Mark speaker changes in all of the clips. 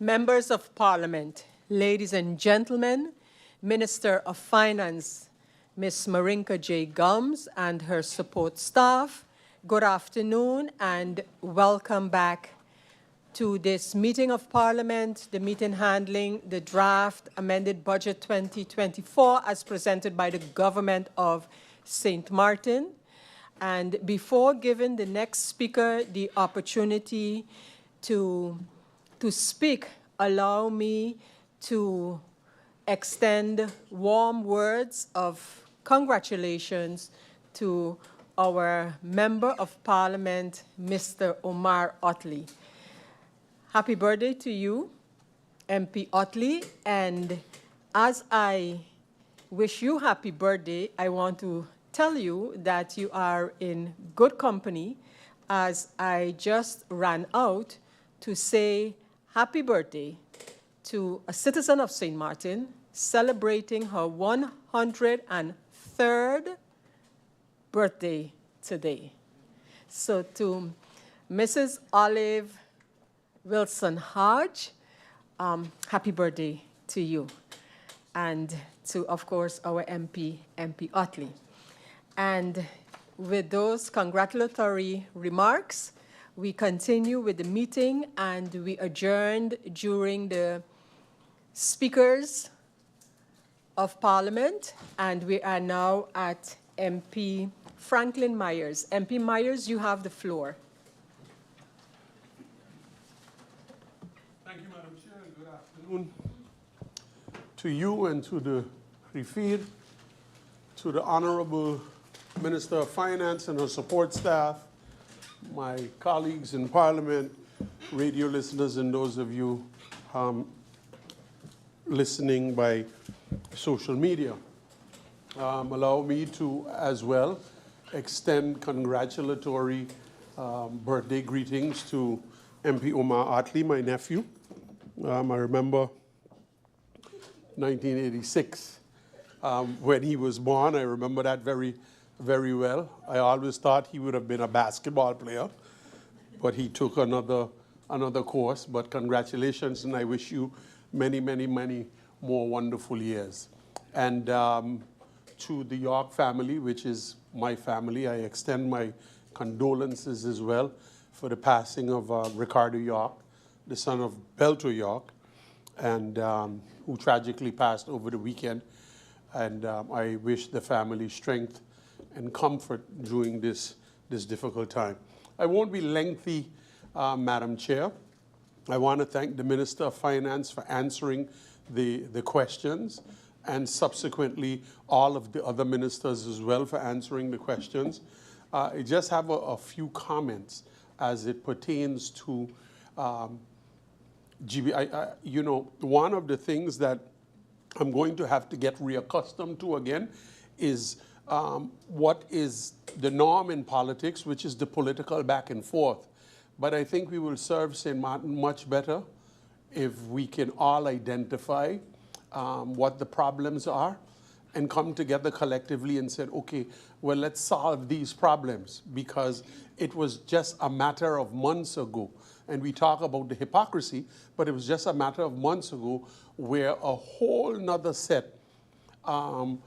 Speaker 1: Members of Parliament, ladies and gentlemen, Minister of Finance, Ms. Marinka J. Gums and her support staff, good afternoon and welcome back to this meeting of Parliament, the meeting handling the draft amended budget 2024 as presented by the government of St. Martin. And before giving the next speaker the opportunity to speak, allow me to extend warm words of congratulations to our Member of Parliament, Mr. Omar Otley. Happy birthday to you, MP Otley, and as I wish you happy birthday, I want to tell you that you are in good company as I just ran out to say happy birthday to a citizen of St. Martin celebrating her 103rd birthday today. So to Mrs. Olive Wilson Hodge, happy birthday to you. And to, of course, our MP Otley. And with those congratulatory remarks, we continue with the meeting, and we adjourned during the speakers of Parliament, and we are now at MP Franklin Myers. MP Myers, you have the floor.
Speaker 2: Thank you, Madam Chair, and good afternoon to you and to the Rifid, to the Honorable Minister of Finance and her support staff, my colleagues in Parliament, radio listeners, and those of you listening by social media. Allow me to, as well, extend congratulatory birthday greetings to MP Omar Otley, my nephew. I remember 1986 when he was born. I remember that very well. I always thought he would have been a basketball player, but he took another course. But congratulations, and I wish you many, many, many more wonderful years. And to the York family, which is my family, I extend my condolences as well for the passing of Ricardo York, the son of Belto York, and who tragically passed over the weekend. And I wish the family strength and comfort during this difficult time. I won't be lengthy, Madam Chair. I want to thank the Minister of Finance for answering the questions, and subsequently all of the other ministers as well for answering the questions. I just have a few comments as it pertains to GB. You know, one of the things that I'm going to have to get reaccustomed to again is what is the norm in politics, which is the political back and forth. But I think we will serve St. Martin much better if we can all identify what the problems are and come together collectively and say, okay, well, let's solve these problems, because it was just a matter of months ago. And we talk about the hypocrisy, but it was just a matter of months ago where a whole nother set of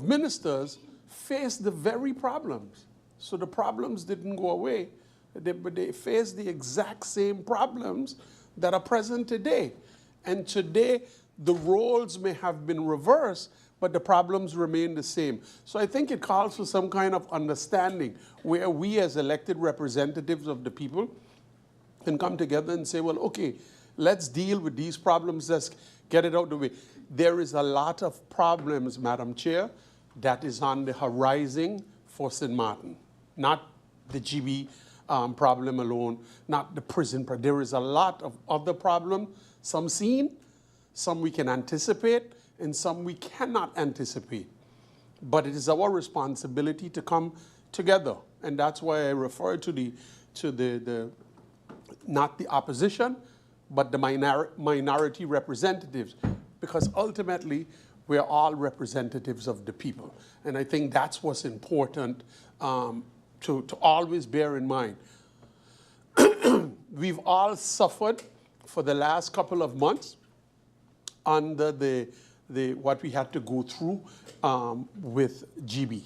Speaker 2: ministers faced the very problems. So the problems didn't go away, but they faced the exact same problems that are present today. And today, the roles may have been reversed, but the problems remain the same. So I think it calls for some kind of understanding where we as elected representatives of the people can come together and say, well, okay, let's deal with these problems, let's get it out of the way. There is a lot of problems, Madam Chair, that is on the horizon for St. Martin, not the GB problem alone, not the prison problem. There is a lot of other problems, some seen, some we can anticipate, and some we cannot anticipate. But it is our responsibility to come together, and that's why I refer to the not the opposition, but the minority representatives, because ultimately we're all representatives of the people. And I think that's what's important to always bear in mind. We've all suffered for the last couple of months under what we had to go through with GB.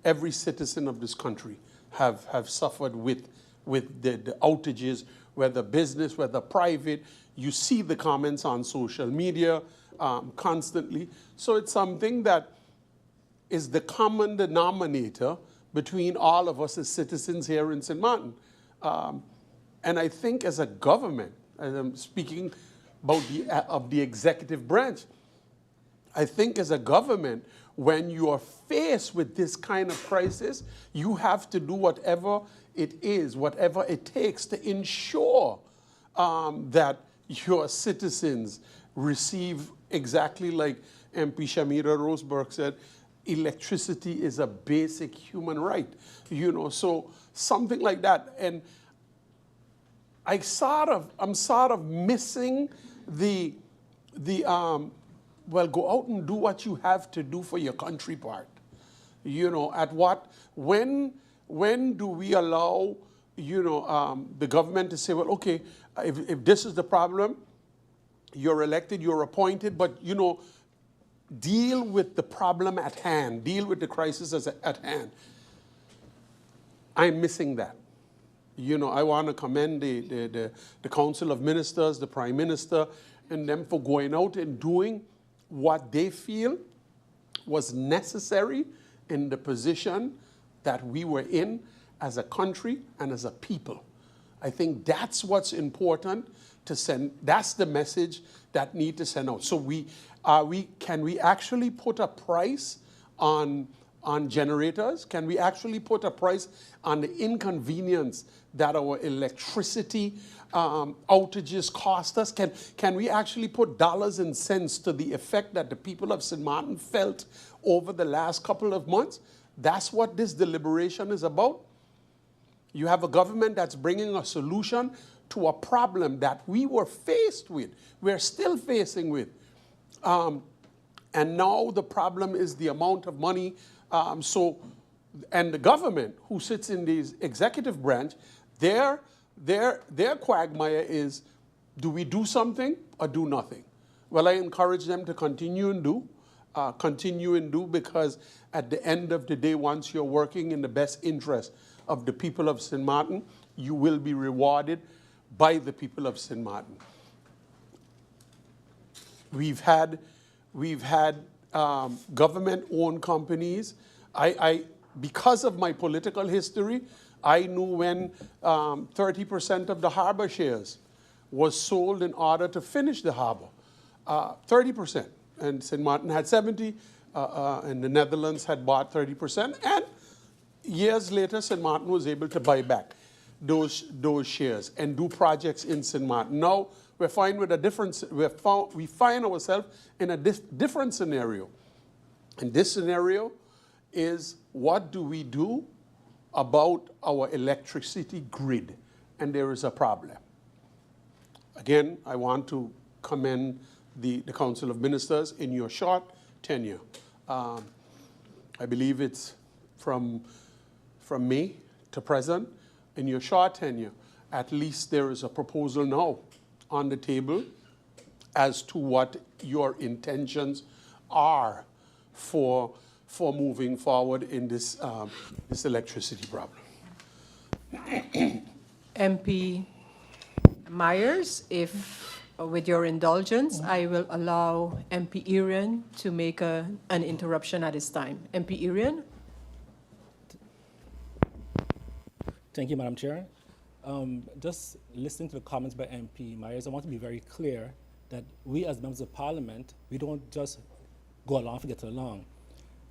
Speaker 2: Every citizen of this country have suffered with the outages, whether business, whether private. You see the comments on social media constantly. So it's something that is the common denominator between all of us as citizens here in St. Martin. And I think as a government, as I'm speaking about of the executive branch, I think as a government, when you are faced with this kind of crisis, you have to do whatever it is, whatever it takes to ensure that your citizens receive, exactly like MP Shamira Roseberg said, electricity is a basic human right, you know, so something like that. And I'm sort of missing well, go out and do what you have to do for your country part. You know, when do we allow, you know, the government to say, well, okay, if this is the problem, you're elected, you're appointed, but, you know, deal with the problem at hand, deal with the crisis at hand. I'm missing that. You know, I want to commend the Council of Ministers, the Prime Minister, and them for going out and doing what they feel was necessary in the position that we were in as a country and as a people. I think that's what's important to send. That's the message that need to send out. So can we actually put a price on generators? Can we actually put a price on the inconvenience that our electricity outages cost us? Can we actually put dollars and cents to the effect that the people of St. Martin felt over the last couple of months? That's what this deliberation is about. You have a government that's bringing a solution to a problem that we were faced with, we're still facing with. And now the problem is the amount of money. And the government who sits in the executive branch, their quagmire is, do we do something or do nothing? Well, I encourage them to continue and do, because at the end of the day, once you're working in the best interest of the people of St. Martin, you will be rewarded by the people of St. Martin. We've had government-owned companies. Because of my political history, I knew when 30% of the harbor shares was sold in order to finish the harbor. 30%. And St. Martin had 70, and the Netherlands had bought 30%. And years later, St. Martin was able to buy back those shares and do projects in St. Martin. Now, we're fine with a different, we find ourselves in a different scenario. And this scenario is, what do we do about our electricity grid? And there is a problem. Again, I want to commend the Council of Ministers in your short tenure. I believe it's from May to present. In your short tenure, at least there is a proposal now on the table as to what your intentions are for moving forward in this electricity problem.
Speaker 1: MP Myers, if with your indulgence, I will allow MP Irian to make an interruption at this time. MP Irian.
Speaker 3: Thank you, Madam Chair. Just listening to the comments by MP Myers, I want to be very clear that we as members of Parliament, we don't just go along to get along.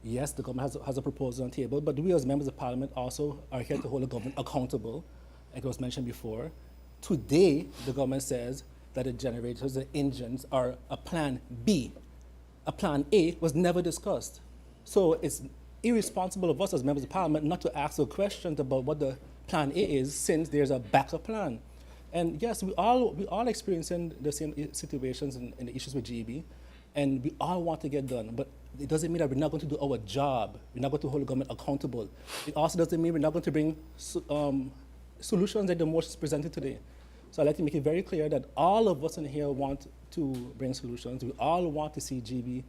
Speaker 3: Yes, the government has a proposal on the table, but we as members of Parliament also are here to hold the government accountable, like it was mentioned before. Today, the government says that the generators, the engines, are a plan B. A plan A was never discussed. So it's irresponsible of us as members of Parliament not to ask the questions about what the plan A is, since there's a backup plan. And yes, we all experiencing the same situations and the issues with GB, and we all want to get done. But it doesn't mean that we're not going to do our job. We're not going to hold the government accountable. It also doesn't mean we're not going to bring solutions like the motions presented today. So I'd like to make it very clear that all of us in here want to bring solutions. We all want to see GB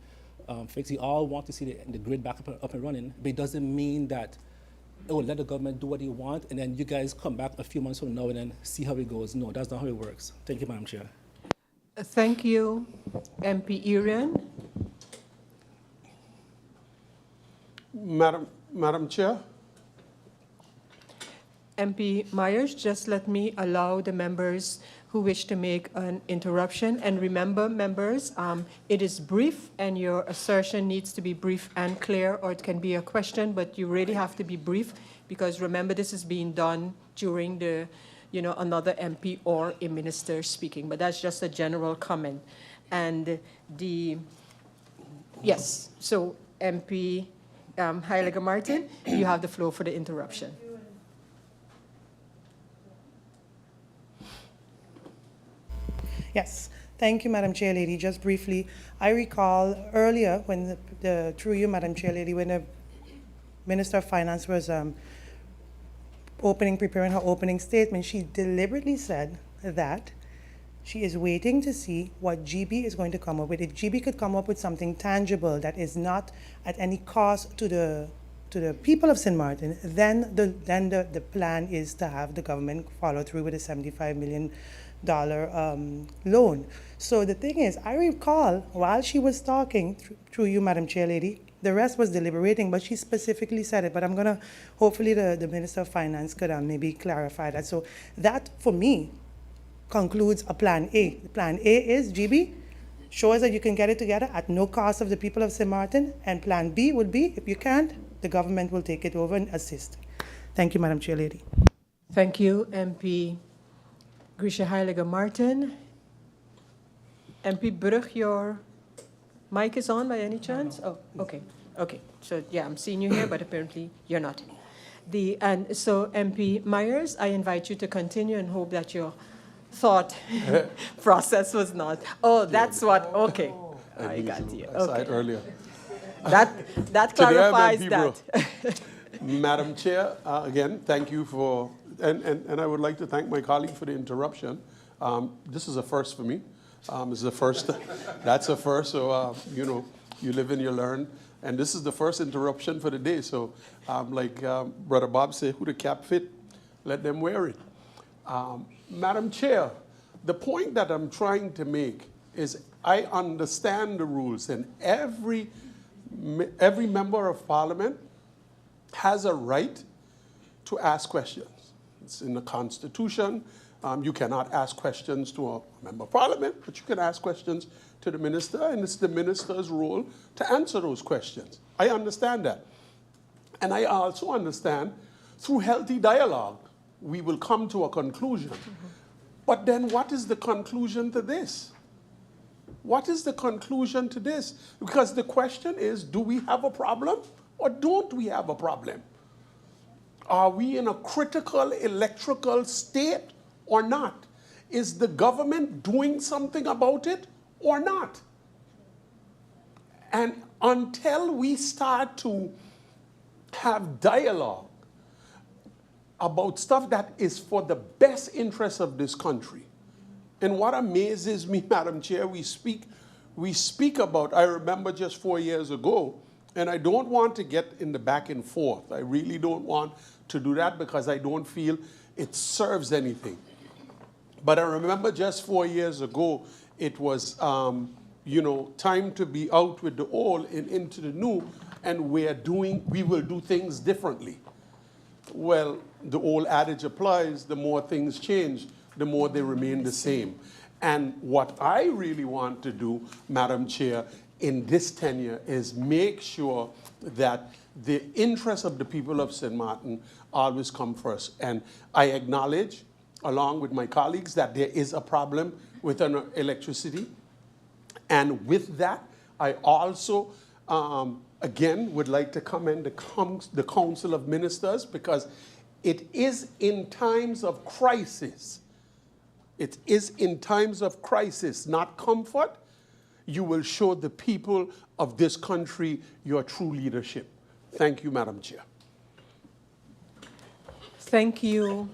Speaker 3: fixed. We all want to see the grid back up and running. But it doesn't mean that, oh, let the government do what they want, and then you guys come back a few months from now and then see how it goes. No, that's not how it works. Thank you, Madam Chair.
Speaker 1: Thank you, MP Irian.
Speaker 2: Madam Chair?
Speaker 1: MP Myers, just let me allow the members who wish to make an interruption. And remember, members, it is brief, and your assertion needs to be brief and clear, or it can be a question, but you really have to be brief, because remember, this is being done during the, another MP or a minister speaking. But that's just a general comment. And yes, so MP Heiliger Martin, you have the floor for the interruption.
Speaker 4: Yes, thank you, Madam Chair Lady. Just briefly, I recall earlier when through you, Madam Chair Lady, when the Minister of Finance was preparing her opening statement, she deliberately said that she is waiting to see what GB is going to come up with. If GB could come up with something tangible that is not at any cost to the people of St. Martin, then the plan is to have the government follow through with a $75 million loan. So the thing is, I recall while she was talking through you, Madam Chair Lady, the rest was deliberating, but she specifically said it. But I'm gonna, hopefully the Minister of Finance could maybe clarify that. So that, for me, concludes a plan A. Plan A is GB, show us that you can get it together at no cost of the people of St. Martin, and plan B would be, if you can't, the government will take it over and assist. Thank you, Madam Chair Lady.
Speaker 1: Thank you, MP Grisha Heiliger Martin. MP Brug, your mic is on by any chance? Oh, okay. Okay. So yeah, I'm seeing you here, but apparently you're not. And so MP Myers, I invite you to continue and hope that your thought process was not. Oh, that's what. Okay, I got you.
Speaker 2: I saw it
Speaker 1: Okay,
Speaker 2: earlier.
Speaker 1: that clarifies that.
Speaker 2: Madam Chair, again, thank you for, and I would like to thank my colleague for the interruption. This is a first for me. This is a first. That's a first. So you live and you learn. And this is the first interruption for the day. So, like Brother Bob said, who the cap fit, let them wear it. Madam Chair, the point that I'm trying to make is I understand the rules, and every member of Parliament has a right to ask questions. It's in the Constitution. You cannot ask questions to a member of Parliament, but you can ask questions to the minister, and it's the minister's role to answer those questions. I understand that. And I also understand through healthy dialogue, we will come to a conclusion. But then what is the conclusion to this? What is the conclusion to this? Because the question is, do we have a problem or don't we have a problem? Are we in a critical electrical state or not? Is the government doing something about it or not? And until we start to have dialogue about stuff that is for the best interest of this country. And what amazes me, Madam Chair, we speak about, I remember just 4 years ago, and I don't want to get in the back and forth. I really don't want to do that because I don't feel it serves anything. But I remember just 4 years ago, it was, time to be out with the old and into the new, and we will do things differently. Well, the old adage applies, the more things change, the more they remain the same. And what I really want to do, Madam Chair, in this tenure is make sure that the interests of the people of St. Martin always come first. And I acknowledge, along with my colleagues, that there is a problem with electricity. And with that, I also, again, would like to commend the Council of Ministers, because it is in times of crisis It is in times of crisis, not comfort, you will show the people of this country your true leadership. Thank you, Madam Chair.
Speaker 1: Thank you,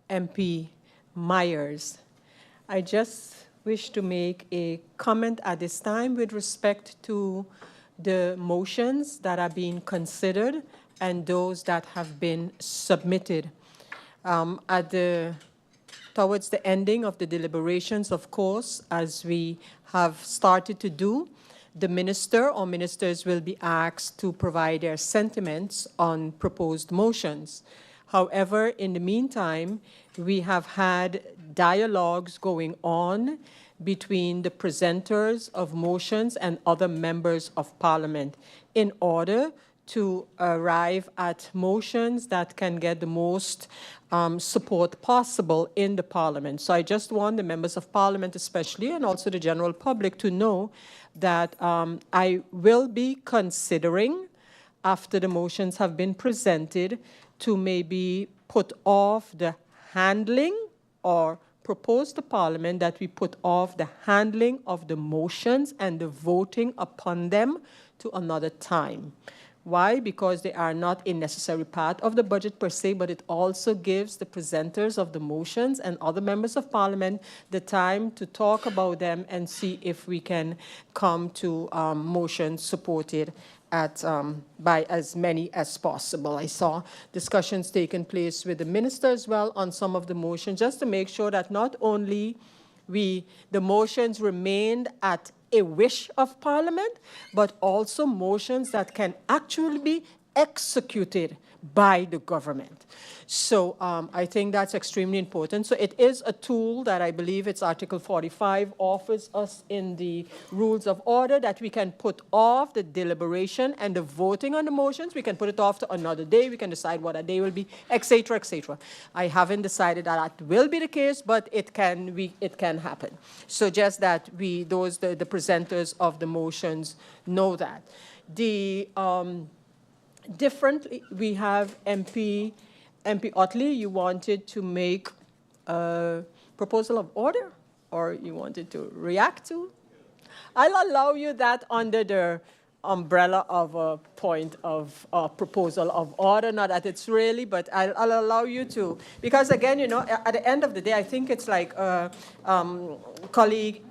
Speaker 1: MP Myers. I just wish to make a comment at this time with respect to the motions that are being considered and those that have been submitted. Towards the ending of the deliberations, of course, as we have started to do, the minister or ministers will be asked to provide their sentiments on proposed motions. However, in the meantime, we have had dialogues going on between the presenters of motions and other members of parliament in order to arrive at motions that can get the most support possible in the parliament. So I just want the members of parliament especially, and also the general public, to know that I will be considering, after the motions have been presented, to maybe put off the handling or propose to Parliament that we put off the handling of the motions and the voting upon them to another time. Why? Because they are not a necessary part of the budget per se, but it also gives the presenters of the motions and other members of Parliament the time to talk about them and see if we can come to motions supported by as many as possible. I saw discussions taking place with the minister as well on some of the motions, just to make sure that not only the motions remained at a wish of Parliament, but also motions that can actually be executed by the government. So I think that's extremely important. So it is a tool that I believe it's Article 45 offers us in the rules of order, that we can put off the deliberation and the voting on the motions. We can put it off to another day. We can decide what a day will be, etc., etc. I haven't decided that that will be the case, but it can happen. So just that the presenters of the motions know that. Differently, we have MP Otley, you wanted to make a proposal of order, or you wanted to react to? I'll allow you that under the umbrella of a point of proposal of order, not that it's really, but I'll allow you to. Because again, you know, at the end of the day, I think it's like colleague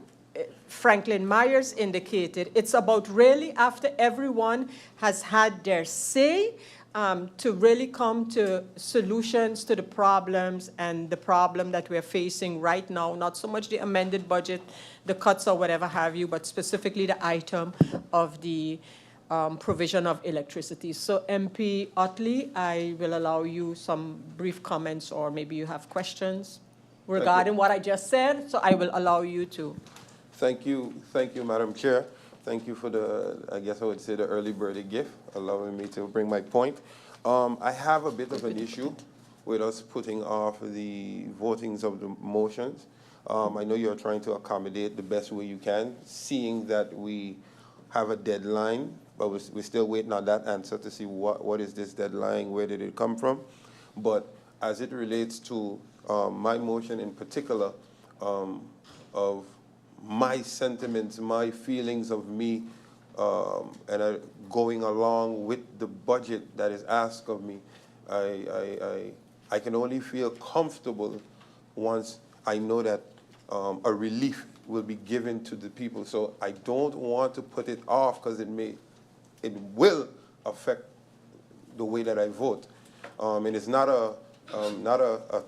Speaker 1: Franklin Myers indicated, it's about really after everyone has had their say to really come to solutions to the problems and the problem that we're facing right now, not so much the amended budget, the cuts or whatever have you, but specifically the item of the provision of electricity. So MP Otley, I will allow you some brief comments, or maybe you have questions regarding what I just said, so I will allow you to.
Speaker 5: Thank you, Madam Chair. Thank you for the, I guess I would say, the early birthday gift, allowing me to bring my point. I have a bit of an issue with us putting off the votings of the motions. I know you're trying to accommodate the best way you can, seeing that we have a deadline, but we're still waiting on that answer to see what is this deadline, where did it come from. But as it relates to my motion in particular, of my sentiments, my feelings of me, and going along with the budget that is asked of me, I can only feel comfortable once I know that a relief will be given to the people. So I don't want to put it off, because it will affect the way that I vote. And it's not a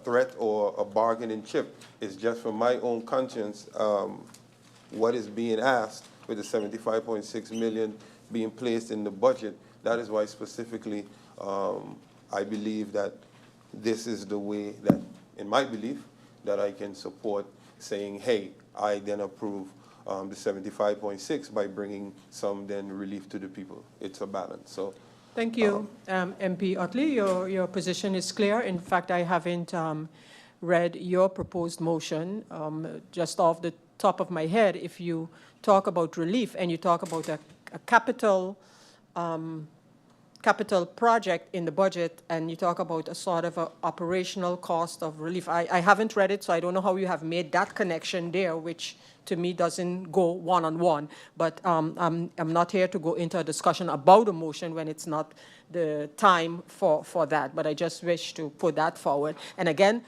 Speaker 5: threat or a bargaining chip. It's just for my own conscience. What is being asked with the 75.6 million being placed in the budget, that is why specifically I believe that this is the way that, in my belief, that I can support saying, hey, I then approve the 75.6 by bringing some then relief to the people. It's a balance. So.
Speaker 1: Thank you, MP Otley. Your position is clear. In fact, I haven't read your proposed motion. Just off the top of my head, if you talk about relief and you talk about a capital capital project in the budget, and you talk about a sort of a operational cost of relief. I haven't read it, so I don't know how you have made that connection there, which to me doesn't go one-on-one. But I'm not here to go into a discussion about a motion when it's not the time for that. But I just wish to put that forward. And again,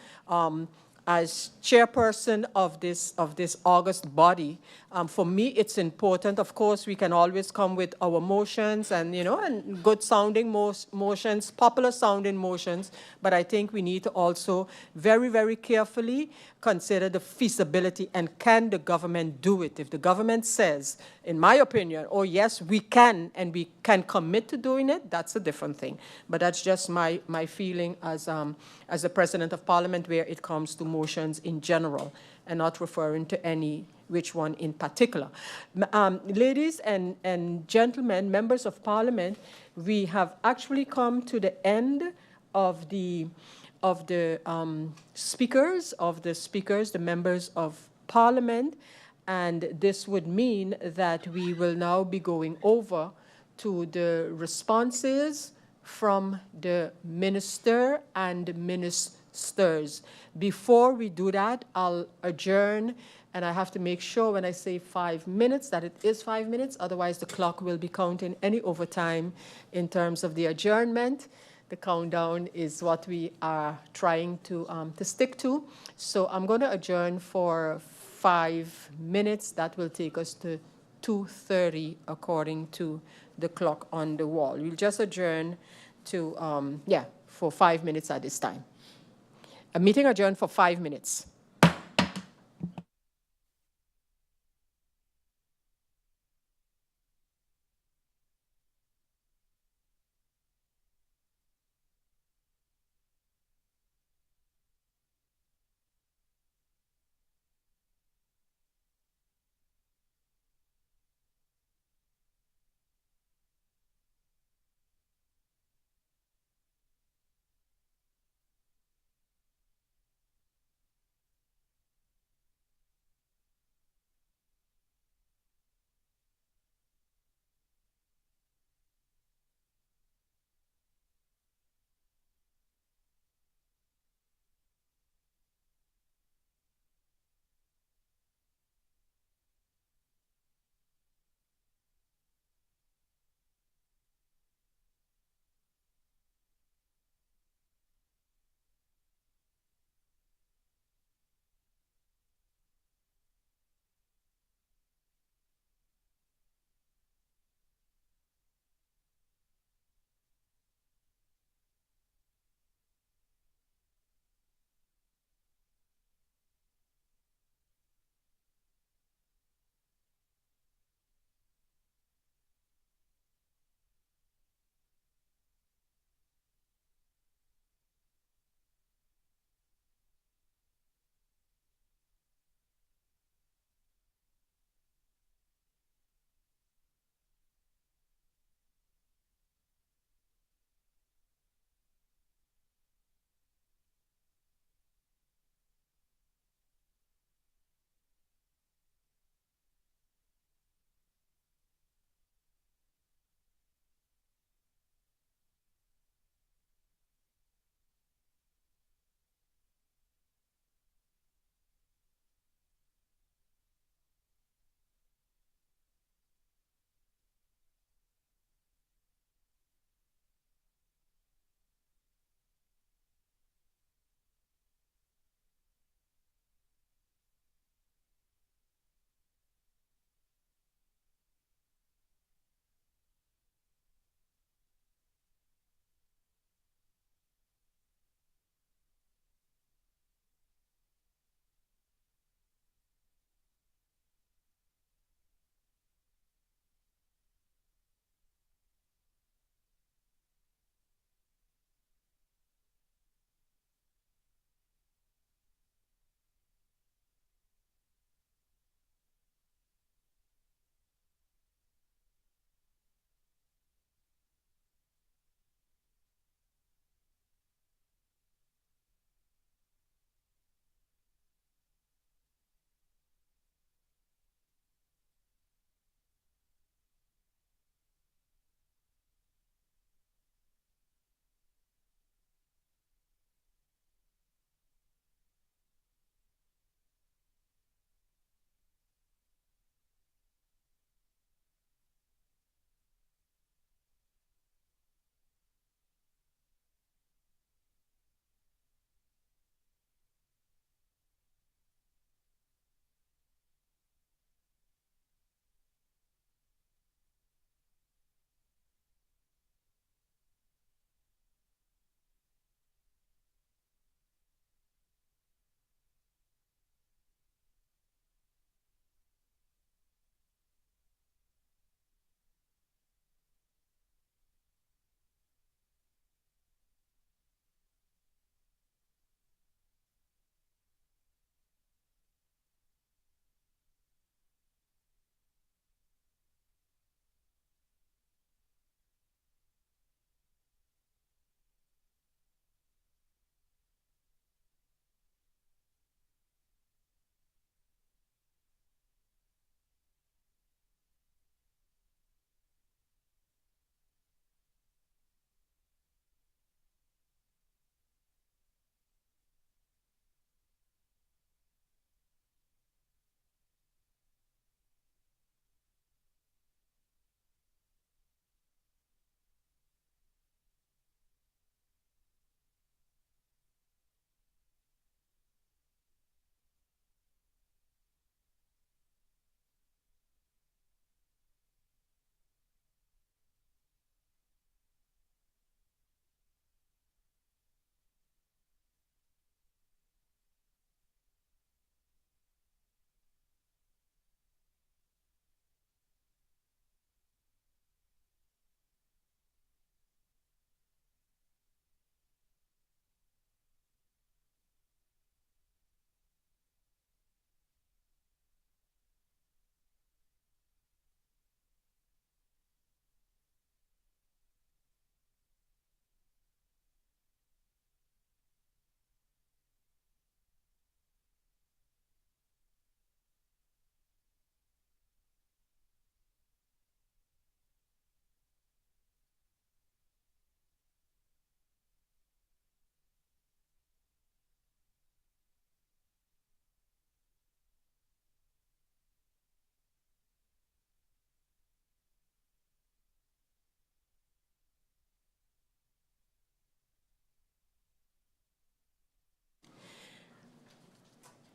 Speaker 1: as chairperson of this August body, for me it's important. Of course, we can always come with our motions and and good sounding motions, popular sounding motions, but I think we need to also very, very carefully consider the feasibility and can the government do it. If the government says, in my opinion, oh yes, we can and we can commit to doing it, that's a different thing. But that's just my feeling as the President of Parliament where it comes to motions in general and not referring to any which one in particular. Ladies and gentlemen, members of Parliament, we have actually come to the end of the speakers, the members of Parliament, and this would mean that we will now be going over to the responses from the minister and ministers. Before we do that, I'll adjourn, and I have to make sure when I say 5 minutes that it is 5 minutes, otherwise the clock will be counting any overtime in terms of the adjournment. The countdown is what we are trying to stick to. So I'm going to adjourn for 5 minutes. That will take us to 2:30 according to the clock on the wall. We'll just adjourn to, for 5 minutes at this time. A meeting adjourned for 5 minutes.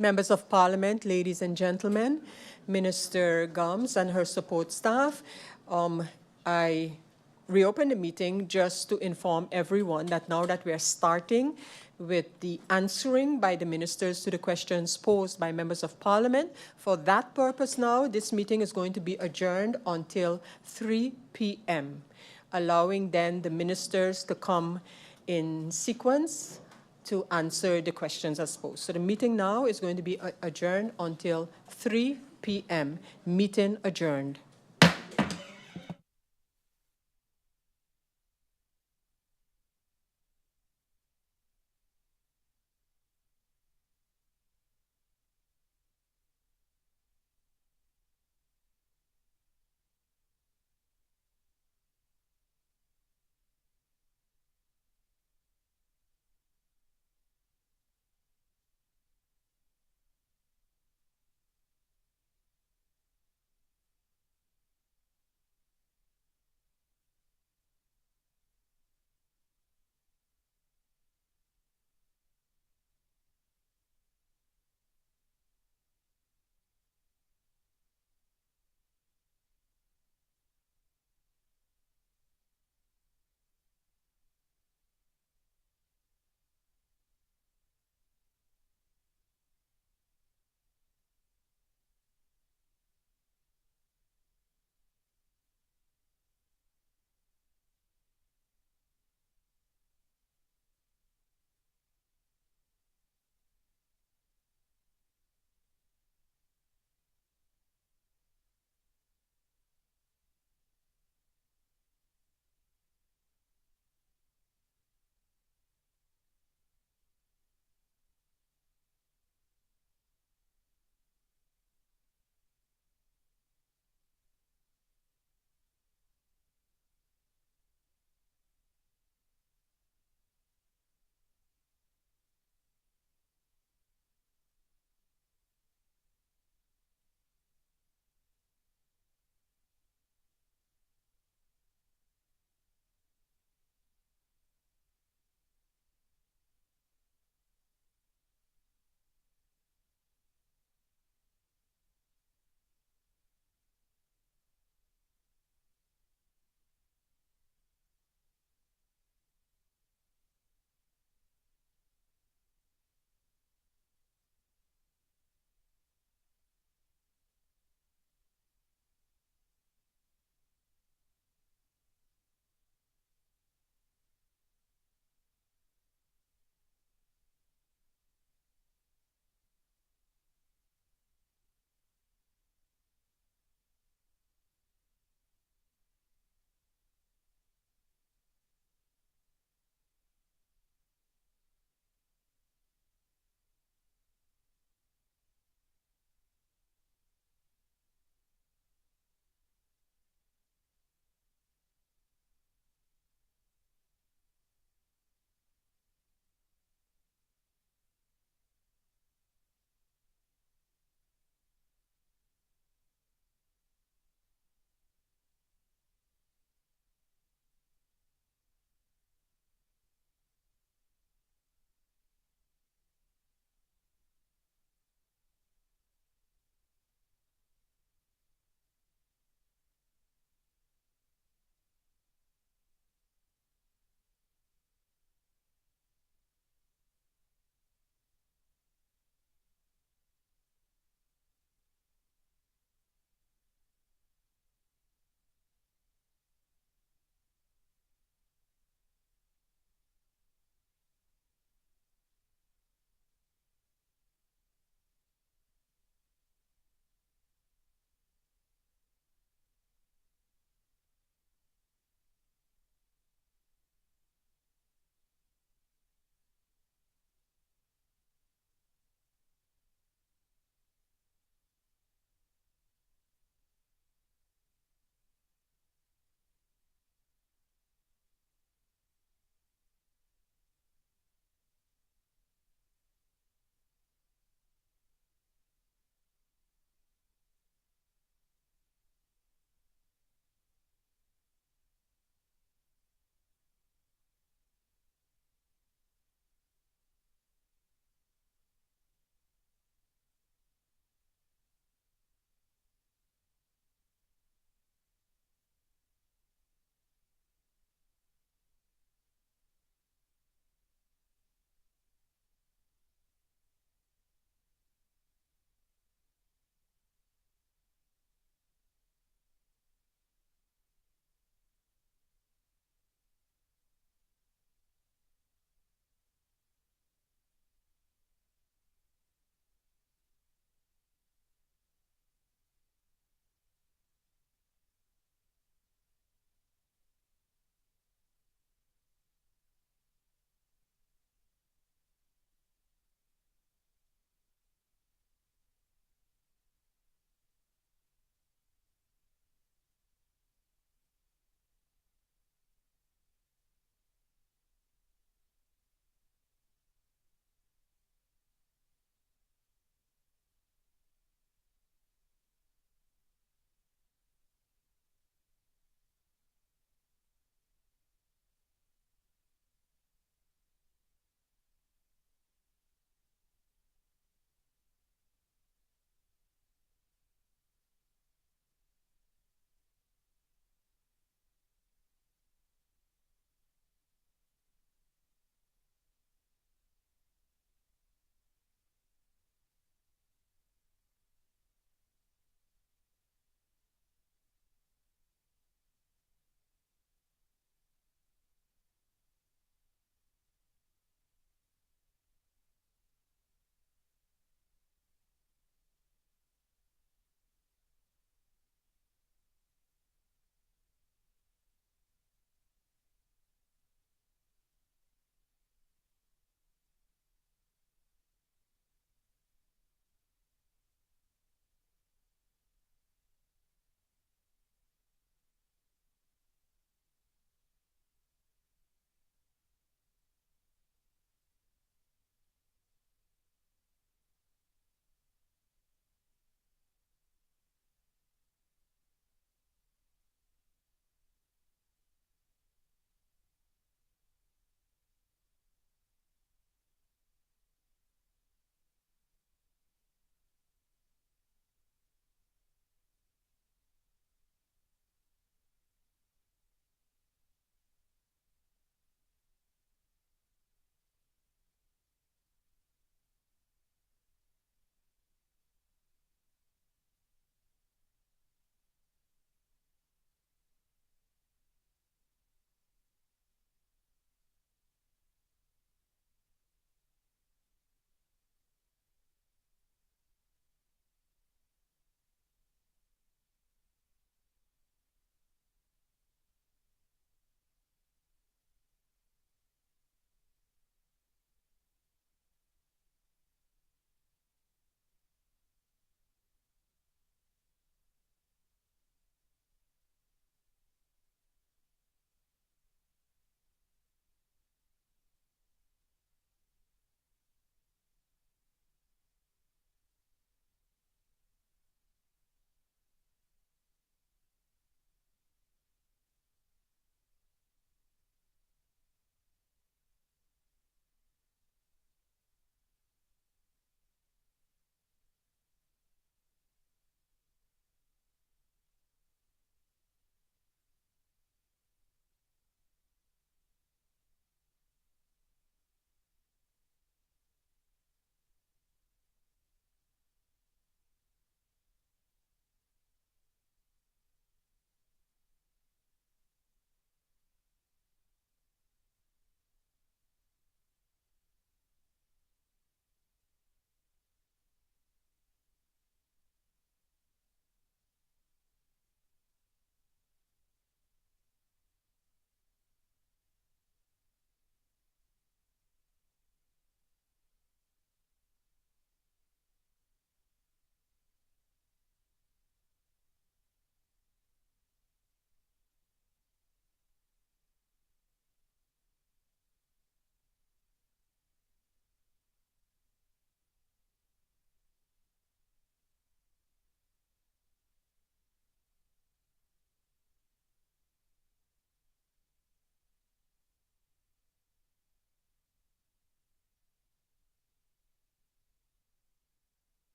Speaker 1: Members of Parliament, ladies and gentlemen, Minister Gums and her support staff, I reopen the meeting just to inform everyone that now that we are starting with the answering by the ministers to the questions posed by members of Parliament, for that purpose now, this meeting is going to be adjourned until 3 p.m., allowing then the ministers to come in sequence to answer the questions as posed. So the meeting now is going to be adjourned until 3 p.m. Meeting adjourned.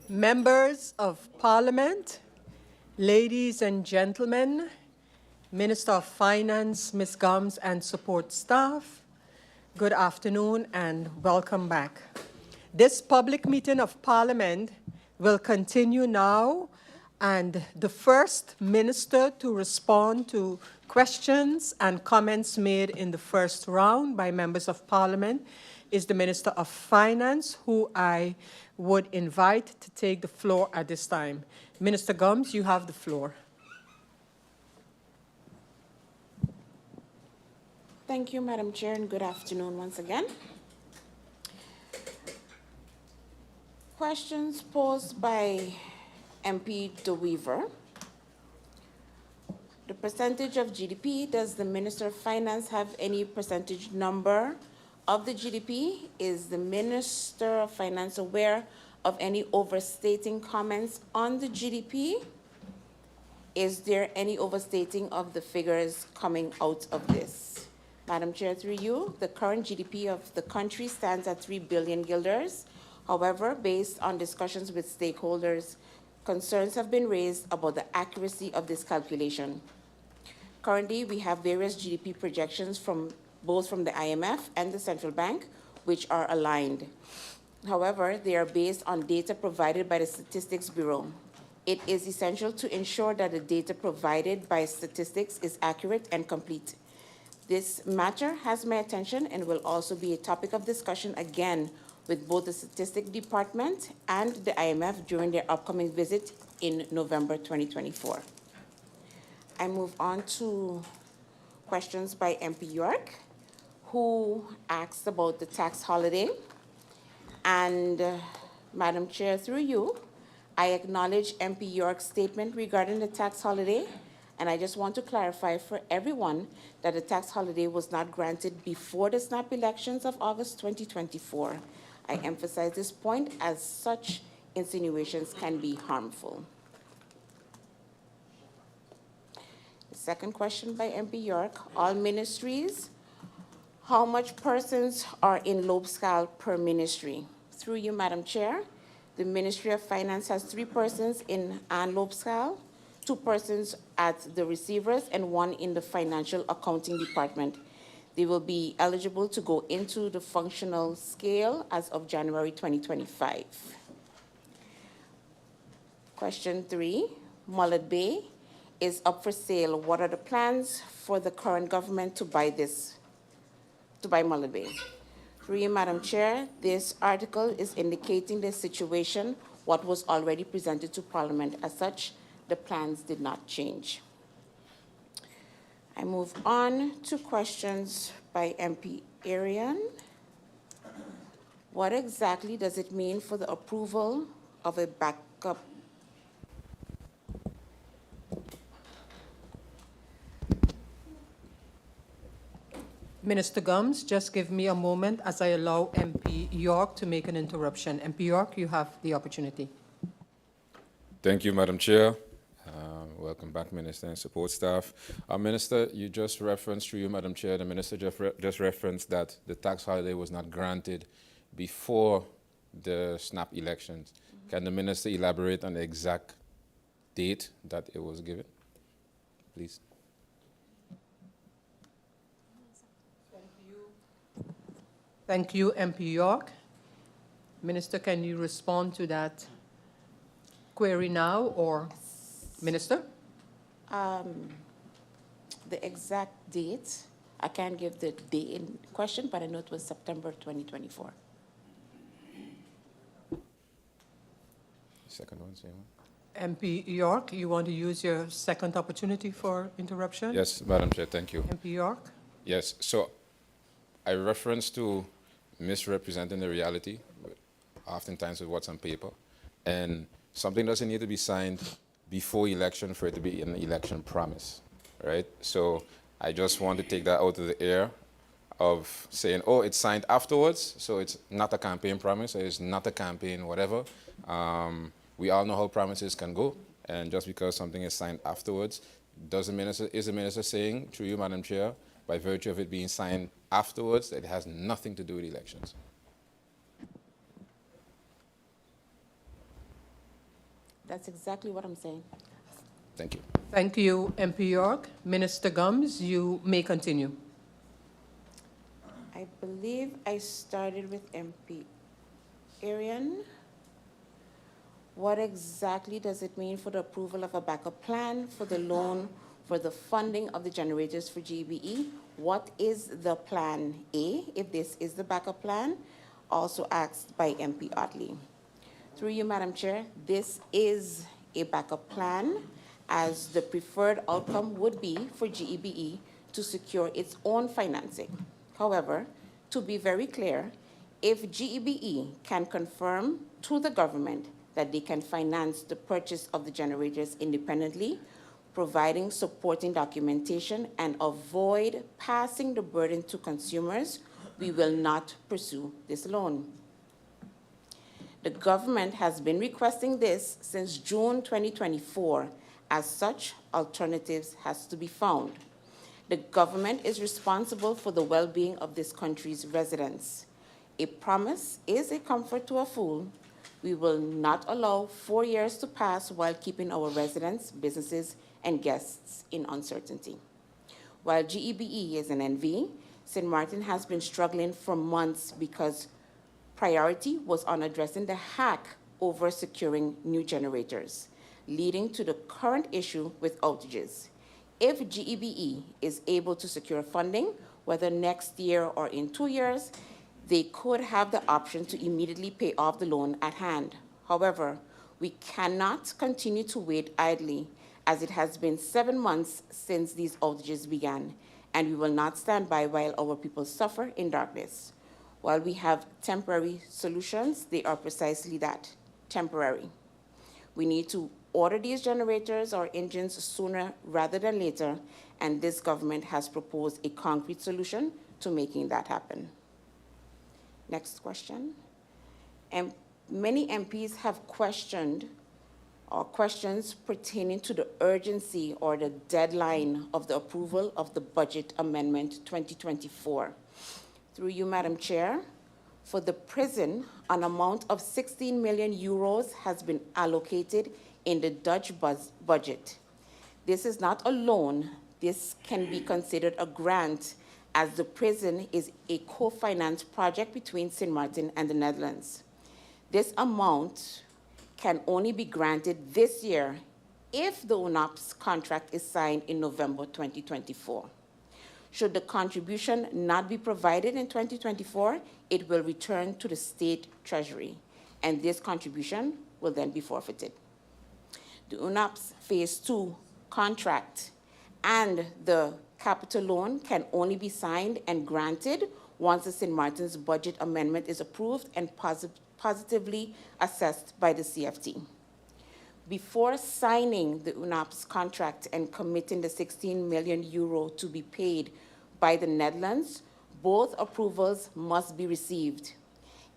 Speaker 1: Members of Parliament, ladies and gentlemen, Minister of Finance, Ms. Gomes, and support staff, good afternoon and welcome back. This public meeting of Parliament will continue now, and the first minister to respond to questions and comments made in the first round by members of Parliament is the Minister of Finance, who I would invite to take the floor at this time. Minister Gomes, you have the floor.
Speaker 6: Thank you, Madam Chair, and good afternoon once again. Questions posed by MP De Weaver. The percentage of GDP, does the Minister of Finance have any percentage number of the GDP? Is the Minister of Finance aware of any overstating comments on the GDP? Is there any overstating of the figures coming out of this? Madam Chair, through you, the current GDP of the country stands at 3 billion guilders. However, based on discussions with stakeholders, concerns have been raised about the accuracy of this calculation. Currently, we have various GDP projections from both from the IMF and the Central Bank, which are aligned. However, they are based on data provided by the Statistics Bureau. It is essential to ensure that the data provided by statistics is accurate and complete. This matter has my attention and will also be a topic of discussion again with both the Statistics Department and the IMF during their upcoming visit in November 2024. I move on to questions by MP York, who asked about the tax holiday. And Madam Chair, through you, I acknowledge MP York's statement regarding the tax holiday, and I just want to clarify for everyone that the tax holiday was not granted before the snap elections of August 2024. I emphasize this point as such insinuations can be harmful. The second question by MP York, all ministries, how much persons are in Lobscal per ministry? Through you, Madam Chair, the Ministry of Finance has 3 persons in Ann Lobscal, 2 persons at the receivers, and 1 in the Financial Accounting Department. They will be eligible to go into the functional scale as of January 2025. Question 3, Mullet Bay is up for sale. What are the plans for the current government to buy Mullet Bay? Through you, Madam Chair, this article is indicating the situation, what was already presented to Parliament. As such, the plans did not change. I move on to questions by MP Arian. What exactly does it mean for the approval of a backup?
Speaker 1: Minister Gomes, just give me a moment as I allow MP York to make an interruption. MP York, you have the opportunity.
Speaker 7: Thank you, Madam Chair. Welcome back, Minister and support staff. Minister, you just referenced, through you, Madam Chair, the Minister just referenced that the tax holiday was not granted before the snap elections. Can the Minister elaborate on the exact date that it was given, please?
Speaker 1: Thank you, MP York. Minister, can you respond to that query now, or Minister?
Speaker 6: The exact date, I can't give the date in question, but I know it was September 2024.
Speaker 7: Second one, same one.
Speaker 1: MP York, you want to use your second opportunity for interruption?
Speaker 7: Yes, Madam Chair, thank you.
Speaker 1: MP York?
Speaker 7: Yes, so I reference to misrepresenting the reality, oftentimes with what's on paper, and something doesn't need to be signed before election for it to be an election promise, right? So I just want to take that out of the air of saying, oh, it's signed afterwards, so it's not a campaign promise, or it's not a campaign whatever. We all know how promises can go, and just because something is signed afterwards, is the minister saying, through you, Madam Chair, by virtue of it being signed afterwards, that it has nothing to do with elections?
Speaker 6: That's exactly what I'm saying.
Speaker 7: Thank you.
Speaker 1: Thank you, MP York. Minister Gums, you may continue.
Speaker 6: I believe I started with MP Arian. What exactly does it mean for the approval of a backup plan for the loan for the funding of the generators for GBE? What is the plan A, if this is the backup plan? Also asked by MP Otley. Through you, Madam Chair, this is a backup plan, as the preferred outcome would be for GEBE to secure its own financing. However, to be very clear, if GEBE can confirm to the government that they can finance the purchase of the generators independently, providing supporting documentation, and avoid passing the burden to consumers, we will not pursue this loan. The government has been requesting this since June 2024. As such, alternatives has to be found. The government is responsible for the well-being of this country's residents. A promise is a comfort to a fool. We will not allow 4 years to pass while keeping our residents, businesses, and guests in uncertainty. While GEBE is an NV, St. Martin has been struggling for months because priority was on addressing the hack over securing new generators, leading to the current issue with outages. If GEBE is able to secure funding, whether next year or in 2 years, they could have the option to immediately pay off the loan at hand. However, we cannot continue to wait idly, as it has been 7 months since these outages began, and we will not stand by while our people suffer in darkness. While we have temporary solutions, they are precisely that, temporary. We need to order these generators or engines sooner rather than later, and this government has proposed a concrete solution to making that happen. Next question. Many MPs have questioned questions pertaining to the urgency or the deadline of the approval of the Budget Amendment 2024. Through you, Madam Chair, for the prison, an amount of 16 million euros has been allocated in the Dutch budget. This is not a loan. This can be considered a grant, as the prison is a co-financed project between St. Martin and the Netherlands. This amount can only be granted this year if the UNAPS contract is signed in November 2024. Should the contribution not be provided in 2024, it will return to the state treasury, and this contribution will then be forfeited. The UNAPS Phase 2 contract and the capital loan can only be signed and granted once the St. Martin's budget amendment is approved and positively assessed by the CFT. Before signing the UNAPS contract and committing the 16 million euro to be paid by the Netherlands, both approvals must be received.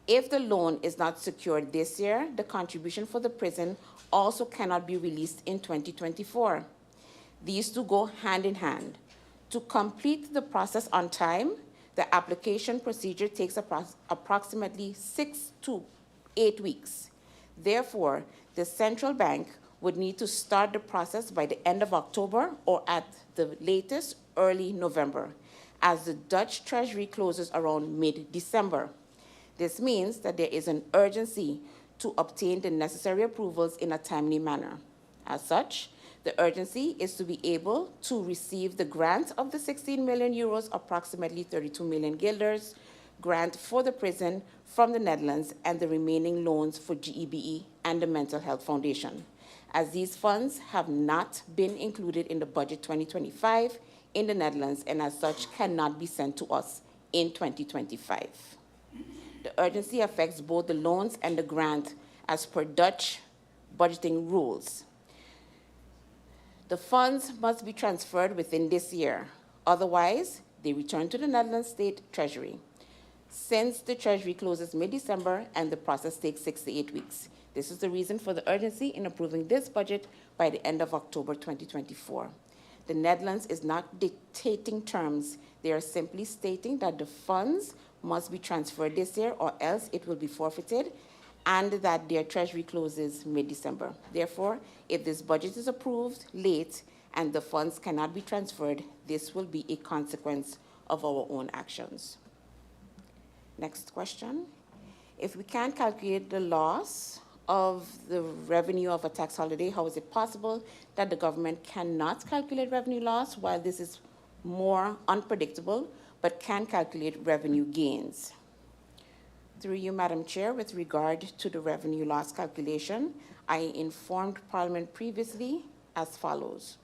Speaker 6: If the loan is not secured this year, the contribution for the prison also cannot be released in 2024. These two go hand in hand. To complete the process on time, the application procedure takes approximately 6 to 8 weeks. Therefore, the central bank would need to start the process by the end of October or at the latest early November, as the Dutch Treasury closes around mid-December. This means that there is an urgency to obtain the necessary approvals in a timely manner. As such, the urgency is to be able to receive the grant of the 16 million euros, approximately 32 million guilders, grant for the prison from the Netherlands, and the remaining loans for GEBE and the Mental Health Foundation, as these funds have not been included in the budget 2025 in the Netherlands, and as such cannot be sent to us in 2025. The urgency affects both the loans and the grant as per Dutch budgeting rules. The funds must be transferred within this year. Otherwise, they return to the Netherlands State Treasury. Since the Treasury closes mid-December and the process takes 6 to 8 weeks. This is the reason for the urgency in approving this budget by the end of October 2024. The Netherlands is not dictating terms. They are simply stating that the funds must be transferred this year or else it will be forfeited, and that their treasury closes mid-December. Therefore, if this budget is approved late and the funds cannot be transferred, this will be a consequence of our own actions. Next question. If we can't calculate the loss of the revenue of a tax holiday, how is it possible that the government cannot calculate revenue loss while this is more unpredictable, but can calculate revenue gains? Through you, Madam Chair, with regard to the revenue loss calculation, I informed Parliament previously as follows.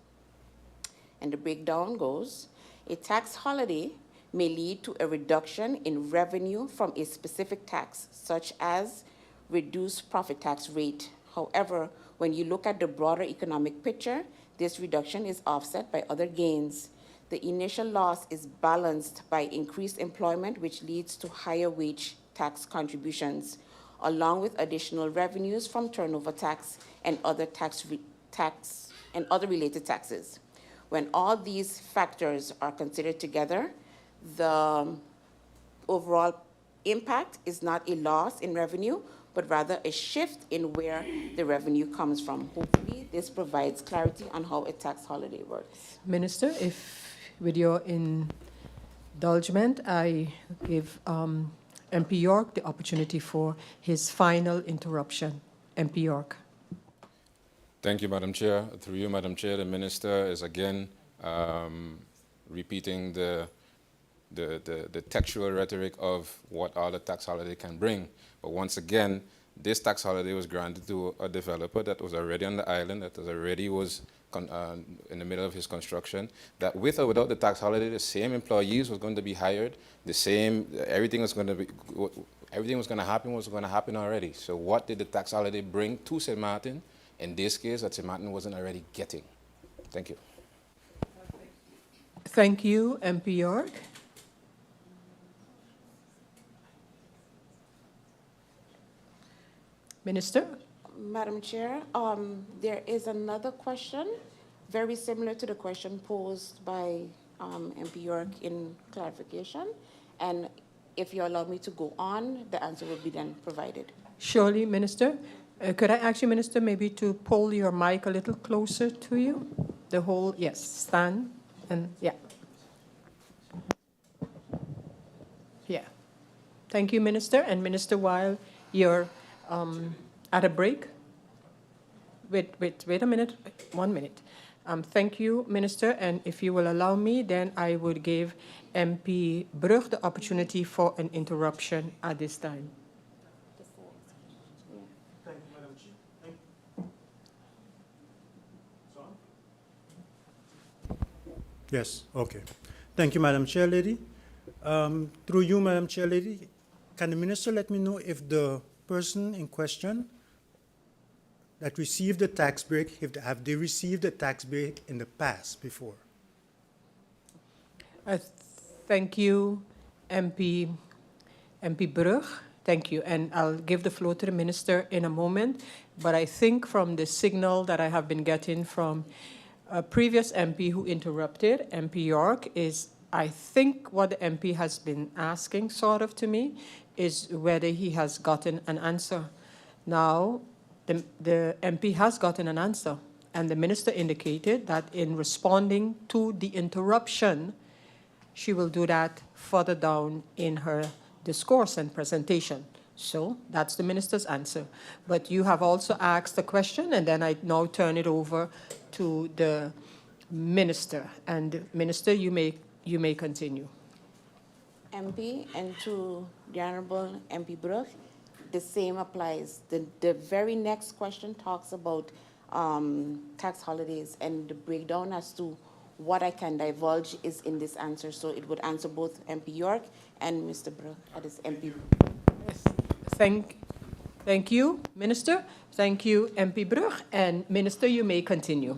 Speaker 6: And the breakdown goes, a tax holiday may lead to a reduction in revenue from a specific tax, such as reduced profit tax rate. However, when you look at the broader economic picture, this reduction is offset by other gains. The initial loss is balanced by increased employment, which leads to higher wage tax contributions, along with additional revenues from turnover tax and other related taxes. When all these factors are considered together, the overall impact is not a loss in revenue, but rather a shift in where the revenue comes from. Hopefully, this provides clarity on how a tax holiday works.
Speaker 1: Minister, if with your indulgement, I give MP York the opportunity for his final interruption. MP York.
Speaker 7: Thank you, Madam Chair. Through you, Madam Chair, the Minister is again repeating the textual rhetoric of what all the tax holiday can bring. But once again, this tax holiday was granted to a developer that was already on the island, that was already in the middle of his construction, that with or without the tax holiday, the same employees was going to be hired, the same, everything was going to happen already. So what did the tax holiday bring to St. Martin, in this case, that St. Martin wasn't already getting? Thank you.
Speaker 1: Thank you, MP York. Minister?
Speaker 6: Madam Chair, there is another question very similar to the question posed by MP York in clarification. And if you allow me to go on, the answer will be then provided.
Speaker 1: Surely, Minister. Could I ask you, Minister, maybe to pull your mic a little closer to you? The whole, yes, stand and, yeah. Yeah. Thank you, Minister. And Minister, while you're at a break, wait a minute, 1 minute. Thank you, Minister, and if you will allow me, then I would give MP Brug the opportunity for an interruption at this time.
Speaker 8: Thank you, Madam Chair. Yes, okay. Thank you, Madam Chair Lady. Through you, Madam Chair Lady, can the Minister let me know if the person in question that received the tax break, have they received a tax break in the past before?
Speaker 1: Thank you, MP Brug. Thank you. And I'll give the floor to the Minister in a moment. But I think from the signal that I have been getting from a previous MP who interrupted, MP York, is I think what the MP has been asking sort of to me is whether he has gotten an answer. Now, the MP has gotten an answer, and the Minister indicated that in responding to the interruption, she will do that further down in her discourse and presentation. So that's the Minister's answer. But you have also asked a question, and then I now turn it over to the Minister. And Minister, you may continue.
Speaker 6: MP, and to the Honorable MP Brug, the same applies. The very next question talks about tax holidays, and the breakdown as to what I can divulge is in this answer. So it would answer both MP York and Mr. Brug, that is MP.
Speaker 1: Thank you, Minister. Thank you, MP Brug. And Minister, you may continue.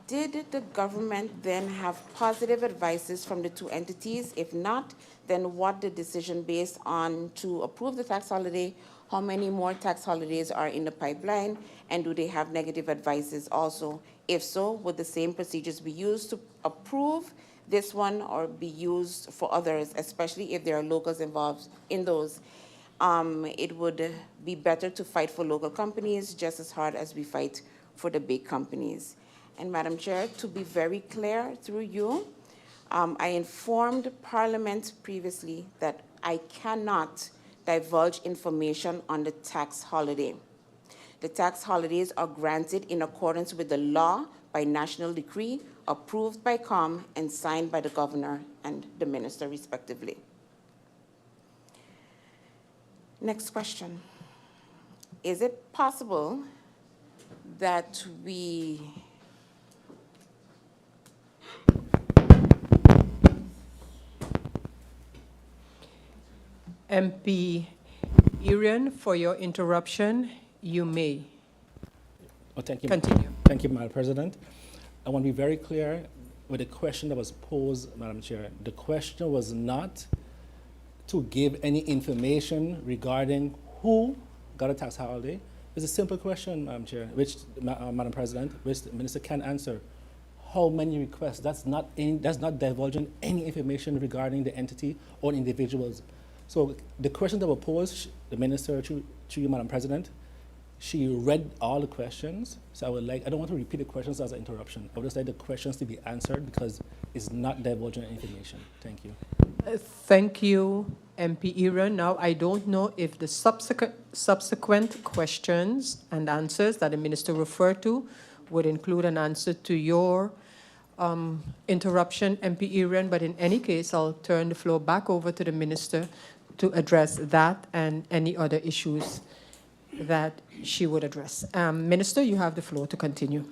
Speaker 6: Did the government then have positive advices from the two entities? If not, then what the decision based on to approve the tax holiday? How many more tax holidays are in the pipeline? And do they have negative advices also? If so, would the same procedures be used to approve this one or be used for others, especially if there are locals involved in those? it would be better to fight for local companies just as hard as we fight for the big companies. And Madam Chair, to be very clear through you, I informed Parliament previously that I cannot divulge information on the tax holiday. The tax holidays are granted in accordance with the law by national decree approved by COM and signed by the governor and the minister respectively. Next question. Is it possible that we
Speaker 1: MP Irian, for your interruption, you may
Speaker 3: Oh, thank you.
Speaker 1: continue.
Speaker 3: Thank you, Madam President. I want to be very clear with the question that was posed, Madam Chair. The question was not to give any information regarding who got a tax holiday. It's a simple question, Madam Chair, which, Madam President, which the Minister can answer. How many requests? That's not divulging any information regarding the entity or individuals. So the questions that were posed, the Minister, to you, Madam President, she read all the questions. So I don't want to repeat the questions as an interruption. I would just like the questions to be answered because it's not divulging information. Thank you.
Speaker 1: Thank you, MP Irian. Now, I don't know if the subsequent questions and answers that the minister referred to would include an answer to your interruption, MP Irian, but in any case, I'll turn the floor back over to the minister to address that and any other issues that she would address. Minister, you have the floor to continue.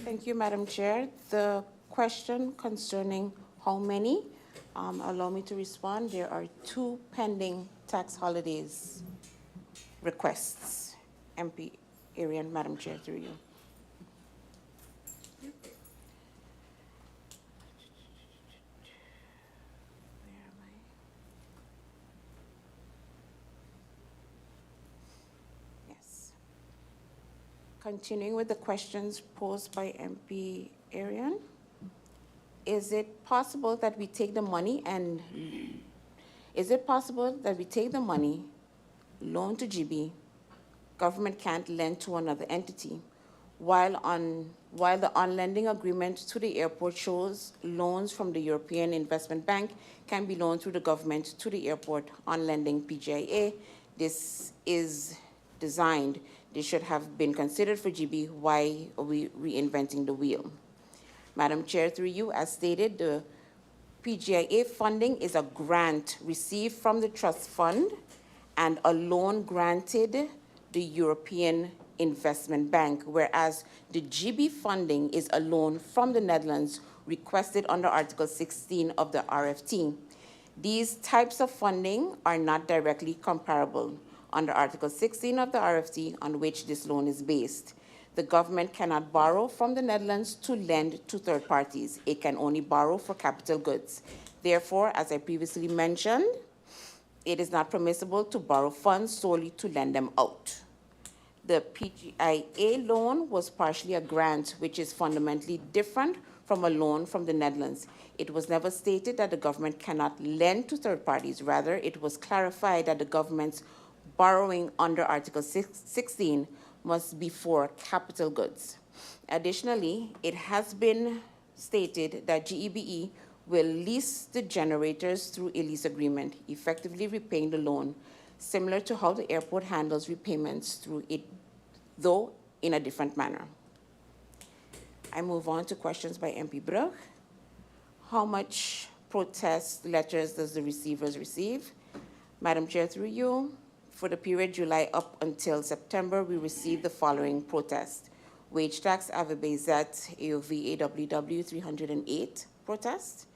Speaker 6: Thank you, Madam Chair. The question concerning how many, allow me to respond. There are 2 pending tax holidays requests. MP Irian, Madam Chair, through you. Where am I? Yes. Continuing with the questions posed by MP Irian, is it possible that we take the money loan to GB, government can't lend to another entity, while the on-lending agreement to the airport shows loans from the European Investment Bank can be loaned through the government to the airport on lending PGIA. This is designed. This should have been considered for GB. Why are we reinventing the wheel? Madam Chair, through you, as stated, the PGIA funding is a grant received from the trust fund and a loan granted the European Investment Bank, whereas the GB funding is a loan from the Netherlands requested under Article 16 of the RFT. These types of funding are not directly comparable under Article 16 of the RFT on which this loan is based. The government cannot borrow from the Netherlands to lend to third parties. It can only borrow for capital goods. Therefore, as I previously mentioned, it is not permissible to borrow funds solely to lend them out. The PGIA loan was partially a grant, which is fundamentally different from a loan from the Netherlands. It was never stated that the government cannot lend to third parties. Rather, it was clarified that the government's borrowing under Article 16 must be for capital goods. Additionally, it has been stated that GEBE will lease the generators through a lease agreement, effectively repaying the loan, similar to how the airport handles repayments through it, though in a different manner. I move on to questions by MP Brugge. How much protest letters does the receivers receive? Madam Chair, through you, for the period July up until September, we received the following protest. Wage tax, AVBZ, AOV, AWW, 308 protest.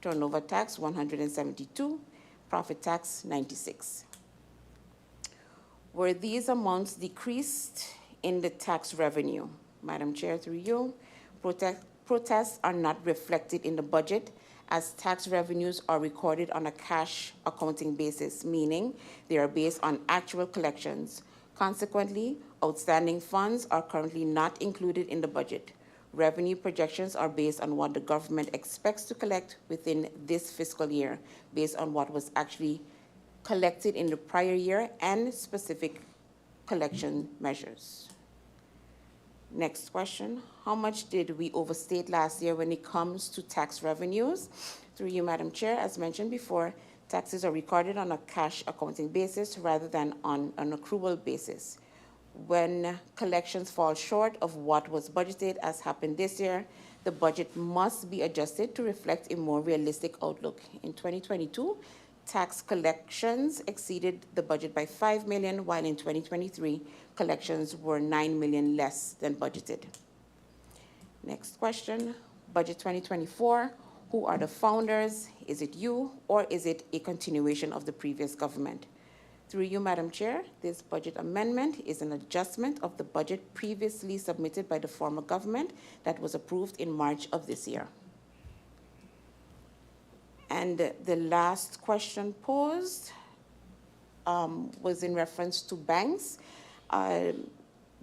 Speaker 6: Turnover tax, 172. Profit tax, 96. Were these amounts decreased in the tax revenue? Madam Chair, through you, protests are not reflected in the budget as tax revenues are recorded on a cash accounting basis, meaning they are based on actual collections. Consequently, outstanding funds are currently not included in the budget. Revenue projections are based on what the government expects to collect within this fiscal year, based on what was actually collected in the prior year and specific collection measures. Next question. How much did we overstate last year when it comes to tax revenues? Through you, Madam Chair, as mentioned before, taxes are recorded on a cash accounting basis rather than on an accrual basis. When collections fall short of what was budgeted, as happened this year, the budget must be adjusted to reflect a more realistic outlook. In 2022, tax collections exceeded the budget by $5 million, while in 2023, collections were $9 million less than budgeted. Next question, budget 2024, who are the founders? Is it you, or is it a continuation of the previous government? Through you, Madam Chair, this budget amendment is an adjustment of the budget previously submitted by the former government that was approved in March of this year. And the last question posed was in reference to banks.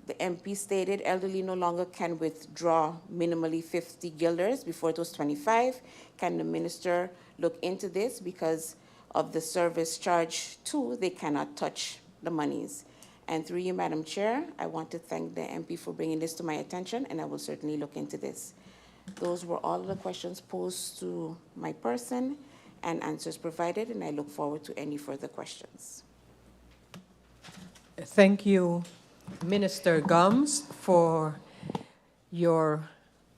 Speaker 6: The MP stated elderly no longer can withdraw minimally 50 guilders before it was 25. Can the minister look into this? Because of the service charge too, they cannot touch the monies. And through you, Madam Chair, I want to thank the MP for bringing this to my attention, and I will certainly look into this. Those were all the questions posed to my person and answers provided, and I look forward to any further questions.
Speaker 1: Thank you, Minister Gums, for your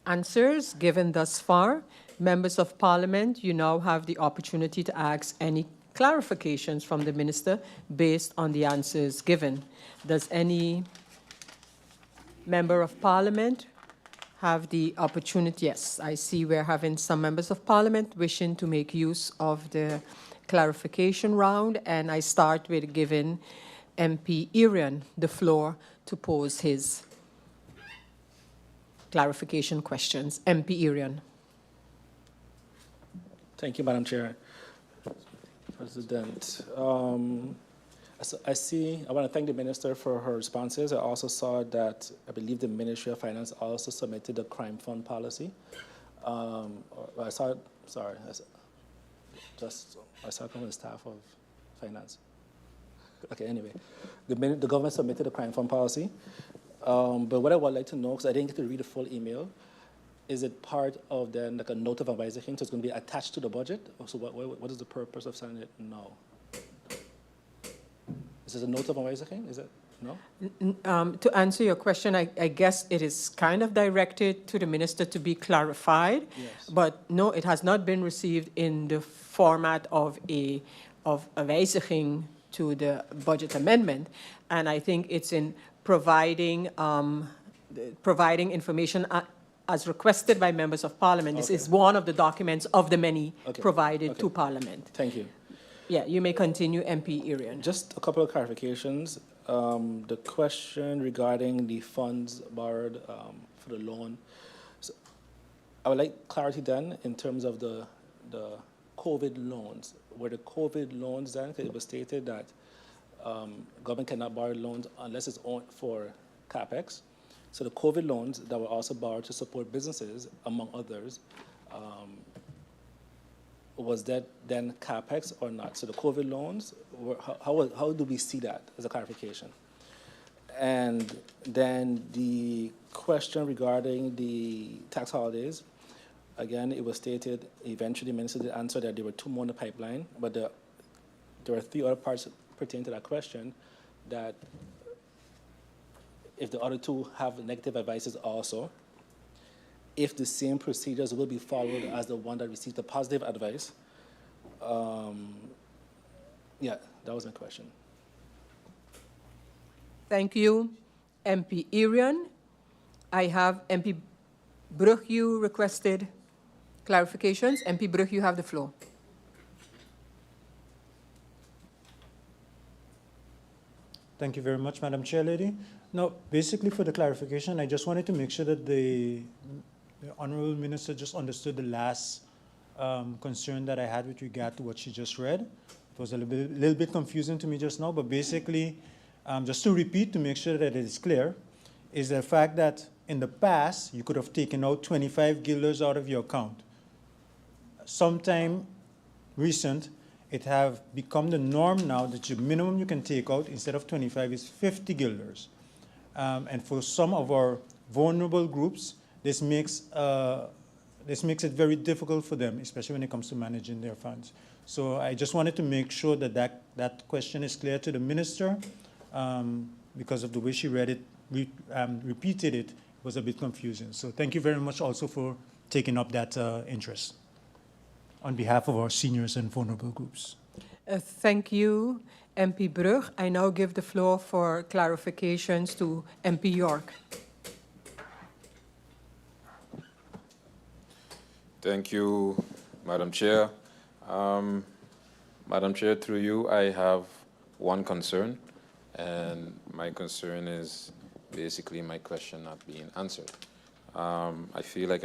Speaker 1: answers given thus far. Members of Parliament, you now have the opportunity to ask any clarifications from the Minister based on the answers given. Does any Member of Parliament have the opportunity? Yes, I see we're having some Members of Parliament wishing to make use of the clarification round, and I start with giving MP Irian the floor to pose his clarification questions. MP Irian.
Speaker 3: Thank you, Madam Chair. President, I want to thank the Minister for her responses. I also saw that I believe the Ministry of Finance also submitted a crime fund policy. I saw it from the staff of Finance. Okay, anyway, the government submitted a crime fund policy. But what I would like to know, because I didn't get to read the full email, is it part of then like a note of wijziging, so it's going to be attached to the budget? So what is the purpose of sending it now? Is this a note of wijziging? Is it? No?
Speaker 1: To answer your question, I guess it is kind of directed to the Minister to be clarified.
Speaker 3: Yes.
Speaker 1: But no, it has not been received in the format of a wijziging to the budget amendment. And I think it's in providing information as requested by members of Parliament. This is one of the documents of the many provided to Parliament.
Speaker 3: Thank you.
Speaker 1: Yeah, you may continue, MP Irian.
Speaker 3: Just a couple of clarifications. The question regarding the funds borrowed for the loan. So I would like clarity then in terms of the COVID loans. Were the COVID loans then, because it was stated that government cannot borrow loans unless it's for CapEx. So the COVID loans that were also borrowed to support businesses, among others, was that then CapEx or not? So the COVID loans, how do we see that as a clarification? And then the question regarding the tax holidays, again, it was stated, eventually the Minister did answer that there were 2 more in the pipeline, but there are 3 other parts pertaining to that question that if the other 2 have negative advices also, if the same procedures will be followed as the one that received the positive advice. Yeah, that was my question.
Speaker 1: Thank you, MP Irian. I have MP Brug, you requested clarifications. MP Brug, you have the floor.
Speaker 8: Thank you very much, Madam Chair Lady. Now, basically for the clarification, I just wanted to make sure that the Honourable Minister just understood the last concern that I had with regard to what she just read. It was a little bit confusing to me just now, but basically, just to repeat to make sure that it is clear, is the fact that in the past, you could have taken out 25 guilders out of your account. Sometime recent, it have become the norm now that the minimum you can take out instead of 25 is 50 guilders. And for some of our vulnerable groups, this makes it very difficult for them, especially when it comes to managing their funds. So I just wanted to make sure that that question is clear to the minister, because of the way she read it, repeated it, was a bit confusing. So thank you very much also for taking up that interest on behalf of our seniors and vulnerable groups.
Speaker 1: Thank you, MP Brug. I now give the floor for clarifications to MP York.
Speaker 7: Thank you, Madam Chair. Madam Chair, through you, I have one concern, and my concern is basically my question not being answered. I feel like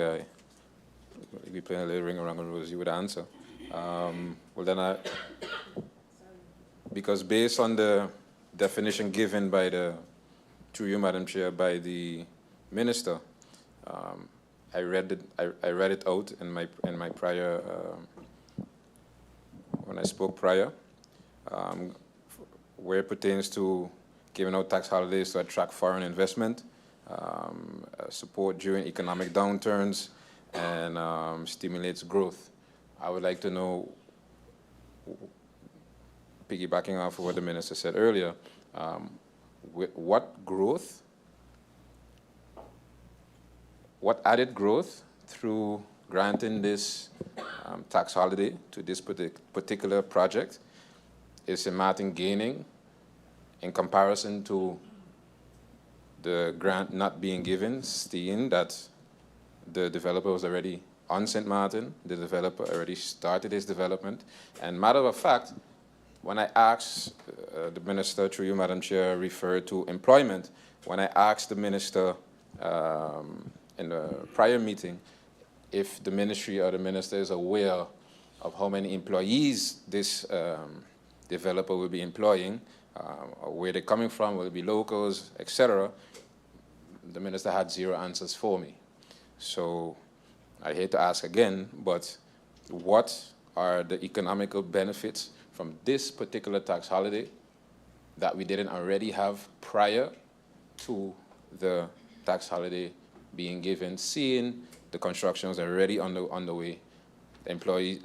Speaker 7: we playing a little ring around the rosy with the answer. Well, then because based on the definition given by through you, Madam Chair, by the minister, I read it out in my prior when I spoke prior, where it pertains to giving out tax holidays to attract foreign investment, support during economic downturns, and stimulates growth. I would like to know, piggybacking off of what the minister said earlier, what growth, what added growth through granting this tax holiday to this particular project is St. Martin gaining in comparison to the grant not being given, seeing that the developer was already on St. Martin, the developer already started his development. And matter of fact, when I asked the minister, through you, Madam Chair, referred to employment, when I asked the minister in the prior meeting if the ministry or the minister is aware of how many employees this developer will be employing, or where they're coming from, will it be locals, etc., the minister had zero answers for me. So I hate to ask again, but what are the economical benefits from this particular tax holiday that we didn't already have prior to the tax holiday being given, seeing the construction was already on the way? The employee,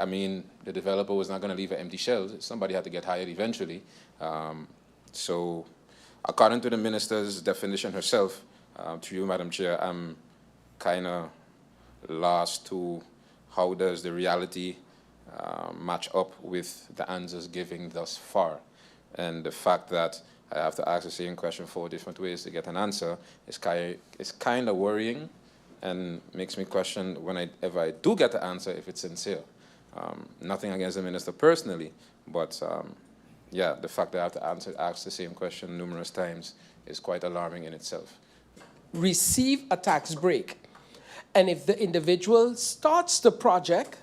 Speaker 7: the developer was not going to leave an empty shell. Somebody had to get hired eventually. So according to the minister's definition herself, to you, Madam Chair, I'm kind of lost to how does the reality match up with the answers given thus far. And the fact that I have to ask the same question 4 different ways to get an answer is kind of worrying, and makes me question whenever I do get the answer if it's sincere. Nothing against the minister personally, but yeah, the fact that I have to ask the same question numerous times is quite alarming in itself.
Speaker 9: Receive a tax break. And if the individual starts the project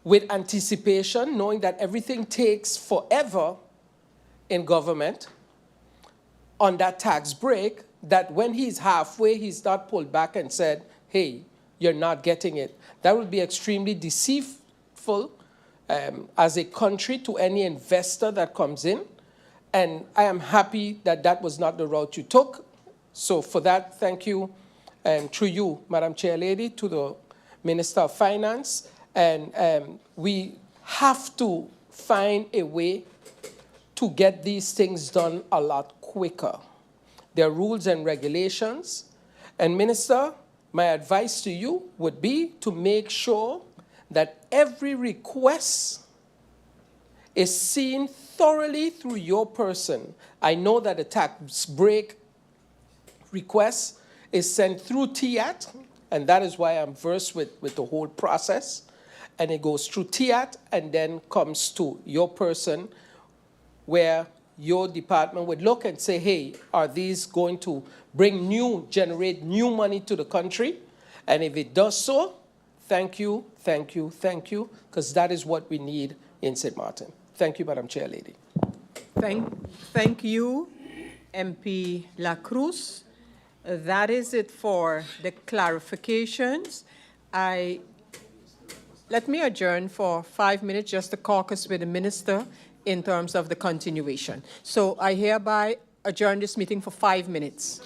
Speaker 9: with anticipation, knowing that everything takes forever in government, on that tax break, that when he's halfway, he's not pulled back and said, hey, you're not getting it. That would be extremely deceitful as a country to any investor that comes in. And I am happy that that was not the route you took. So for that, thank you, through you, Madam Chair Lady, to the Minister of Finance. And we have to find a way to get these things done a lot quicker. There are rules and regulations. And Minister, my advice to you would be to make sure that every request is seen thoroughly through your person. I know that a tax break request is sent through TIAT, and that is why I'm versed with the whole process. And it goes through TIAT and then comes to your person, where your department would look and say, hey, are these going to generate new money to the country? And if it does so, thank you, thank you, thank you, because that is what we need in St. Martin. Thank you, Madam Chair Lady.
Speaker 1: Thank you, MP La Cruz. That is it for the clarifications. Let let me adjourn for 5 minutes just to caucus with the minister in terms of the continuation. So I hereby adjourn this meeting for 5 minutes.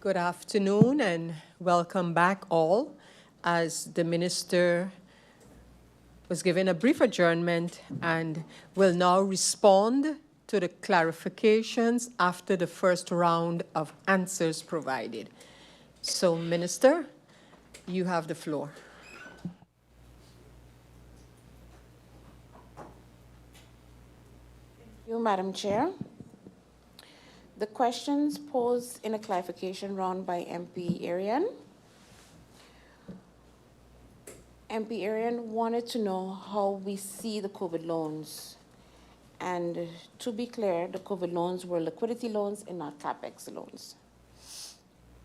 Speaker 1: Good afternoon and welcome back all. As the minister was given a brief adjournment and will now respond to the clarifications after the first round of answers provided. So, Minister, you have the floor.
Speaker 6: Thank you, Madam Chair. The questions posed in a clarification round by MP Arian. MP Arian wanted to know how we see the COVID loans. And to be clear, the COVID loans were liquidity loans and not CapEx loans.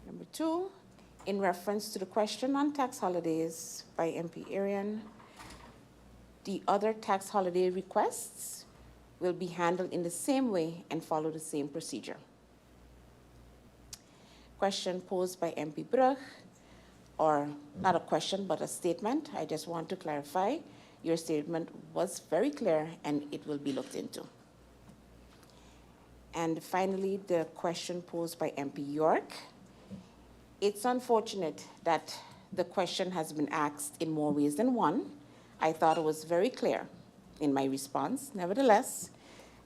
Speaker 6: Number two, in reference to the question on tax holidays by MP Arian, the other tax holiday requests will be handled in the same way and follow the same procedure. Question posed by MP Brugge, or not a question, but a statement. I just want to clarify. Your statement was very clear and it will be looked into. And finally, the question posed by MP York. It's unfortunate that the question has been asked in more ways than one. I thought it was very clear in my response. Nevertheless,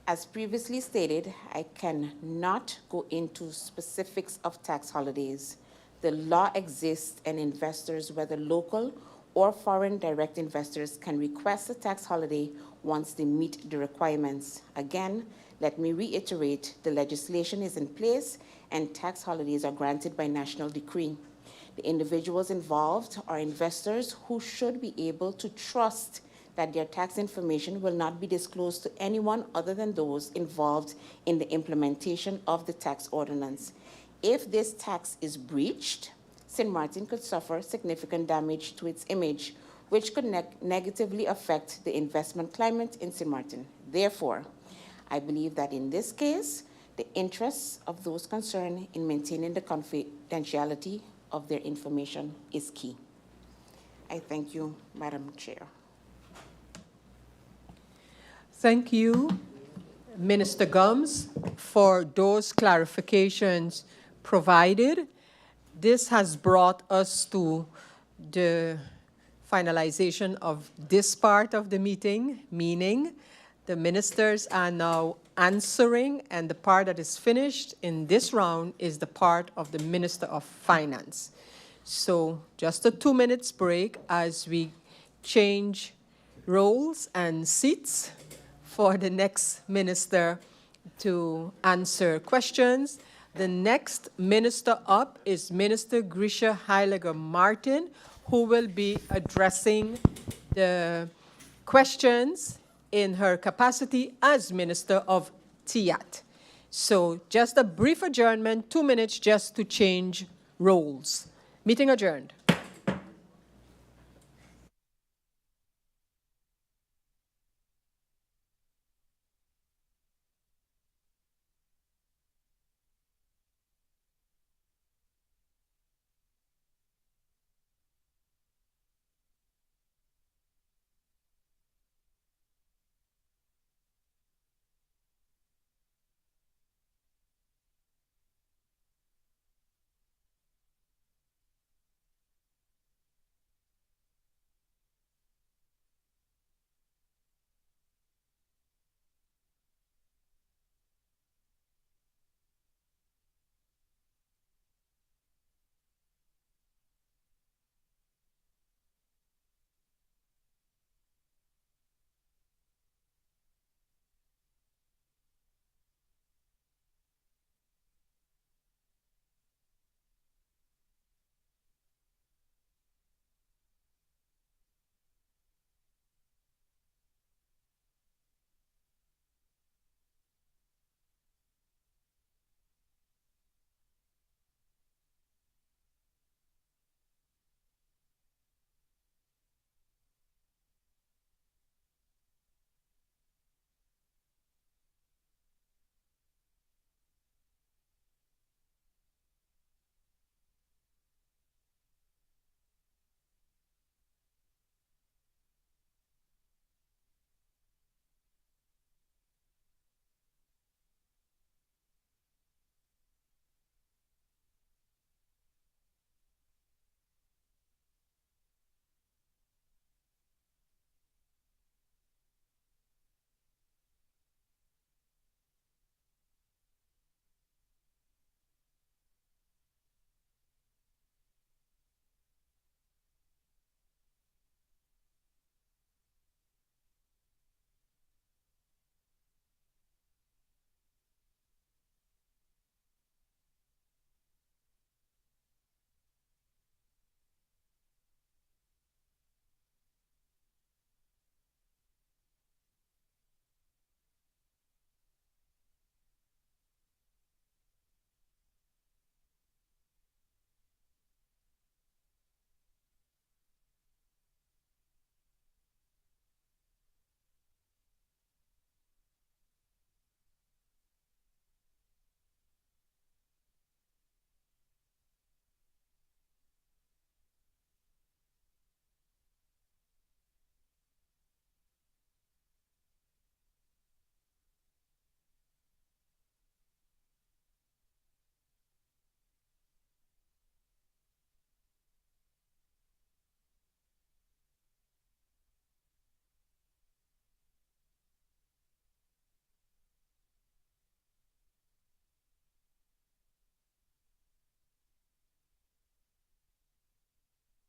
Speaker 6: as previously stated, I cannot go into specifics of tax holidays. The law exists and investors, whether local or foreign direct investors, can request a tax holiday once they meet the requirements. Again, let me reiterate, the legislation is in place and tax holidays are granted by national decree. The individuals involved are investors who should be able to trust that their tax information will not be disclosed to anyone other than those involved in the implementation of the tax ordinance. If this tax is breached, St. Martin could suffer significant damage to its image, which could negatively affect the investment climate in St. Martin. Therefore, I believe that in this case, the interests of those concerned in maintaining the confidentiality of their information is key. I thank you, Madam Chair.
Speaker 1: Thank you, Minister Gums, for those clarifications provided. This has brought us to the finalization of this part of the meeting, meaning the ministers are now answering, and the part that is finished in this round is the part of the Minister of Finance. So just a 2 minutes break as we change roles and seats for the next minister to answer questions. The next minister up is Minister Grisha Heiliger Martin, who will be addressing the questions in her capacity as Minister of TIAT. So just a brief adjournment, 2 minutes just to change roles. Meeting adjourned.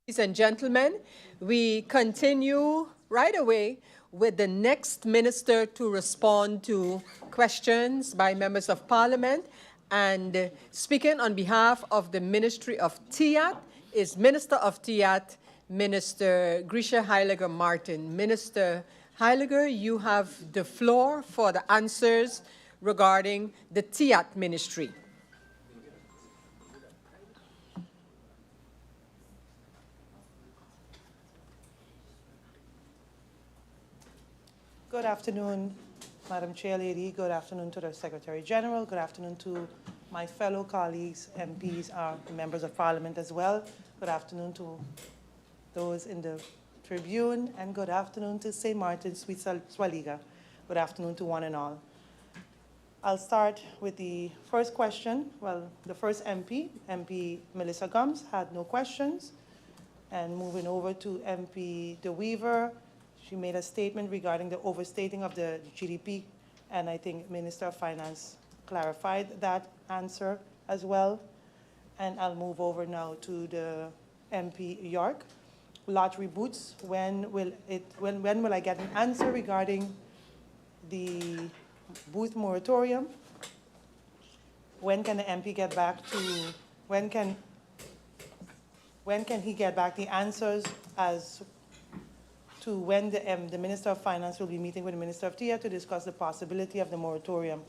Speaker 1: Ladies and gentlemen, we continue right away with the next minister to respond to questions by members of parliament. And speaking on behalf of the Ministry of TIAT is Minister of TIAT, Minister Grisha Heiliger Martin. Minister Heiliger, you have the floor for the answers regarding the TIAT ministry.
Speaker 4: Good afternoon, Madam Chair Lady. Good afternoon to the Secretary General. Good afternoon to my fellow colleagues, MPs, members of Parliament as well. Good afternoon to those in the Tribune, and good afternoon to St. Martin's, Sweet Swaliga. Good afternoon to one and all. I'll start with the first question. Well, the first MP Melissa Gums, had no questions. And moving over to MP De Weaver, she made a statement regarding the overstating of the GDP, and I think Minister of Finance clarified that answer as well. And I'll move over now to the MP York. Lottery booths, when will I get an answer regarding the booth moratorium? When can the MP get back to, when can he get back the answers as to when the Minister of Finance will be meeting with the Minister of TIA to discuss the possibility of the moratorium?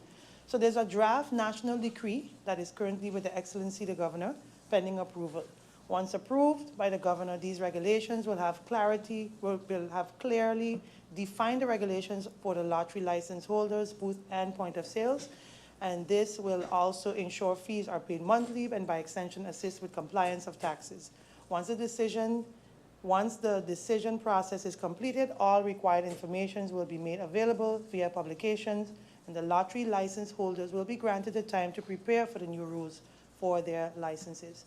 Speaker 4: So there's a draft national decree that is currently with the Excellency the Governor, pending approval. Once approved by the Governor, these regulations will have clarity, will have clearly defined the regulations for the lottery license holders, booth and point of sales. And this will also ensure fees are paid monthly and by extension assist with compliance of taxes. Once the decision process is completed, all required information will be made available via publications, and the lottery license holders will be granted the time to prepare for the new rules for their licenses.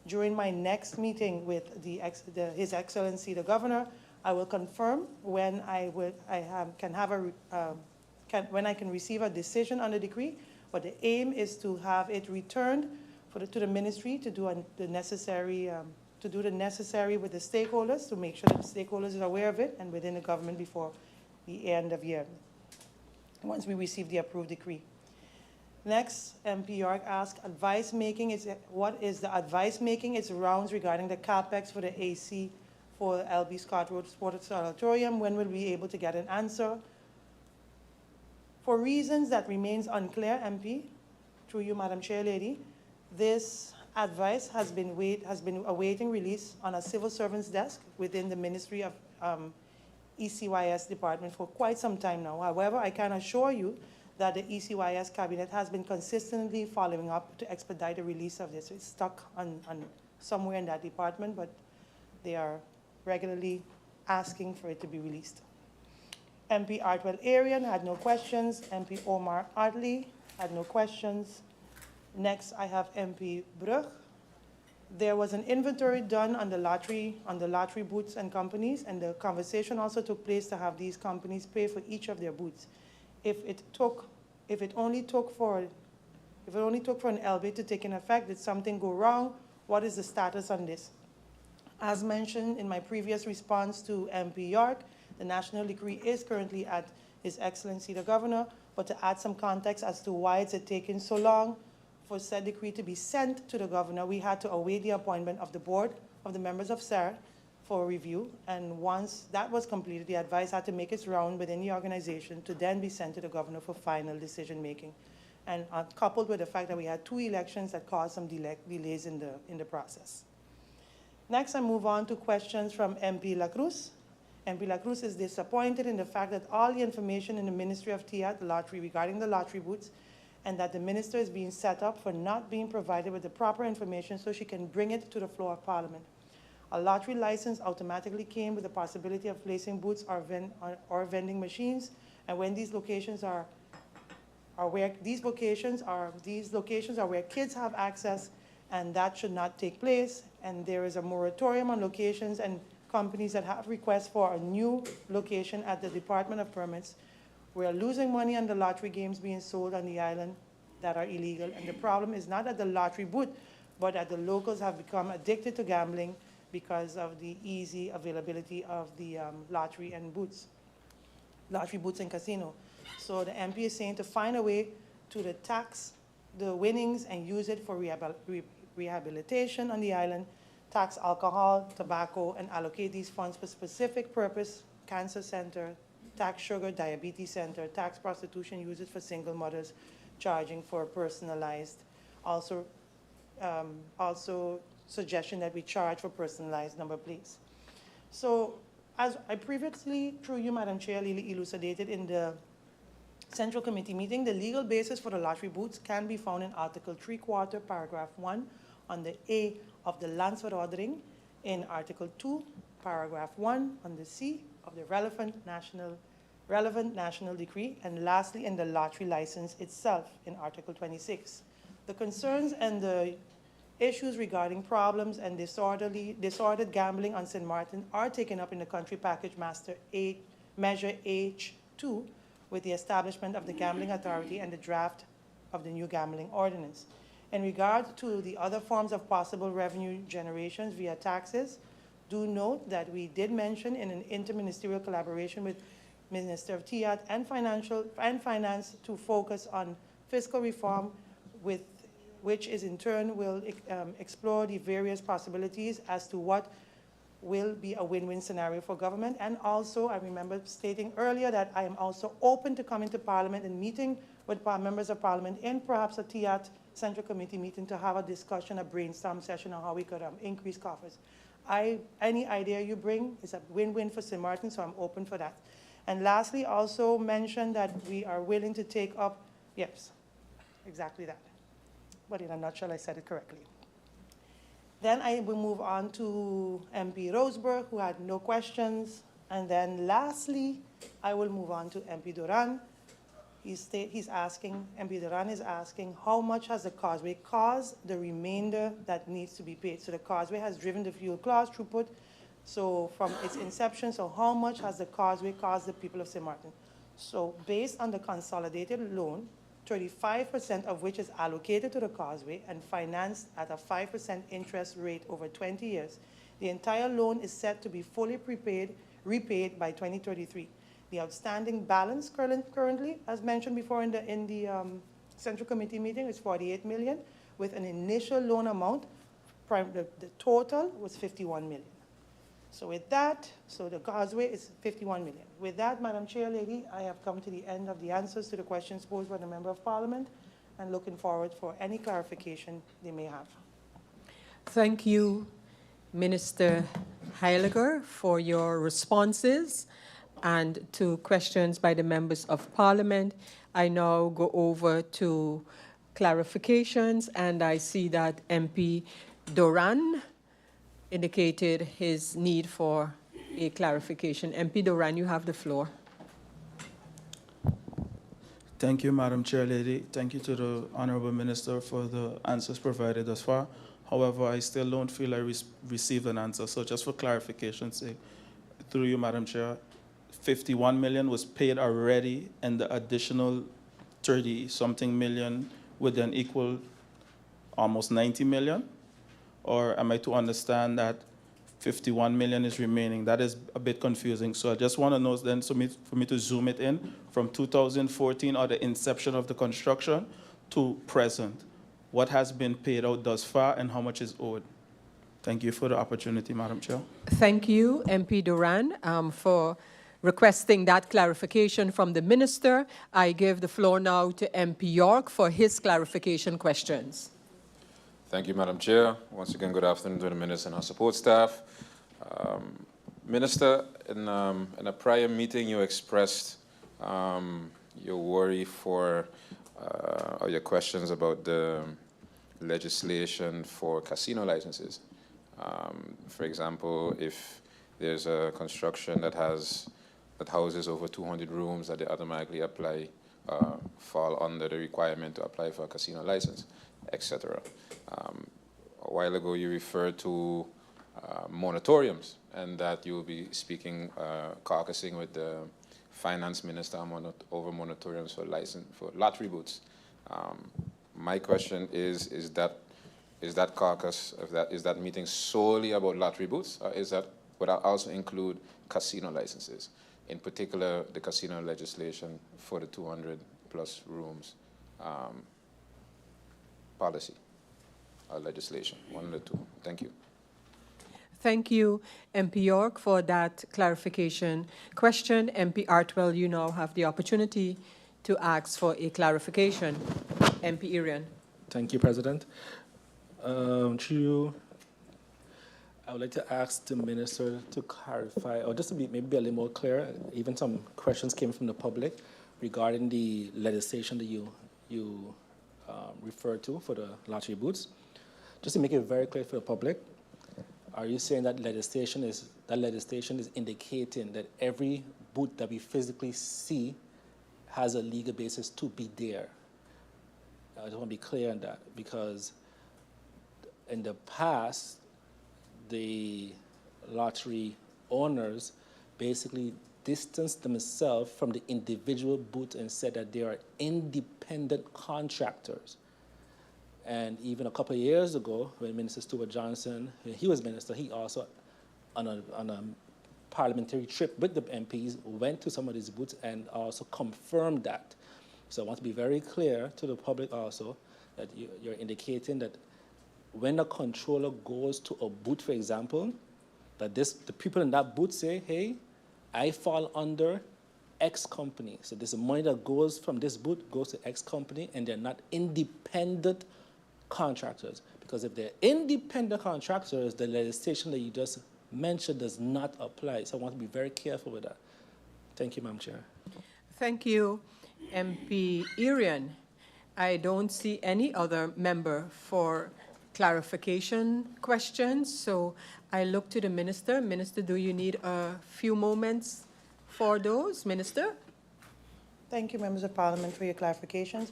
Speaker 4: During my next meeting with His Excellency the Governor, I will confirm when when I can receive a decision on the decree. But the aim is to have it returned to the ministry to do the necessary with the stakeholders, to make sure that the stakeholders are aware of it and within the government before the end of year, once we receive the approved decree. Next, MP York asked, advice making what is the advice making its rounds regarding the capex for the AC for LB Scott Road Sports Auditorium? When will we be able to get an answer? For reasons that remains unclear, MP, through you, Madam Chair Lady, this advice has been awaiting release on a civil servant's desk within the Ministry of ECYS department for quite some time now. However, I can assure you that the ECYS cabinet has been consistently following up to expedite the release of this. It's stuck on somewhere in that department, but they are regularly asking for it to be released. MP Artwell Arian had no questions. MP Omar Adley had no questions. Next, I have MP Brugge. There was an inventory done on the lottery booths and companies, and the conversation also took place to have these companies pay for each of their booths. If it only took for an LB to take in effect, did something go wrong? What is the status on this? As mentioned in my previous response to MP York, the national decree is currently at His Excellency the Governor, but to add some context as to why it's taken so long for said decree to be sent to the Governor, we had to await the appointment of the board of the members of SAR for review, and once that was completed, the advice had to make its round within the organization to then be sent to the Governor for final decision making. And coupled with the fact that we had 2 elections that caused some delays in the process. Next, I move on to questions from MP La Cruz. MP La Cruz is disappointed in the fact that all the information in the Ministry of TIA, the lottery, regarding the lottery booths, and that the minister is being set up for not being provided with the proper information so she can bring it to the floor of Parliament. A lottery license automatically came with the possibility of placing booths or vending machines, and when these locations are where kids have access, and that should not take place. And there is a moratorium on locations and companies that have requests for a new location at the Department of Permits. We are losing money on the lottery games being sold on the island that are illegal. And the problem is not at the lottery booth, but that the locals have become addicted to gambling, because of the easy availability of the lottery booths and casino. So the MP is saying to find a way to tax the winnings and use it for rehabilitation on the island, tax alcohol, tobacco, and allocate these funds for specific purpose: cancer center, tax sugar, diabetes center, tax prostitution, use it for single mothers, charging for personalized. Also suggestion that we charge for personalized number plates. So as I previously, through you, Madam Chair, elucidated in the Central Committee meeting, the legal basis for the lottery booths can be found in Article 3/4, Paragraph 1, under A of the Landsverordening, in Article 2, Paragraph 1, under C of the relevant national decree, and lastly in the lottery license itself in Article 26. The concerns and the issues regarding problems and disordered gambling on St. Martin are taken up in the Country Package Master Measure H2 with the establishment of the Gambling Authority and the draft of the new gambling ordinance. In regard to the other forms of possible revenue generations via taxes, do note that we did mention in an interministerial collaboration with Minister of TIAT and Finance to focus on fiscal reform, which is in turn will explore the various possibilities as to what will be a win-win scenario for government. And also, I remember stating earlier that I am also open to coming to Parliament and meeting with members of Parliament in perhaps a TIAT Central Committee meeting to have a discussion, a brainstorm session on how we could increase coffers. Any idea you bring is a win-win for St. Martin, so I'm open for that. And lastly, also mention that we are willing to take up, yes, exactly that. But in a nutshell, I said it correctly. Then I will move on to MP Roseberg, who had no questions. And then lastly, I will move on to MP Duran. MP Duran is asking, how much has the causeway cost the remainder that needs to be paid? So the causeway has driven the fuel class throughput, so from its inception, so how much has the causeway cost the people of St. Martin? So based on the consolidated loan, 35% of which is allocated to the causeway and financed at a 5% interest rate over 20 years. The entire loan is set to be fully repaid by 2033. The outstanding balance currently, as mentioned before in the Central Committee meeting, is 48 million, with an initial loan amount, the total was 51 million. So with that, so the causeway is 51 million. With that, Madam Chair, Lady, I have come to the end of the answers to the questions posed by the Member of Parliament, and looking forward for any clarification they may have.
Speaker 1: Thank you, Minister Heiliger, for your responses and to questions by the Members of Parliament. I now go over to clarifications, and I see that MP Duran indicated his need for a clarification. MP Duran, you have the floor.
Speaker 10: Thank you, Madam Chair Lady. Thank you to the Honorable Minister for the answers provided thus far. However, I still don't feel I received an answer. So just for clarification's sake, through you, Madam Chair, 51 million was paid already, and the additional 30-something million would then equal almost 90 million? Or am I to understand that 51 million is remaining? That is a bit confusing. So I just want to know then, for me to zoom it in from 2014 or the inception of the construction to present. What has been paid out thus far and how much is owed? Thank you for the opportunity, Madam Chair.
Speaker 1: Thank you, MP Duran, for requesting that clarification from the Minister. I give the floor now to MP York for his clarification questions.
Speaker 7: Thank you, Madam Chair. Once again, good afternoon to the Minister and her support staff. Minister, in a prior meeting, you expressed your worry or your questions about the legislation for casino licenses. For example, if there's a construction that houses over 200 rooms, that they automatically fall under the requirement to apply for a casino license, etc. A while ago, you referred to moratoriums, and that you will be speaking, caucusing with the finance minister over moratoriums for lottery booths. My question is that is that caucus, is that meeting solely about lottery booths, or would that also include casino licenses? In particular, the casino legislation for the 200 plus rooms policy or legislation, one of the two. Thank you.
Speaker 1: Thank you, MP York, for that clarification question. MP Artwell, you now have the opportunity to ask for a clarification. MP Irian.
Speaker 3: Thank you, President. Through I would like to ask the minister to clarify, or just to maybe be a little more clear, even some questions came from the public regarding the legislation that you referred to for the lottery booths. Just to make it very clear for the public, are you saying that legislation is indicating that every booth that we physically see has a legal basis to be there? I just want to be clear on that, because in the past, the lottery owners basically distanced themselves from the individual booth and said that they are independent contractors. And even a couple of years ago, when Minister Stuart Johnson, when he was minister, he also, on a parliamentary trip with the MPs, went to some of these booths and also confirmed that. So I want to be very clear to the public also that you're indicating that when a controller goes to a booth, for example, that the people in that booth say, hey, I fall under X company. So there's money that goes from this booth, goes to X company, and they're not independent contractors. Because if they're independent contractors, the legislation that you just mentioned does not apply. So I want to be very careful with that. Thank you, Madam Chair.
Speaker 1: Thank you, MP Irian. I don't see any other member for clarification questions, so I look to the minister. Minister, do you need a few moments for those? Minister?
Speaker 4: Thank you, members of parliament, for your clarifications.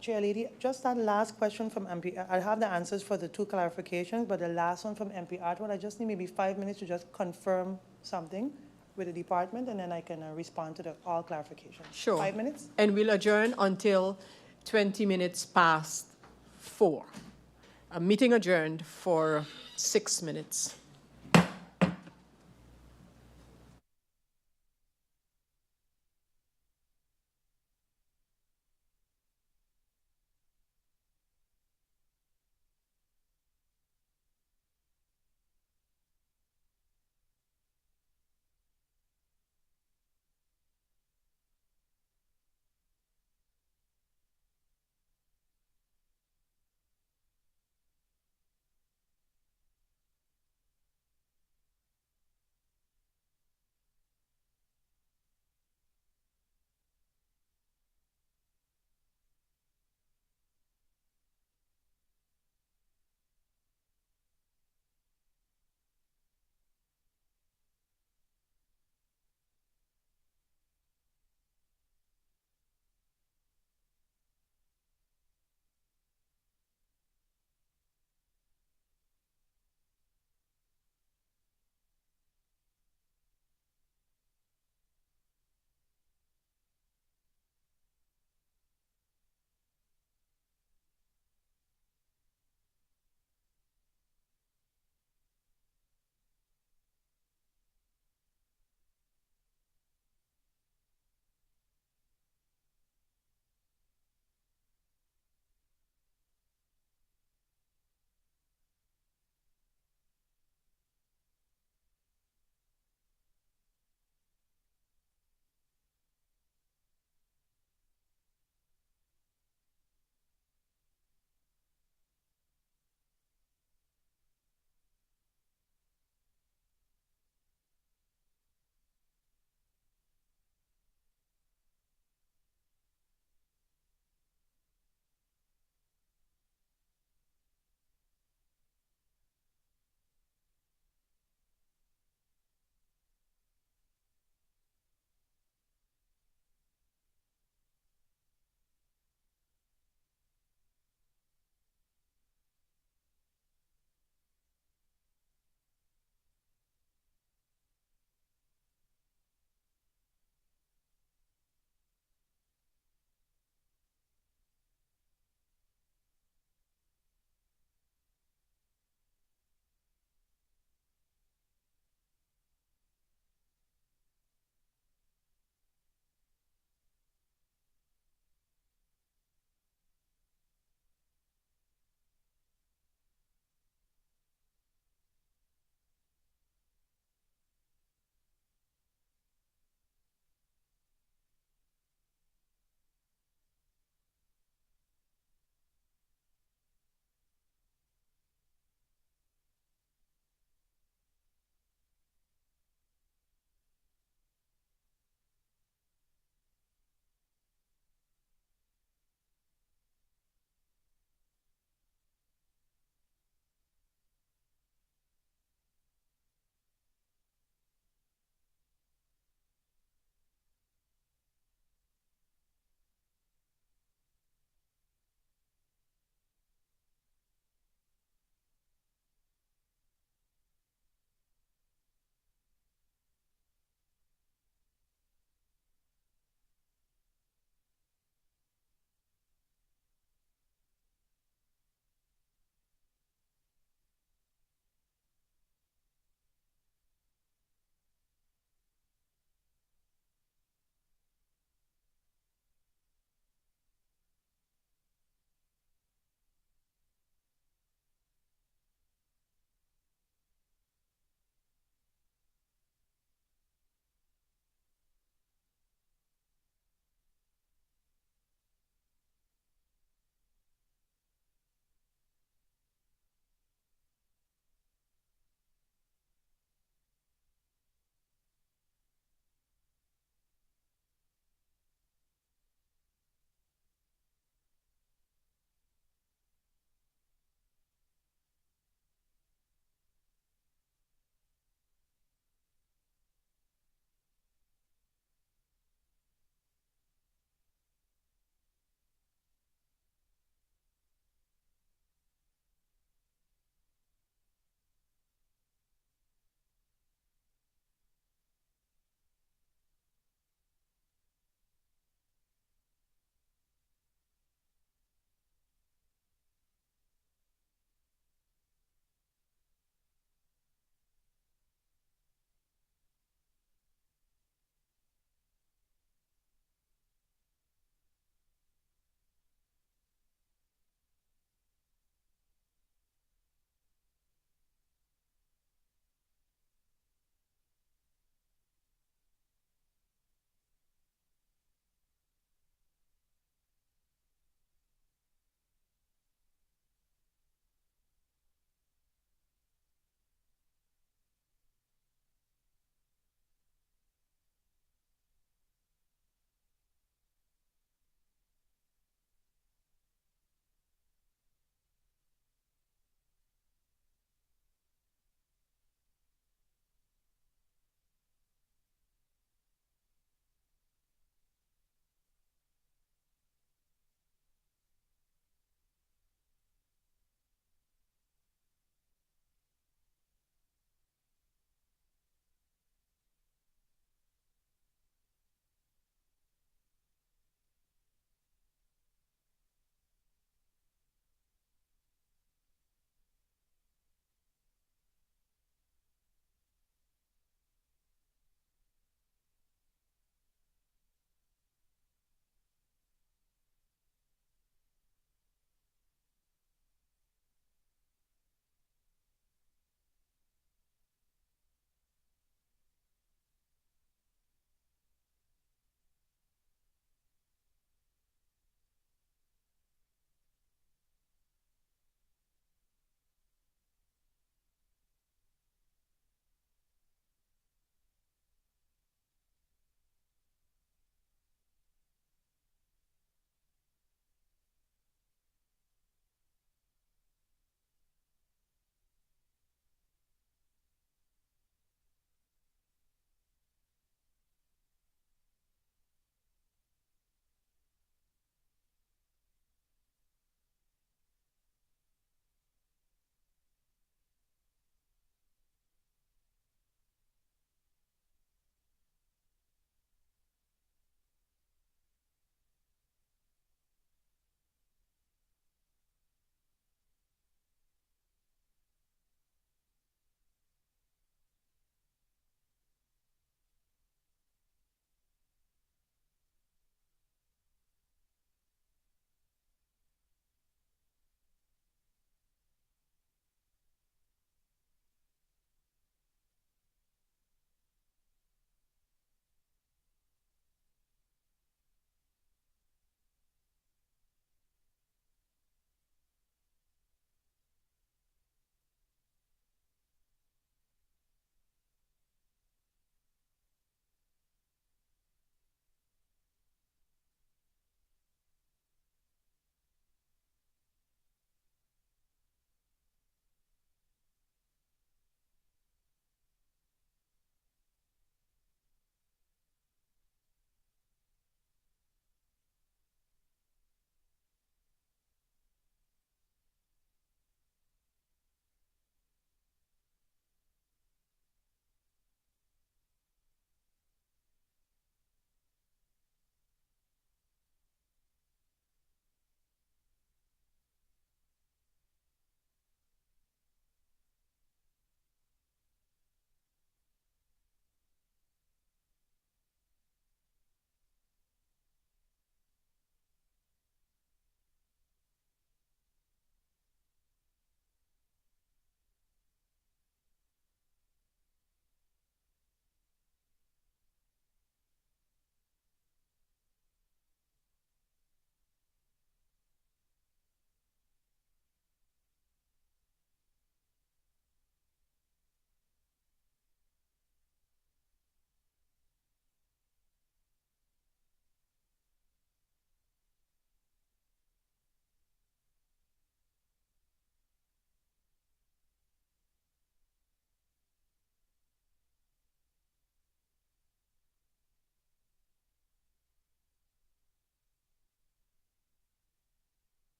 Speaker 4: Chair Lady, just that last question from MP, I have the answers for the two clarifications, but the last one from MP Artwell, I just need maybe 5 minutes to just confirm something with the department, and then I can respond to all clarifications.
Speaker 1: Sure.
Speaker 4: 5 minutes?
Speaker 1: And we'll adjourn until 20 minutes past 4. A meeting adjourned for 6 minutes.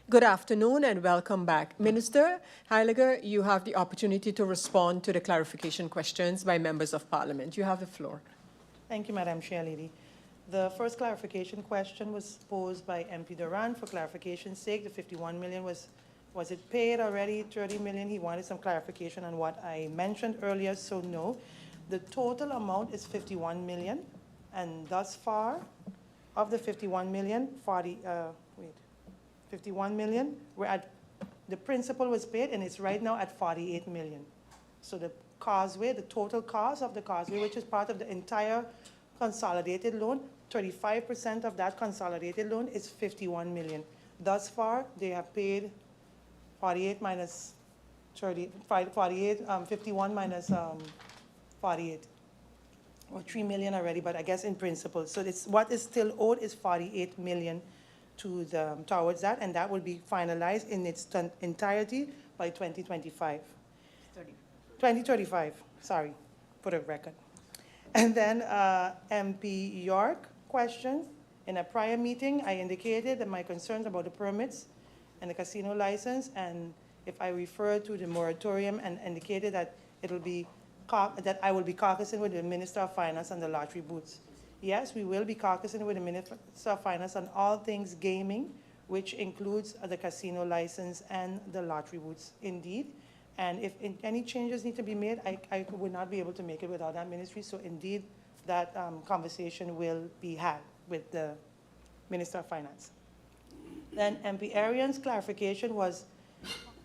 Speaker 1: Good afternoon and welcome back. Minister Heiliger, you have the opportunity to respond to the clarification questions by members of parliament. You have the floor.
Speaker 4: Thank you, Madam Chair Lady. The first clarification question was posed by MP Durant. For clarification's sake, the 51 million was it paid already, 30 million? He wanted some clarification on what I mentioned earlier, so no. The total amount is 51 million, and thus far, of the 51 million, 51 million, the principal was paid, and it's right now at 48 million. So the causeway, the total cost of the causeway, which is part of the entire consolidated loan, 35% of that consolidated loan is 51 million. Thus far, they have paid 48 minus 30, 51 minus 48, or 3 million already, but I guess in principle. So it's, what is still owed is 48 million towards that, and that will be finalized in its entirety by 2025. 2035, sorry, for the record. And then MP York question. In a prior meeting, I indicated that my concerns about the permits and the casino license, and if I refer to the moratorium and indicated that it'll be that I will be caucusing with the Minister of Finance on the lottery booths. Yes, we will be caucusing with the Minister of Finance on all things gaming, which includes the casino license and the lottery booths, indeed. And if any changes need to be made, I would not be able to make it without that ministry. So indeed, that conversation will be had with the Minister of Finance. Then MP Arian's clarification was,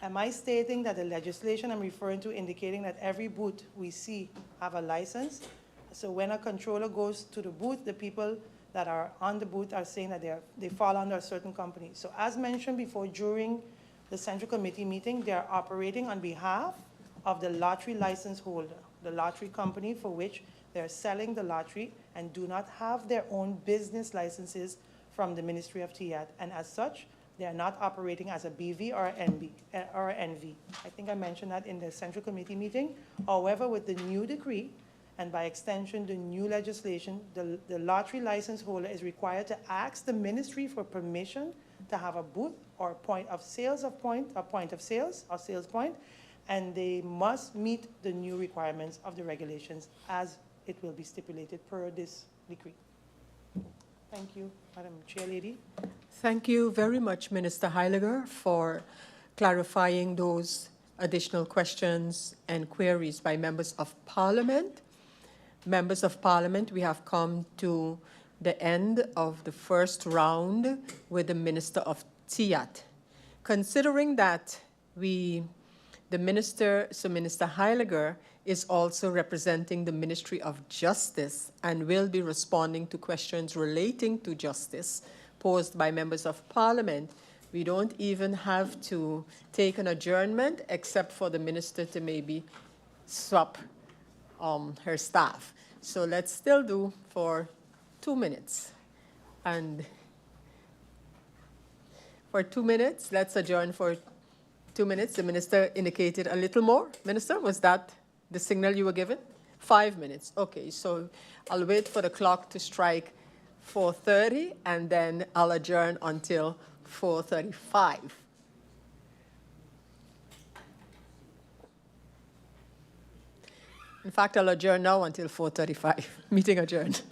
Speaker 4: am I stating that the legislation I'm referring to indicating that every booth we see have a license? So when a controller goes to the booth, the people that are on the booth are saying that they fall under a certain company. So as mentioned before, during the Central Committee meeting, they are operating on behalf of the lottery license holder, the lottery company for which they're selling the lottery, and do not have their own business licenses from the Ministry of TIAT. And as such, they are not operating as a BV or NB or NV. I think I mentioned that in the Central Committee meeting. However, with the new decree, and by extension, the new legislation, the lottery license holder is required to ask the ministry for permission to have a booth or point of sales or sales point, and they must meet the new requirements of the regulations as it will be stipulated per this decree. Thank you, Madam Chair Lady.
Speaker 1: Thank you very much, Minister Heiliger, for clarifying those additional questions and queries by members of Parliament. Members of Parliament, we have come to the end of the first round with the Minister of TIAT. Considering that Minister Heiliger is also representing the Ministry of Justice and will be responding to questions relating to justice posed by members of Parliament, we don't even have to take an adjournment except for the minister to maybe swap her staff. So let's still do for 2 minutes. And for 2 minutes, let's adjourn for 2 minutes. The minister indicated a little more. Minister, was that the signal you were given? 5 minutes. Okay, so I'll wait for the clock to strike 4:30, and then I'll adjourn until 4:35. In fact, I'll adjourn now until 4:35. Meeting adjourned.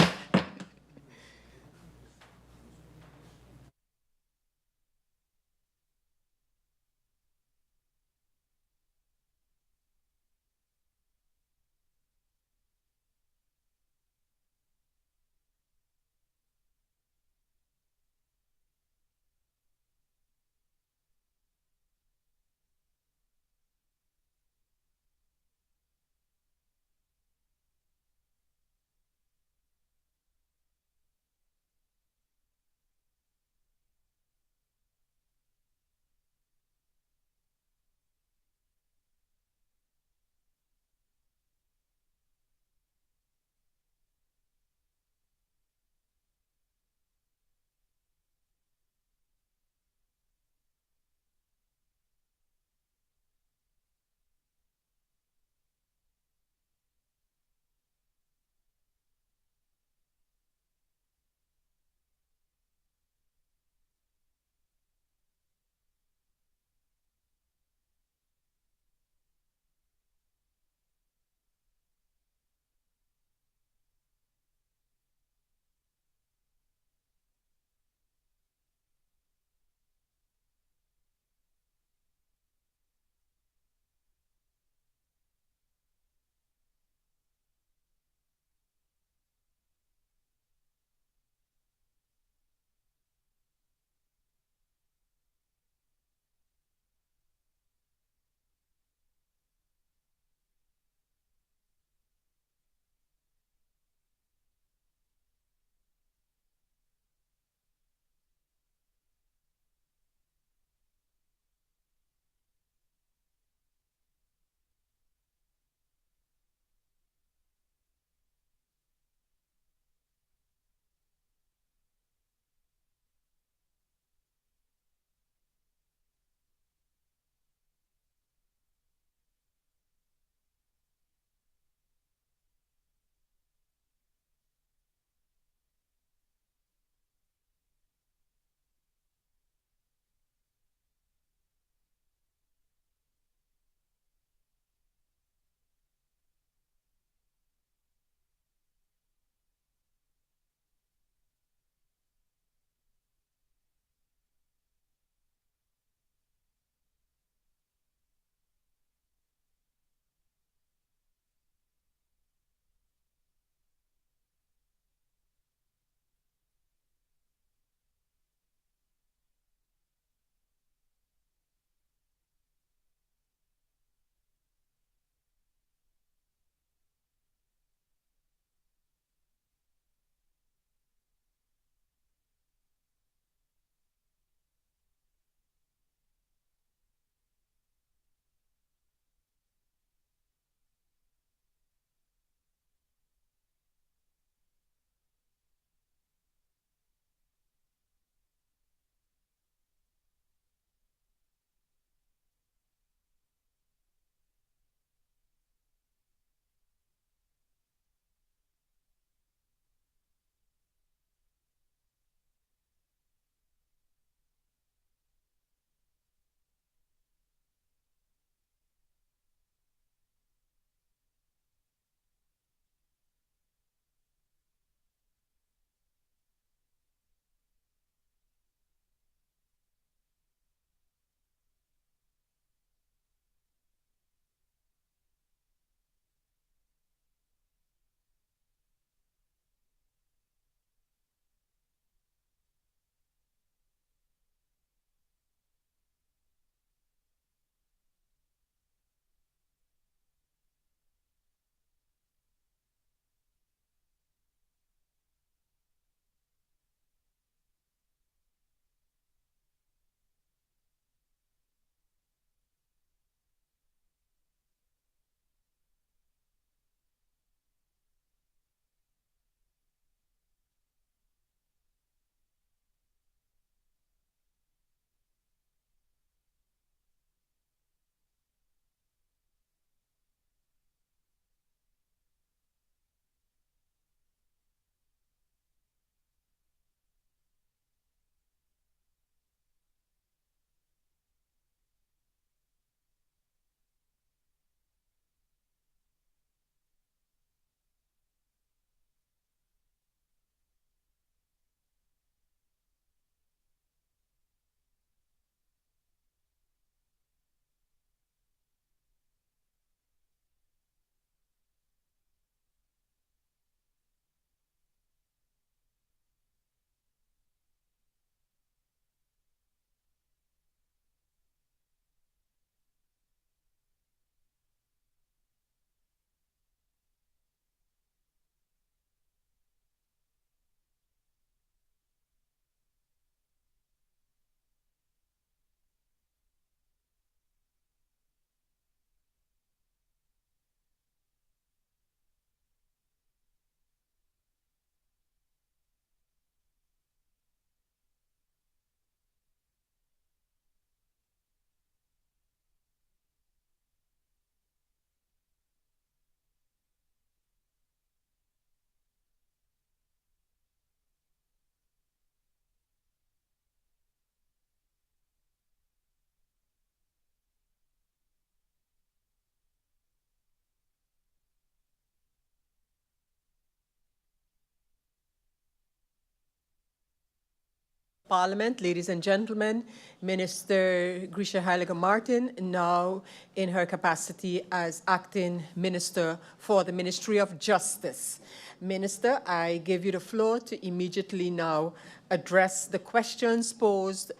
Speaker 1: Parliament, ladies and gentlemen, Minister Grisha Heiliger-Martin, now in her capacity as Acting Minister for the Ministry of Justice. Minister, I give you the floor to immediately now address the questions posed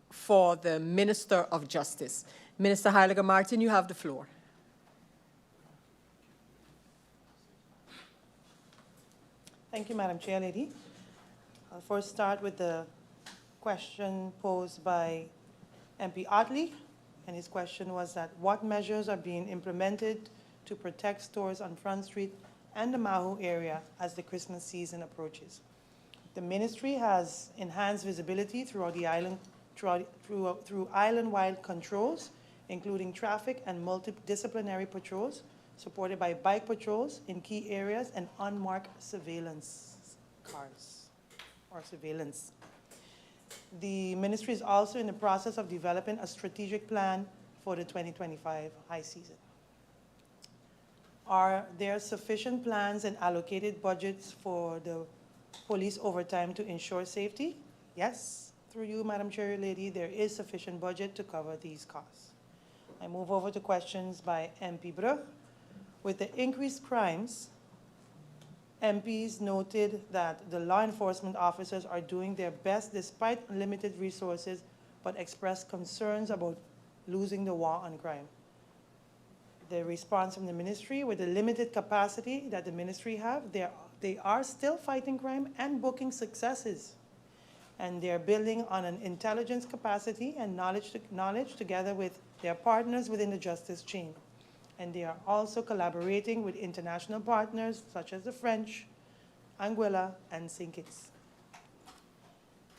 Speaker 1: for the Minister of Justice. Minister Heiliger-Martin, you have the floor.
Speaker 4: Thank you, Madam Chair Lady. I'll first start with the question posed by MP Otley, and his question was that what measures are being implemented to protect stores on Front Street and the Mahu area as the Christmas season approaches. The ministry has enhanced visibility throughout the island through island-wide controls, including traffic and multidisciplinary patrols, supported by bike patrols in key areas and unmarked surveillance cars or surveillance. The ministry is also in the process of developing a strategic plan for the 2025 high season. Are there sufficient plans and allocated budgets for the police overtime to ensure safety? Yes, through you, Madam Chair Lady, there is sufficient budget to cover these costs. I move over to questions by MP Brugge. With the increased crimes, MPs noted that the law enforcement officers are doing their best despite limited resources, but expressed concerns about losing the war on crime. The response from the ministry: with the limited capacity that the ministry have, they are still fighting crime and booking successes. And they're building on an intelligence capacity and knowledge together with their partners within the justice chain. And they are also collaborating with international partners such as the French, Anguilla, and St. Kitts.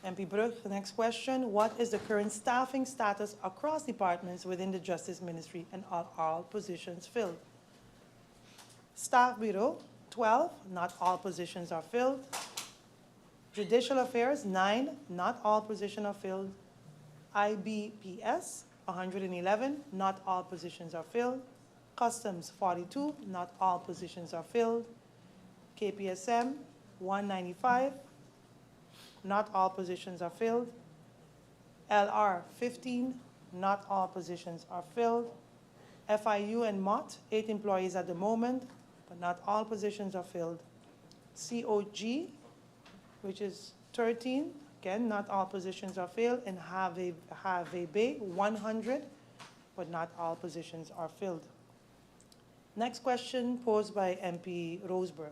Speaker 4: MP Brugge, the next question: what is the current staffing status across departments within the Justice Ministry, and are all positions filled? Staff Bureau, 12, not all positions are filled. Judicial Affairs, 9, not all positions are filled. IBPS, 111, not all positions are filled. Customs, 42, not all positions are filled. KPSM, 195, not all positions are filled. LR, 15, not all positions are filled. FIU and MOT, 8 employees at the moment, but not all positions are filled. COG, which is 13, again, not all positions are filled. And Have a Bay, 100, but not all positions are filled. Next question posed by MP Roseburg.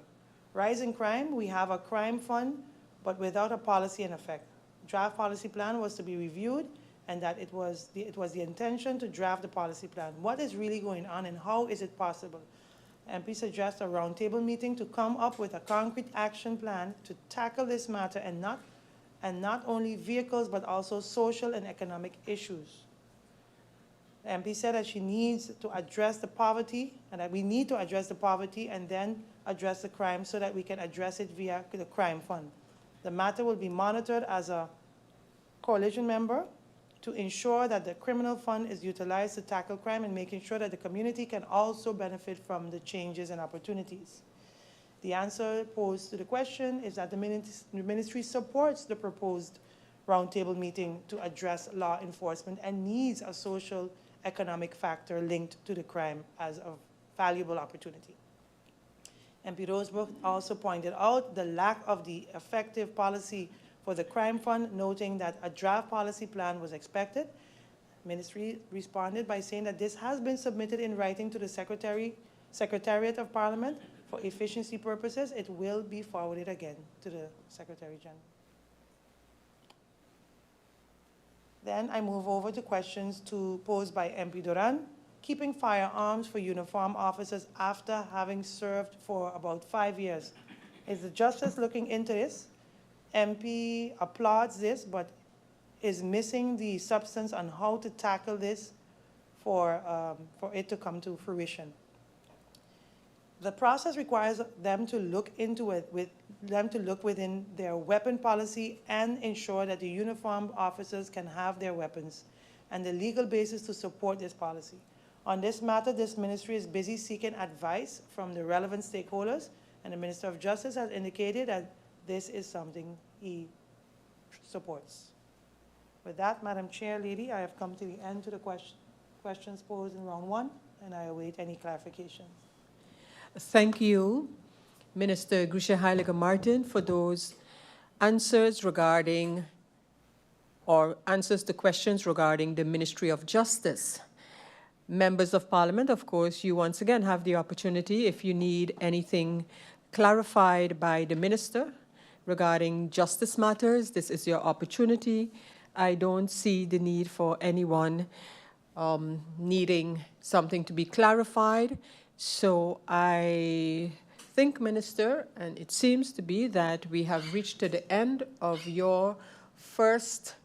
Speaker 4: Rising crime, we have a crime fund, but without a policy in effect. Draft policy plan was to be reviewed, and that it was the intention to draft the policy plan. What is really going on, and how is it possible? MP suggests a roundtable meeting to come up with a concrete action plan to tackle this matter, and not only vehicles, but also social and economic issues. The MP said that she needs to address the poverty, and that we need to address the poverty and then address the crime so that we can address it via the crime fund. The matter will be monitored as a coalition member to ensure that the criminal fund is utilized to tackle crime, and making sure that the community can also benefit from the changes and opportunities. The answer posed to the question is that the ministry supports the proposed roundtable meeting to address law enforcement and needs a social economic factor linked to the crime as a valuable opportunity. MP Roseburg also pointed out the lack of the effective policy for the crime fund, noting that a draft policy plan was expected. Ministry responded by saying that this has been submitted in writing to the Secretariat of Parliament. For efficiency purposes, it will be forwarded again to the Secretary General. Then I move over to questions posed by MP Duran. Keeping firearms for uniformed officers after having served for about 5 years. Is the Justice looking into this? MP applauds this, but is missing the substance on how to tackle this for it to come to fruition. The process requires them to look into it, look within their weapon policy and ensure that the uniformed officers can have their weapons and the legal basis to support this policy. On this matter, this ministry is busy seeking advice from the relevant stakeholders, and the Minister of Justice has indicated that this is something he supports. With that, Madam Chair, Lady, I have come to the end to the questions posed in round one, and I await any clarifications.
Speaker 1: Thank you, Minister Grisha Heiliger Martin, for those answers regarding, or answers to questions regarding the Ministry of Justice. Members of Parliament, of course, you once again have the opportunity, if you need anything clarified by the Minister regarding justice matters, this is your opportunity. I don't see the need for anyone needing something to be clarified. So I think, Minister, and it seems to be that we have reached to the end of your first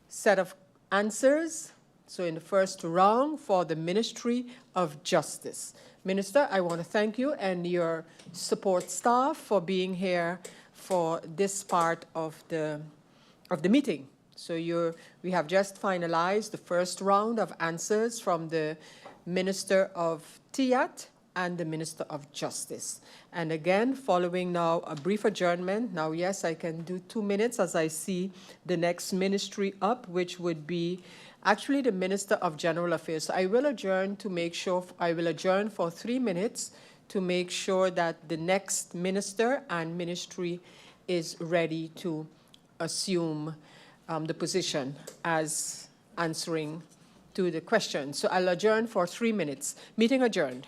Speaker 1: set of answers. So in the first round for the Ministry of Justice. Minister, I want to thank you and your support staff for being here for this part of the meeting. So we have just finalized the first round of answers from the Minister of TIAT and the Minister of Justice. And again, following now a brief adjournment. Now, yes, I can do 2 minutes as I see the next ministry up, which would be actually the Minister of General Affairs. So I will adjourn to make sure, I will adjourn for 3 minutes to make sure that the next minister and ministry is ready to assume the position as answering to the question. So I'll adjourn for 3 minutes. Meeting adjourned.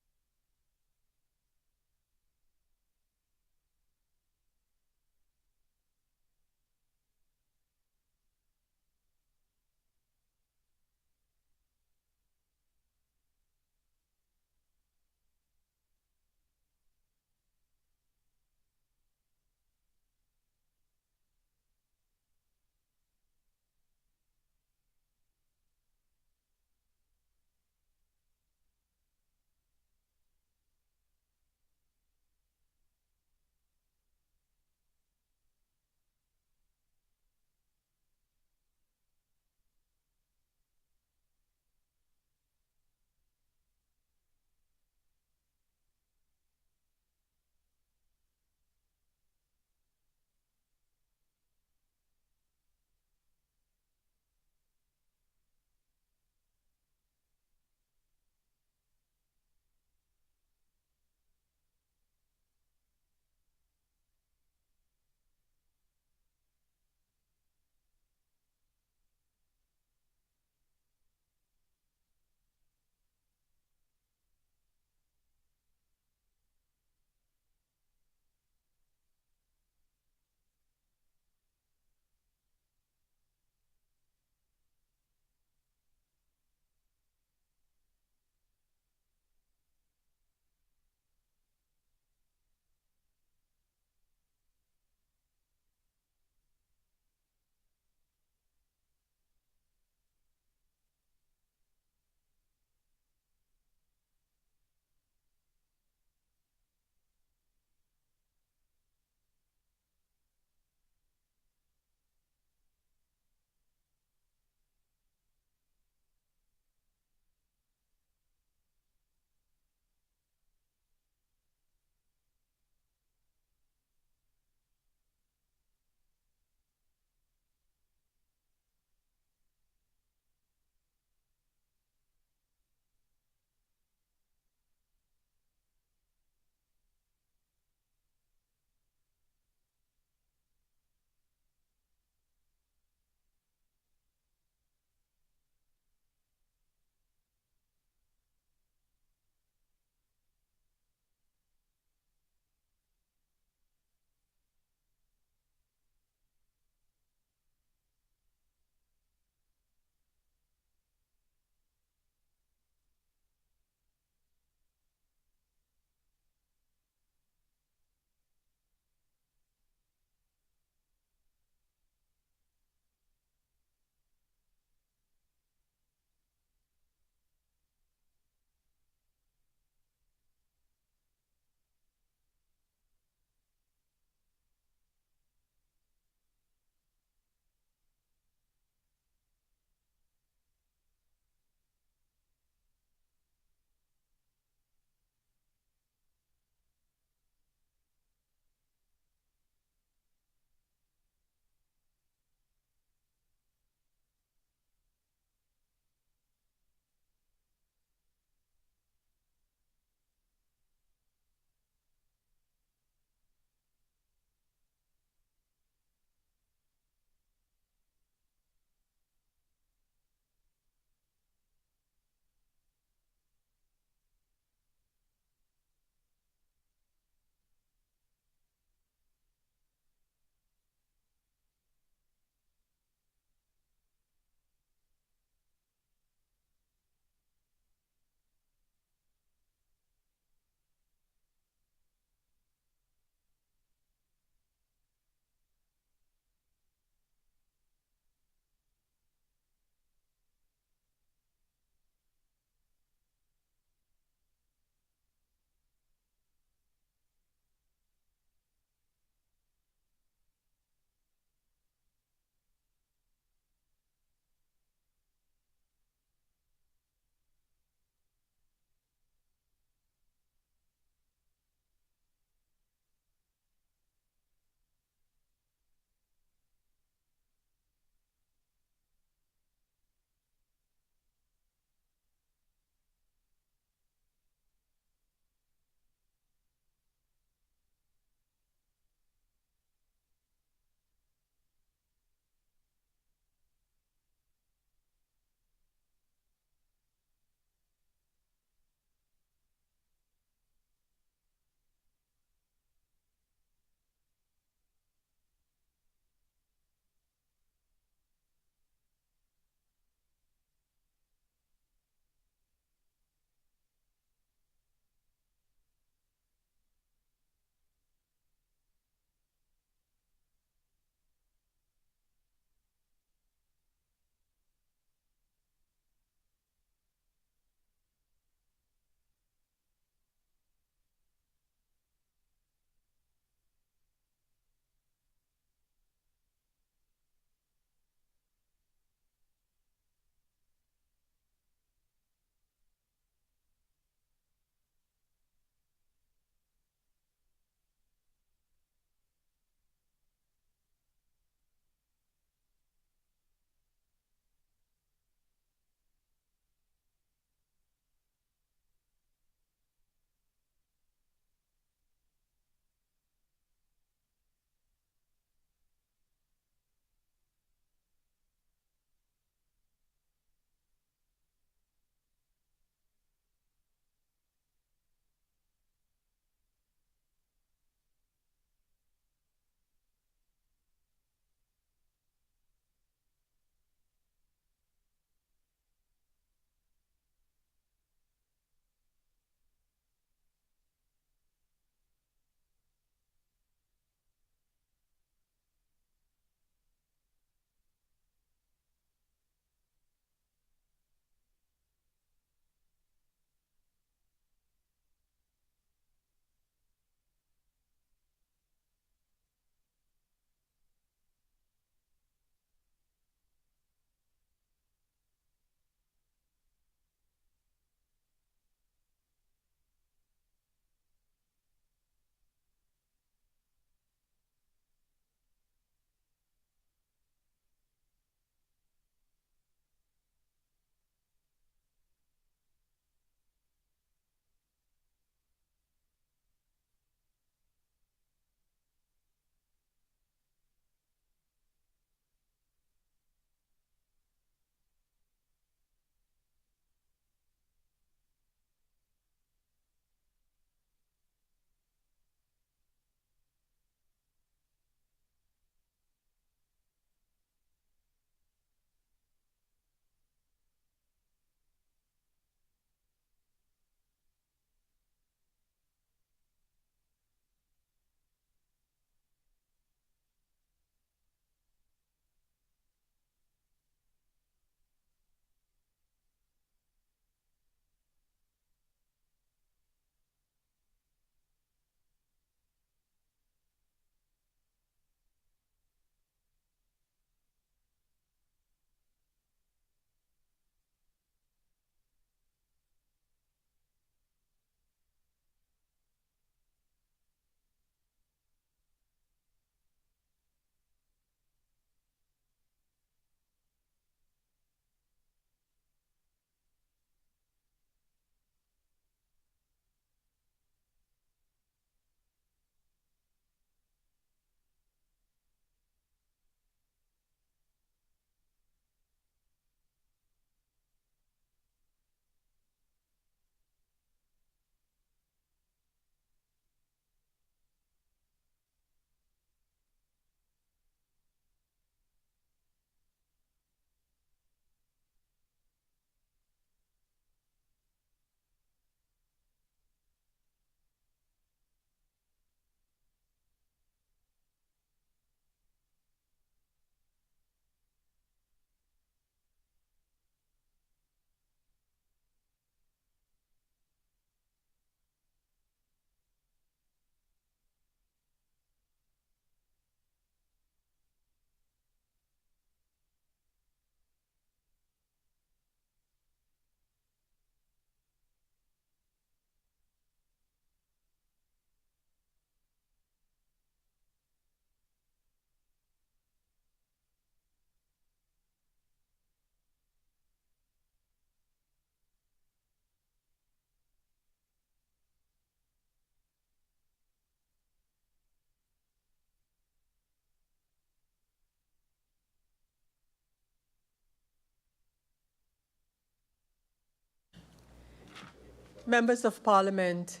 Speaker 1: Members of Parliament,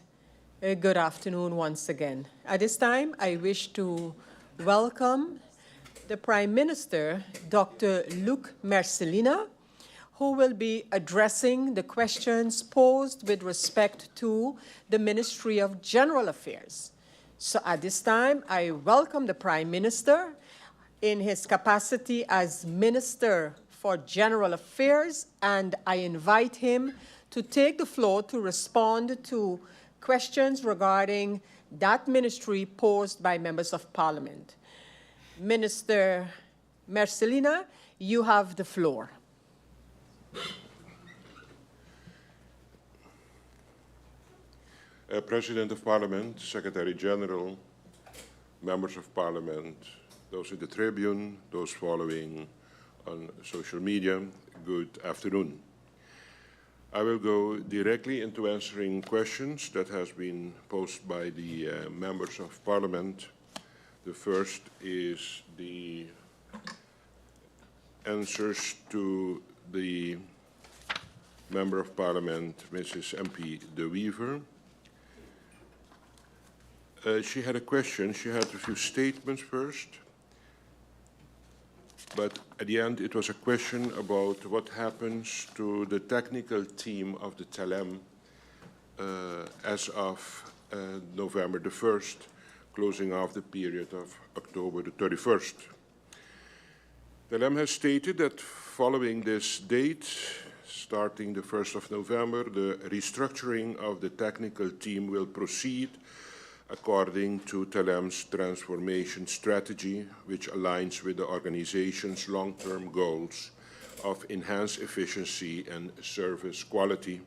Speaker 1: good afternoon once again. At this time, I wish to welcome the Prime Minister, Dr. Luc Mercelina, who will be addressing the questions posed with respect to the Ministry of General Affairs. So at this time, I welcome the Prime Minister in his capacity as Minister for General Affairs, and I invite him to take the floor to respond to questions regarding that ministry posed by members of Parliament. Minister Mercelina, you have the floor.
Speaker 11: President of Parliament, Secretary General, members of Parliament, those in the tribune, those following on social media, good afternoon. I will go directly into answering questions that has been posed by the members of Parliament. The first is the answers to the Member of Parliament, Mrs. MP De Wever. She had a question. She had a few statements first, but at the end it was a question about what happens to the technical team of the TLM as of November the 1st, closing off the period of October the 31st. TLM has stated that following this date, starting the 1st of November, the restructuring of the technical team will proceed according to TLM's transformation strategy, which aligns with the organization's long-term goals of enhanced efficiency and service quality.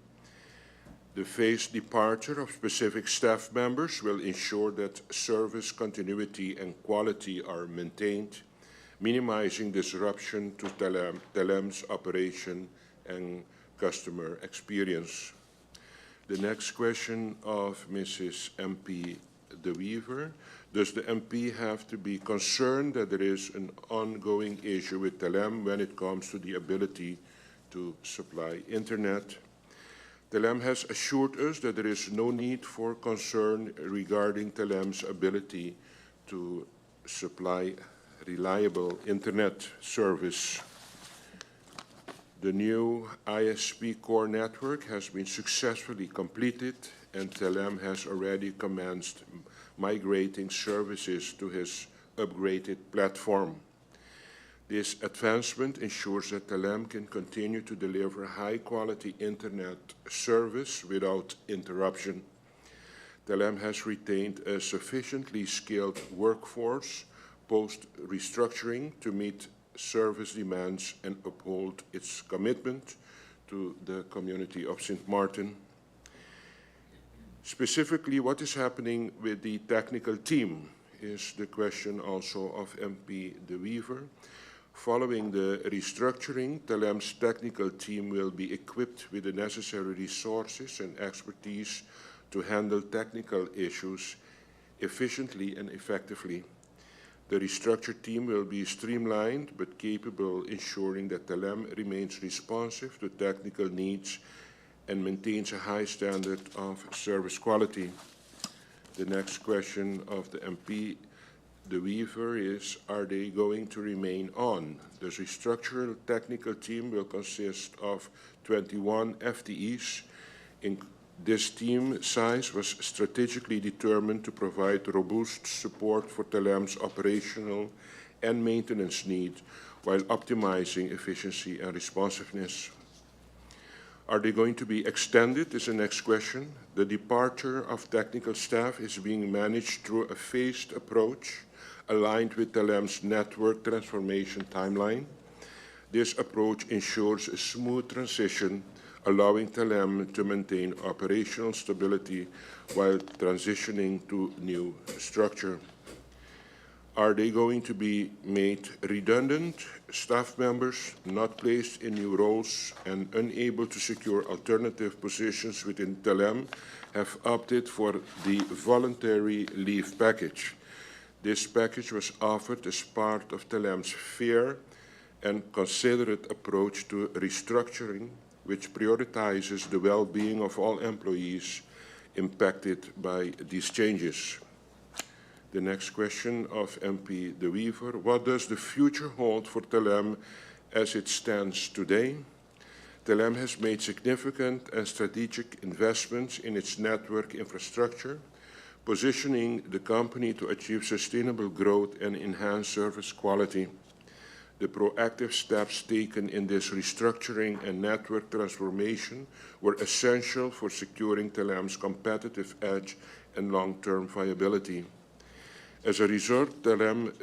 Speaker 11: The phased departure of specific staff members will ensure that service continuity and quality are maintained, minimizing disruption to TLM's operation and customer experience. The next question of Mrs. MP De Wever: does the MP have to be concerned that there is an ongoing issue with TLM when it comes to the ability to supply internet? TLM has assured us that there is no need for concern regarding TLM's ability to supply reliable internet service. The new ISP core network has been successfully completed, and TLM has already commenced migrating services to his upgraded platform. This advancement ensures that TLM can continue to deliver high-quality internet service without interruption. TLM has retained a sufficiently skilled workforce post-restructuring to meet service demands and uphold its commitment to the community of St. Martin. Specifically, what is happening with the technical team is the question also of MP De Wever. Following the restructuring, TLM's technical team will be equipped with the necessary resources and expertise to handle technical issues efficiently and effectively. The restructured team will be streamlined but capable, ensuring that TLM remains responsive to technical needs and maintains a high standard of service quality. The next question of the MP De Wever is, are they going to remain on? The restructured technical team will consist of 21 FTEs. This team size was strategically determined to provide robust support for TLM's operational and maintenance needs while optimizing efficiency and responsiveness. Are they going to be extended is the next question. The departure of technical staff is being managed through a phased approach aligned with TLM's network transformation timeline. This approach ensures a smooth transition, allowing TLM to maintain operational stability while transitioning to new structure. Are they going to be made redundant? Staff members not placed in new roles and unable to secure alternative positions within TLM have opted for the voluntary leave package. This package was offered as part of TLM's fair and considerate approach to restructuring, which prioritizes the well-being of all employees impacted by these changes. The next question of MP De Wever: what does the future hold for TLM as it stands today? TLM has made significant and strategic investments in its network infrastructure, positioning the company to achieve sustainable growth and enhance service quality. The proactive steps taken in this restructuring and network transformation were essential for securing TLM's competitive edge and long-term viability. As a result, TLM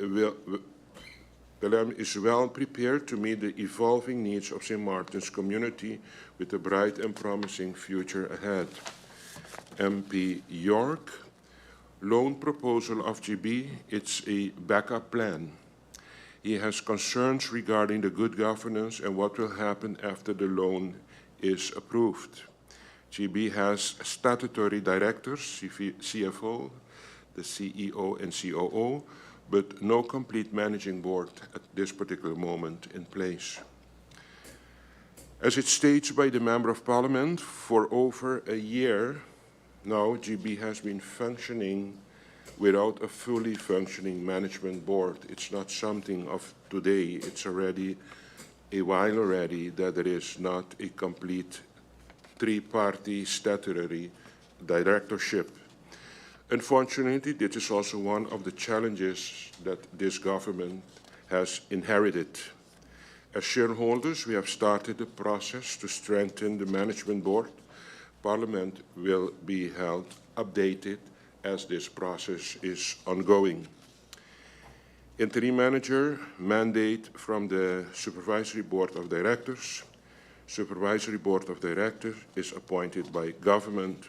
Speaker 11: is well prepared to meet the evolving needs of St. Martin's community with a bright and promising future ahead. MP York: loan proposal of GB, it's a backup plan. He has concerns regarding the good governance and what will happen after the loan is approved. GB has statutory directors, CFO, the CEO and COO, but no complete managing board at this particular moment in place. As it states by the Member of Parliament, for over a year now, GB has been functioning without a fully functioning management board. It's not something of today. It's already a while already that there is not a complete three-party statutory directorship. Unfortunately, this is also one of the challenges that this government has inherited. As shareholders, we have started the process to strengthen the management board. Parliament will be held updated as this process is ongoing. Interim manager mandate from the Supervisory Board of Directors. Supervisory Board of Directors is appointed by government.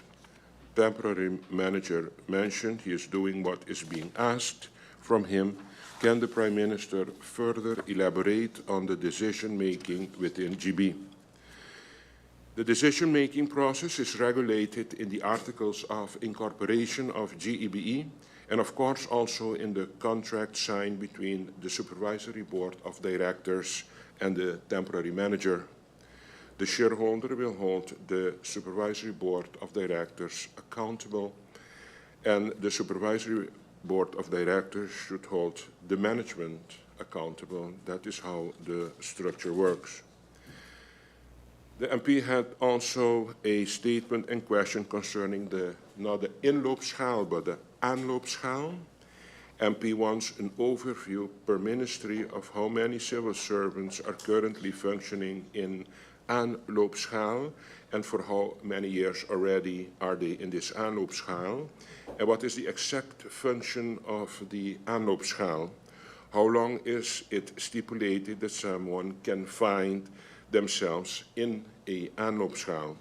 Speaker 11: Temporary manager mentioned he is doing what is being asked from him. Can the Prime Minister further elaborate on the decision-making within GB? The decision-making process is regulated in the Articles of Incorporation of GEBE and of course also in the contract signed between the Supervisory Board of Directors and the temporary manager. The shareholder will hold the Supervisory Board of Directors accountable, and the Supervisory Board of Directors should hold the management accountable. That is how the structure works. The MP had also a statement and question concerning not the inloopschaal, but the aanloopschaal. MP wants an overview per ministry of how many civil servants are currently functioning in aanloopschaal and for how many years already are they in this aanloopschaal, and what is the exact function of the aanloopschaal. How long is it stipulated that someone can find themselves in a aanloopschaal?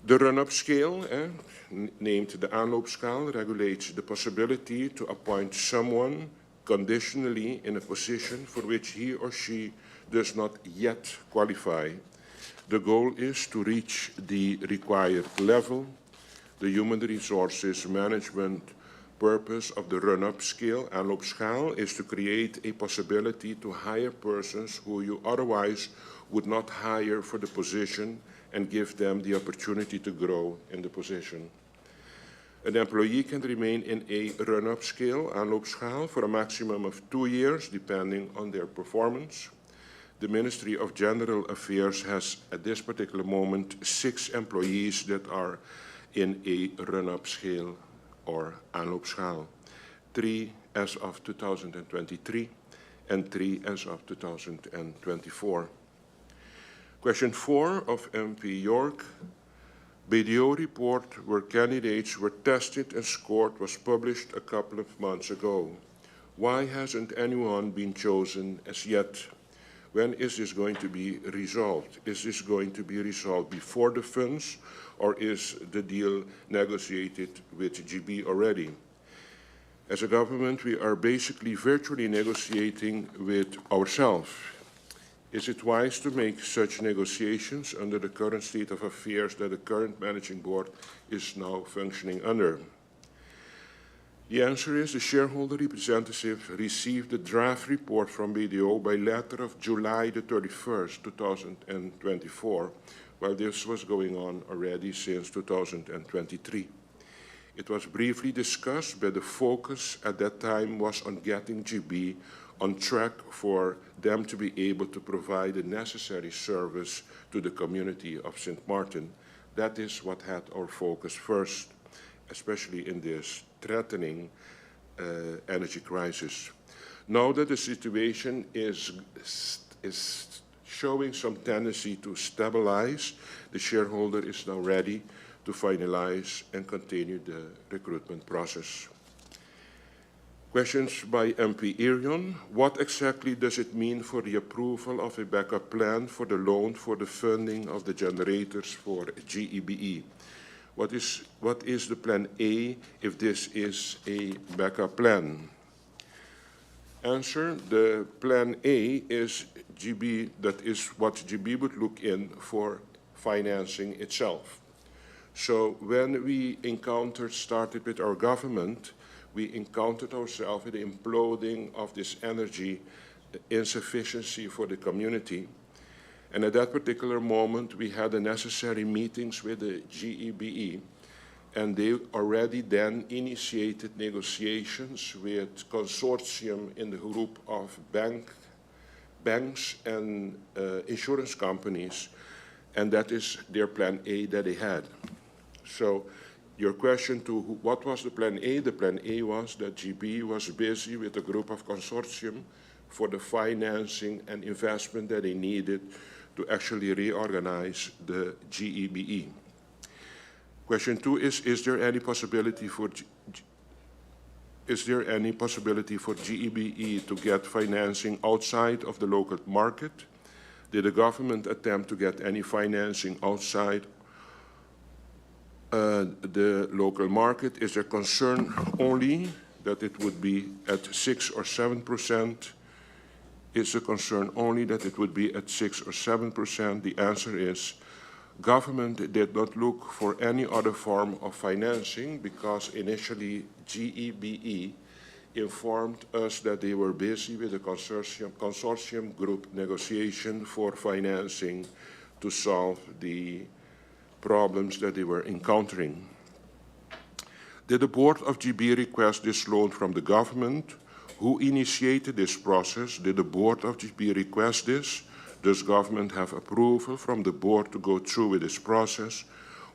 Speaker 11: The run-up scale, named the aanloopschaal, regulates the possibility to appoint someone conditionally in a position for which he or she does not yet qualify. The goal is to reach the required level. The human resources management purpose of the run-up scale, aanloopschaal, is to create a possibility to hire persons who you otherwise would not hire for the position and give them the opportunity to grow in the position. An employee can remain in a run-up scale, aanloopschaal, for a maximum of 2 years, depending on their performance. The Ministry of General Affairs has, at this particular moment, 6 employees that are in a run-up scale or aanloopschaal, 3 as of 2023 and 3 as of 2024. Question 4 of MP York. BDO report where candidates were tested and scored was published a couple of months ago. Why hasn't anyone been chosen as yet? When is this going to be resolved? Is this going to be resolved before the funds, or is the deal negotiated with GB already? As a government, we are basically virtually negotiating with ourselves. Is it wise to make such negotiations under the current state of affairs that the current managing board is now functioning under? The answer is the shareholder representative received the draft report from BDO by letter of July the 31st, 2024, while this was going on already since 2023. It was briefly discussed, but the focus at that time was on getting GB on track for them to be able to provide the necessary service to the community of St. Martin. That is what had our focus first, especially in this threatening energy crisis. Now that the situation is showing some tendency to stabilize, the shareholder is now ready to finalize and continue the recruitment process. Questions by MP Irion. What exactly does it mean for the approval of a backup plan for the loan for the funding of the generators for GEBE? What is the plan A if this is a backup plan? Answer, the plan A is GB, that is what GB would look in for financing itself. So when we started with our government, we encountered ourselves with the imploding of this energy insufficiency for the community. And at that particular moment, we had the necessary meetings with the GEBE, and they already then initiated negotiations with consortium in the group of banks and insurance companies, and that is their plan A that they had. So your question to what was the plan A? The plan A was that GB was busy with a group of consortium for the financing and investment that they needed to actually reorganize the GEBE. Question 2 is there any possibility for GEBE to get financing outside of the local market? Did the government attempt to get any financing outside the local market? Is there concern only that it would be at 6 or 7%? Is the concern only that it would be at 6 or 7%? The answer is government did not look for any other form of financing because initially GEBE informed us that they were busy with the consortium group negotiation for financing to solve the problems that they were encountering. Did the board of GB request this loan from the government? Who initiated this process? Did the board of GB request this? Does government have approval from the board to go through with this process?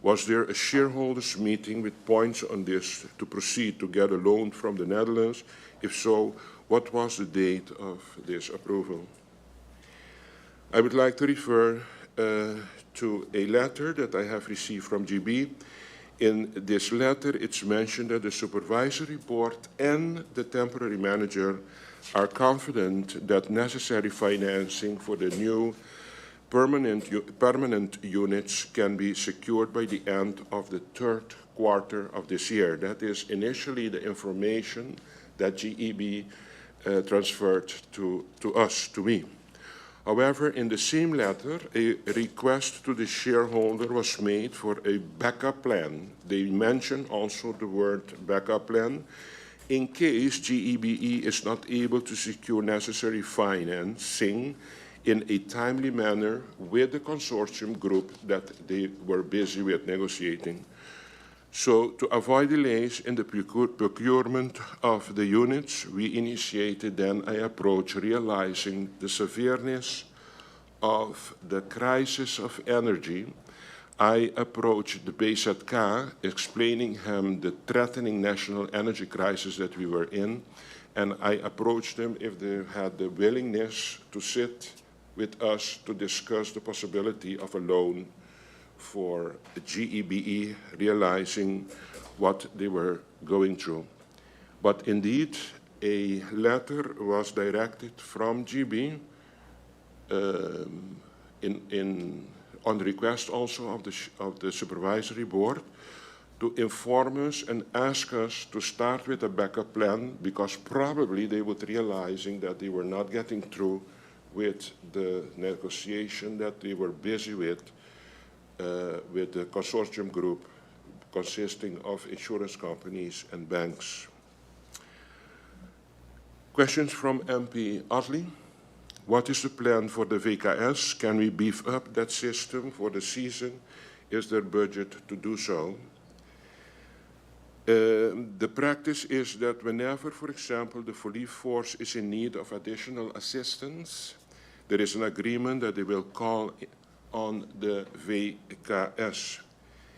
Speaker 11: Was there a shareholders meeting with points on this to proceed to get a loan from the Netherlands? If so, what was the date of this approval? I would like to refer to a letter that I have received from GB. In this letter, it's mentioned that the supervisory board and the temporary manager are confident that necessary financing for the new permanent units can be secured by the end of the third quarter of this year. That is initially the information that GEB transferred to us, to me. However, in the same letter, a request to the shareholder was made for a backup plan. They mention also the word backup plan in case GEBE is not able to secure necessary financing in a timely manner with the consortium group that they were busy with negotiating. So to avoid delays in the procurement of the units, we initiated then an approach realizing the severeness of the crisis of energy. I approached the BZK, explaining him the threatening national energy crisis that we were in, and I approached them if they had the willingness to sit with us to discuss the possibility of a loan for the GEBE, realizing what they were going through. But indeed, a letter was directed from GB on request also of the supervisory board to inform us and ask us to start with a backup plan because probably they would realizing that they were not getting through with the negotiation that they were busy with the consortium group consisting of insurance companies and banks. Questions from MP Otley. What is the plan for the VKS? Can we beef up that system for the season? Is there budget to do so? The practice is that whenever, for example, the police force is in need of additional assistance, there is an agreement that they will call on the VKS.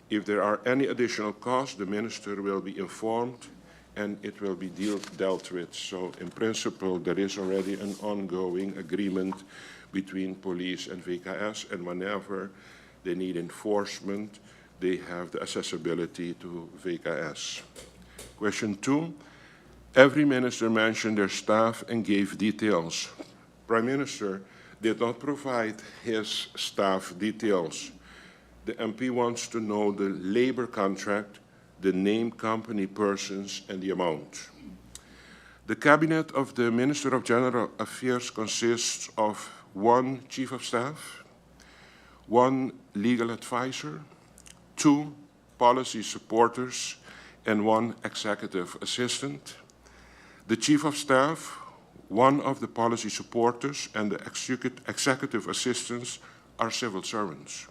Speaker 11: If there are any additional costs, the minister will be informed and it will be dealt with. So in principle, there is already an ongoing agreement between police and VKS, and whenever they need enforcement, they have the accessibility to VKS. Question 2, every minister mentioned their staff and gave details. Prime Minister did not provide his staff details. The MP wants to know the labor contract, the named company persons, and the amount. The cabinet of the Minister of General Affairs consists of 1 chief of staff, 1 legal advisor, 2 policy supporters, and 1 executive assistant. The chief of staff, 1 of the policy supporters, and the executive assistants are civil servants.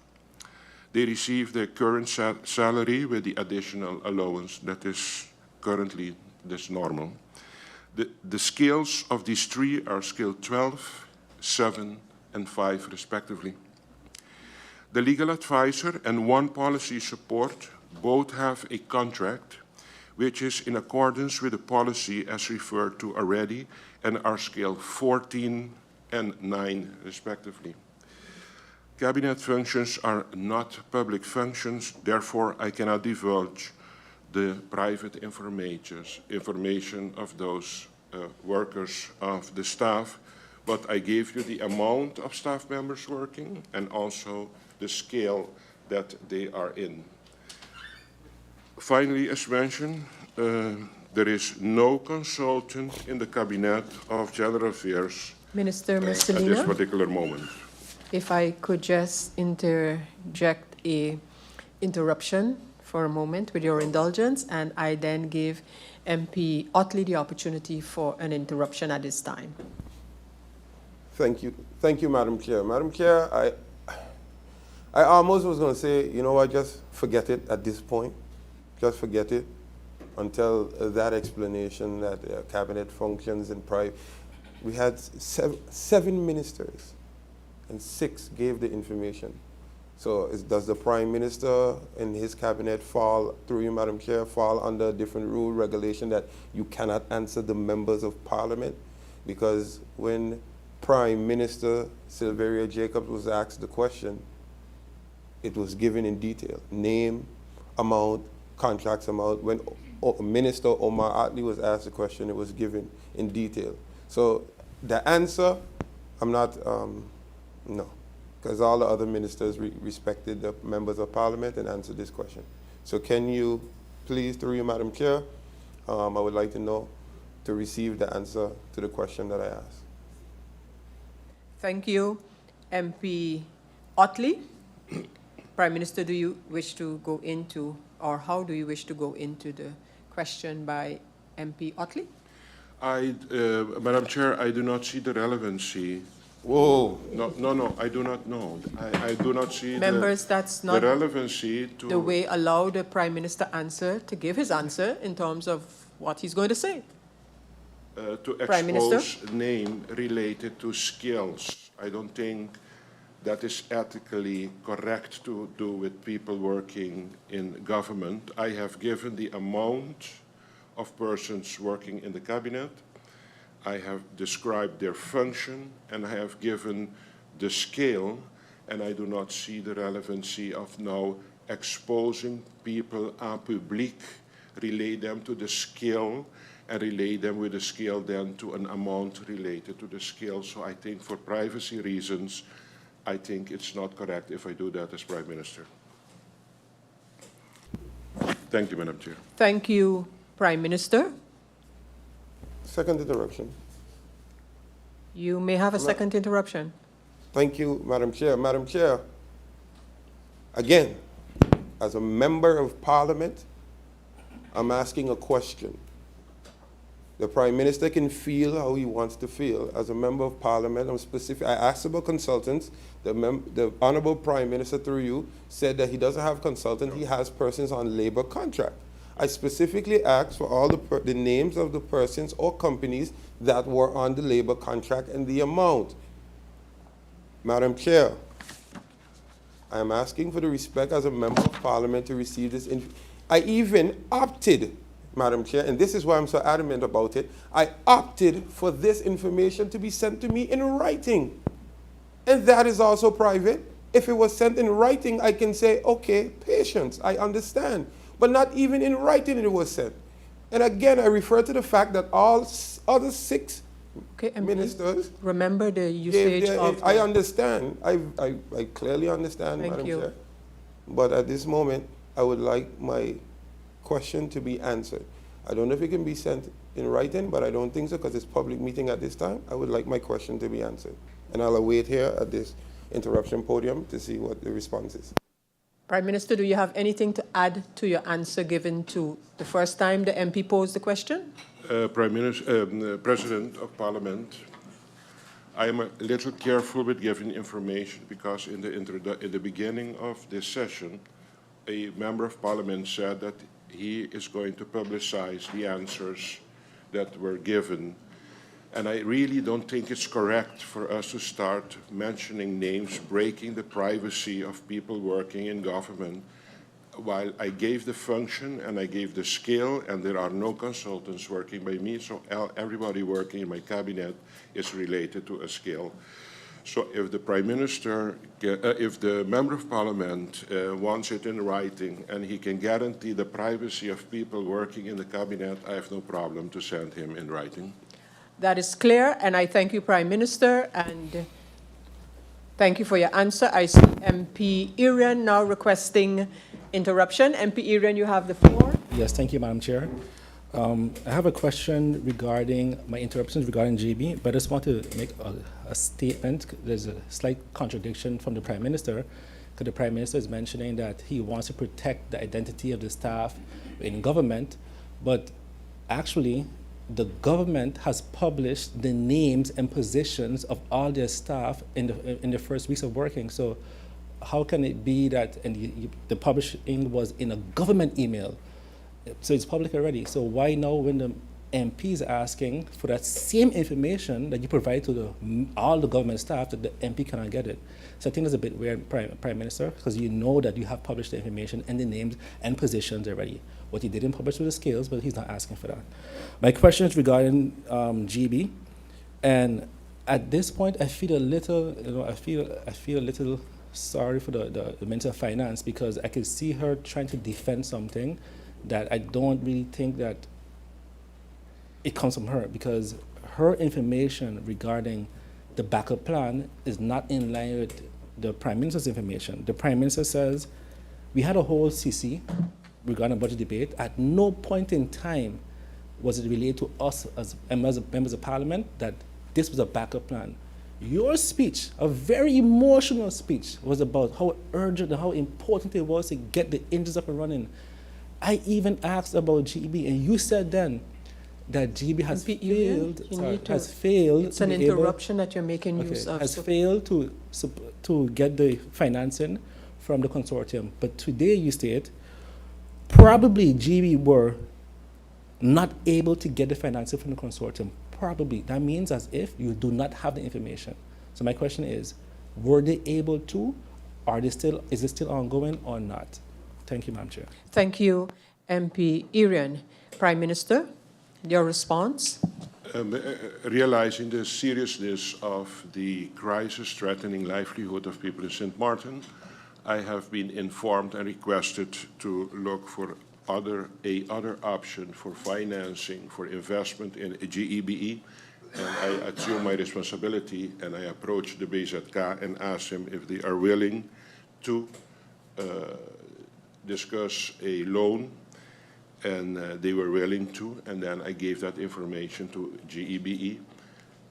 Speaker 11: They receive their current salary with the additional allowance that is currently normal. The scales of these 3 are scale 12, 7, and 5 respectively. The legal advisor and 1 policy support both have a contract which is in accordance with the policy as referred to already and are scale 14 and 9 respectively. Cabinet functions are not public functions, therefore I cannot divulge the private information of those workers of the staff, but I gave you the amount of staff members working and also the scale that they are in. Finally, as mentioned, there is no consultant in the Cabinet of General Affairs
Speaker 1: Minister
Speaker 11: at this
Speaker 1: Messalina,
Speaker 11: particular moment.
Speaker 1: if I could just interject a interruption for a moment with your indulgence, and I then give MP Otley the opportunity for an interruption at this time.
Speaker 5: Thank you, Madam Chair. Madam Chair, I almost was going to say, you know what, just forget it at this point. Just forget it until that explanation that cabinet functions in private. We had 7 ministers and 6 gave the information. So does the Prime Minister and his cabinet fall, through you, Madam Chair, fall under a different rule, regulation that you cannot answer the members of Parliament? Because when Prime Minister Sylveria Jacobs was asked the question, it was given in detail, name, amount, contracts amount. When Minister Omar Otley was asked the question, it was given in detail. So the answer, I'm not, no, because all the other ministers respected the members of Parliament and answered this question. So can you please, through you, Madam Chair, I would like to know, to receive the answer to the question that I asked.
Speaker 1: Thank you, MP Otley. Prime Minister, do you wish to go into, or how do you wish to go into the question by MP Otley?
Speaker 11: Madam Chair, I do not see the relevancy.
Speaker 5: Whoa.
Speaker 11: No, I do not know. I do not see
Speaker 1: Members, that's not
Speaker 11: the relevancy to
Speaker 1: the way allow the Prime Minister to give his answer in terms of what he's going to say.
Speaker 11: to
Speaker 1: Prime Minister?
Speaker 11: expose name related to skills. I don't think that is ethically correct to do with people working in government. I have given the amount of persons working in the cabinet. I have described their function, and I have given the scale, and I do not see the relevancy of now exposing people en public, relate them to the scale, and relate them with the scale then to an amount related to the scale. So I think for privacy reasons, I think it's not correct if I do that as Prime Minister. Thank you, Madam Chair.
Speaker 1: Thank you, Prime Minister.
Speaker 5: Second interruption.
Speaker 1: You may have a second interruption.
Speaker 5: Thank you, Madam Chair. Madam Chair, again, as a member of Parliament, I'm asking a question. The Prime Minister can feel how he wants to feel. As a member of Parliament, I asked about consultants. The Honourable Prime Minister, through you, said that he doesn't have consultants, he has persons on labour contract. I specifically asked for all the names of the persons or companies that were on the labour contract and the amount. Madam Chair, I am asking for the respect as a member of Parliament to receive this. I even opted, Madam Chair, and this is why I'm so adamant about it, I opted for this information to be sent to me in writing. And that is also private. If it was sent in writing, I can say, okay, patience, I understand. But not even in writing it was sent. And again, I refer to the fact that all other 6 ministers...
Speaker 1: Remember the usage of...
Speaker 5: I understand. I clearly understand, Madam Chair. But at this moment, I would like my question to be answered. I don't know if it can be sent in writing, but I don't think so because it's public meeting at this time. I would like my question to be answered. And I'll await here at this interruption podium to see what the response is.
Speaker 1: Prime Minister, do you have anything to add to your answer given to the first time the MP posed the question?
Speaker 11: President of Parliament, I am a little careful with giving information because in the beginning of this session, a member of Parliament said that he is going to publicize the answers that were given. And I really don't think it's correct for us to start mentioning names, breaking the privacy of people working in government, while I gave the function and I gave the skill, and there are no consultants working by me, so everybody working in my cabinet is related to a skill. So if the Prime Minister, if the Member of Parliament wants it in writing and he can guarantee the privacy of people working in the cabinet, I have no problem to send him in writing.
Speaker 1: That is clear, and I thank you, Prime Minister, and thank you for your answer. I see MP Irian now requesting interruption. MP Irian, you have the floor.
Speaker 3: Yes, thank you, Madam Chair. I have a question regarding my interruptions regarding GB, but I just want to make a statement. There's a slight contradiction from the Prime Minister, because the Prime Minister is mentioning that he wants to protect the identity of the staff in government, but actually, the government has published the names and positions of all their staff in the first weeks of working. So how can it be that the publishing was in a government email? So it's public already. So why now when the MP is asking for that same information that you provide to all the government staff that the MP cannot get it? So I think that's a bit weird, Prime Minister, because you know that you have published the information and the names and positions already. What he didn't publish with the scales, but he's not asking for that. My question is regarding GB, and at this point, I feel a little, I feel a little sorry for the Minister of Finance, because I can see her trying to defend something that I don't really think that it comes from her, because her information regarding the backup plan is not in line with the Prime Minister's information. The Prime Minister says we had a whole CC regarding budget debate. At no point in time was it related to us as members of Parliament that this was a backup plan. Your speech, a very emotional speech, was about how urgent and how important it was to get the engines up and running. I even asked about GB, and you said then that GB has failed.
Speaker 1: It's an interruption that you're making use of.
Speaker 3: Has failed to get the financing from the consortium. But today you state probably GB were not able to get the financing from the consortium. Probably. That means as if you do not have the information. So my question is, were they able to? Is it still ongoing or not? Thank you, Madam Chair.
Speaker 1: Thank you, MP Irian. Prime Minister, your response?
Speaker 11: Realizing the seriousness of the crisis threatening livelihood of people in St. Martin, I have been informed and requested to look for other option for financing, for investment in GEBE, and I assume my responsibility, and I approached the BZK and asked them if they are willing to discuss a loan, and they were willing to, and then I gave that information to GEBE,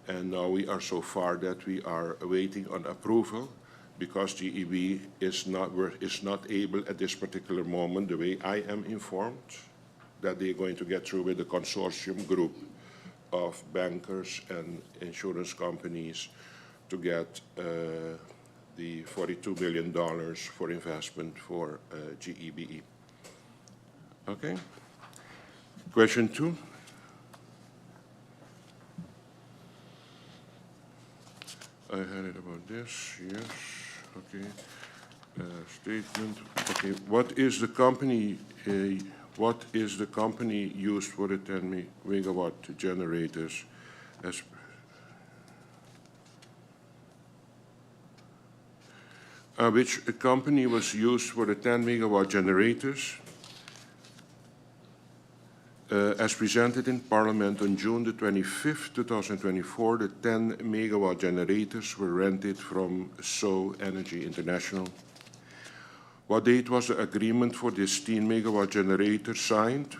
Speaker 11: and now we are so far that we are waiting on approval, because GEB is not able at this particular moment, the way I am informed, that they're going to get through with the consortium group of bankers and insurance companies to get the $42 million for investment for GEBE. Okay. Question 2. I had it about this, yes, okay. Statement, okay. What is the company used for the 10 megawatt generators? Which company was used for the 10 megawatt generators? As presented in Parliament on June the 25th, 2024, the 10 megawatt generators were rented from So Energy International. What date was the agreement for this 10 megawatt generator signed?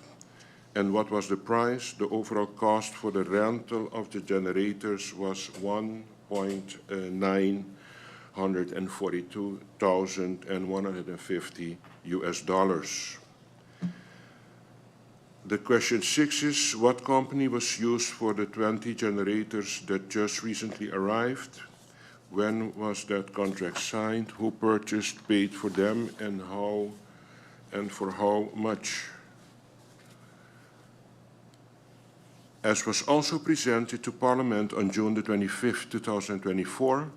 Speaker 11: And what was the price? The overall cost for the rental of the generators was $1,942,150 US. The question 6 is, what company was used for the 20 generators that just recently arrived? When was that contract signed? Who purchased, paid for them, and how, and for how much? As was also presented to Parliament on June the 25th, 2024,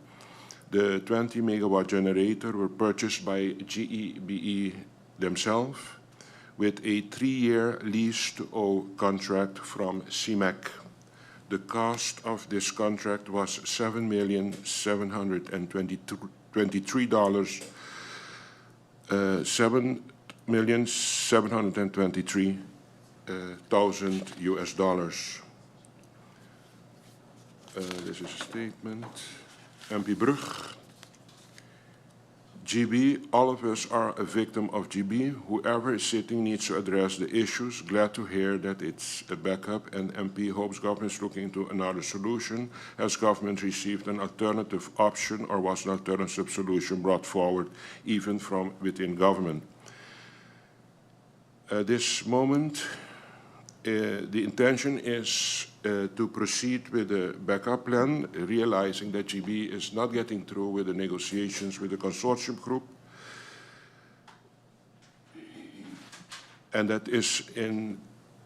Speaker 11: the 20 megawatt generator were purchased by GEBE themselves with a 3-year lease-to-own contract from CMEC. The cost of this contract was $7,723,000 US. This is a statement. MP Brug. GB, all of us are a victim of GB. Whoever is sitting needs to address the issues. Glad to hear that it's a backup and MP hopes government is looking into another solution. Has government received an alternative option or was an alternative solution brought forward even from within government? At this moment, the intention is to proceed with the backup plan, realizing that GB is not getting through with the negotiations with the consortium group. And that is in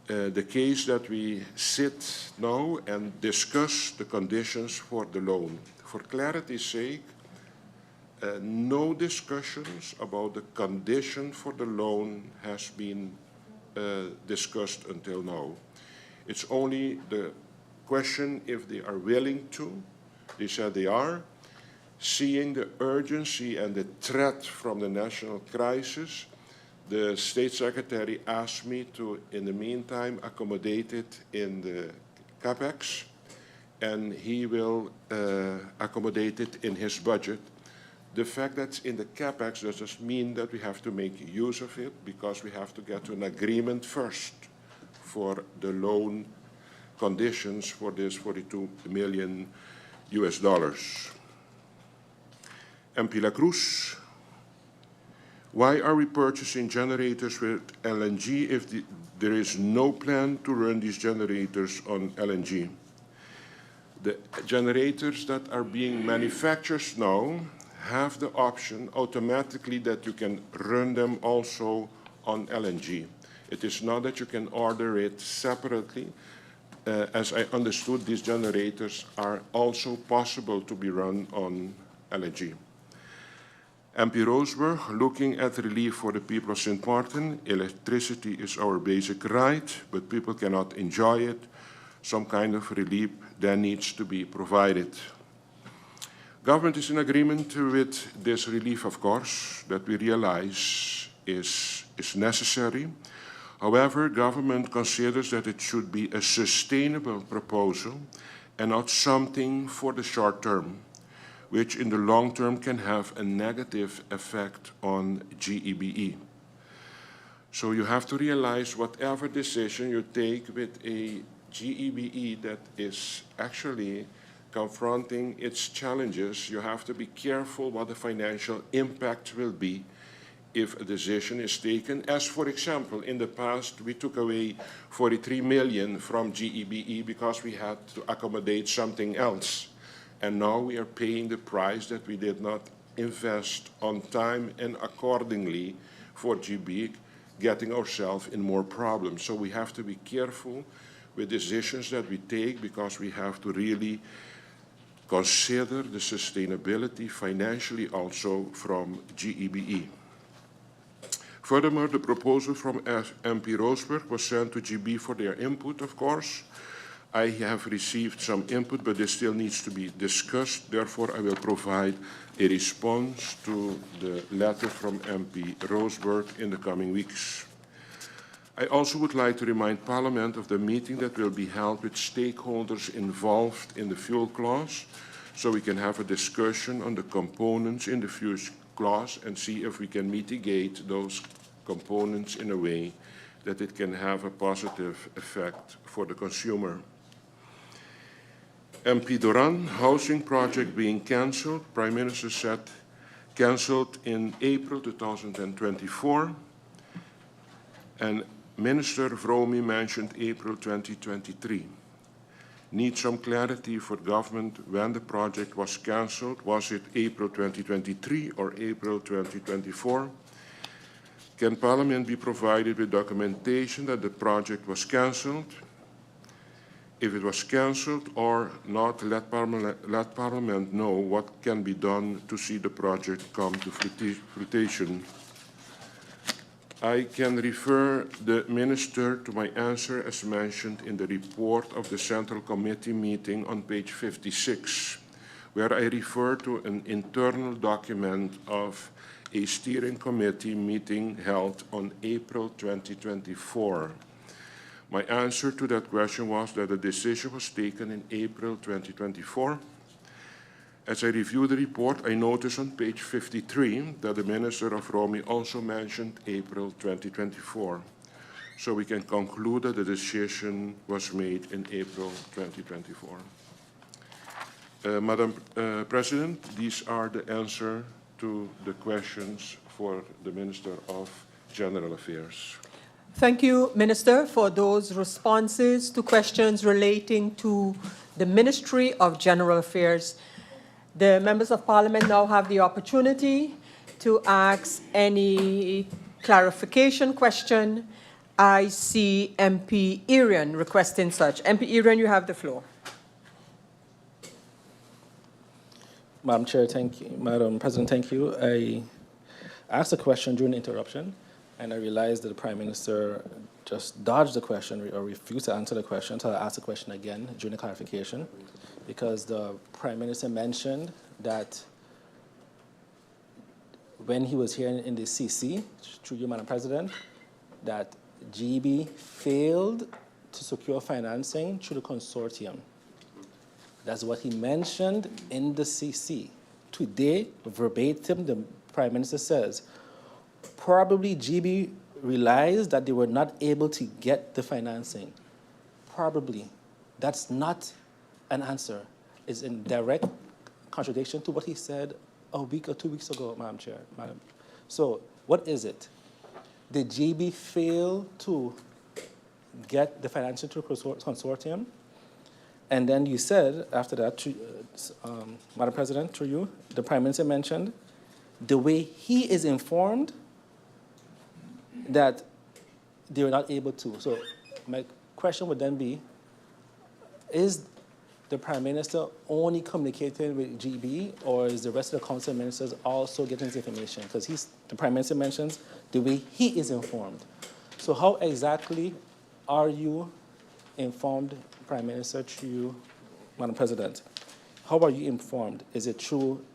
Speaker 11: the case that we sit now and discuss the conditions for the loan. For clarity's sake, no discussions about the condition for the loan has been discussed until now. It's only the question if they are willing to. They said they are. Seeing the urgency and the threat from the national crisis, the State Secretary asked me to, in the meantime, accommodate it in the CapEx, and he will accommodate it in his budget. The fact that it's in the CapEx doesn't mean that we have to make use of it, because we have to get to an agreement first for the loan conditions for this $42 million US. MP La Cruz, why are we purchasing generators with LNG if there is no plan to run these generators on LNG? The generators that are being manufactured now have the option automatically that you can run them also on LNG. It is not that you can order it separately. As I understood, these generators are also possible to be run on LNG. MP Roseburg, looking at relief for the people of St. Martin, electricity is our basic right, but people cannot enjoy it. Some kind of relief then needs to be provided. Government is in agreement with this relief, of course, that we realize is necessary. However, government considers that it should be a sustainable proposal and not something for the short term, which in the long term can have a negative effect on GEBE. So you have to realize whatever decision you take with a GEBE that is actually confronting its challenges, you have to be careful what the financial impact will be if a decision is taken. As for example, in the past, we took away 43 million from GEBE because we had to accommodate something else. And now we are paying the price that we did not invest on time and accordingly for GBE, getting ourselves in more problems. So we have to be careful with decisions that we take because we have to really consider the sustainability financially also from GEBE. Furthermore, the proposal from MP Roseberg was sent to GB for their input, of course. I have received some input, but this still needs to be discussed. Therefore, I will provide a response to the letter from MP Roseberg in the coming weeks. I also would like to remind Parliament of the meeting that will be held with stakeholders involved in the fuel clause, so we can have a discussion on the components in the fuel clause and see if we can mitigate those components in a way that it can have a positive effect for the consumer. MP Duran, housing project being cancelled. Prime Minister said cancelled in April 2024. And Minister Vromi mentioned April 2023. Need some clarity for government when the project was cancelled. Was it April 2023 or April 2024? Can Parliament be provided with documentation that the project was cancelled? If it was cancelled or not, let Parliament know what can be done to see the project come to fruition. I can refer the Minister to my answer as mentioned in the report of the Central Committee meeting on page 56, where I refer to an internal document of a steering committee meeting held on April 2024. My answer to that question was that the decision was taken in April 2024. As I review the report, I notice on page 53 that the Minister of Romi also mentioned April 2024. So we can conclude that the decision was made in April 2024. Madam President, these are the answers to the questions for the Minister of General Affairs.
Speaker 1: Thank you, Minister, for those responses to questions relating to the Ministry of General Affairs. The members of Parliament now have the opportunity to ask any clarification question. I see MP Irian requesting such. MP Irian, you have the floor.
Speaker 3: Madam Chair, thank you. Madam President, thank you. I asked a question during the interruption, and I realized that the Prime Minister just dodged the question or refused to answer the question, so I asked the question again during the clarification, because the Prime Minister mentioned that when he was here in the CC, through you, Madam President, that GB failed to secure financing through the consortium. That's what he mentioned in the CC. Today, verbatim, the Prime Minister says, probably GB realized that they were not able to get the financing. Probably. That's not an answer. It's in direct contradiction to what he said a week or 2 weeks ago, Madam Chair. So what is it? Did GB fail to get the financing through consortium? And then you said, after that, Madam President, through you, the Prime Minister mentioned the way he is informed that they were not able to. So my question would then be, is the Prime Minister only communicating with GB, or is the rest of the Council of Ministers also getting this information? Because the Prime Minister mentions the way he is informed. So how exactly are you informed, Prime Minister, through you, Madam President? How are you informed? Is it through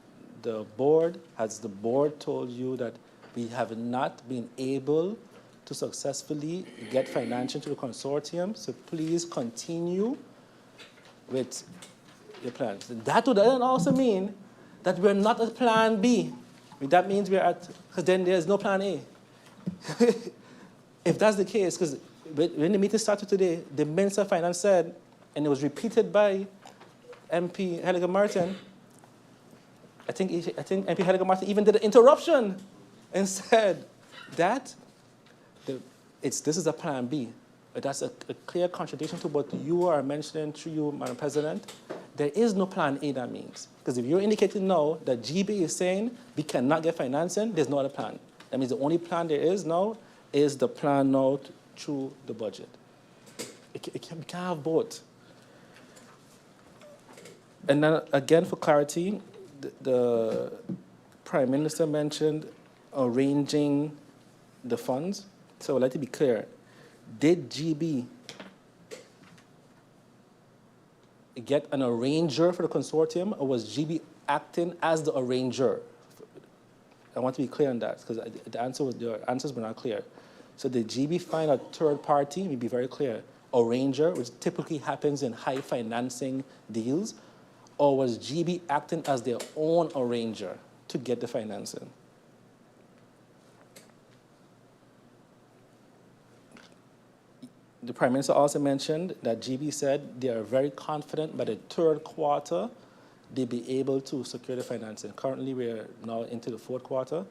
Speaker 3: the board? Has the board told you that we have not been able to successfully get financing to the consortium, so please continue with your plans? That would then also mean that we're not at plan B. That means we're at, because then there's no plan A. If that's the case, because when the meeting started today, the Minister of Finance said, and it was repeated by MP Heliger Martin, I think MP Heliger Martin even did an interruption and said that this is a plan B. That's a clear contradiction to what you are mentioning through you, Madam President. There is no plan A, that means. Because if you're indicating now that GB is saying we cannot get financing, there's no other plan. That means the only plan there is now is the plan now through the budget. We can't have both. And then again, for clarity, the Prime Minister mentioned arranging the funds. So I'd like to be clear. Did GB get an arranger for the consortium, or was GB acting as the arranger? I want to be clear on that, because the answers were not clear. So did GB find a third party, let me be very clear, arranger, which typically happens in high financing deals, or was GB acting as their own arranger to get the financing? The Prime Minister also mentioned that GB said they are very confident by the third quarter they'll be able to secure the financing. Currently, we're now into the fourth quarter,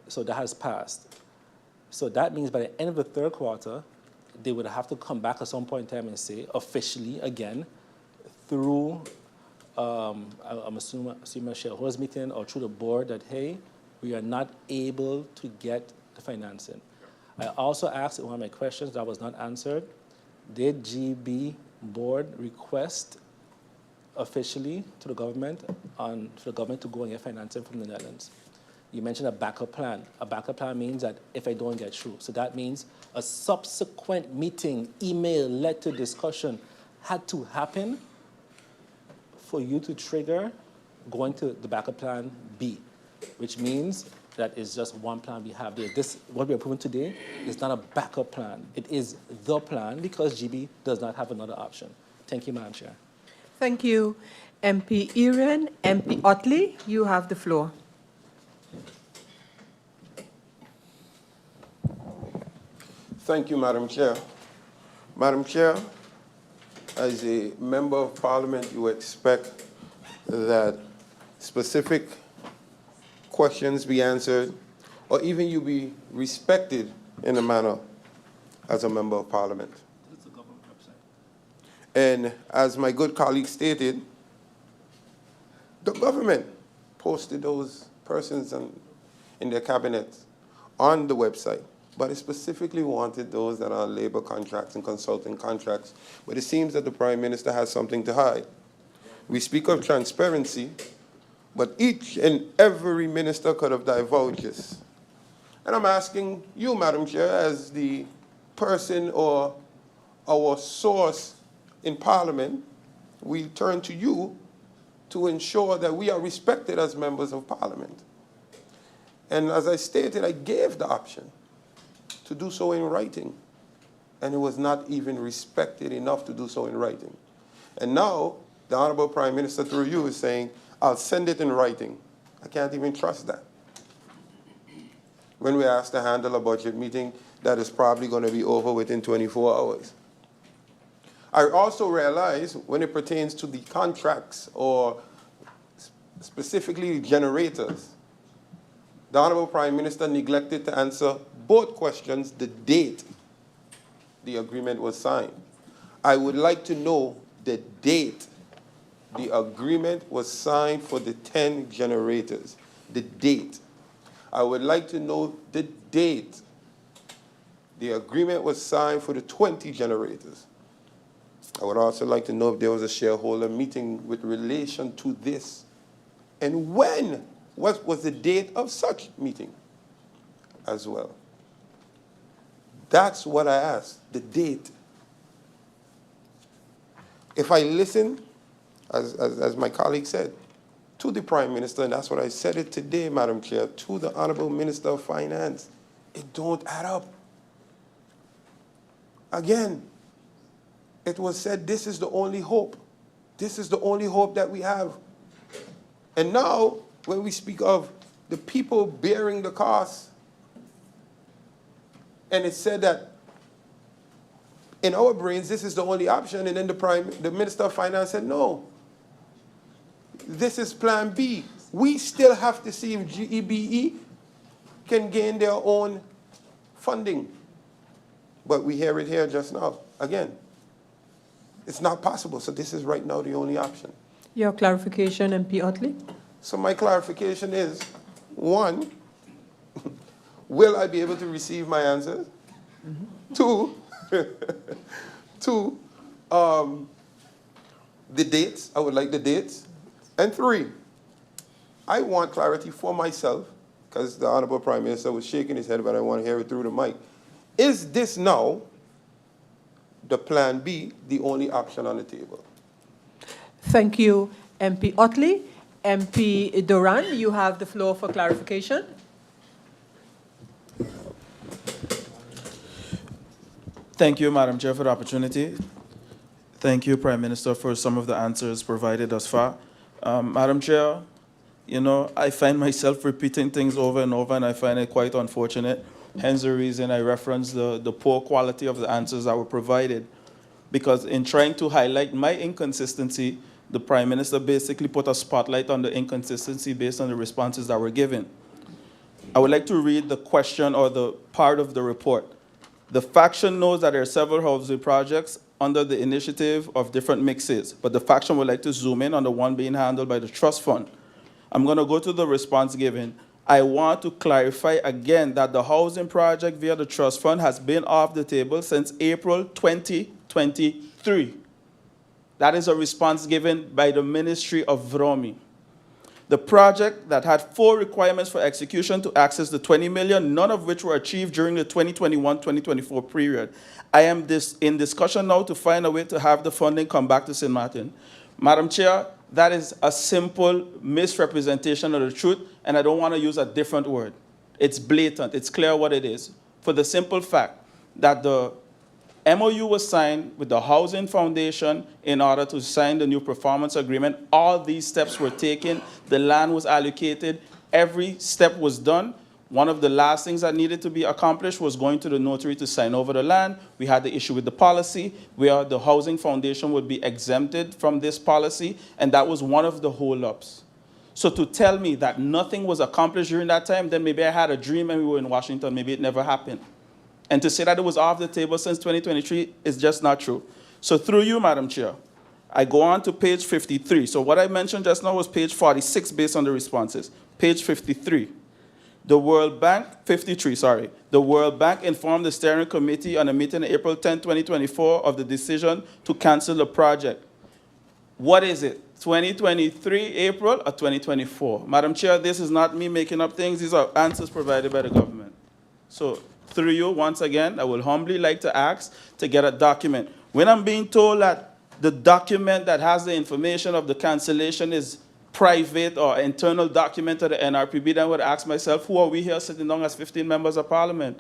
Speaker 3: so that has passed. So that means by the end of the third quarter, they would have to come back at some point in time and say, officially, again, through, I'm assuming a shareholders meeting or through the board that, hey, we are not able to get the financing. I also asked in one of my questions that was not answered, did GB board request officially to the government for the government to go and get financing from the Netherlands? You mentioned a backup plan. A backup plan means that if I don't get through. So that means a subsequent meeting, email, letter, discussion had to happen for you to trigger going to the backup plan B, which means that is just one plan we have there. This, what we're approving today, is not a backup plan. It is the plan because GB does not have another option. Thank you, Madam Chair.
Speaker 1: Thank you, MP Iran. MP Otley, you have the floor.
Speaker 5: Thank you, Madam Chair. Madam Chair, as a member of Parliament, you expect that specific questions be answered, or even you be respected in a manner as a member of Parliament.
Speaker 3: It's a government website.
Speaker 5: And as my good colleague stated, the government posted those persons in their cabinets on the website, but it specifically wanted those that are on labor contracts and consulting contracts. But it seems that the Prime Minister has something to hide. We speak of transparency, but each and every minister could have divulged this. And I'm asking you, Madam Chair, as the person or our source in Parliament, we turn to you to ensure that we are respected as members of Parliament. And as I stated, I gave the option to do so in writing, and it was not even respected enough to do so in writing. And now, the Honorable Prime Minister, through you, is saying, I'll send it in writing. I can't even trust that. When we're asked to handle a budget meeting, that is probably going to be over within 24 hours. I also realize when it pertains to the contracts or specifically generators, the Honorable Prime Minister neglected to answer both questions, the date the agreement was signed. I would like to know the date the agreement was signed for the 10 generators, the date. I would like to know the date the agreement was signed for the 20 generators. I would also like to know if there was a shareholder meeting with relation to this, and when, what was the date of such meeting as well. That's what I asked, the date. If I listen, as my colleague said, to the Prime Minister, and that's what I said it today, Madam Chair, to the Honorable Minister of Finance, it don't add up. Again, it was said this is the only hope. This is the only hope that we have. And now, when we speak of the people bearing the cost, and it said that in our brains, this is the only option, and then the Minister of Finance said, no, this is plan B. We still have to see if GEBE can gain their own funding. But we hear it here just now. Again, it's not possible. So this is right now the only option.
Speaker 1: Your clarification, MP Otley?
Speaker 5: So my clarification is, one, will I be able to receive my answers? Two, the dates, I would like the dates. And three, I want clarity for myself, because the Honorable Prime Minister was shaking his head, but I want to hear it through the mic. Is this now, the plan B, the only option on the table?
Speaker 1: Thank you, MP Otley. MP Duran, you have the floor for clarification.
Speaker 10: Thank you, Madam Chair, for the opportunity. Thank you, Prime Minister, for some of the answers provided thus far. Madam Chair, you know, I find myself repeating things over and over, and I find it quite unfortunate. Hence the reason I referenced the poor quality of the answers that were provided. Because in trying to highlight my inconsistency, the Prime Minister basically put a spotlight on the inconsistency based on the responses that were given. I would like to read the question or the part of the report. The faction knows that there are several housing projects under the initiative of different mixes, but the faction would like to zoom in on the one being handled by the trust fund. I'm going to go to the response given. I want to clarify again that the housing project via the trust fund has been off the table since April 2023. That is a response given by the Ministry of Vromi. The project that had 4 requirements for execution to access the 20 million, none of which were achieved during the 2021-2024 period. I am in discussion now to find a way to have the funding come back to St. Martin. Madam Chair, that is a simple misrepresentation of the truth, and I don't want to use a different word. It's blatant. It's clear what it is. For the simple fact that the MOU was signed with the Housing Foundation in order to sign the new performance agreement. All these steps were taken. The land was allocated. Every step was done. One of the last things that needed to be accomplished was going to the notary to sign over the land. We had the issue with the policy where the Housing Foundation would be exempted from this policy, and that was one of the hold-ups. So to tell me that nothing was accomplished during that time, then maybe I had a dream and we were in Washington. Maybe it never happened. And to say that it was off the table since 2023 is just not true. So through you, Madam Chair, I go on to page 53. So what I mentioned just now was page 46 based on the responses. Page 53. The World Bank, 53, sorry. The World Bank informed the steering committee on a meeting on April 10, 2024 of the decision to cancel the project. What is it? 2023 April or 2024? Madam Chair, this is not me making up things. These are answers provided by the government. So through you, once again, I will humbly like to ask to get a document. When I'm being told that the document that has the information of the cancellation is private or internal document of the NRPB, then I would ask myself, who are we here sitting down as 15 members of parliament?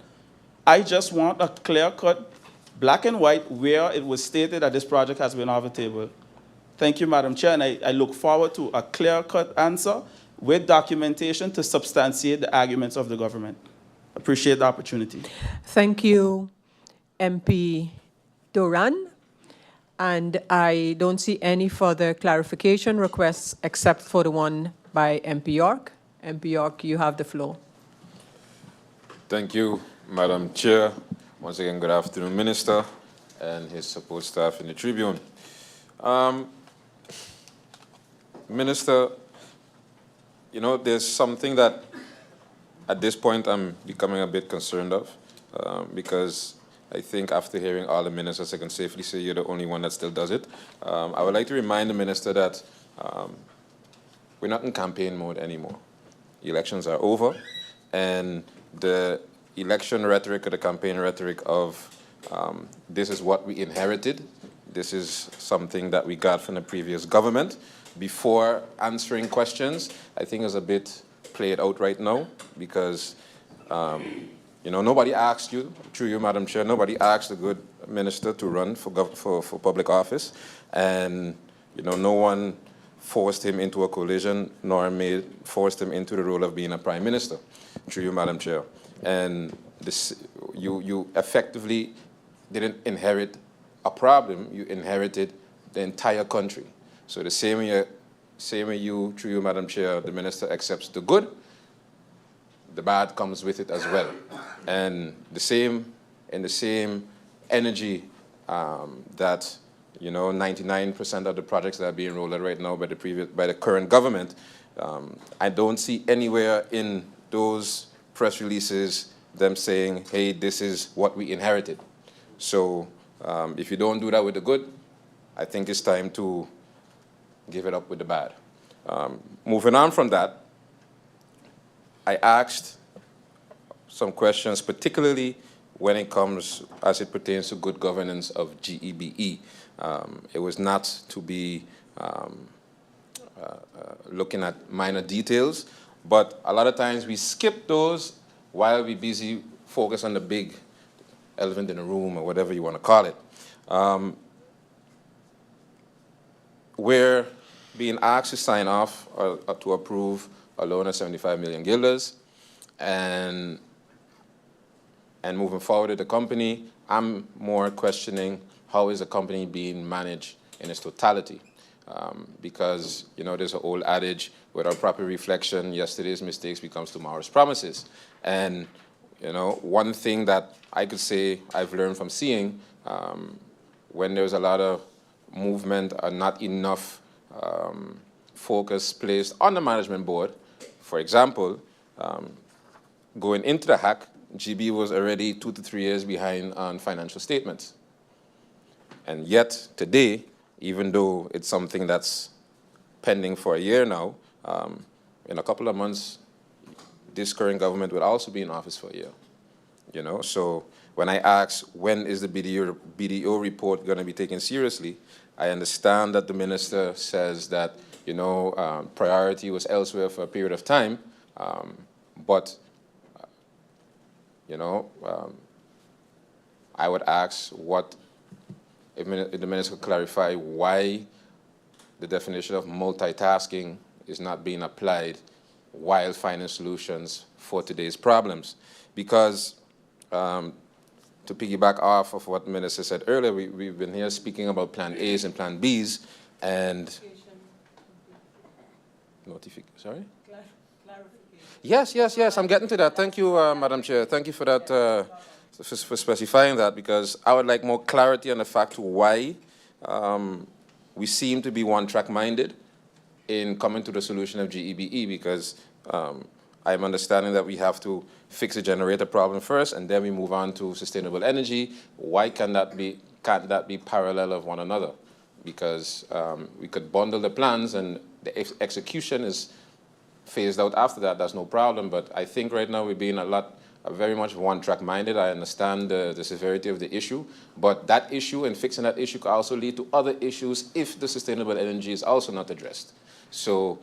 Speaker 10: I just want a clear-cut, black and white, where it was stated that this project has been off the table. Thank you, Madam Chair, and I look forward to a clear-cut answer with documentation to substantiate the arguments of the government. Appreciate the opportunity.
Speaker 1: Thank you, MP Duran. And I don't see any further clarification requests except for the one by MP York. MP York, you have the floor.
Speaker 7: Thank you, Madam Chair. Once again, good afternoon, Minister and his support staff in the Tribune. Minister, you know, there's something that at this point I'm becoming a bit concerned of because I think after hearing all the ministers, I can safely say you're the only one that still does it. I would like to remind the minister that we're not in campaign mode anymore. Elections are over, and the election rhetoric or the campaign rhetoric of this is what we inherited, this is something that we got from the previous government, before answering questions, I think is a bit played out right now because you know, nobody asked you, through you, Madam Chair, nobody asked a good minister to run for public office, and you know, no one forced him into a coalition, nor forced him into the role of being a prime minister, through you, Madam Chair. And this, you effectively didn't inherit a problem, you inherited the entire country. So the same way you, through you, Madam Chair, the minister accepts the good, the bad comes with it as well. And in the same energy that 99% of the projects that are being rolled out right now by the current government, I don't see anywhere in those press releases them saying, hey, this is what we inherited. So if you don't do that with the good, I think it's time to give it up with the bad. Moving on from that, I asked some questions, particularly when it comes as it pertains to good governance of GEBE. It was not to be looking at minor details, but a lot of times we skip those while we're busy focus on the big elephant in the room, or whatever you want to call it. We're being asked to sign off or to approve a loan of 75 million guilders, and moving forward with the company, I'm more questioning how is the company being managed in its totality. Because, there's an old adage, without proper reflection, yesterday's mistakes becomes tomorrow's promises. And, one thing that I could say I've learned from seeing, when there's a lot of movement or not enough focus placed on the management board, for example, going into the hack, GB was already 2 to 3 years behind on financial statements. And yet, today, even though it's something that's pending for a year now, in a couple of months, this current government will also be in office for a year. So when I ask when is the BDO report going to be taken seriously, I understand that the minister says that priority was elsewhere for a period of time, but I would ask if the minister could clarify why the definition of multitasking is not being applied while finding solutions for today's problems. Because to piggyback off of what the minister said earlier, we've been here speaking about Plan A's and Plan B's, and sorry? Yes, I'm getting to that. Thank you, Madam Chair. Thank you for that, for specifying that, because I would like more clarity on the fact why we seem to be one-track minded in coming to the solution of GEBE, because I'm understanding that we have to fix the generator problem first, and then we move on to sustainable energy. Why can't that be parallel of one another? Because we could bundle the plans, and the execution is phased out after that. That's no problem. But I think right now we're being very much one-track minded. I understand the severity of the issue, but that issue and fixing that issue could also lead to other issues if the sustainable energy is also not addressed. So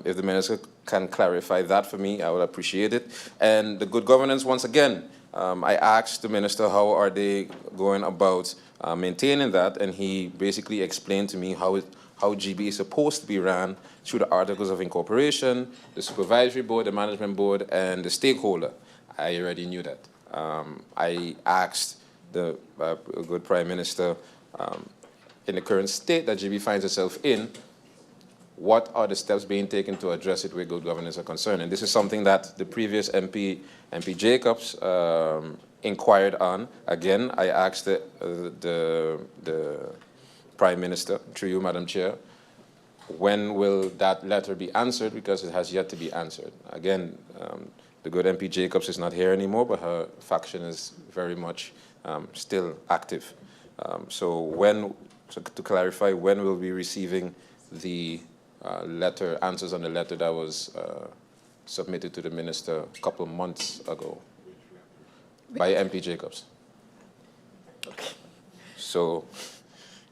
Speaker 7: if the minister can clarify that for me, I would appreciate it. And the good governance, once again, I asked the minister how are they going about maintaining that, and he basically explained to me how GB is supposed to be ran through the articles of incorporation, the supervisory board, the management board, and the stakeholder. I already knew that. I asked the good Prime Minister, in the current state that GB finds itself in, what are the steps being taken to address it where good governance are concerned? And this is something that the previous MP Jacobs, inquired on. Again, I asked the Prime Minister, through you, Madam Chair, when will that letter be answered, because it has yet to be answered. Again, the good MP Jacobs is not here anymore, but her faction is very much still active. So to clarify, when will we be receiving the answers on the letter that was submitted to the minister a couple of months ago by MP Jacobs? Okay. So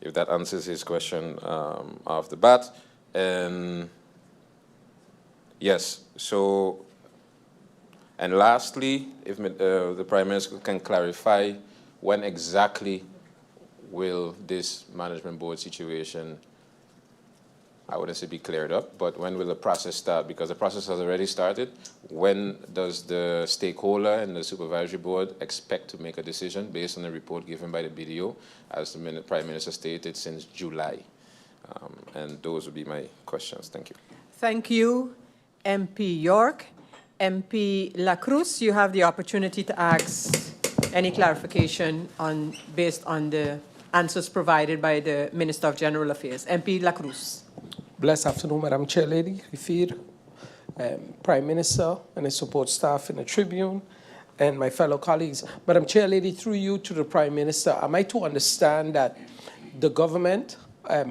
Speaker 7: if that answers his question off the bat. And yes, so, and lastly, if the Prime Minister can clarify when exactly will this management board situation, I wouldn't say be cleared up, but when will the process start? Because the process has already started. When does the stakeholder and the supervisory board expect to make a decision based on the report given by the BDO, as the Prime Minister stated, since July? And those would be my questions. Thank you.
Speaker 1: Thank you, MP York. MP La Cruz, you have the opportunity to ask any clarification based on the answers provided by the Minister of General Affairs. MP La Cruz.
Speaker 9: Blessed afternoon, Madam Chair Lady, Rafid, Prime Minister and his support staff in the Tribune, and my fellow colleagues. Madam Chair Lady, through you to the Prime Minister, am I to understand that the government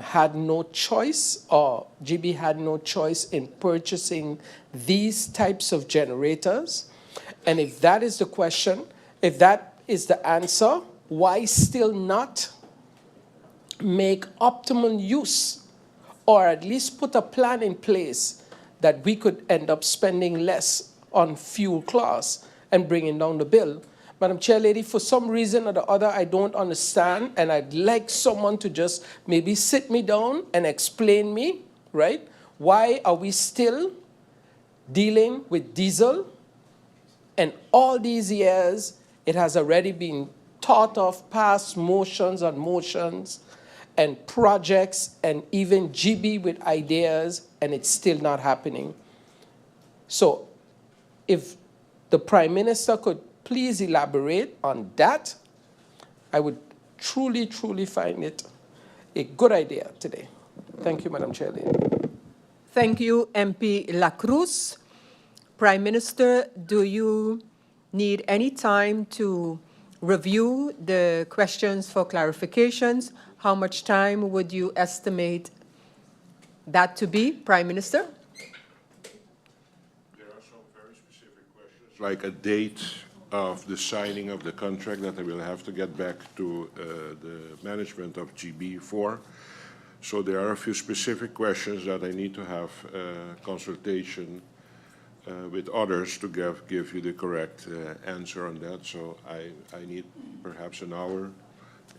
Speaker 9: had no choice, or GB had no choice in purchasing these types of generators? And if that is the question, if that is the answer, why still not make optimal use, or at least put a plan in place that we could end up spending less on fuel class and bringing down the bill? Madam Chair Lady, for some reason or the other, I don't understand, and I'd like someone to just maybe sit me down and explain me, right? Why are we still dealing with diesel? And all these years, it has already been thought of, past motions on motions, and projects, and even GB with ideas, and it's still not happening. So if the Prime Minister could please elaborate on that, I would truly, truly find it a good idea today. Thank you, Madam Chair Lady.
Speaker 1: Thank you, MP La Cruz. Prime Minister, do you need any time to review the questions for clarifications? How much time would you estimate that to be, Prime Minister?
Speaker 11: There are some very specific questions, like a date of the signing of the contract that I will have to get back to the management of GB for. So there are a few specific questions that I need to have consultation with others to give you the correct answer on that. So I need perhaps an hour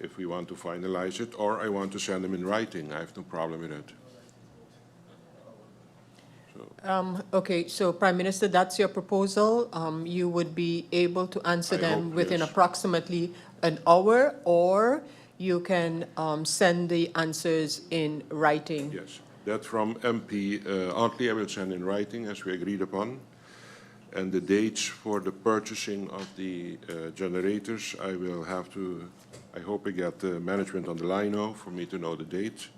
Speaker 11: if we want to finalize it, or I want to send them in writing. I have no problem with it.
Speaker 1: Okay, so Prime Minister, that's your proposal. You would be able to answer
Speaker 11: I
Speaker 1: them
Speaker 11: hope,
Speaker 1: within
Speaker 11: yes.
Speaker 1: approximately an hour, or you can send the answers in writing.
Speaker 11: Yes, that from MP Otley I will send in writing as we agreed upon. And the dates for the purchasing of the generators, I will have to, I hope I get the management on the line now for me to know the dates.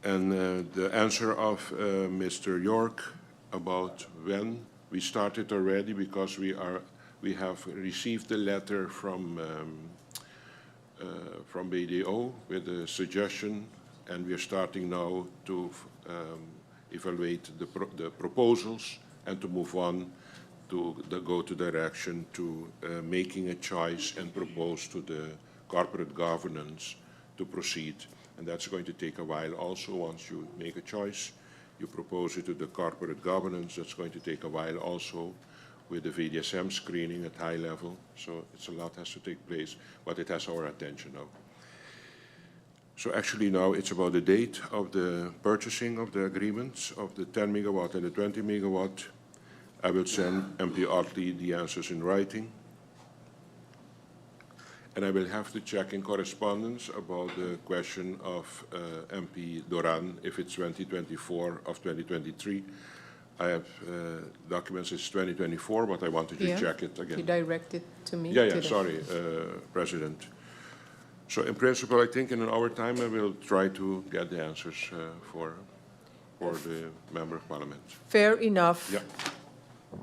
Speaker 11: And the answer of Mr. York about when we started already, because we have received a letter from BDO with a suggestion, and we are starting now to evaluate the proposals and to move on to go to direction to making a choice and propose to the corporate governance to proceed. And that's going to take a while also. Once you make a choice, you propose it to the corporate governance. That's going to take a while also with the VDSM screening at high level. So it's a lot has to take place, but it has our attention now. So actually now it's about the date of the purchasing of the agreements of the 10 megawatt and the 20 megawatt. I will send MP Otley the answers in writing. And I will have to check in correspondence about the question of MP Doran, if it's 2024 or 2023. I have documents, it's 2024, but I wanted to check it again.
Speaker 1: You direct it to me?
Speaker 11: Yeah, sorry, President. So in principle, I think in an hour time, I will try to get the answers for the Member of Parliament.
Speaker 1: Fair enough.
Speaker 11: Yeah.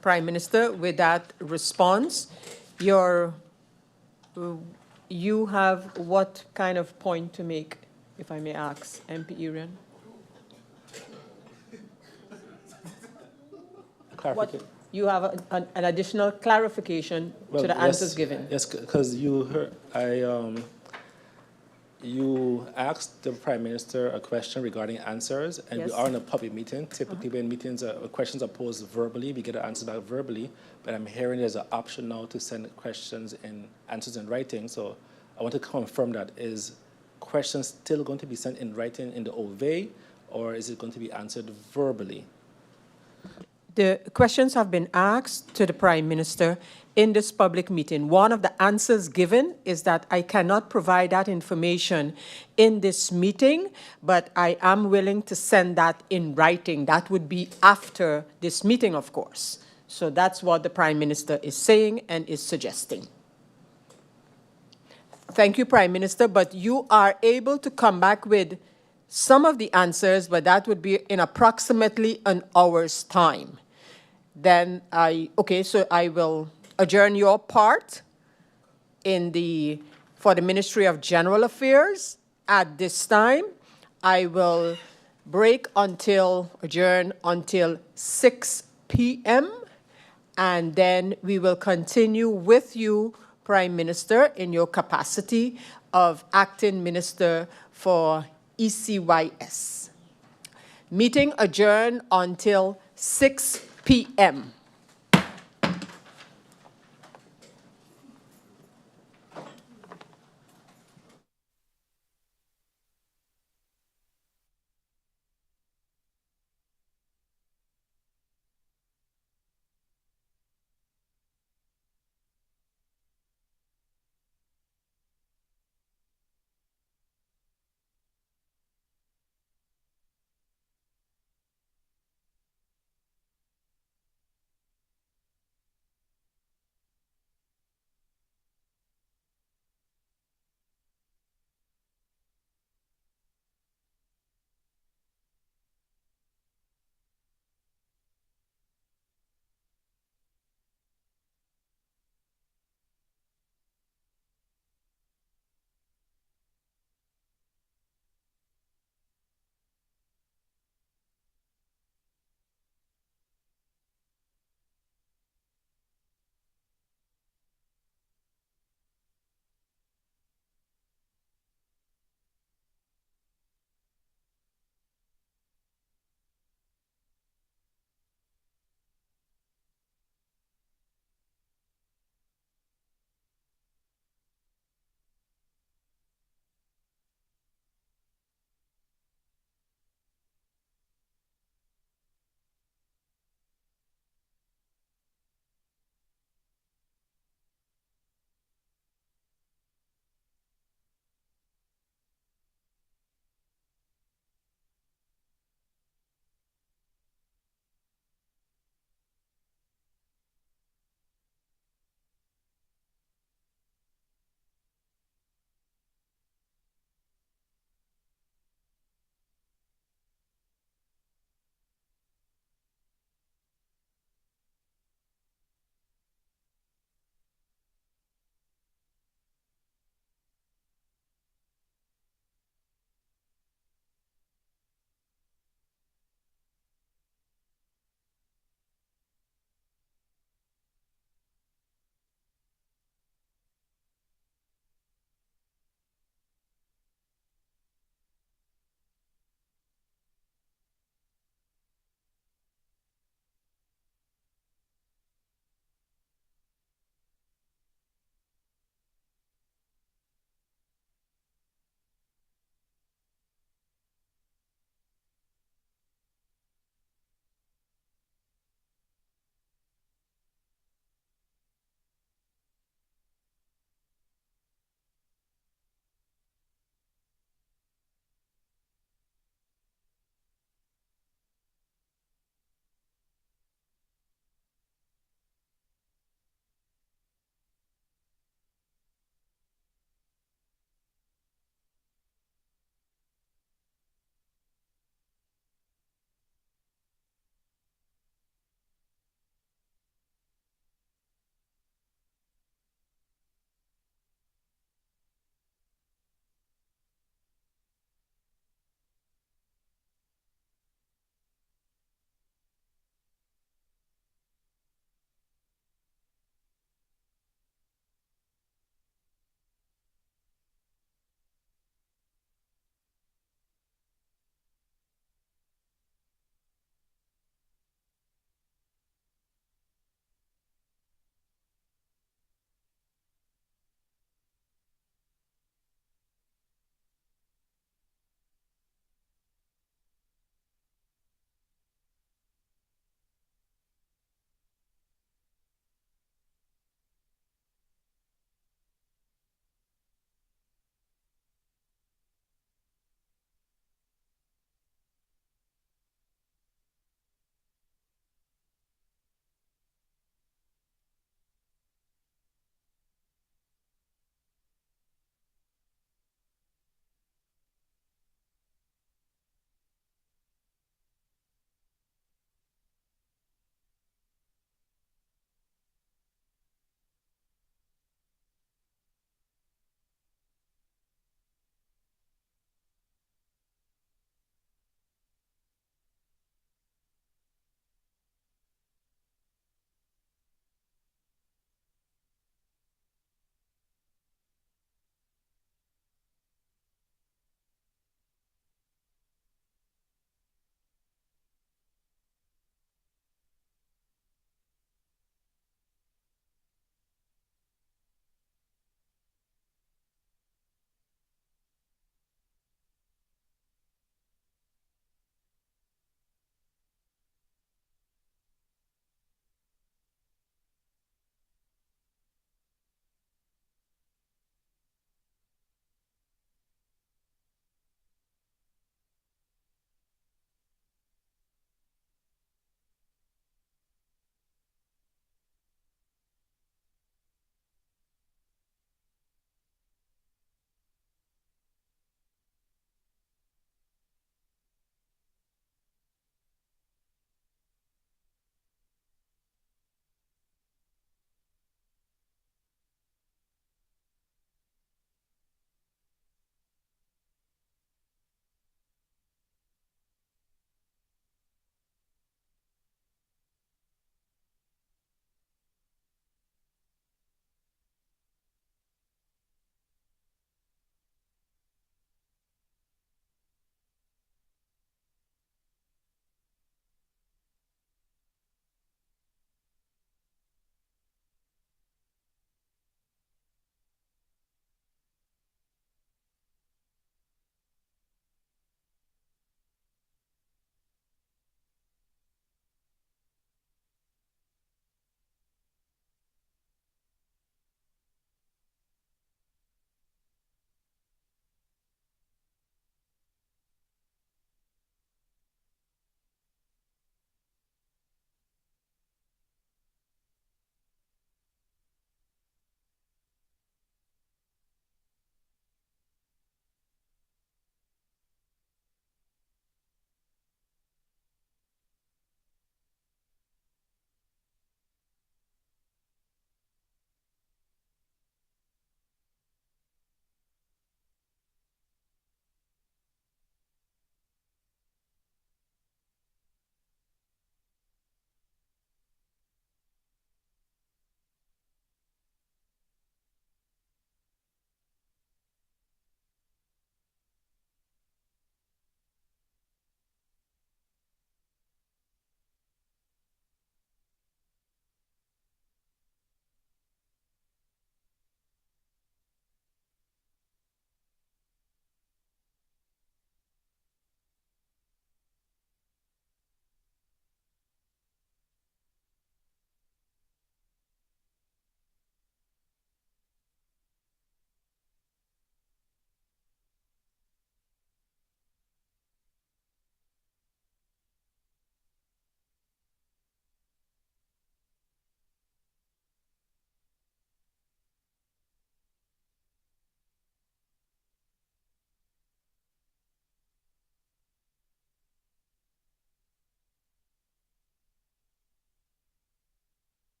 Speaker 1: Prime Minister, with that response, you have what kind of point to make, if I may ask, MP Irian? What, you have an additional clarification to the answers given?
Speaker 3: Yes, because you heard, you asked the Prime Minister a question regarding answers, and
Speaker 1: Yes.
Speaker 3: we are in a public meeting. Typically, when meetings questions are posed verbally, we get an answer back verbally. But I'm hearing there's an option now to send questions and answers in writing. So I want to confirm that. Is questions still going to be sent in writing in the OVA, or is it going to be answered verbally?
Speaker 1: The questions have been asked to the Prime Minister in this public meeting. One of the answers given is that I cannot provide that information in this meeting, but I am willing to send that in writing. That would be after this meeting, of course. So that's what the Prime Minister is saying and is suggesting. Thank you, Prime Minister, but you are able to come back with some of the answers, but that would be in approximately an hour's time. Then so I will adjourn your part for the Ministry of General Affairs at this time. I will adjourn until 6 p.m. and then we will continue with you, Prime Minister, in your capacity of Acting Minister for ECYS. Meeting adjourned until 6 p.m.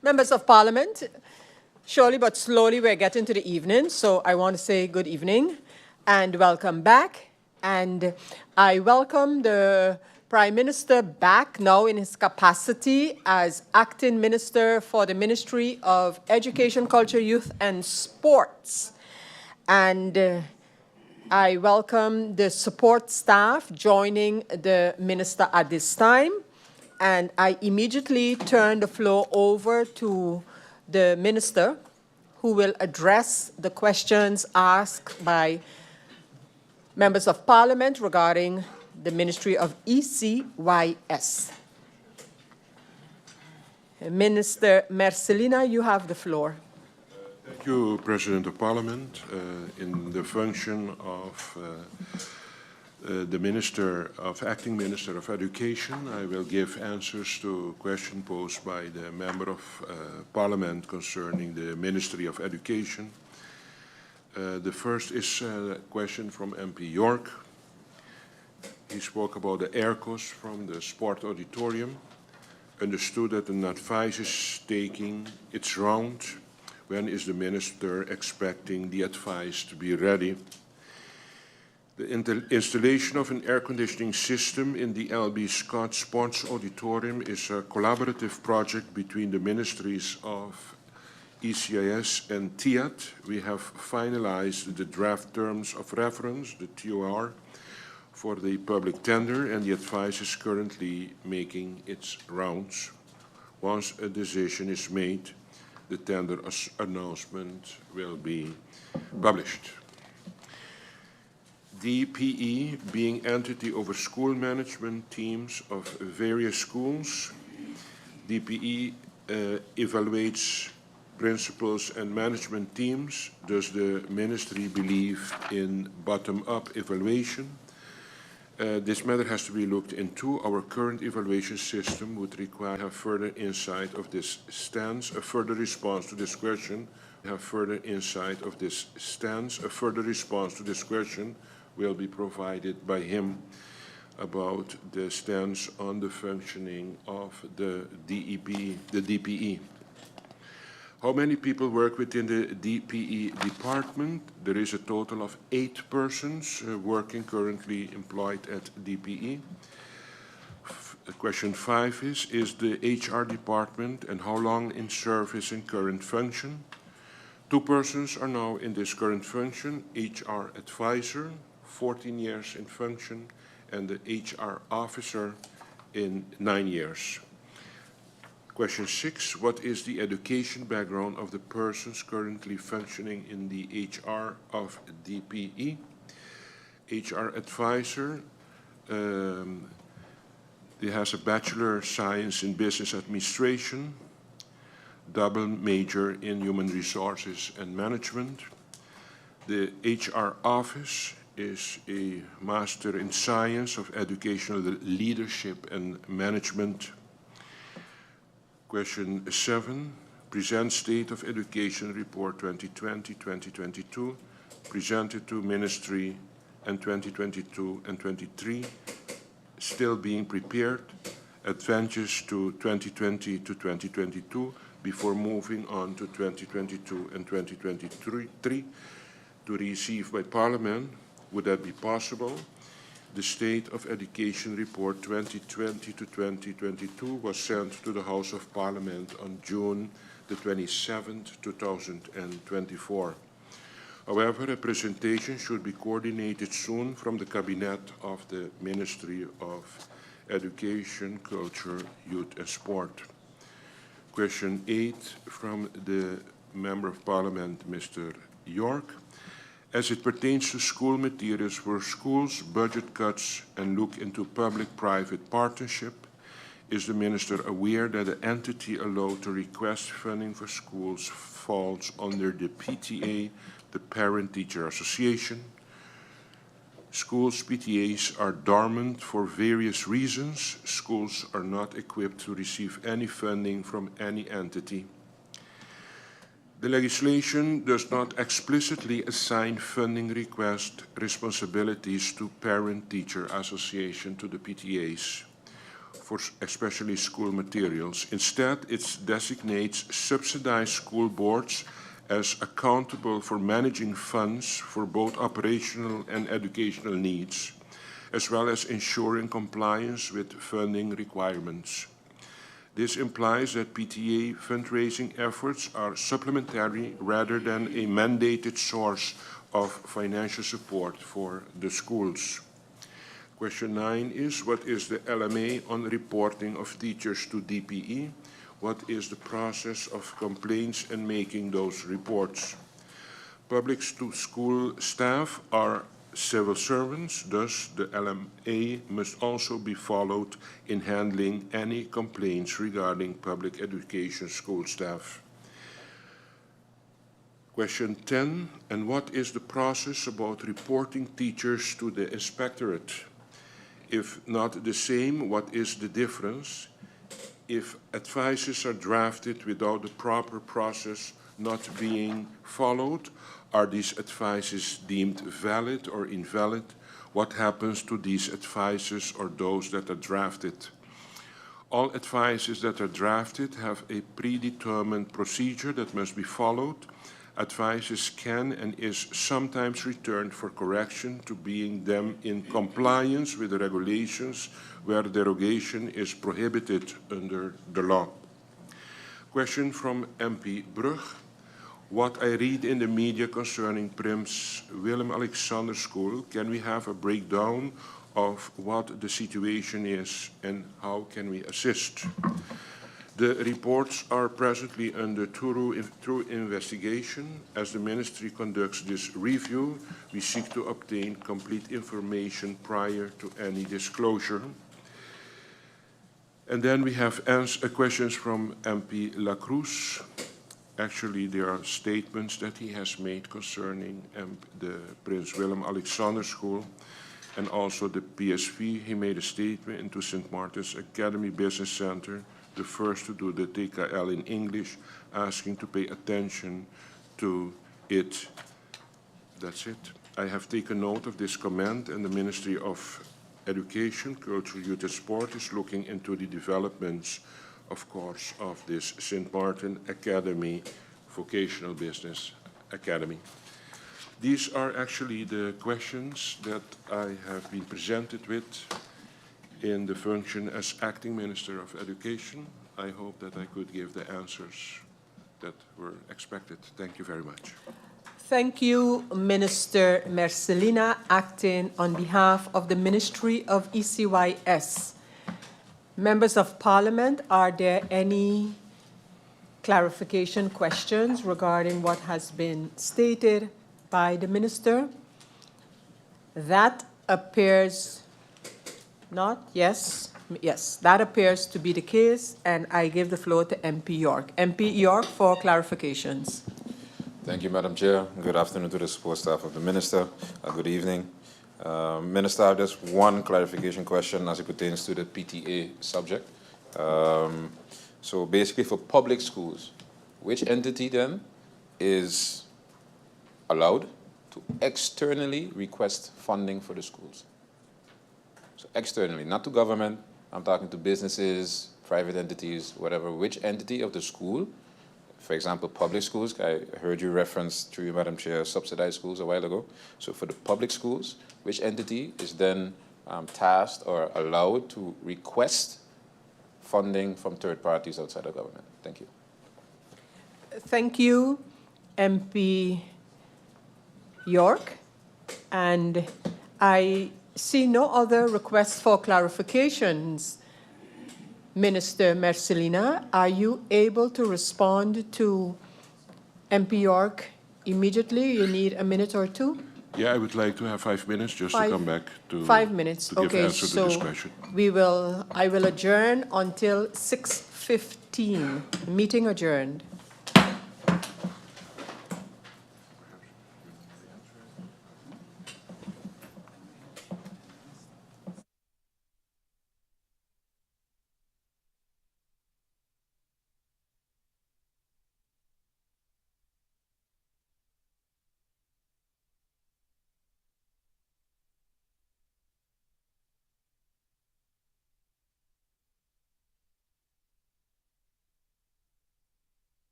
Speaker 1: Members of Parliament, surely but slowly we're getting to the evening, so I want to say good evening and welcome back. And I welcome the Prime Minister back now in his capacity as Acting Minister for the Ministry of Education, Culture, Youth and Sports. And I welcome the support staff joining the Minister at this time. And I immediately turn the floor over to the Minister, who will address the questions asked by members of Parliament regarding the Ministry of ECYS. Minister Marcelina, you have the floor.
Speaker 11: Thank you, President of Parliament. In the function of the Acting Minister of Education, I will give answers to questions posed by the Member of Parliament concerning the Ministry of Education. The first is a question from MP York. He spoke about the aircos from the sport auditorium, understood that an advice is taking its round. When is the Minister expecting the advice to be ready? The installation of an air conditioning system in the LB Scott Sports Auditorium is a collaborative project between the Ministries of ECIS and TIAT. We have finalized the draft terms of reference, the TOR, for the public tender, and the advice is currently making its rounds. Once a decision is made, the tender announcement will be published. DPE, being entity over school management teams of various schools, DPE evaluates principals and management teams. Does the ministry believe in bottom-up evaluation? This matter has to be looked into. Our current evaluation system would require further insight of this stance, a further response to this question. A further response to this question will be provided by him about the stance on the functioning of the DPE. How many people work within the DPE department? There is a total of 8 persons working currently employed at DPE. Question 5 is the HR department and how long in service in current function? 2 persons are now in this current function, HR advisor, 14 years in function, and the HR officer in 9 years. Question 6, what is the education background of the persons currently functioning in the HR of DPE? HR advisor, he has a Bachelor of Science in Business Administration, double major in Human Resources and Management. The HR office is a Master in Science of Educational Leadership and Management. Question 7, present State of Education Report 2020-2022, presented to Ministry and 2022 and 23, still being prepared, advances to 2020 to 2022, before moving on to 2022 and 2023 to receive by Parliament. Would that be possible? The State of Education Report 2020 to 2022 was sent to the House of Parliament on June the 27th, 2024. However, a presentation should be coordinated soon from the Cabinet of the Ministry of Education, Culture, Youth and Sport. Question 8 from the Member of Parliament, Mr. York. As it pertains to school materials for schools, budget cuts, and look into public-private partnership, is the Minister aware that the entity allowed to request funding for schools falls under the PTA, the Parent-Teacher Association? Schools' PTAs are dormant for various reasons. Schools are not equipped to receive any funding from any entity. The legislation does not explicitly assign funding request responsibilities to Parent-Teacher Association to the PTAs. for especially school materials. Instead, it designates subsidized school boards as accountable for managing funds for both operational and educational needs, as well as ensuring compliance with funding requirements. This implies that PTA fundraising efforts are supplementary rather than a mandated source of financial support for the schools. Question 9 is, what is the LMA on reporting of teachers to DPE? What is the process of complaints and making those reports? Public school staff are civil servants, thus the LMA must also be followed in handling any complaints regarding public education school staff. Question 10, and what is the process about reporting teachers to the inspectorate? If not the same, what is the difference? If advices are drafted without the proper process not being followed, are these advices deemed valid or invalid? What happens to these advices or those that are drafted? All advices that are drafted have a predetermined procedure that must be followed. Advices can and is sometimes returned for correction to being them in compliance with the regulations where derogation is prohibited under the law. Question from MP Brug. What I read in the media concerning Prince Willem-Alexander School, can we have a breakdown of what the situation is and how can we assist? The reports are presently under thorough investigation. As the Ministry conducts this review, we seek to obtain complete information prior to any disclosure. And then we have questions from MP La Cruz. Actually, there are statements that he has made concerning the Prince Willem-Alexander School and also the PSV. He made a statement into St. Martin's Academy Business Center, the first to do the TKL in English, asking to pay attention to it. That's it. I have taken note of this comment, and the Ministry of Education, Culture, Youth and Sport is looking into the developments, of course, of this St. Martin Academy Vocational Business Academy. These are actually the questions that I have been presented with in the function as Acting Minister of Education. I hope that I could give the answers that were expected. Thank you very much.
Speaker 1: Thank you, Minister Mercelina, acting on behalf of the Ministry of ECYS. Members of Parliament, are there any clarification questions regarding what has been stated by the Minister? That appears not. Yes. Yes, that appears to be the case, and I give the floor to MP York. MP York for clarifications.
Speaker 7: Thank you, Madam Chair. Good afternoon to the support staff of the Minister. Good evening. Minister, I have just one clarification question as it pertains to the PTA subject. So basically for public schools, which entity then is allowed to externally request funding for the schools? So externally, not to government. I'm talking to businesses, private entities, whatever. Which entity of the school, for example, public schools, I heard you reference through you, Madam Chair, subsidized schools a while ago. So for the public schools, which entity is then tasked or allowed to request funding from third parties outside of government? Thank you.
Speaker 1: Thank you, MP York. And I see no other requests for clarifications. Minister Mercelina, are you able to respond to MP York immediately? You need a minute or two?
Speaker 11: Yeah, I would like to have 5 minutes just to come back to
Speaker 1: 5 minutes.
Speaker 11: to give
Speaker 1: Okay,
Speaker 11: answer
Speaker 1: so
Speaker 11: to this question.
Speaker 1: I will adjourn until 6:15. Meeting adjourned.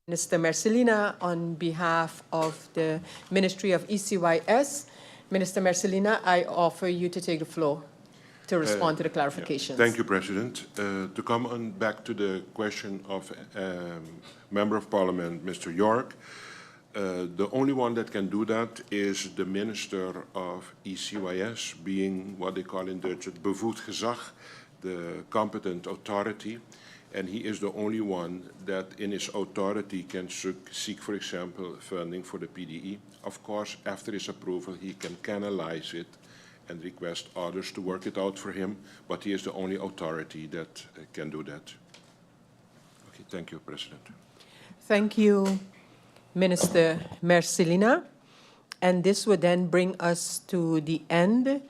Speaker 1: Minister Mercelina on behalf of the Ministry of ECYS. Minister Mercelina, I offer you to take the floor to respond to the clarifications.
Speaker 11: Thank you, President. To come on back to the question of Member of Parliament, Mr. York, the only one that can do that is the Minister of ECYS, being what they call in Dutch het bevoegd gezag, the competent authority. And he is the only one that in his authority can seek, for example, funding for the PDE. Of course, after his approval, he can canalize it and request others to work it out for him, but he is the only authority that can do that. Okay, thank you, President.
Speaker 1: Thank you, Minister Mercelina. And this would then bring us to the end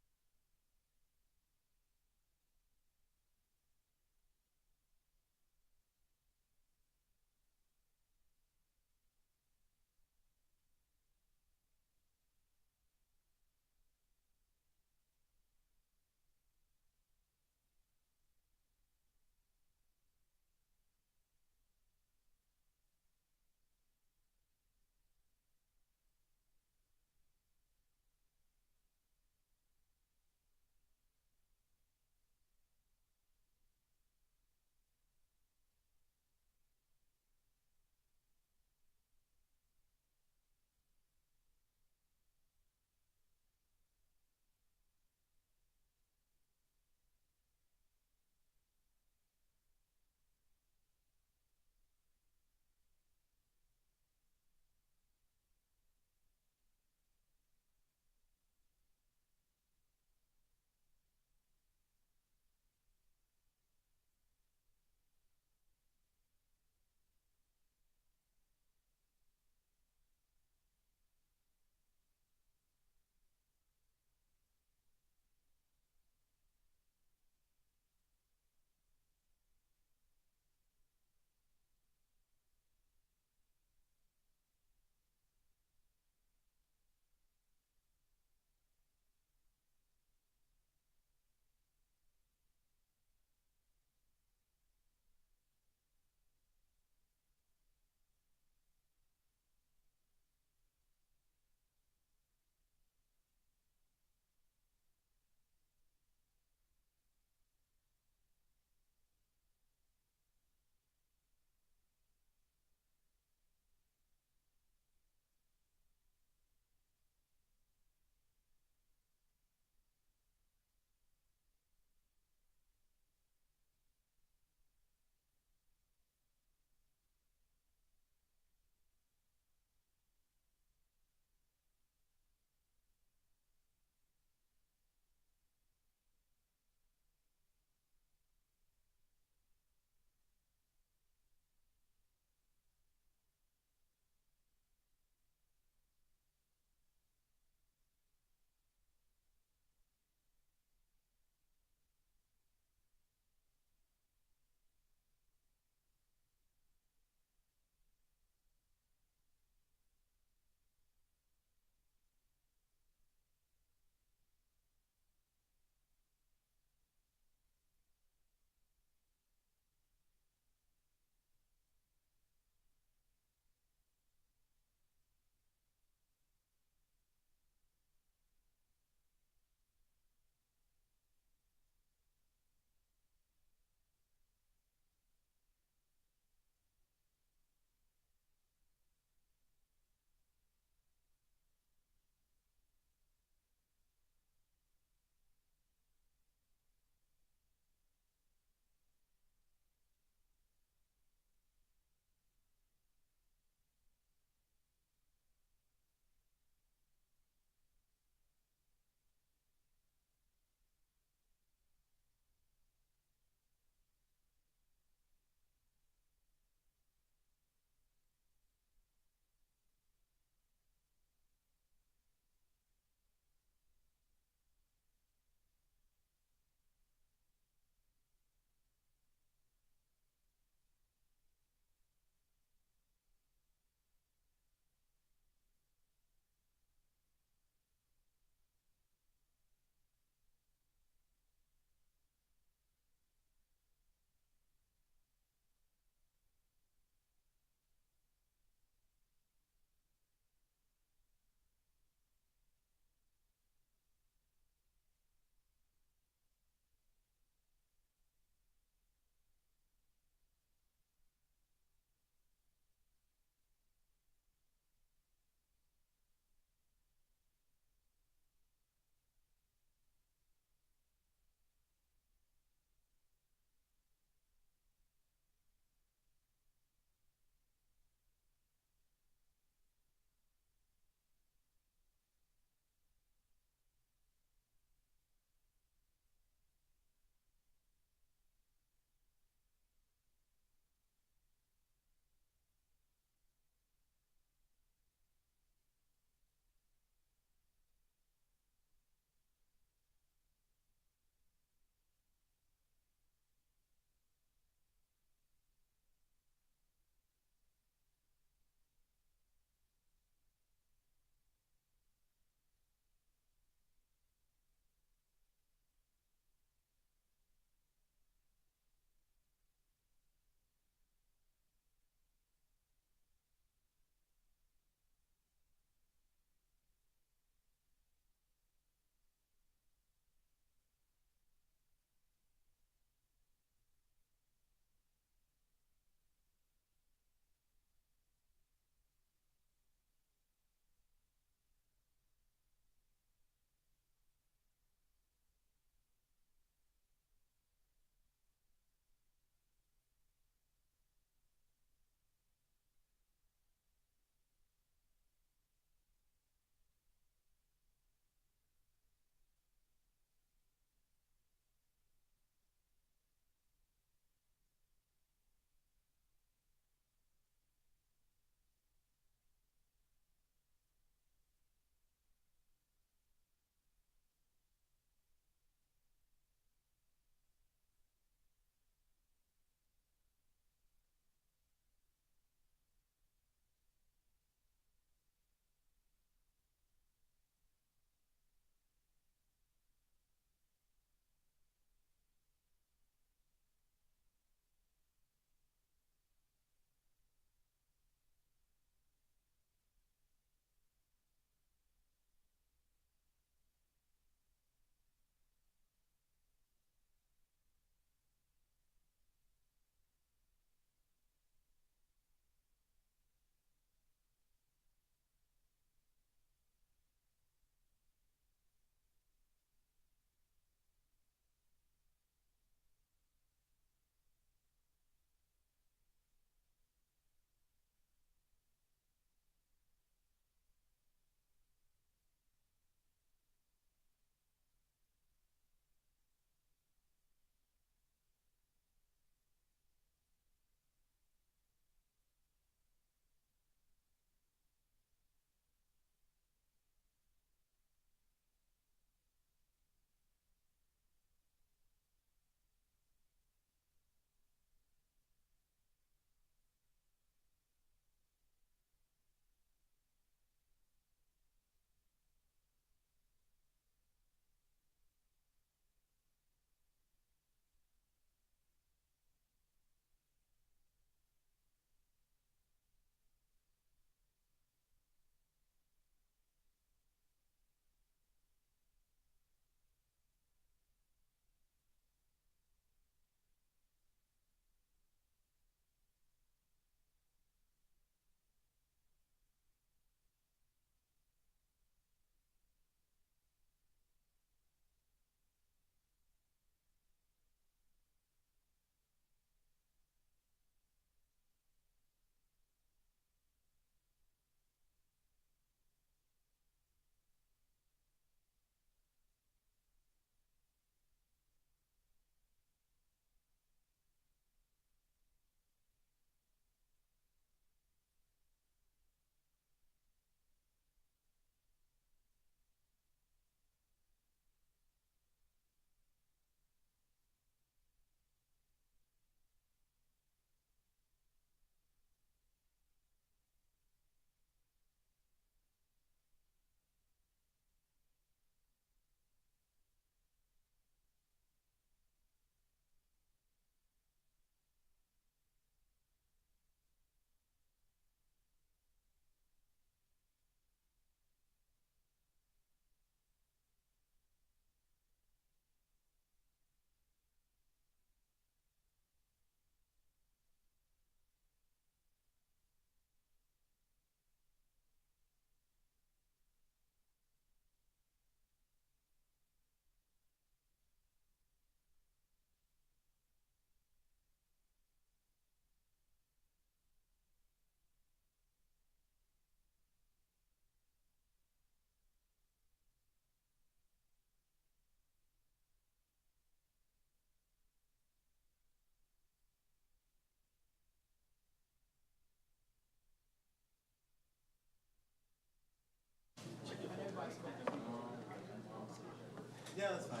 Speaker 8: Yeah, that's fine.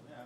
Speaker 8: Yeah.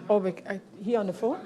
Speaker 1: Oh, he on the phone?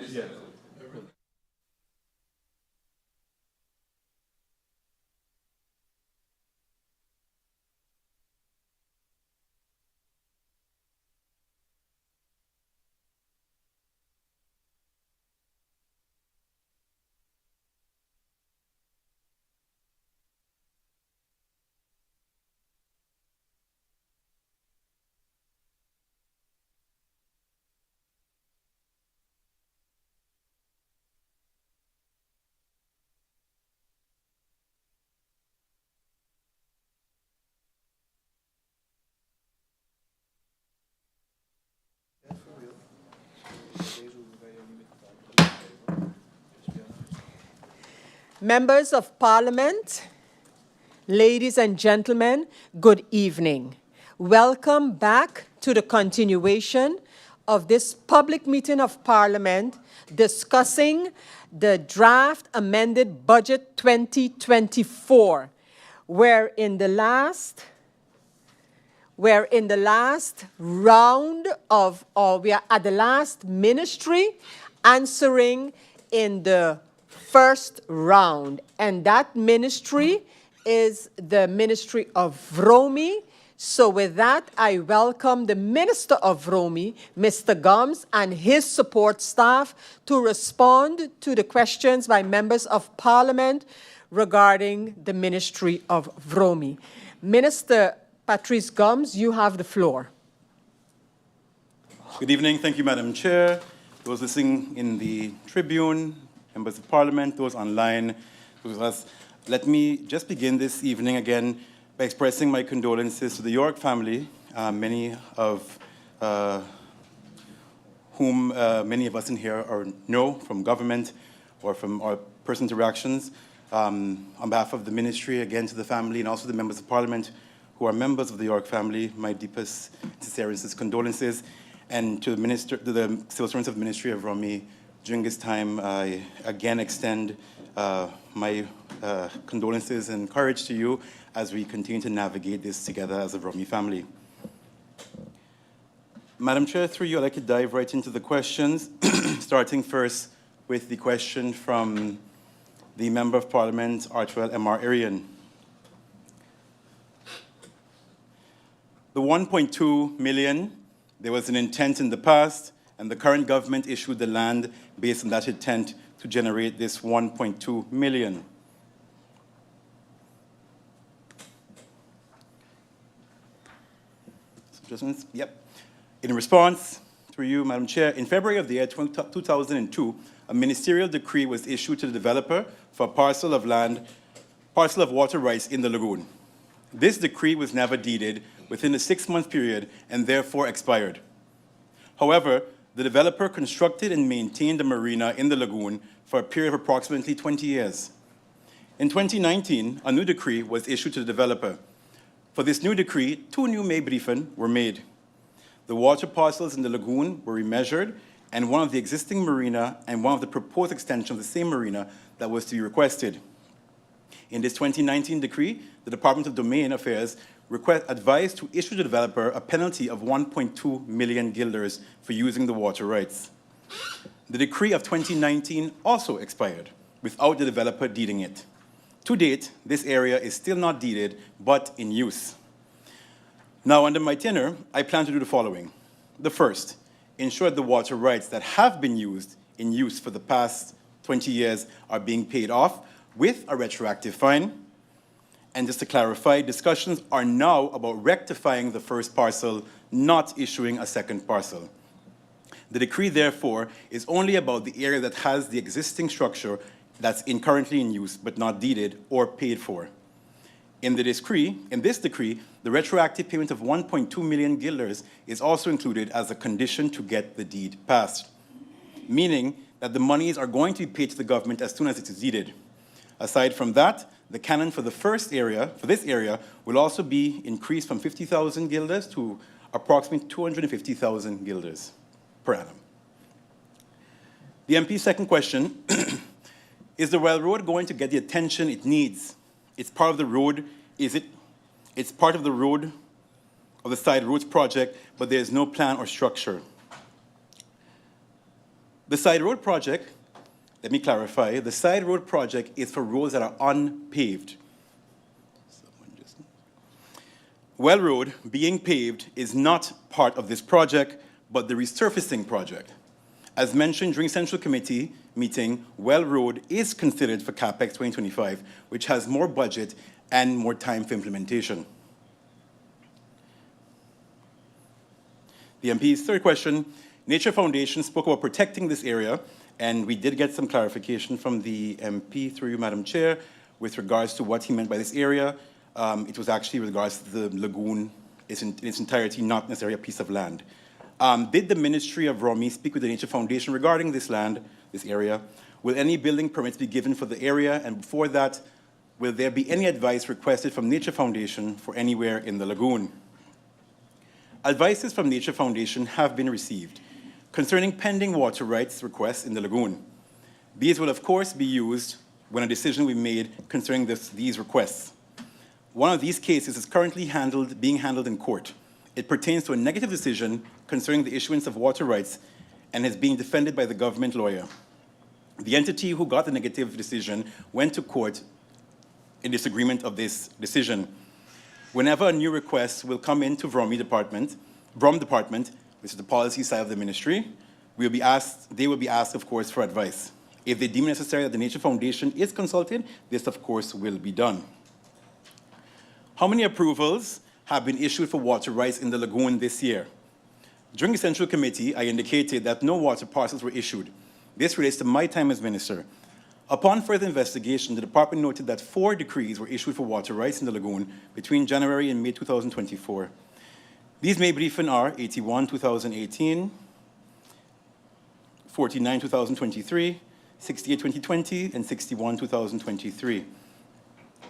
Speaker 1: Members of Parliament, ladies and gentlemen, good evening. Welcome back to the continuation of this public meeting of Parliament discussing the draft amended budget 2024, where in the last round of, or we are at the last ministry answering in the first round. And that ministry is the Ministry of Vromi. So with that, I welcome the Minister of Vromi, Mr. Gums, and his support staff to respond to the questions by members of Parliament regarding the Ministry of Vromi. Minister Patrice Gums, you have the floor.
Speaker 12: Good evening. Thank you, Madam Chair. Those listening in the Tribune, members of Parliament, those online, those of us. Let me just begin this evening again by expressing my condolences to the York family, many of whom many of us in here know from government or from our personal interactions. On behalf of the ministry, again to the family and also the members of Parliament who are members of the York family, my deepest, sincerest condolences. And to the civil servants of the Ministry of Vromi, during this time, I again extend my condolences and courage to you as we continue to navigate this together as a Vromi family. Madam Chair, through you, I'd like to dive right into the questions, starting first with the question from the Member of Parliament, Archwell M.R. Arian. The 1.2 million, there was an intent in the past, and the current government issued the land based on that intent to generate this 1.2 million. Suggestions? Yep. In response, through you, Madam Chair, in February of the year 2002, a ministerial decree was issued to the developer for a parcel of land, parcel of water rights in the lagoon. This decree was never deeded within a 6-month period and therefore expired. However, the developer constructed and maintained a marina in the lagoon for a period of approximately 20 years. In 2019, a new decree was issued to the developer. For this new decree, 2 new meebriefen were made. The water parcels in the lagoon were remeasured, and one of the existing marina and one of the proposed extensions of the same marina that was to be requested. In this 2019 decree, the Department of Domain Affairs advised to issue the developer a penalty of 1.2 million guilders for using the water rights. The decree of 2019 also expired without the developer deeding it. To date, this area is still not deeded, but in use. Now, under my tenure, I plan to do the following. The first, ensure the water rights that have been in use for the past 20 years are being paid off with a retroactive fine. And just to clarify, discussions are now about rectifying the first parcel, not issuing a second parcel. The decree, therefore, is only about the area that has the existing structure that's currently in use but not deeded or paid for. In this decree, the retroactive payment of 1.2 million guilders is also included as a condition to get the deed passed, meaning that the monies are going to be paid to the government as soon as it is deeded. Aside from that, the canon for this area, will also be increased from 50,000 guilders to approximately 250,000 guilders per annum. The MP's second question, is the Well Road going to get the attention it needs? It's part of the road, it's part of the road, of the side roads project, but there's no plan or structure. The side road project, let me clarify, the side road project is for roads that are unpaved. Well Road being paved is not part of this project, but the resurfacing project. As mentioned during Central Committee meeting, Well Road is considered for CAPEX 2025, which has more budget and more time for implementation. The MP's third question, Nature Foundation spoke about protecting this area, and we did get some clarification from the MP, through you, Madam Chair, with regards to what he meant by this area. It was actually with regards to the lagoon in its entirety, not necessarily a piece of land. Did the Ministry of ROMI speak with the Nature Foundation regarding this land, this area? Will any building permits be given for the area? And before that, will there be any advice requested from Nature Foundation for anywhere in the lagoon? Advices from Nature Foundation have been received concerning pending water rights requests in the lagoon. These will, of course, be used when a decision will be made concerning these requests. One of these cases is currently being handled in court. It pertains to a negative decision concerning the issuance of water rights and is being defended by the government lawyer. The entity who got the negative decision went to court in disagreement of this decision. Whenever a new request will come into VROM department, which is the policy side of the ministry, they will be asked, of course, for advice. If they deem necessary that the Nature Foundation is consulted, this, of course, will be done. How many approvals have been issued for water rights in the lagoon this year? During the Central Committee, I indicated that no water parcels were issued. This relates to my time as minister. Upon further investigation, the department noted that 4 decrees were issued for water rights in the lagoon between January and May 2024. These meebriefen are 81, 2018, 49, 2023, 68, 2020, and 61, 2023.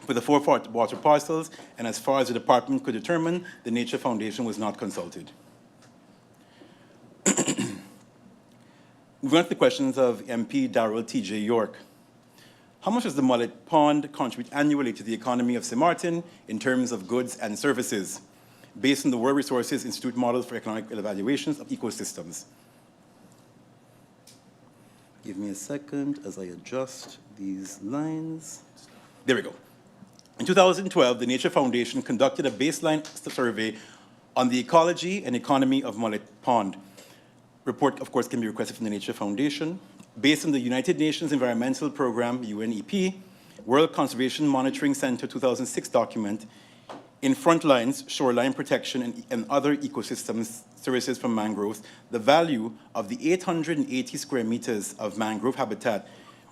Speaker 12: For the 4 water parcels, and as far as the department could determine, the Nature Foundation was not consulted. Moving on to the questions of MP Darrell T.J. York. How much does the Mullet Pond contribute annually to the economy of St. Martin in terms of goods and services, based on the World Resources Institute models for economic evaluations of ecosystems? Give me a second as I adjust these lines. There we go. In 2012, the Nature Foundation conducted a baseline survey on the ecology and economy of Mullet Pond. Report, of course, can be requested from the Nature Foundation. Based on the United Nations Environmental Program, UNEP, World Conservation Monitoring Center 2006 document, in frontlines, shoreline protection, and other ecosystems services from mangroves, the value of the 880 square meters of mangrove habitat,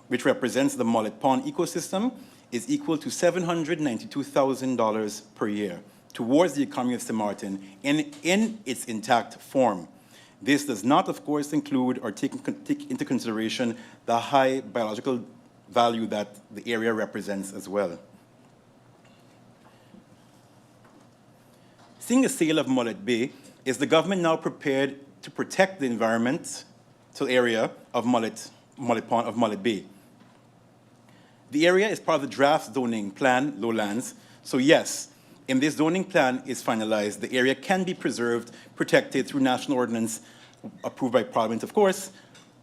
Speaker 12: which represents the Mullet Pond ecosystem, is equal to $792,000 per year towards the economy of St. Martin in its intact form. This does not, of course, include or take into consideration the high biological value that the area represents as well. Seeing a sale of Mullet Bay, is the government now prepared to protect the environmental area of Mullet Bay? The area is part of the draft zoning plan, lowlands, so yes, if this zoning plan is finalized, the area can be preserved, protected through national ordinance approved by Parliament, of course.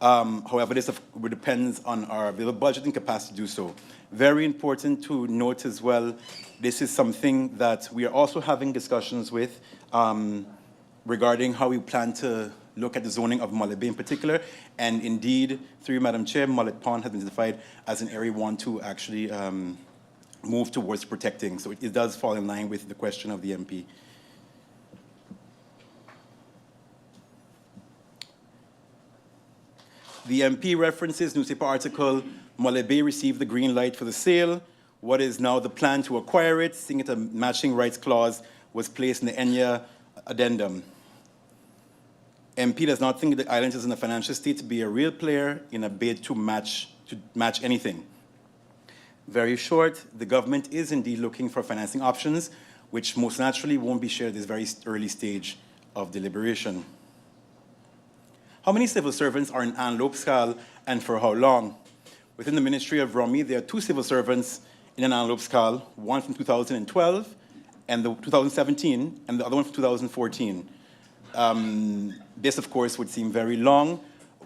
Speaker 12: However, this depends on our available budget and capacity to do so. Very important to note as well, this is something that we are also having discussions with regarding how we plan to look at the zoning of Mullet Bay in particular. And indeed, through you, Madam Chair, Mullet Pond has been identified as an area we want to actually move towards protecting. So it does fall in line with the question of the MP. The MP references newspaper article, Mullet Bay received the green light for the sale. What is now the plan to acquire it, seeing it a matching rights clause was placed in the ENYA addendum. MP does not think the island is in a financial state to be a real player in a bid to match anything. Very short, the government is indeed looking for financing options, which most naturally won't be shared at this very early stage of deliberation. How many civil servants are in Anlopskal and for how long? Within the Ministry of Romy, there are 2 civil servants in Anlopskal, one from 2012 and 2017, and the other one from 2014. This, of course, would seem very long.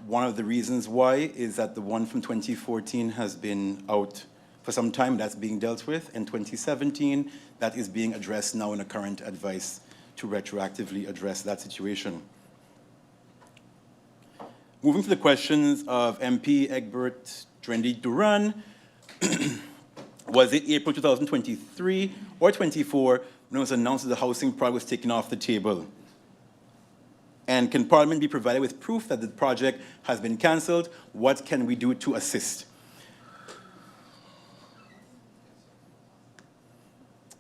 Speaker 12: One of the reasons why is that the one from 2014 has been out for some time. That's being dealt with. In 2017, that is being addressed now in a current advice to retroactively address that situation. Moving to the questions of MP Egbert Drendy Duran, was it April 2023 or 24 when it was announced that the housing project was taken off the table? And can Parliament be provided with proof that the project has been cancelled? What can we do to assist?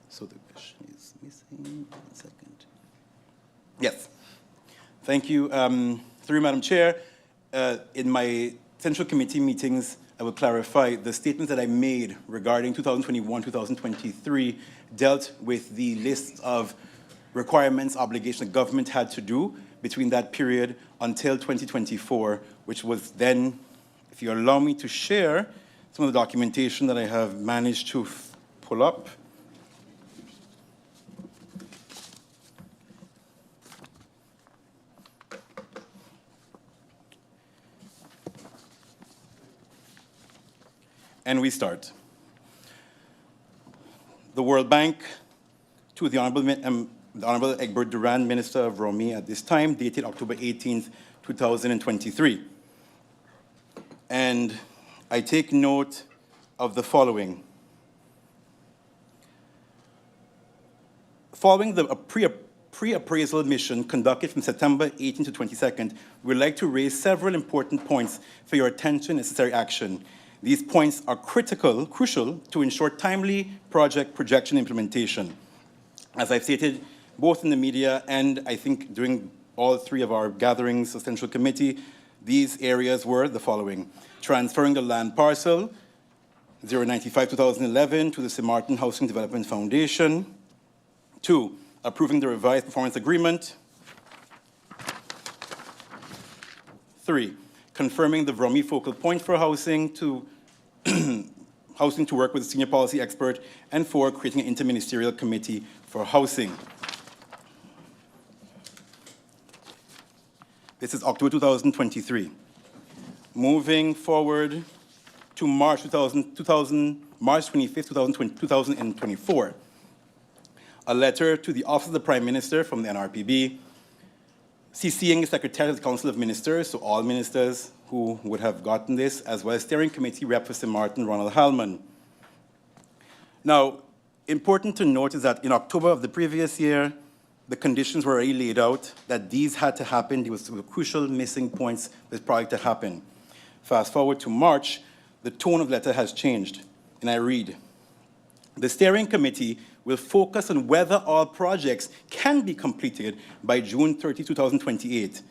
Speaker 12: So the question is missing. 1 second. Yes. Thank you. Through Madam Chair, in my Central Committee meetings, I will clarify the statements that I made regarding 2021-2023 dealt with the list of requirements, obligations the government had to do between that period until 2024, which was then, if you allow me to share some of the documentation that I have managed to pull up. And we start. The World Bank to the Honorable Egbert Duran, Minister of Romy at this time, dated October 18th, 2023. And I take note of the following. Following the pre-appraisal mission conducted from September 18th to 22nd, we'd like to raise several important points for your attention and necessary action. These points are crucial to ensure timely project projection implementation. As I've stated, both in the media and I think during all 3 of our gatherings of Central Committee, these areas were the following. Transferring the land parcel 095-2011 to the St. Martin Housing Development Foundation. 2, approving the revised performance agreement. 3, confirming the Romy focal point for housing to work with a senior policy expert. And 4, creating an interministerial committee for housing. This is October 2023. Moving forward to March 25th, 2024. A letter to the Office of the Prime Minister from the NRPB, CCing the Secretary of the Council of Ministers, so all ministers who would have gotten this, as well as Steering Committee Rep for St. Martin, Ronald Hallman. Now, important to note is that in October of the previous year, the conditions were already laid out that these had to happen. There was crucial missing points for this project to happen. Fast forward to March, the tone of the letter has changed, and I read, "The Steering Committee will focus on whether all projects can be completed by June 30, 2028.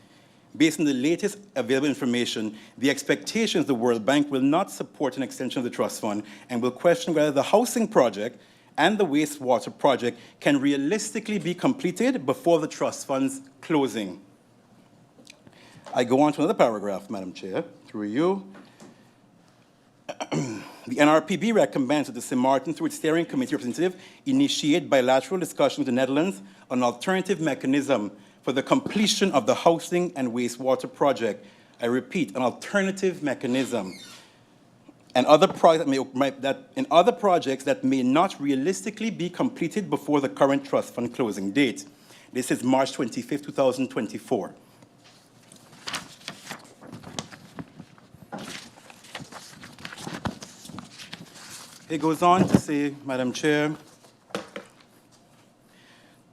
Speaker 12: Based on the latest available information, the expectation is the World Bank will not support an extension of the trust fund and will question whether the housing project and the wastewater project can realistically be completed before the trust fund's closing." I go on to another paragraph, Madam Chair, through you. The NRPB recommends that the St. Martin, through its steering committee representative, initiate bilateral discussions with the Netherlands on an alternative mechanism for the completion of the housing and wastewater project. I repeat, an alternative mechanism. And other projects that may not realistically be completed before the current trust fund closing date. This is March 25th, 2024. It goes on to say, Madam Chair,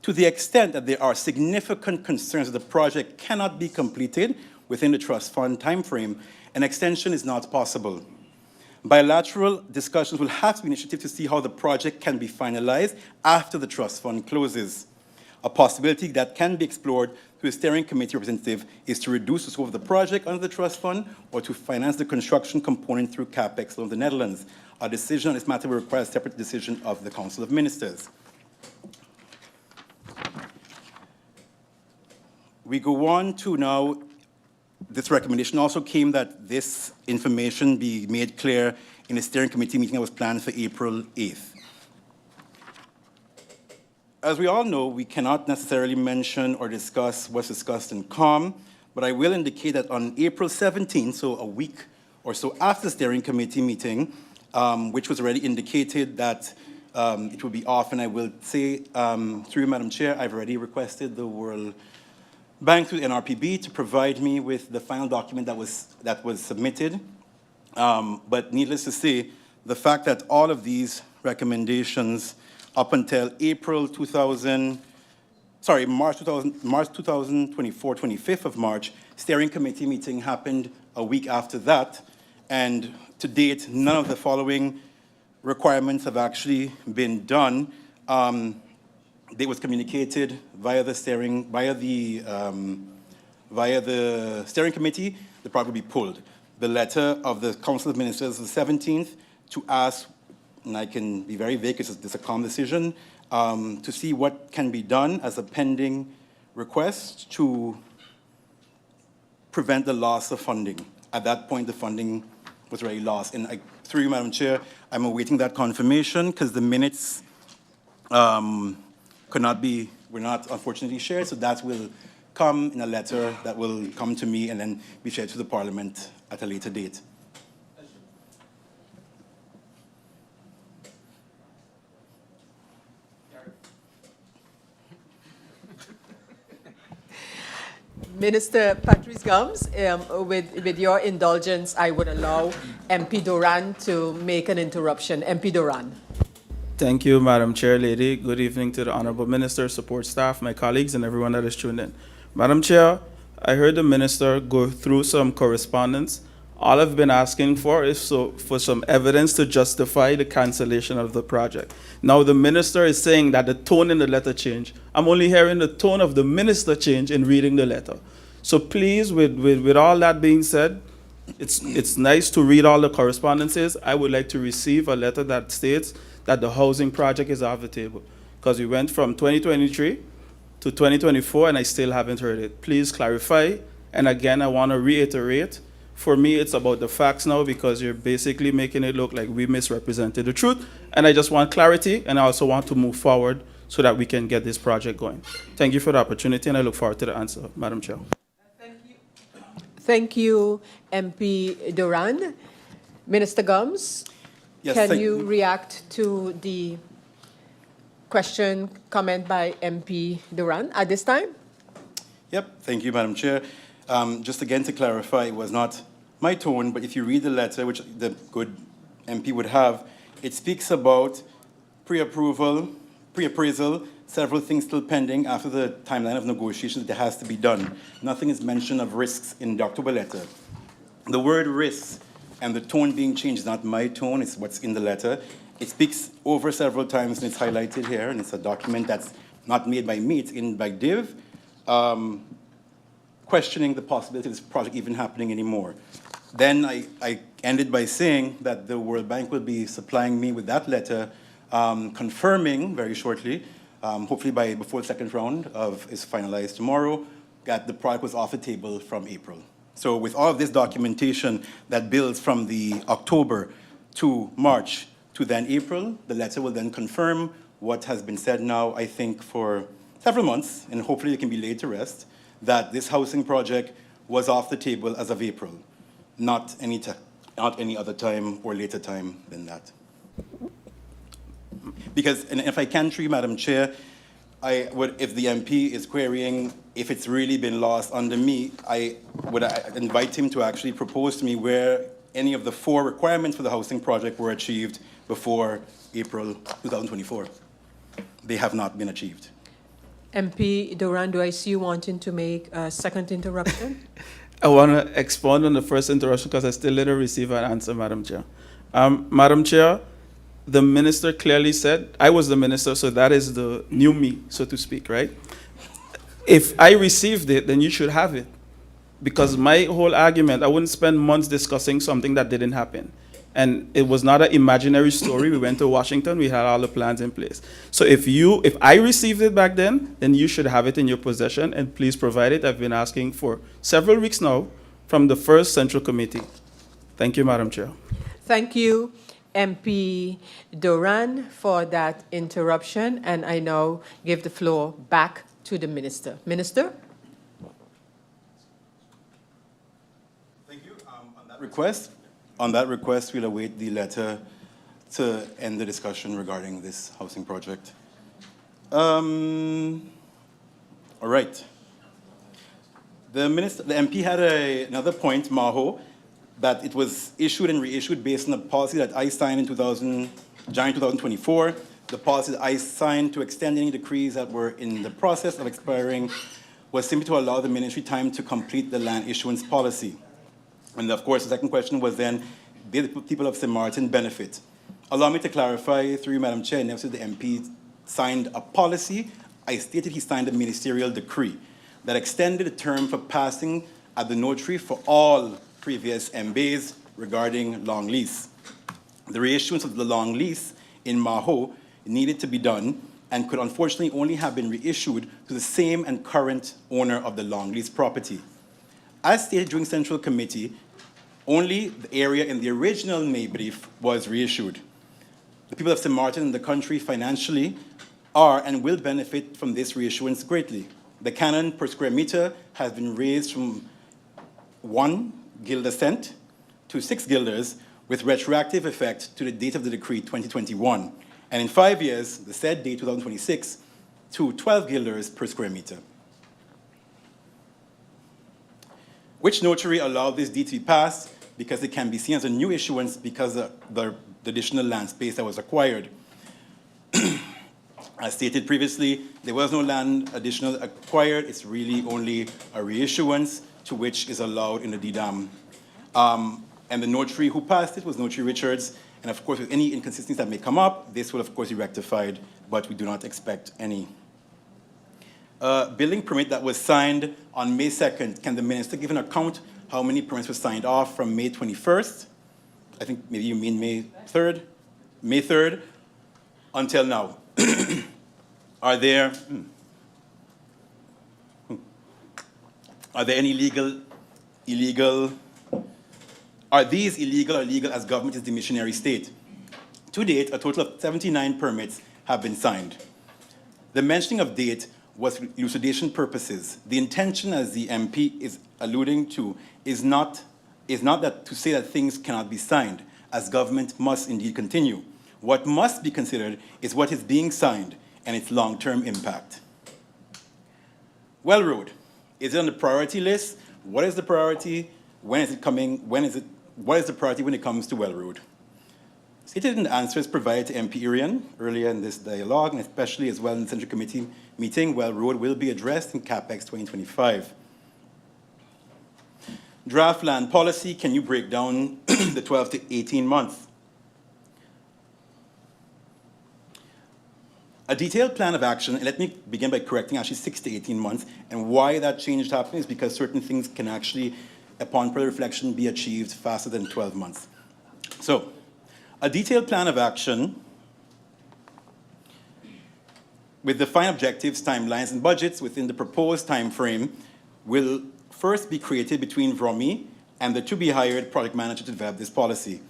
Speaker 12: to the extent that there are significant concerns that the project cannot be completed within the trust fund timeframe, an extension is not possible. Bilateral discussions will have to be initiated to see how the project can be finalized after the trust fund closes. A possibility that can be explored through a steering committee representative is to reduce the scope of the project under the trust fund or to finance the construction component through CapEx loan of the Netherlands. A decision on this matter will require a separate decision of the Council of Ministers. We go on to now, this recommendation also came that this information be made clear in a steering committee meeting that was planned for April 8th. As we all know, we cannot necessarily mention or discuss what's discussed in COM, but I will indicate that on April 17th, so a week or so after the steering committee meeting, which was already indicated that it will be off, and I will say, through Madam Chair, I've already requested the World Bank through the NRPB to provide me with the final document that was submitted. But needless to say, the fact that all of these recommendations up until March 2024, 25th of March, steering committee meeting happened a week after that, and to date, none of the following requirements have actually been done. They was communicated via the steering committee. The project will be pulled. The letter of the Council of Ministers of the 17th to ask, and I can be very vague because it's a calm decision, to see what can be done as a pending request to prevent the loss of funding. At that point, the funding was already lost. And through you, Madam Chair, I'm awaiting that confirmation because the minutes were not unfortunately shared, so that will come in a letter that will come to me and then be shared to the Parliament at a later date.
Speaker 1: Minister Patrice Gums, with your indulgence, I would allow MP Duran to make an interruption. MP Duran.
Speaker 10: Thank you, Madam Chair Lady. Good evening to the Honorable Minister, support staff, my colleagues, and everyone that is tuned in. Madam Chair, I heard the Minister go through some correspondence. All I've been asking for is for some evidence to justify the cancellation of the project. Now, the Minister is saying that the tone in the letter changed. I'm only hearing the tone of the Minister change in reading the letter. So please, with all that being said, it's nice to read all the correspondences. I would like to receive a letter that states that the housing project is off the table, because we went from 2023 to 2024 and I still haven't heard it. Please clarify. And again, I want to reiterate, for me, it's about the facts now, because you're basically making it look like we misrepresented the truth. And I just want clarity, and I also want to move forward so that we can get this project going. Thank you for the opportunity, and I look forward to the answer, Madam Chair.
Speaker 1: Thank you, MP Duran. Minister Gums,
Speaker 12: Yes,
Speaker 1: can
Speaker 12: thank-
Speaker 1: you react to the question, comment by MP Duran at this time?
Speaker 12: Yep, thank you, Madam Chair. Just again to clarify, it was not my tone, but if you read the letter, which the good MP would have, it speaks about pre-approval, pre-appraisal, several things still pending after the timeline of negotiations that has to be done. Nothing is mentioned of risks in the October letter. The word risks and the tone being changed is not my tone, it's what's in the letter. It speaks over several times and it's highlighted here, and it's a document that's not made by me, it's in by Div, questioning the possibility of this project even happening anymore. Then I ended by saying that the World Bank will be supplying me with that letter, confirming very shortly, hopefully before the second round is finalized tomorrow, that the project was off the table from April. So with all of this documentation that builds from the October to March to then April, the letter will then confirm what has been said now, I think, for several months, and hopefully it can be laid to rest, that this housing project was off the table as of April, not any other time or later time than that. Because, and if I can, through you, Madam Chair, I would, if the MP is querying if it's really been lost under me, I would invite him to actually propose to me where any of the 4 requirements for the housing project were achieved before April 2024. They have not been achieved.
Speaker 1: MP Duran, do I see you wanting to make a second interruption?
Speaker 10: I want to expound on the first interruption because I still didn't receive an answer, Madam Chair. Madam Chair, the minister clearly said, I was the minister, so that is the new me, so to speak, right? If I received it, then you should have it. Because my whole argument, I wouldn't spend months discussing something that didn't happen. And it was not an imaginary story. We went to Washington, we had all the plans in place. So if I received it back then you should have it in your possession, and please provide it. I've been asking for several weeks now from the first Central Committee. Thank you, Madam Chair.
Speaker 1: Thank you, MP Duran, for that interruption, and I now give the floor back to the Minister. Minister?
Speaker 12: Thank you. On that request, we'll await the letter to end the discussion regarding this housing project. All right. The MP had another point, Maho, that it was issued and reissued based on a policy that I signed in January 2024. The policy that I signed to extend any decrees that were in the process of expiring was simply to allow the ministry time to complete the land issuance policy. And of course, the second question was then, did the people of St. Martin benefit? Allow me to clarify through you, Madam Chair, never said the MP signed a policy. I stated he signed a ministerial decree that extended the term for passing at the notary for all previous MBAs regarding long lease. The reissuance of the long lease in Maho needed to be done and could unfortunately only have been reissued to the same and current owner of the long lease property. As stated during Central Committee, only the area in the original May brief was reissued. The people of St. Martin and the country financially are and will benefit from this reissuance greatly. The canon per square meter has been raised from 1 guilder cent to 6 guilders with retroactive effect to the date of the decree 2021. And in 5 years, the said date 2026, to 12 guilders per square meter. Which notary allowed this deed to be passed? Because it can be seen as a new issuance because of the additional land space that was acquired. As stated previously, there was no land additional acquired. It's really only a reissuance to which is allowed in the DDAM. And the notary who passed it was Notary Richards. And of course, with any inconsistencies that may come up, this will of course be rectified, but we do not expect any. Building permit that was signed on May 2nd. Can the minister give an account how many permits were signed off from May 21st? I think maybe you mean May 3rd? May 3rd until now. Are there any illegal, are these illegal or legal as government is the missionary state? To date, a total of 79 permits have been signed. The mentioning of date was for elucidation purposes. The intention, as the MP is alluding to, is not that to say that things cannot be signed, as government must indeed continue. What must be considered is what is being signed and its long-term impact. Well Road, is it on the priority list? What is the priority? When is it coming? What is the priority when it comes to Well Road? Stated in the answers provided to MP Irian earlier in this dialogue, and especially as well in the Central Committee meeting, Well Road will be addressed in CapEx 2025. Draft land policy, can you break down the 12 to 18 months? A detailed plan of action, and let me begin by correcting actually 6 to 18 months, and why that change happened is because certain things can actually, upon further reflection, be achieved faster than 12 months. So, a detailed plan of action with defined objectives, timelines, and budgets within the proposed time frame will first be created between VROMI and the to-be-hired project manager to develop this policy.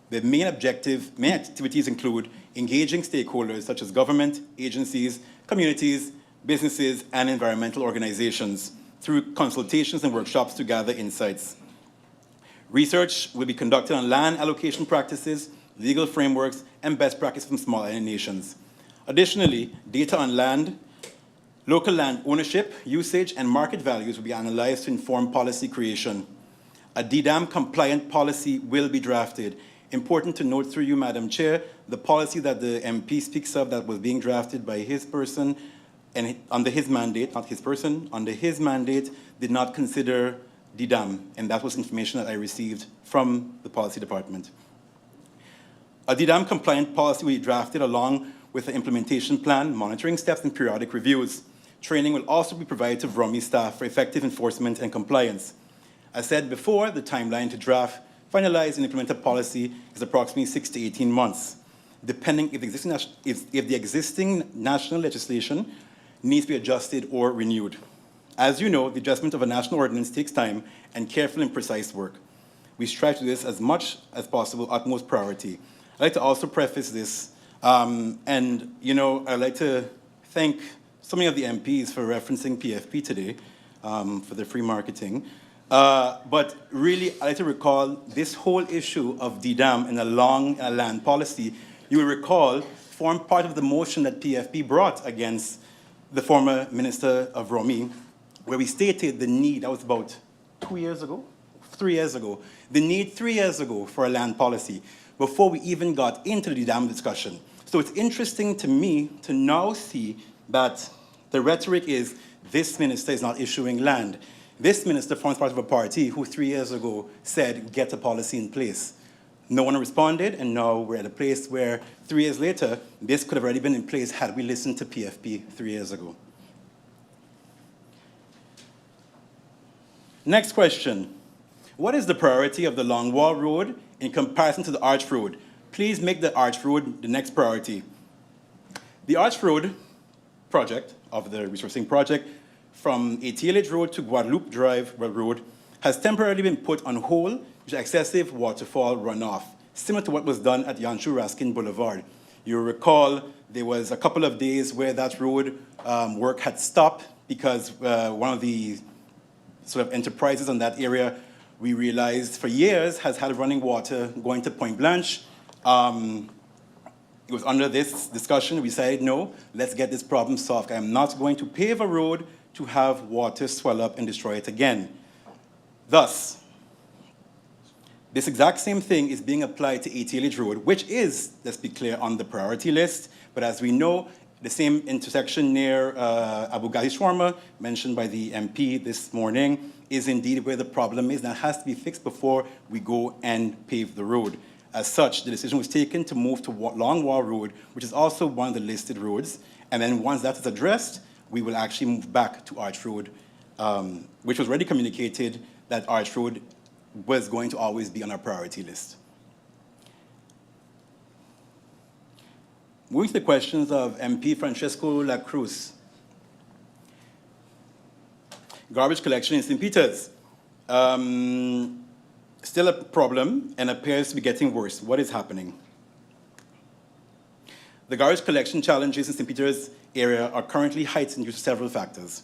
Speaker 12: The main activities include engaging stakeholders such as government, agencies, communities, businesses, and environmental organizations through consultations and workshops to gather insights. Research will be conducted on land allocation practices, legal frameworks, and best practices from small island nations. Additionally, data on land, local land ownership, usage, and market values will be analyzed to inform policy creation. A DDAM compliant policy will be drafted. Important to note through you, Madam Chair, the policy that the MP speaks of that was being drafted by his person and under his mandate, not his person, under his mandate, did not consider DDAM, and that was information that I received from the policy department. A DDAM compliant policy will be drafted along with an implementation plan, monitoring steps, and periodic reviews. Training will also be provided to VROMI staff for effective enforcement and compliance. As said before, the timeline to draft, finalize, and implement a policy is approximately 6 to 18 months, depending if the existing national legislation needs to be adjusted or renewed. As you know, the adjustment of a national ordinance takes time and careful and precise work. We strive to do this as much as possible, utmost priority. I'd like to also preface this, and I'd like to thank so many of the MPs for referencing PFP today for their free marketing. But really, I'd like to recall this whole issue of DDAM and a long land policy, you will recall, formed part of the motion that PFP brought against the former Minister of ROMI, where we stated the need, that was about 3 years ago, the need 3 years ago for a land policy before we even got into the DDAM discussion. So it's interesting to me to now see that the rhetoric is this minister is not issuing land. This minister forms part of a party who 3 years ago said, get a policy in place. No one responded, and now we're at a place where 3 years later, this could have already been in place had we listened to PFP 3 years ago. Next question. What is the priority of the Longwall Road in comparison to the Arch Road? Please make the Arch Road the next priority. The Arch Road project, of the resourcing project, from ATLH Road to Guadalupe Drive Road, has temporarily been put on hold due to excessive waterfall runoff, similar to what was done at Yanshu Raskin Boulevard. You recall there was a couple of days where that road work had stopped because one of the sort of enterprises on that area, we realized for years has had running water going to Point Blanche. It was under this discussion, we decided, no, let's get this problem solved. I am not going to pave a road to have water swell up and destroy it again. Thus, this exact same thing is being applied to ATLH Road, which is, let's be clear, on the priority list. But as we know, the same intersection near Abu Ghazi Shawarma, mentioned by the MP this morning, is indeed where the problem is. That has to be fixed before we go and pave the road. As such, the decision was taken to move to Longwall Road, which is also one of the listed roads. And then once that is addressed, we will actually move back to Arch Road, which was already communicated that Arch Road was going to always be on our priority list. Moving to the questions of MP Francesco La Cruz. Garbage collection in St. Peter's. Still a problem and appears to be getting worse. What is happening? The garbage collection challenges in St. Peter's area are currently heightened due to several factors.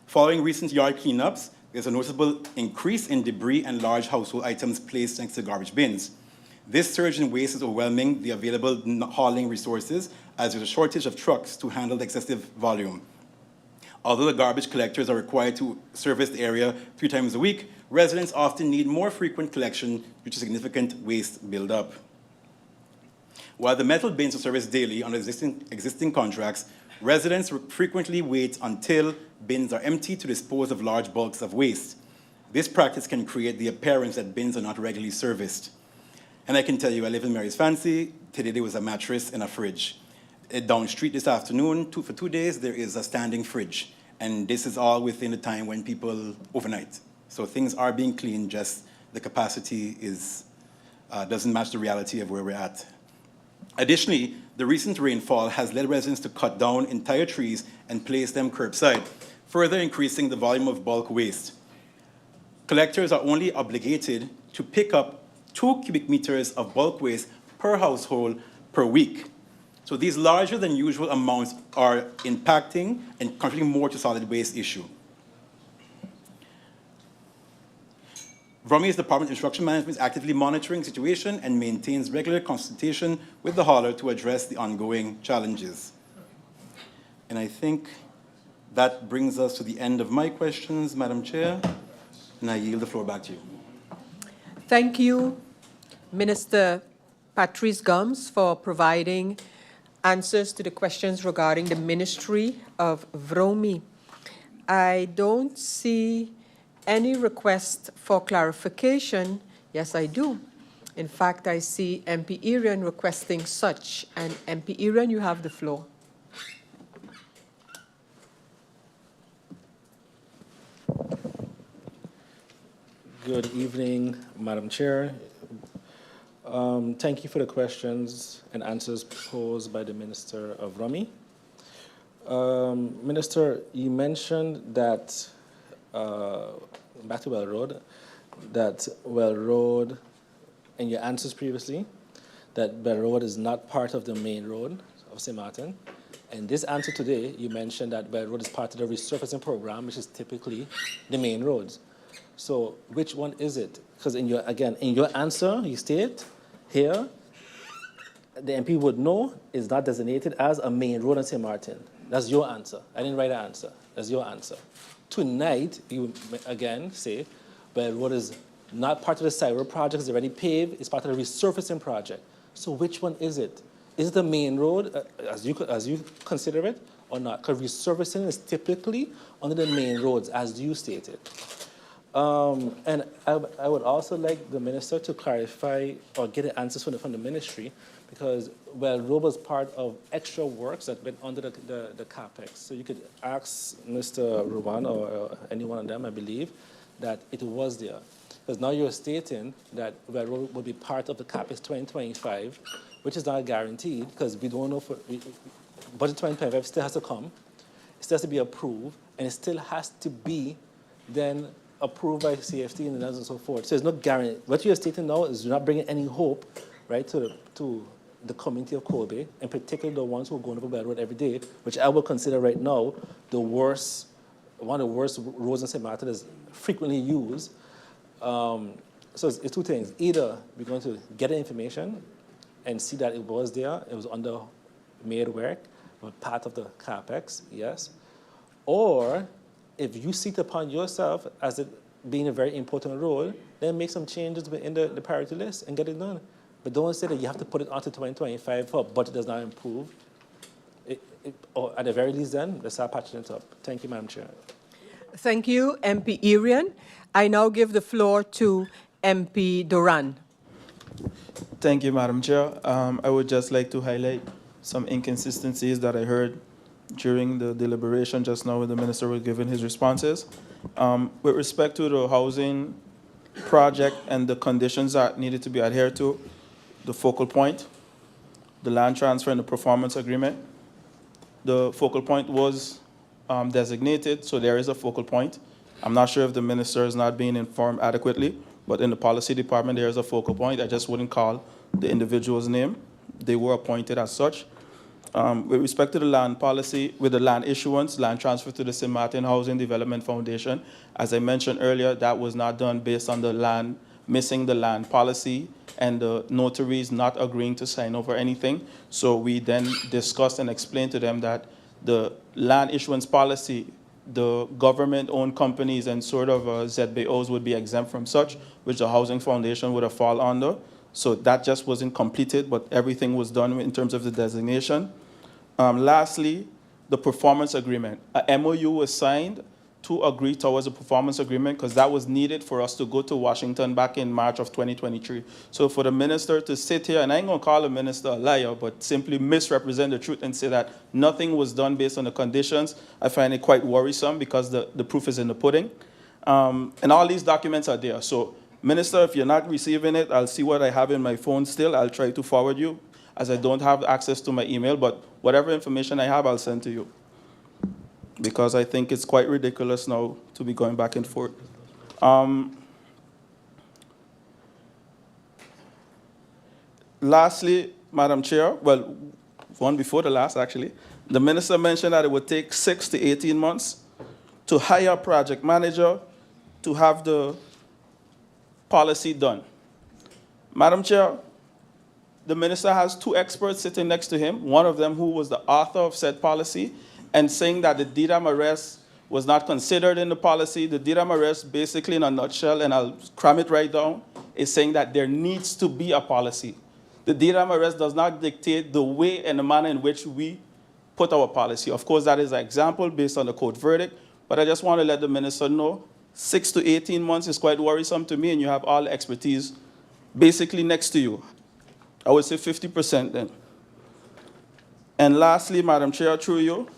Speaker 12: Following recent yard cleanups, there's a noticeable increase in debris and large household items placed next to garbage bins. This surge in waste is overwhelming the available hauling resources, as there's a shortage of trucks to handle the excessive volume. Although the garbage collectors are required to service the area 3 times a week, residents often need more frequent collection due to significant waste buildup. While the metal bins are serviced daily under existing contracts, residents frequently wait until bins are empty to dispose of large bulks of waste. This practice can create the appearance that bins are not regularly serviced. And I can tell you, I live in Mary's Fancy. Today there was a mattress and a fridge. Down street this afternoon, for 2 days, there is a standing fridge. And this is all within the time when people overnight. So things are being cleaned, just the capacity doesn't match the reality of where we're at. Additionally, the recent rainfall has led residents to cut down entire trees and place them curbside, further increasing the volume of bulk waste. Collectors are only obligated to pick up 2 cubic meters of bulk waste per household per week. So these larger than usual amounts are impacting and contributing more to solid waste issue. Vrommie's Department of Instruction Management is actively monitoring the situation and maintains regular consultation with the hauler to address the ongoing challenges. And I think that brings us to the end of my questions, Madam Chair, and I yield the floor back to you.
Speaker 1: Thank you, Minister Patrice Gums, for providing answers to the questions regarding the Ministry of Vrommie. I don't see any request for clarification. Yes, I do. In fact, I see MP Irian requesting such. And MP Irian, you have the floor.
Speaker 3: Good evening, Madam Chair. Thank you for the questions and answers posed by the Minister of Vrommie. Minister, you mentioned that, back to Well Road, in your answers previously, that Well Road is not part of the main road of St. Martin. And this answer today, you mentioned that Well Road is part of the resurfacing program, which is typically the main roads. So which one is it? Because in your answer, you state here, the MP would know is not designated as a main road in St. Martin. That's your answer. I didn't write an answer. That's your answer. Tonight, you again say, Well Road is not part of the side road project, it's already paved, it's part of the resurfacing project. So which one is it? Is it the main road, as you consider it, or not? Because resurfacing is typically under the main roads, as you stated. And I would also like the minister to clarify or get the answers from the ministry, because Well Road was part of extra works that went under the CAPEX. So you could ask Mr. Ruwan or any one of them, I believe, that it was there. Because now you're stating that Well Road will be part of the CAPEX 2025, which is not guaranteed, because we don't know budget 2025 still has to come, it still has to be approved, and it still has to be then approved by CFT and so forth. So there's no guarantee. What you're stating now is you're not bringing any hope, right, to the community of Kobe, in particular the ones who are going over Well Road every day, which I would consider right now one of the worst roads in St. Martin is frequently used. So it's 2 things. Either we're going to get the information and see that it was there, it was under made work, was part of the CAPEX, yes. Or if you see it upon yourself as it being a very important road, then make some changes in the priority list and get it done. But don't say that you have to put it onto 2025 for a budget does not improve. Or at the very least then, let's start patching it up. Thank you, Madam Chair.
Speaker 1: Thank you, MP Irian. I now give the floor to MP Duran.
Speaker 10: Thank you, Madam Chair. I would just like to highlight some inconsistencies that I heard during the deliberation just now when the minister was giving his responses. With respect to the housing project and the conditions that needed to be adhered to, the focal point, the land transfer and the performance agreement, the focal point was designated, so there is a focal point. I'm not sure if the minister is not being informed adequately, but in the policy department, there is a focal point. I just wouldn't call the individual's name. They were appointed as such. With respect to the land policy, with the land issuance, land transfer to the St. Martin Housing Development Foundation, as I mentioned earlier, that was not done based on the land, missing the land policy and the notaries not agreeing to sign over anything. So we then discussed and explained to them that the land issuance policy, the government-owned companies and sort of ZBOs would be exempt from such, which the Housing Foundation would have fall under. So that just wasn't completed, but everything was done in terms of the designation. Lastly, the performance agreement. A MOU was signed to agree towards a performance agreement because that was needed for us to go to Washington back in March of 2023. So for the minister to sit here, and I ain't gonna call the minister a liar, but simply misrepresent the truth and say that nothing was done based on the conditions, I find it quite worrisome because the proof is in the pudding. And all these documents are there. So Minister, if you're not receiving it, I'll see what I have in my phone still. I'll try to forward you, as I don't have access to my email, but whatever information I have, I'll send to you. Because I think it's quite ridiculous now to be going back and forth. Lastly, Madam Chair, well, one before the last actually, the minister mentioned that it would take 6 to 18 months to hire a project manager to have the policy done. Madam Chair, the minister has 2 experts sitting next to him, one of them who was the author of said policy, and saying that the DRAM arrest was not considered in the policy. The DRAM arrest, basically in a nutshell, and I'll cram it right down, is saying that there needs to be a policy. The DRAM arrest does not dictate the way and the manner in which we put our policy. Of course, that is an example based on the court verdict, but I just want to let the minister know 6 to 18 months is quite worrisome to me, and you have all the expertise basically next to you. I would say 50% then. And lastly, Madam Chair, through you,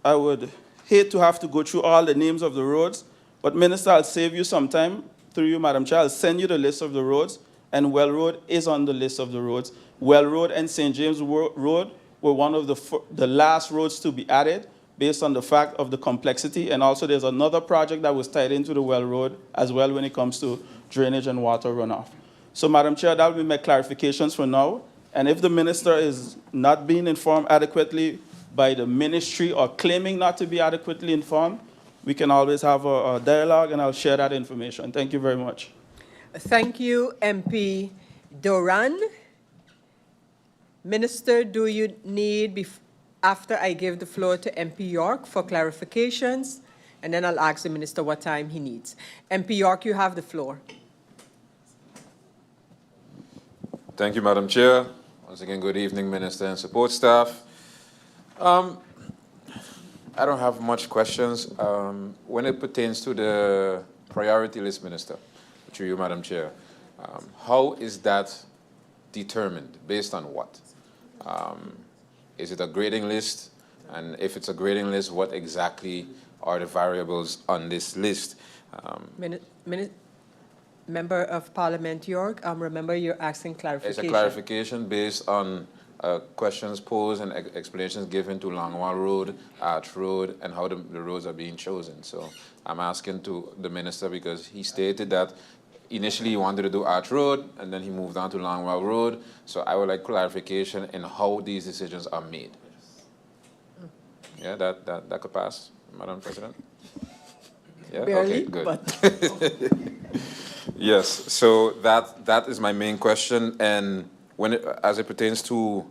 Speaker 10: I would hate to have to go through all the names of the roads, but Minister, I'll save you some time. Through you, Madam Chair, I'll send you the list of the roads, and Well Road is on the list of the roads. Well Road and St. James Road were one of the last roads to be added based on the fact of the complexity, and also there's another project that was tied into the Well Road as well when it comes to drainage and water runoff. So, Madam Chair, that will be my clarifications for now, and if the minister is not being informed adequately by the ministry or claiming not to be adequately informed, we can always have a dialogue, and I'll share that information. Thank you very much.
Speaker 1: Thank you, MP Doran. Minister, do you need, after I give the floor to MP York for clarifications, and then I'll ask the minister what time he needs. MP York, you have the floor.
Speaker 7: Thank you, Madam Chair. Once again, good evening, Minister and support staff. I don't have much questions. When it pertains to the priority list, Minister, through you, Madam Chair, how is that determined? Based on what? Is it a grading list? And if it's a grading list, what exactly are the variables on this list?
Speaker 1: Member of Parliament York, remember you're asking clarification.
Speaker 7: It's a clarification based on questions posed and explanations given to Langwall Road, Arch Road, and how the roads are being chosen. So I'm asking to the minister because he stated that initially he wanted to do Arch Road, and then he moved on to Langwall Road. So I would like clarification in how these decisions are made. Yeah, that could pass, Madam President? Yeah,
Speaker 1: Barely,
Speaker 7: okay, good.
Speaker 1: But
Speaker 7: yes, so that is my main question, and when as it pertains to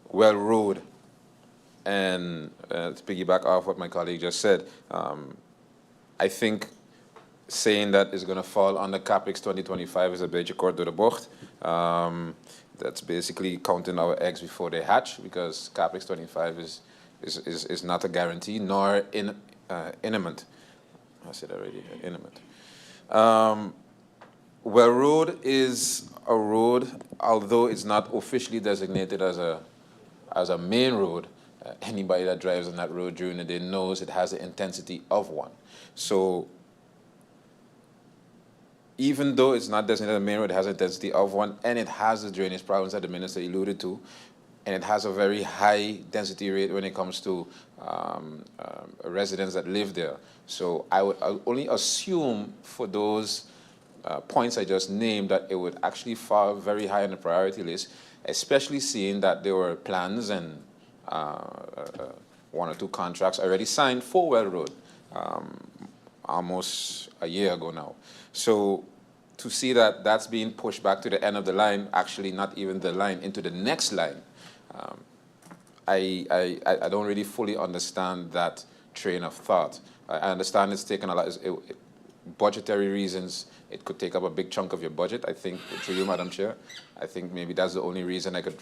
Speaker 7: Well Road, and to piggyback off what my colleague just said, I think saying that is going to fall under CAPEX 2025 is a beetje kort door de bocht. That's basically counting our eggs before they hatch, because CAPEX 25 is not a guarantee nor imminent. I said already, imminent. Well Road is a road, although it's not officially designated as a main road. Anybody that drives on that road during the day knows it has the intensity of one. So even though it's not designated as a main road, it has the intensity of one, and it has the drainage problems that the minister alluded to, and it has a very high density rate when it comes to residents that live there. So I would only assume for those points I just named, that it would actually fall very high on the priority list, especially seeing that there were plans and one or two contracts already signed for Well Road almost a year ago now. So to see that that's being pushed back to the end of the line, actually not even the line, into the next line, I don't really fully understand that train of thought. I understand it's taken a lot, budgetary reasons, it could take up a big chunk of your budget. I think, through you, Madam Chair, I think maybe that's the only reason I could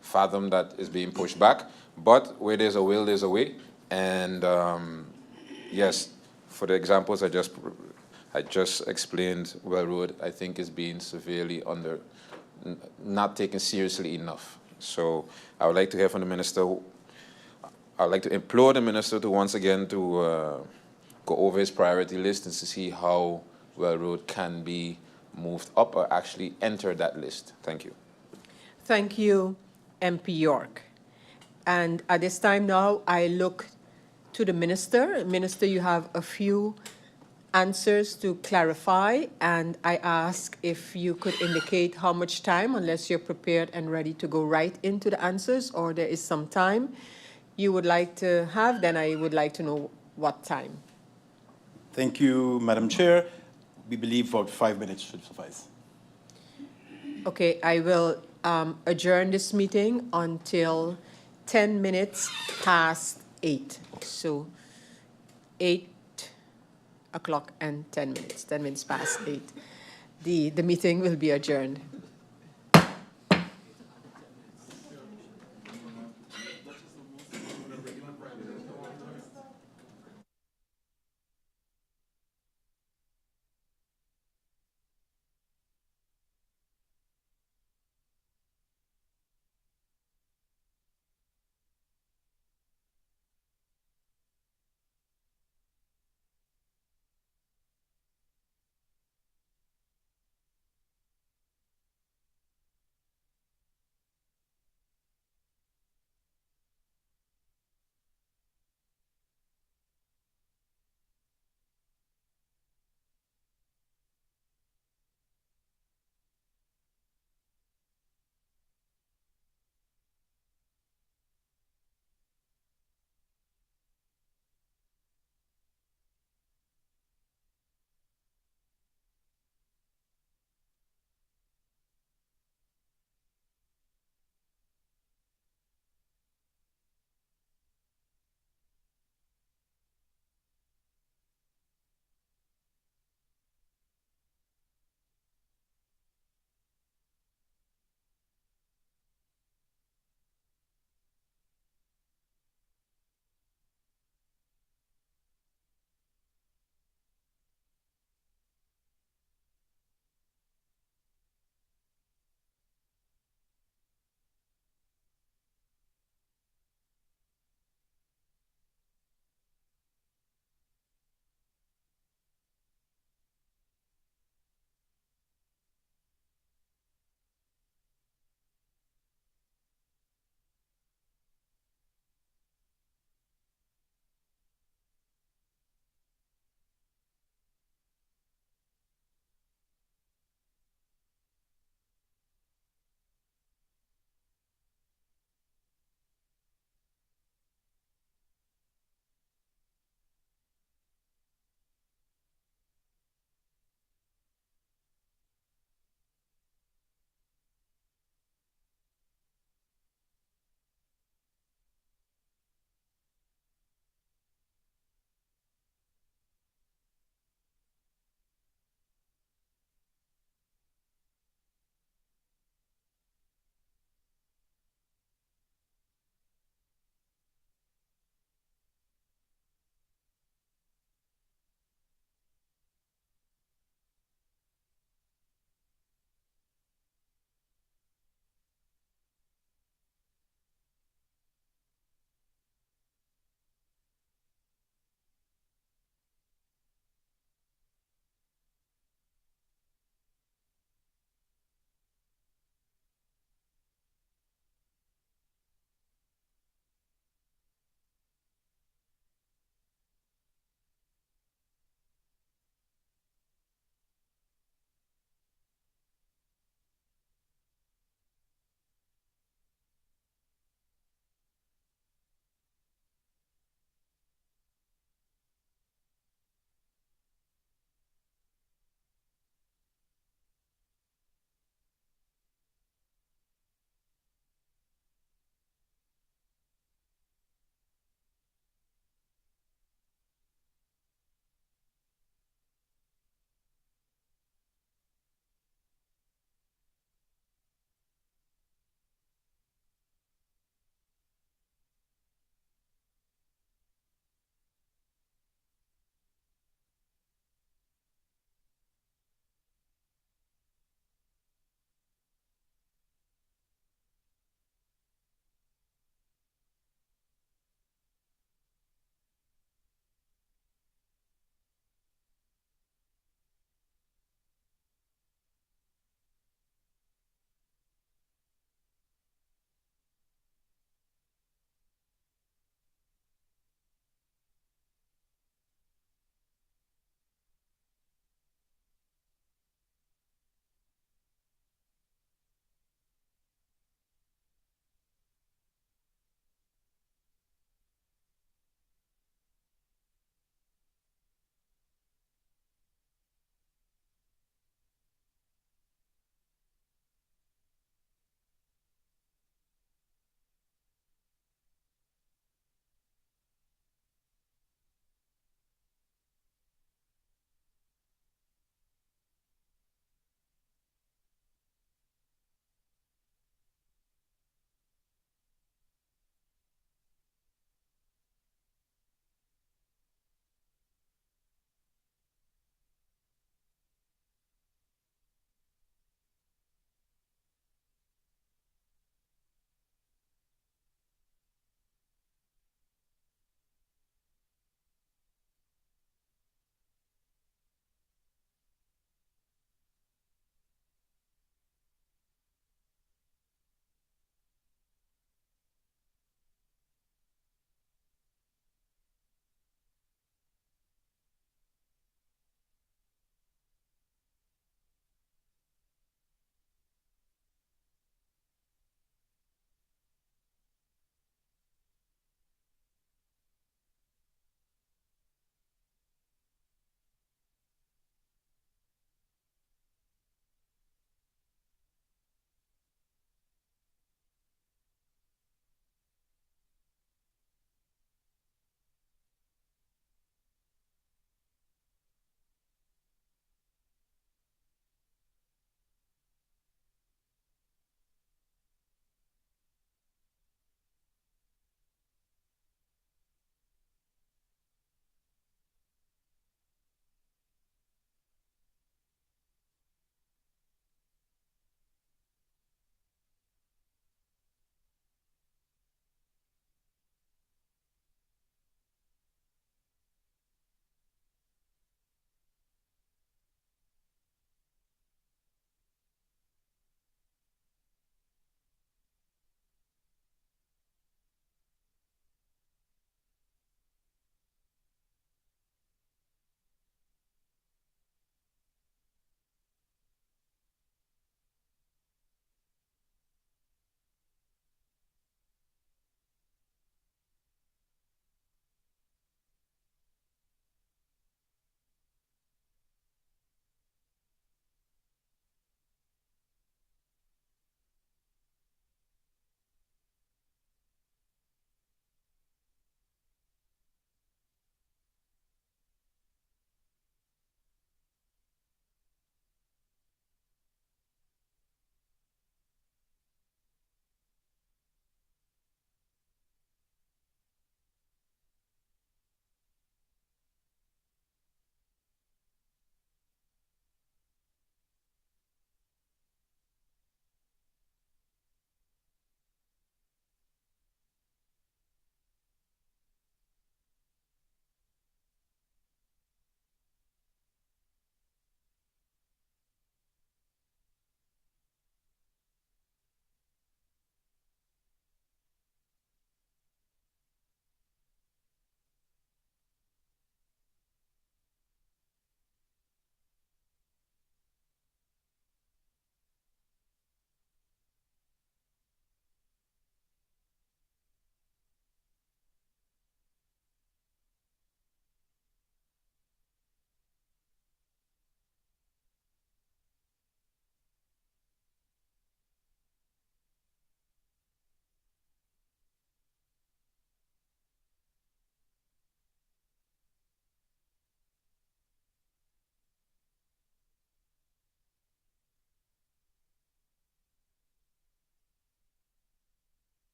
Speaker 7: fathom that is being pushed back. But where there's a will, there's a way. And yes, for the examples I just explained, Well Road, I think, is being severely not taken seriously enough. So I would like to hear from the Minister. I'd like to implore the Minister to once again to go over his priority list and to see how Well Road can be moved up or actually enter that list. Thank you.
Speaker 1: Thank you, MP York. And at this time now, I look to the Minister. Minister, you have a few answers to clarify, and I ask if you could indicate how much time, unless you're prepared and ready to go right into the answers, or there is some time you would like to have, then I would like to know what time.
Speaker 12: Thank you, Madam Chair. We believe about 5 minutes should suffice.
Speaker 1: Okay, I will adjourn this meeting until 10 minutes past 8. So 8 o'clock and 10 minutes, 10 minutes past 8. The meeting will be adjourned.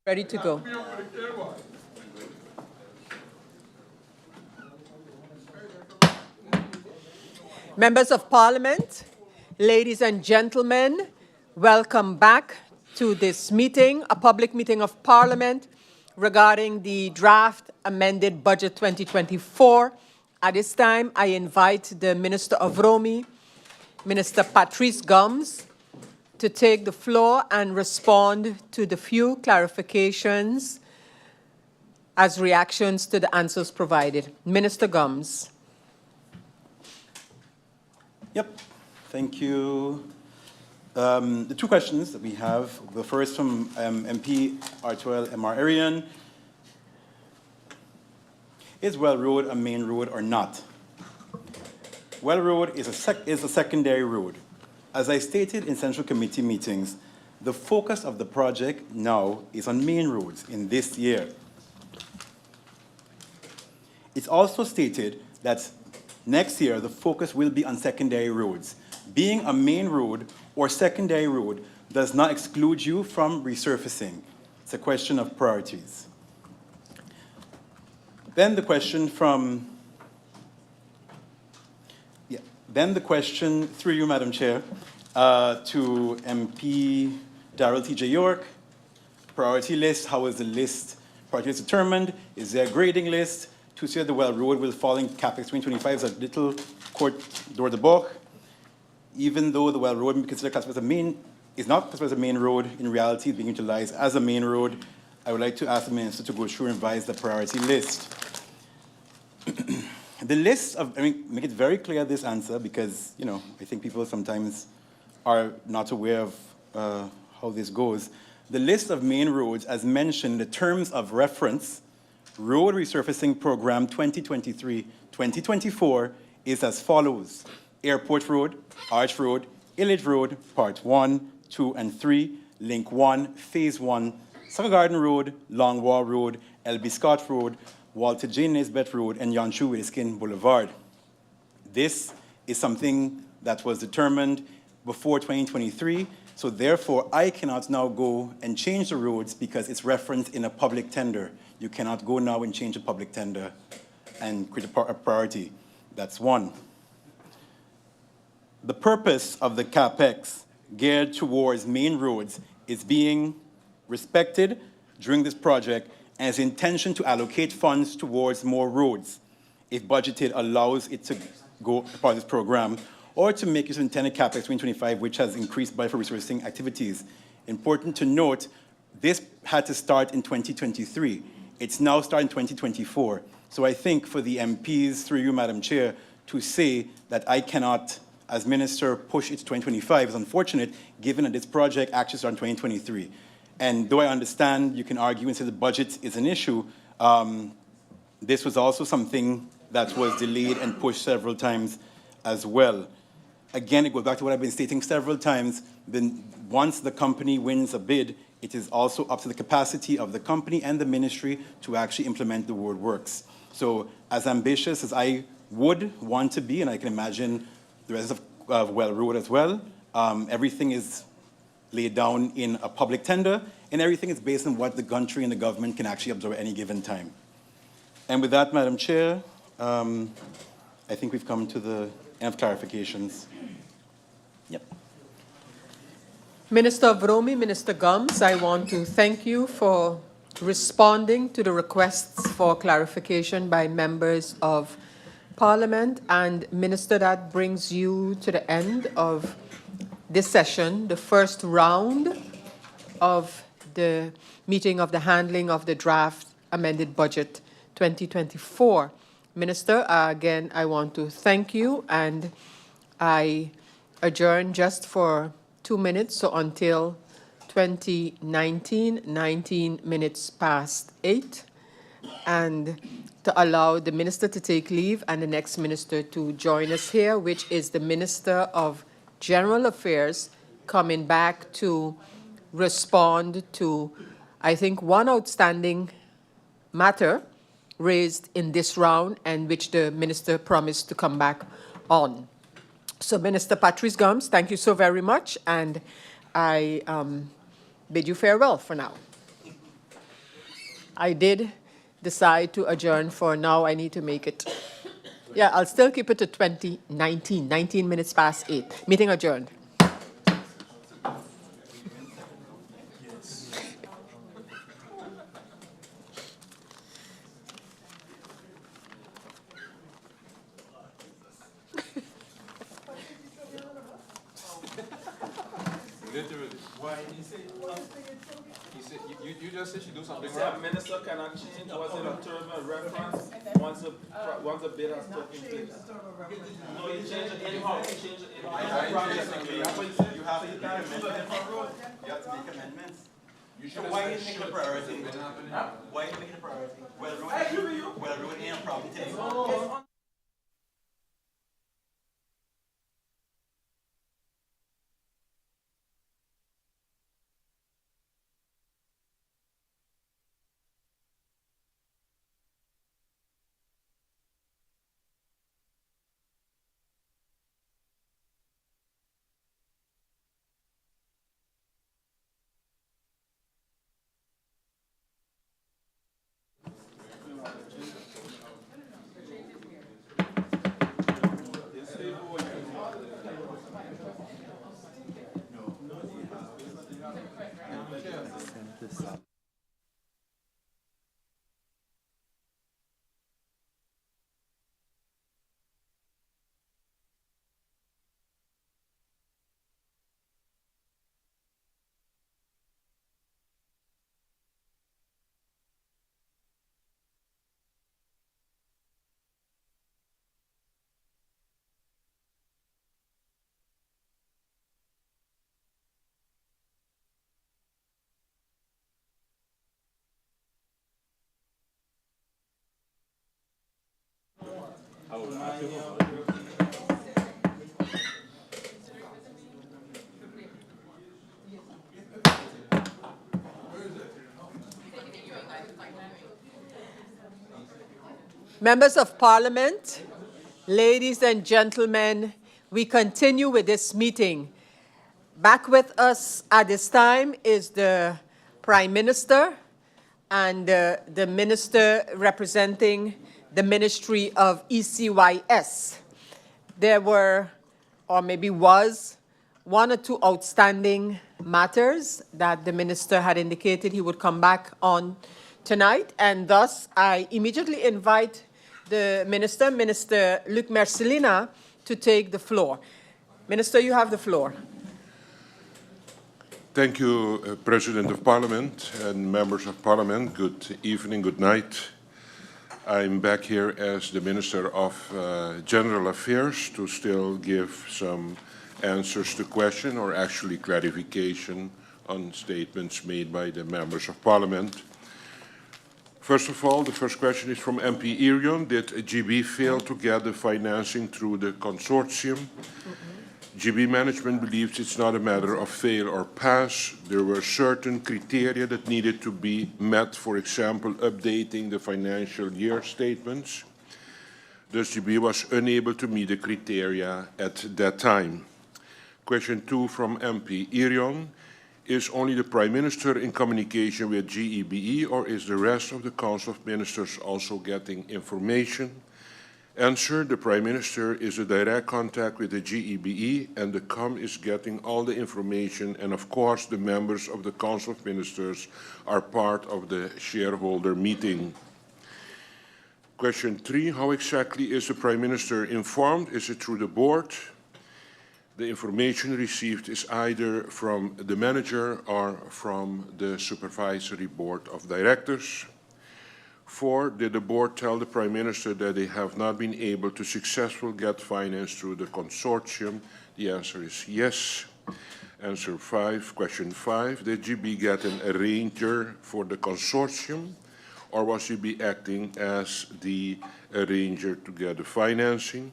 Speaker 1: Ready to go. Members of Parliament, ladies and gentlemen, welcome back to this meeting, a public meeting of Parliament regarding the draft amended budget 2024. At this time, I invite the Minister of Romi, Minister Patrice Gums, to take the floor and respond to the few clarifications as reactions to the answers provided. Minister Gums.
Speaker 12: Yep, thank you. The two questions that we have, the first from MP R12 MR Arian, is Well Road a main road or not? Well Road is a secondary road. As I stated in Central Committee meetings, the focus of the project now is on main roads in this year. It's also stated that next year the focus will be on secondary roads. Being a main road or secondary road does not exclude you from resurfacing. It's a question of priorities. Then the question from, then the question through you, Madam Chair, to MP Darrell T.J. York. Priority list, how is the list priority list determined? Is there a grading list? To say the Well Road will fall in CapEx 2025 is a little court door the book. Even though the Well Road may be considered classified as a main, is not classified as a main road, in reality it's being utilized as a main road. I would like to ask the Minister to go through and revise the priority list. The list of, make it very clear this answer because, I think people sometimes are not aware of how this goes. The list of main roads, as mentioned, the terms of reference, Road Resurfacing Program 2023-2024 is as follows. Airport Road, Arch Road, Illage Road, Part 1, 2, and 3, Link 1, Phase 1, Sucker Garden Road, Long Wall Road, L.B. Scott Road, Walter J. Nisbet Road, and Yanshu Wiskin Boulevard. This is something that was determined before 2023, so therefore I cannot now go and change the roads because it's referenced in a public tender. You cannot go now and change a public tender and create a priority. That's one. The purpose of the CapEx geared towards main roads is being respected during this project and its intention to allocate funds towards more roads, if budgeted allows it to go part of this program, or to make use of intended CapEx 2025, which has increased budget for resourcing activities. Important to note, this had to start in 2023. It's now starting in 2024. So I think for the MPs, through you, Madam Chair, to say that I cannot, as Minister, push it to 2025 is unfortunate, given that this project actually started in 2023. And though I understand you can argue and say the budget is an issue, this was also something that was delayed and pushed several times as well. Again, it goes back to what I've been stating several times. Then once the company wins a bid, it is also up to the capacity of the company and the ministry to actually implement the road works. So as ambitious as I would want to be, and I can imagine the rest of Well Road as well, everything is laid down in a public tender, and everything is based on what the country and the government can actually absorb at any given time. And with that, Madam Chair, I think we've come to the end of clarifications. Yep.
Speaker 1: Minister of Romi, Minister Gums, I want to thank you for responding to the requests for clarification by members of Parliament. And Minister, that brings you to the end of this session, the first round of the meeting of the handling of the draft amended budget 2024. Minister, again, I want to thank you, and I adjourn just for 2 minutes, so until 2019, 19 minutes past 8, and to allow the minister to take leave and the next minister to join us here, which is the Minister of General Affairs, coming back to respond to, I think, one outstanding matter raised in this round and which the minister promised to come back on. So Minister Patrice Gums, thank you so very much, and I bid you farewell for now. I did decide to adjourn for now. I need to make it. Yeah, I'll still keep it to 2019, 19 minutes past 8. Meeting adjourned.
Speaker 7: Literally. Why? He said, you just said she do something
Speaker 10: The
Speaker 7: wrong.
Speaker 10: minister cannot change what's in October reference once the bid has taken place. No, you change it anyhow. You change it anyhow. That's what you said. You have to make amendments. You have to make amendments.
Speaker 7: You should
Speaker 13: Why you make it a priority? Why you make it a priority? Well, everyone in property.
Speaker 1: Members of Parliament, ladies and gentlemen, we continue with this meeting. Back with us at this time is the Prime Minister and the Minister representing the Ministry of ECYS. There were, or maybe was, one or two outstanding matters that the Minister had indicated he would come back on tonight, and thus I immediately invite the Minister, Minister Luc Mercelina, to take the floor. Minister, you have the floor.
Speaker 11: Thank you, President of Parliament and members of Parliament. Good evening, good night. I'm back here as the Minister of General Affairs to still give some answers to questions or actually clarification on statements made by the members of Parliament. First of all, the first question is from MP Irion. Did GB fail to get the financing through the consortium? GB management believes it's not a matter of fail or pass. There were certain criteria that needed to be met, for example, updating the financial year statements. Thus, GB was unable to meet the criteria at that time. Question 2 from MP Irion. Is only the Prime Minister in communication with GEBE, or is the rest of the Council of Ministers also getting information? Answer, the Prime Minister is in direct contact with the GEBE, and the COM is getting all the information, and of course the members of the Council of Ministers are part of the shareholder meeting. Question 3, how exactly is the Prime Minister informed? Is it through the board? The information received is either from the manager or from the supervisory board of directors. 4, did the board tell the Prime Minister that they have not been able to successfully get finance through the consortium? The answer is yes. Answer 5, question 5, did GB get an arranger for the consortium, or was GB acting as the arranger to get the financing?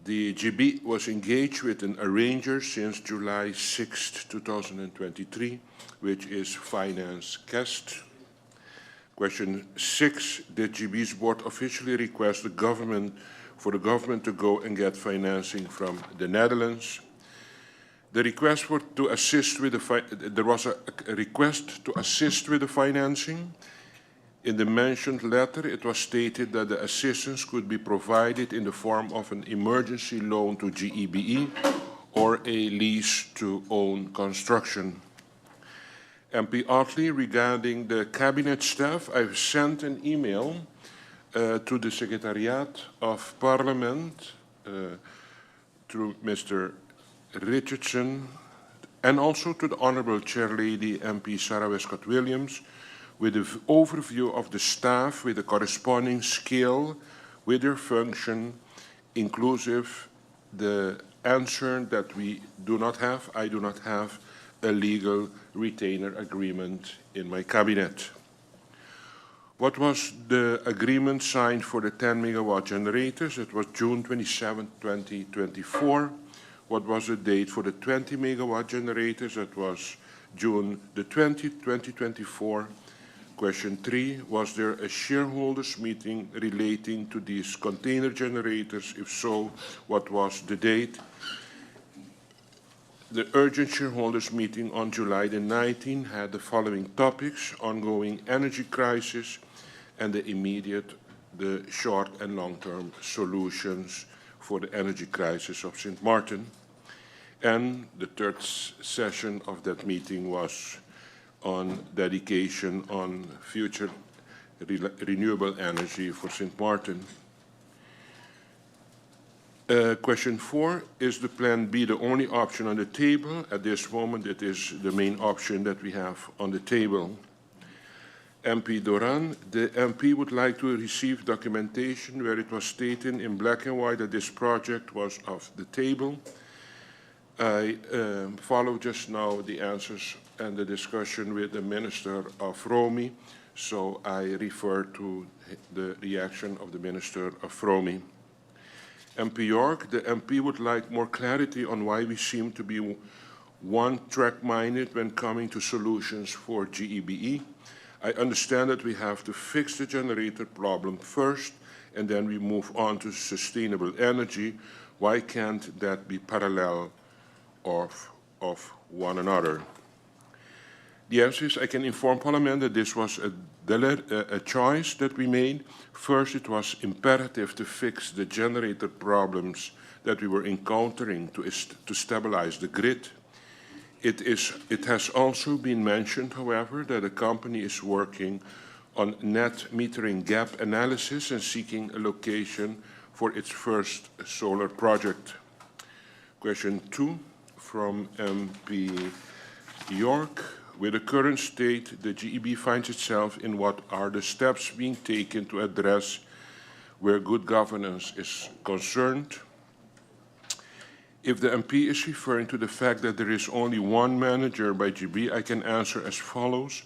Speaker 11: The GB was engaged with an arranger since July 6, 2023, which is Finance Quest. Question 6, did GB's board officially request the government for the government to go and get financing from the Netherlands? The request to assist with the there was a request to assist with the financing. In the mentioned letter, it was stated that the assistance could be provided in the form of an emergency loan to GEBE or a lease to own construction. MP Otley, regarding the cabinet staff, I've sent an email to the Secretariat of Parliament through Mr. Richardson and also to the Honourable Chairlady MP Sarah Westcott-Williams with an overview of the staff with the corresponding scale with their function, inclusive the answer that we do not have, I do not have a legal retainer agreement in my cabinet. What was the agreement signed for the 10 megawatt generators? It was June 27, 2024. What was the date for the 20 megawatt generators? It was June the 20th, 2024. Question 3, was there a shareholders meeting relating to these container generators? If so, what was the date? The urgent shareholders meeting on July the 19th had the following topics: ongoing energy crisis and the immediate, the short and long-term solutions for the energy crisis of St. Martin. And the third session of that meeting was on dedication on future renewable energy for St. Martin. Question 4, is the Plan B the only option on the table? At this moment, it is the main option that we have on the table. MP Doran, the MP would like to receive documentation where it was stated in black and white that this project was off the table. I follow just now the answers and the discussion with the Minister of Romy, so I refer to the reaction of the Minister of Romy. MP York, the MP would like more clarity on why we seem to be one-track minded when coming to solutions for GEBE. I understand that we have to fix the generator problem first, and then we move on to sustainable energy. Why can't that be parallel of one another? The answer is I can inform Parliament that this was a choice that we made. First, it was imperative to fix the generator problems that we were encountering to stabilize the grid. It has also been mentioned, however, that the company is working on net metering gap analysis and seeking a location for its first solar project. Question 2 from MP York. With the current state, the GEB finds itself in what are the steps being taken to address where good governance is concerned? If the MP is referring to the fact that there is only one manager by GEB, I can answer as follows.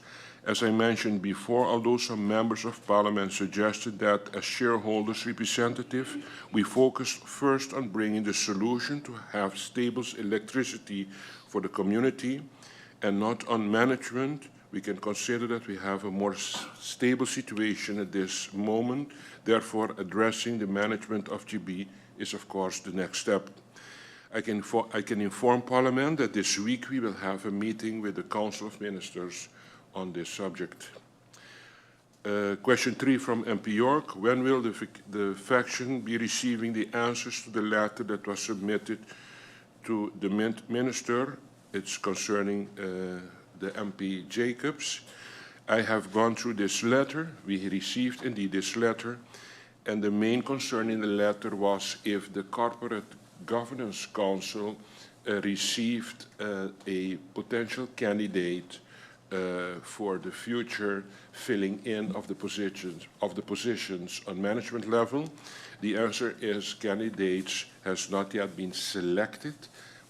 Speaker 11: As I mentioned before, although some members of Parliament suggested that as shareholders' representative, we focused first on bringing the solution to have stable electricity for the community and not on management, we can consider that we have a more stable situation at this moment. Therefore, addressing the management of GEB is, of course, the next step. I can inform Parliament that this week we will have a meeting with the Council of Ministers on this subject. Question 3 from MP York. When will the faction be receiving the answers to the letter that was submitted to the Minister? It's concerning the MP Jacobs. I have gone through this letter. We received indeed this letter. And the main concern in the letter was if the Corporate Governance Council received a potential candidate for the future filling in of the positions on management level. The answer is candidates has not yet been selected.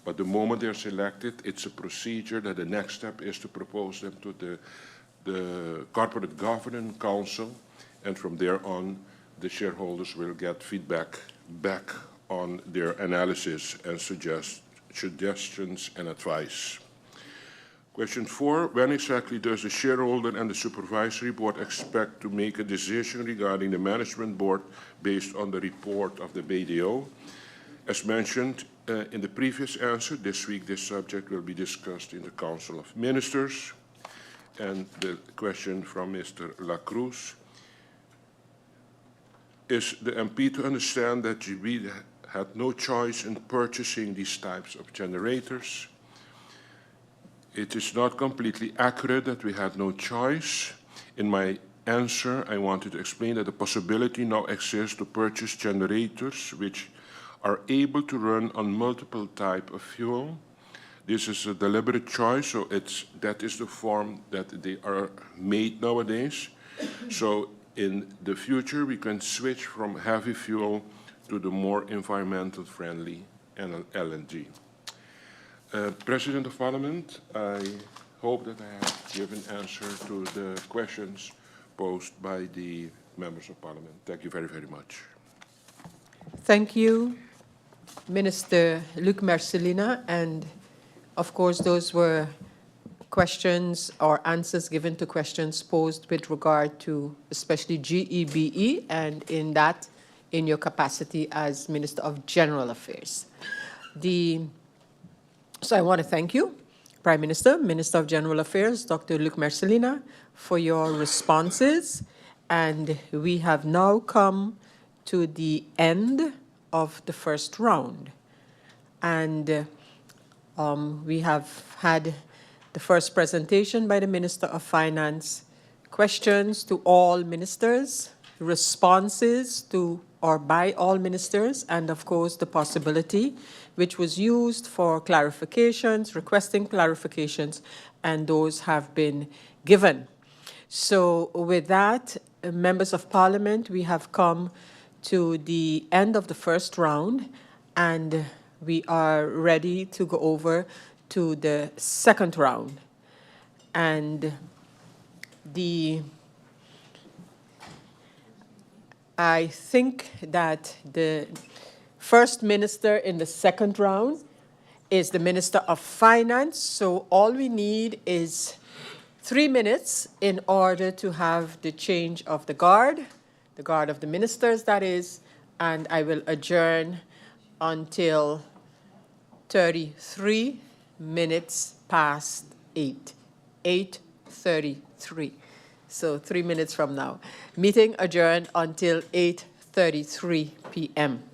Speaker 11: But the moment they're selected, it's a procedure that the next step is to propose them to the Corporate Governance Council, and from there on, the shareholders will get feedback back on their analysis and suggestions and advice. Question 4, when exactly does the shareholder and the supervisory board expect to make a decision regarding the management board based on the report of the BDO? As mentioned in the previous answer, this week this subject will be discussed in the Council of Ministers. And the question from Mr. Lacruz. is the MP to understand that GB had no choice in purchasing these types of generators. It is not completely accurate that we had no choice. In my answer, I wanted to explain that the possibility now exists to purchase generators which are able to run on multiple types of fuel. This is a deliberate choice, so that is the form that they are made nowadays. So in the future, we can switch from heavy fuel to the more environmental friendly LNG. President of Parliament, I hope that I have given answer to the questions posed by the members of Parliament. Thank you very, very much.
Speaker 1: Thank you, Minister Luc Marcelina, and of course those were questions or answers given to questions posed with regard to especially GEBE, and in your capacity as Minister of General Affairs. So I want to thank you, Prime Minister, Minister of General Affairs, Dr. Luc Marcelina, for your responses. And we have now come to the end of the first round. And we have had the first presentation by the Minister of Finance, questions to all ministers, responses to or by all ministers, and of course the possibility which was used for clarifications, requesting clarifications, and those have been given. So with that, members of Parliament, we have come to the end of the first round, and we are ready to go over to the second round. And I think that the first minister in the second round is the Minister of Finance. So all we need is 3 minutes in order to have the change of the guard of the ministers, that is, and I will adjourn until 33 minutes past 8, 8:33. So 3 minutes from now. Meeting adjourned until 8:33 p.m.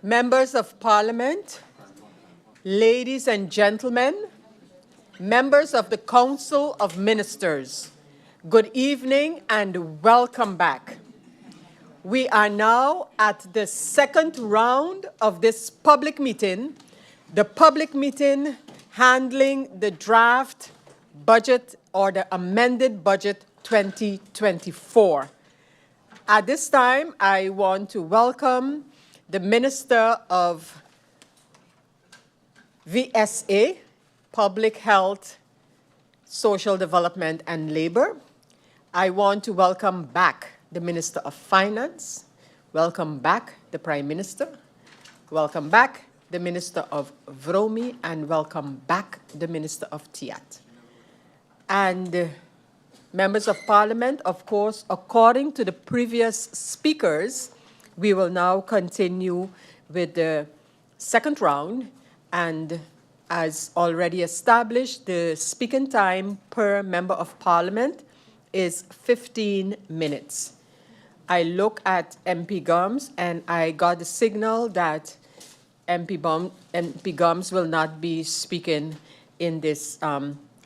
Speaker 1: Members of Parliament, ladies and gentlemen, members of the Council of Ministers, good evening and welcome back. We are now at the second round of this public meeting, the public meeting handling the draft budget or the amended budget 2024. At this time, I want to welcome the Minister of VSA, Public Health, Social Development and Labor. I want to welcome back the Minister of Finance. Welcome back the Prime Minister. Welcome back the Minister of Vromi, and welcome back the Minister of Tiat. And members of Parliament, of course, according to the previous speakers, we will now continue with the second round. And as already established, the speaking time per member of Parliament is 15 minutes. I look at MP Gums and I got the signal that MP Gums will not be speaking in this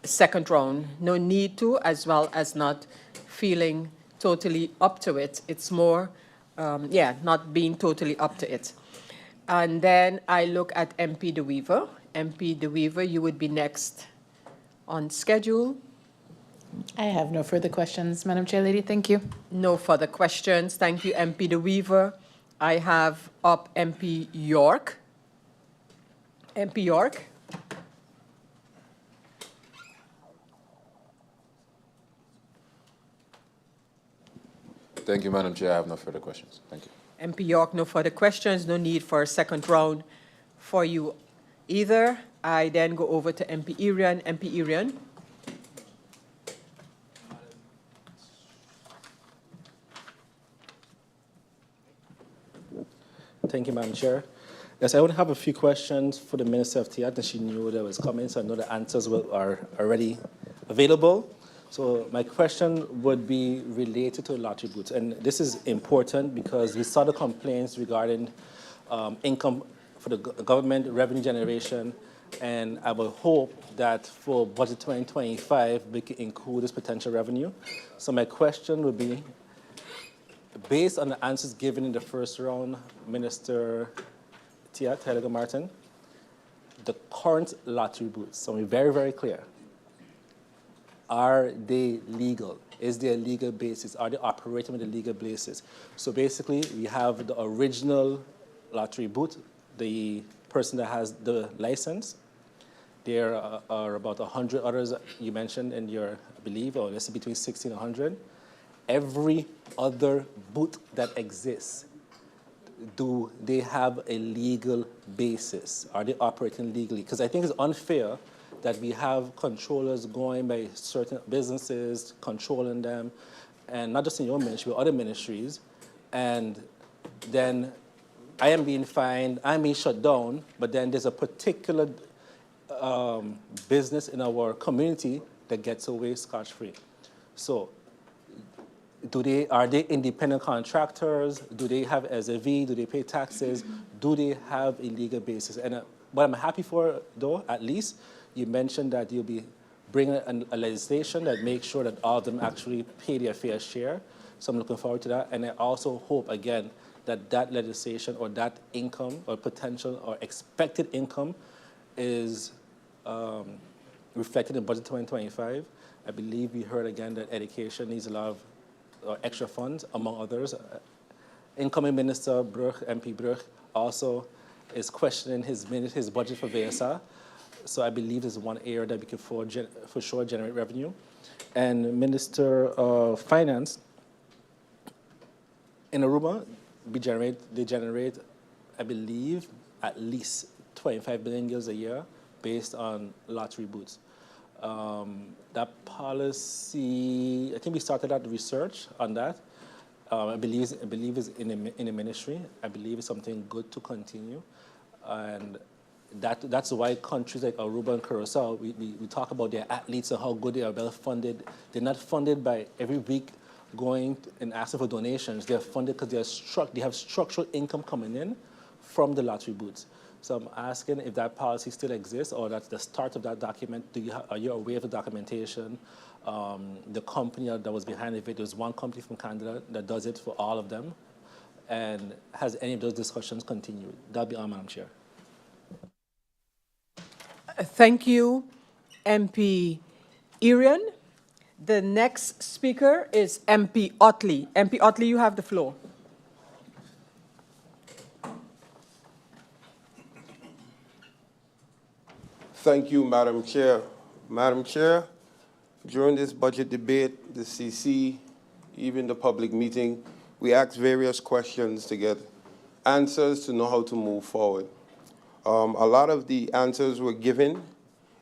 Speaker 1: second round. No need to, as well as not feeling totally up to it. It's more, not being totally up to it. And then I look at MP De Wever. MP De Wever, you would be next on schedule.
Speaker 14: I have no further questions, Madam Chair Lady. Thank you.
Speaker 1: No further questions. Thank you, MP De Wever. I have up MP York. MP York.
Speaker 7: Thank you, Madam Chair. I have no further questions. Thank you.
Speaker 1: MP York, no further questions. No need for a second round for you either. I then go over to MP Irian. MP Irian.
Speaker 3: Thank you, Madam Chair. Yes, I would have a few questions for the Minister of Tiat, and she knew that was coming, so I know the answers are already available. So my question would be related to lottery booths, and this is important because we saw the complaints regarding income for the government, revenue generation, and I would hope that for budget 2025, we can include this potential revenue. So my question would be, based on the answers given in the first round, Minister Tiat, Helga Martin, the current lottery booths, so we're very, very clear. Are they legal? Is there a legal basis? Are they operating with a legal basis? So basically, we have the original lottery booth, the person that has the license. There are about 100 others you mentioned in your, I believe, or let's say between 60 and 100. Every other booth that exists, do they have a legal basis? Are they operating legally? Because I think it's unfair that we have controllers going by certain businesses, controlling them, and not just in your ministry, but other ministries, and then I am being fined, I'm being shut down, but then there's a particular business in our community that gets away scotch-free. So are they independent contractors? Do they have SAV? Do they pay taxes? Do they have a legal basis? And what I'm happy for, though, at least, you mentioned that you'll be bringing a legislation that makes sure that all of them actually pay their fair share. So I'm looking forward to that. And I also hope, again, that that legislation or that income or potential or expected income is reflected in Budget 2025. I believe we heard again that education needs a lot of extra funds, among others. Incoming Minister Bruch, MP Bruch, also is questioning his budget for VSA. So I believe this is one area that we can for sure generate revenue. And Minister of Finance, in Aruba, they generate, I believe, at least 25 billion gills a year based on lottery booths. That policy, I think we started out the research on that. I believe it's in the ministry. I believe it's something good to continue. And that's why countries like Aruba and Curacao, we talk about their athletes and how good they are, well funded. They're not funded by every week going and asking for donations. They're funded because they have structural income coming in from the lottery booths. So I'm asking if that policy still exists, or that's the start of that document. Are you aware of the documentation? The company that was behind it, there's one company from Canada that does it for all of them. And has any of those discussions continued? That'll be all, Madam Chair.
Speaker 1: Thank you, MP Irian. The next speaker is MP Otley. MP Otley, you have the floor.
Speaker 5: Thank you, Madam Chair. Madam Chair, during this budget debate, the CC, even the public meeting, we asked various questions to get answers to know how to move forward. A lot of the answers were given,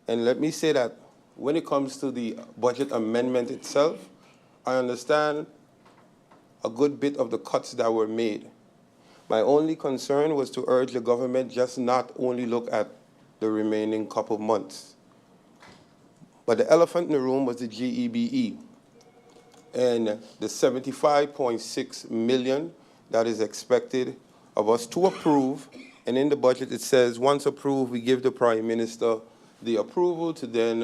Speaker 5: and let me say that when it comes to the budget amendment itself, I understand a good bit of the cuts that were made. My only concern was to urge the government just not only look at the remaining couple months. But the elephant in the room was the GEBE and the 75.6 million that is expected of us to approve. And in the budget it says, once approved, we give the Prime Minister the approval to then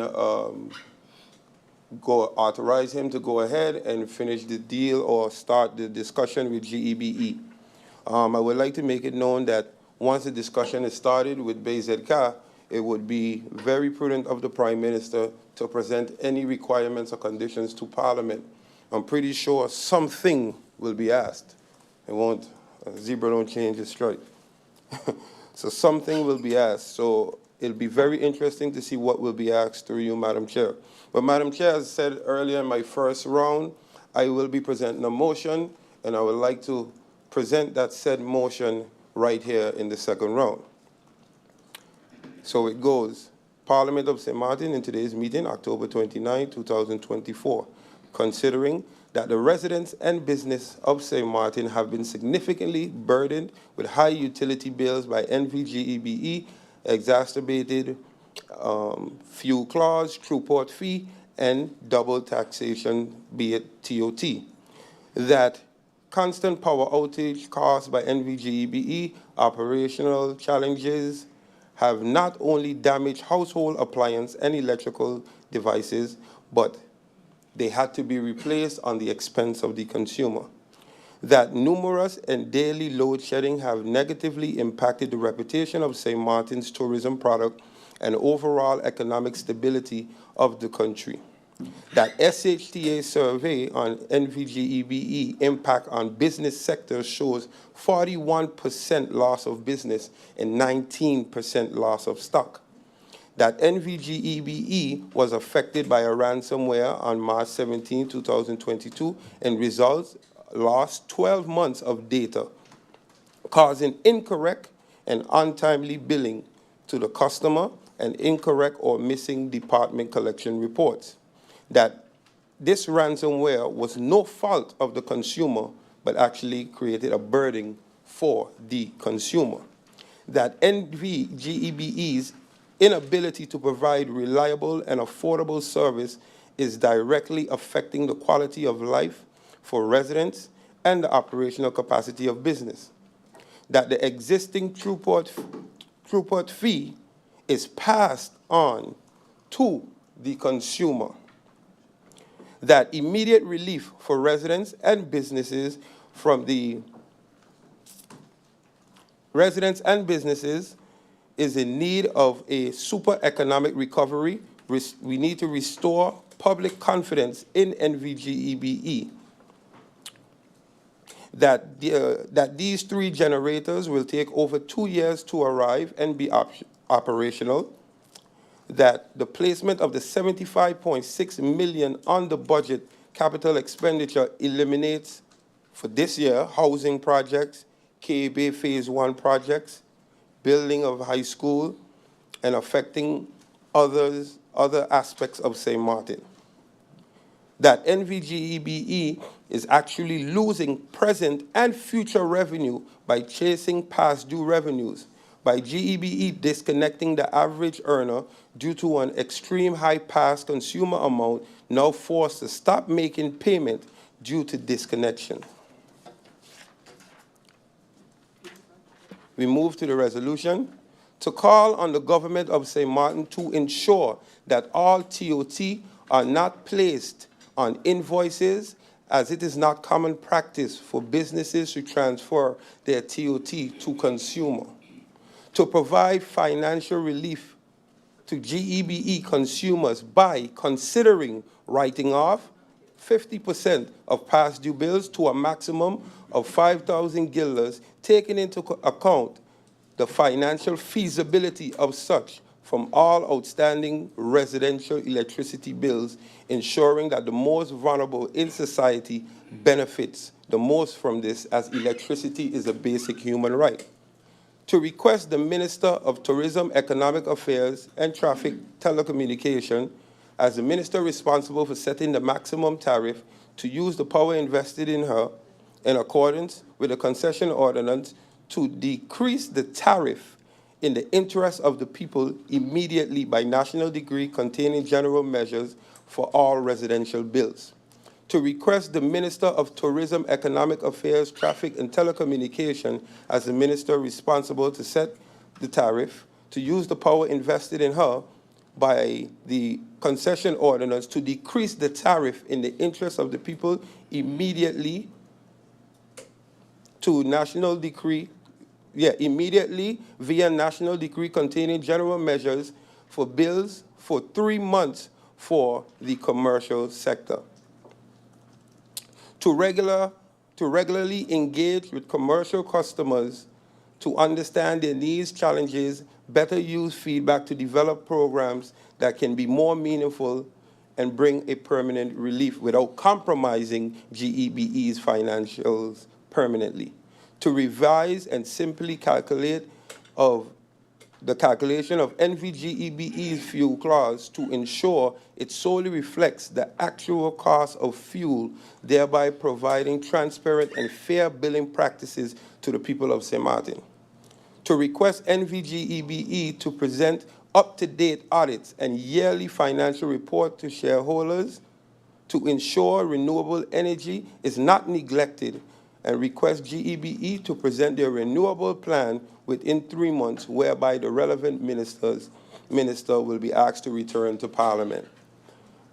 Speaker 5: authorize him to go ahead and finish the deal or start the discussion with GEBE. I would like to make it known that once the discussion is started with BZK, it would be very prudent of the Prime Minister to present any requirements or conditions to Parliament. I'm pretty sure something will be asked. It won't, zebra don't change its stripe. So something will be asked. So it'll be very interesting to see what will be asked through you, Madam Chair. But Madam Chair, as I said earlier in my first round, I will be presenting a motion, and I would like to present that said motion right here in the second round. So it goes. Parliament of St. Martin in today's meeting, October 29, 2024, considering that the residents and business of St. Martin have been significantly burdened with high utility bills by NVGEBE, exacerbated fuel clause, true port fee, and double taxation, be it TOT. That constant power outage caused by NVGEBE, operational challenges, have not only damaged household appliance and electrical devices, but they had to be replaced on the expense of the consumer. That numerous and daily load shedding have negatively impacted the reputation of St. Martin's tourism product and overall economic stability of the country. That SHTA survey on NVGEBE impact on business sectors shows 41% loss of business and 19% loss of stock. That NVGEBE was affected by a ransomware on March 17, 2022, and results lost 12 months of data, causing incorrect and untimely billing to the customer and incorrect or missing department collection reports. That this ransomware was no fault of the consumer, but actually created a burden for the consumer. That NVGEBE's inability to provide reliable and affordable service is directly affecting the quality of life for residents and the operational capacity of business. That the existing throughput fee is passed on to the consumer. That immediate relief for residents and businesses is in need of a super economic recovery. We need to restore public confidence in NVGEBE. That these 3 generators will take over 2 years to arrive and be operational. That the placement of the 75.6 million on the budget capital expenditure eliminates for this year housing projects, KB Phase 1 projects, building of high school, and affecting other aspects of St. Martin. That NVGEBE is actually losing present and future revenue by chasing past due revenues, by GEBE disconnecting the average earner due to an extreme high past consumer amount, now forced to stop making payment due to disconnection. we move to the resolution to call on the government of St. Martin to ensure that all TOT are not placed on invoices, as it is not common practice for businesses to transfer their TOT to consumer. To provide financial relief to GEBE consumers by considering writing off 50% of past due bills to a maximum of 5,000 guilders, taking into account the financial feasibility of such from all outstanding residential electricity bills, ensuring that the most vulnerable in society benefits the most from this, as electricity is a basic human right. To request the Minister of Tourism, Economic Affairs, and Traffic Telecommunication, as the minister responsible for setting the maximum tariff, to use the power invested in her in accordance with the concession ordinance to decrease the tariff in the interest of the people immediately by national decree containing general measures for all residential bills. To request the Minister of Tourism, Economic Affairs, Traffic and Telecommunication, as the minister responsible to set the tariff, to use the power invested in her by the concession ordinance to decrease the tariff in the interest of the people immediately to national decree, immediately via national decree containing general measures for bills for 3 months for the commercial sector. To regularly engage with commercial customers to understand their needs, challenges, better use feedback to develop programs that can be more meaningful and bring a permanent relief without compromising GEBE's financials permanently. To revise and simply calculate the calculation of NVGEBE's fuel clause to ensure it solely reflects the actual cost of fuel, thereby providing transparent and fair billing practices to the people of St. Martin. To request NVGEBE to present up-to-date audits and yearly financial report to shareholders to ensure renewable energy is not neglected, and request GEBE to present their renewable plan within 3 months, whereby the relevant minister will be asked to return to Parliament.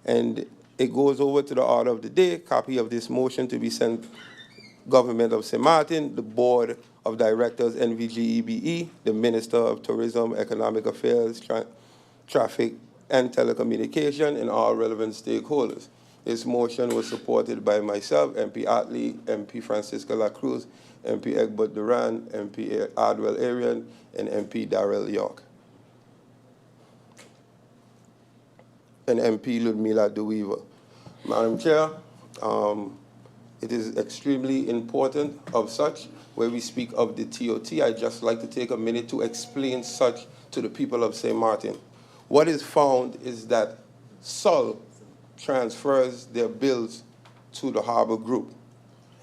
Speaker 5: And it goes over to the order of the day, copy of this motion to be sent Government of St. Martin, the Board of Directors, NVGEBE, the Minister of Tourism, Economic Affairs, Traffic and Telecommunication, and all relevant stakeholders. This motion was supported by myself, MP Otley, MP Francisca La Cruz, MP Egbert Duran, MP Ardwell Arian, and MP Darrell York. And MP Ludmila De Weaver. Madam Chair, it is extremely important of such, where we speak of the TOT, I'd just like to take a minute to explain such to the people of St. Martin. What is found is that SOL transfers their bills to the Harbor Group,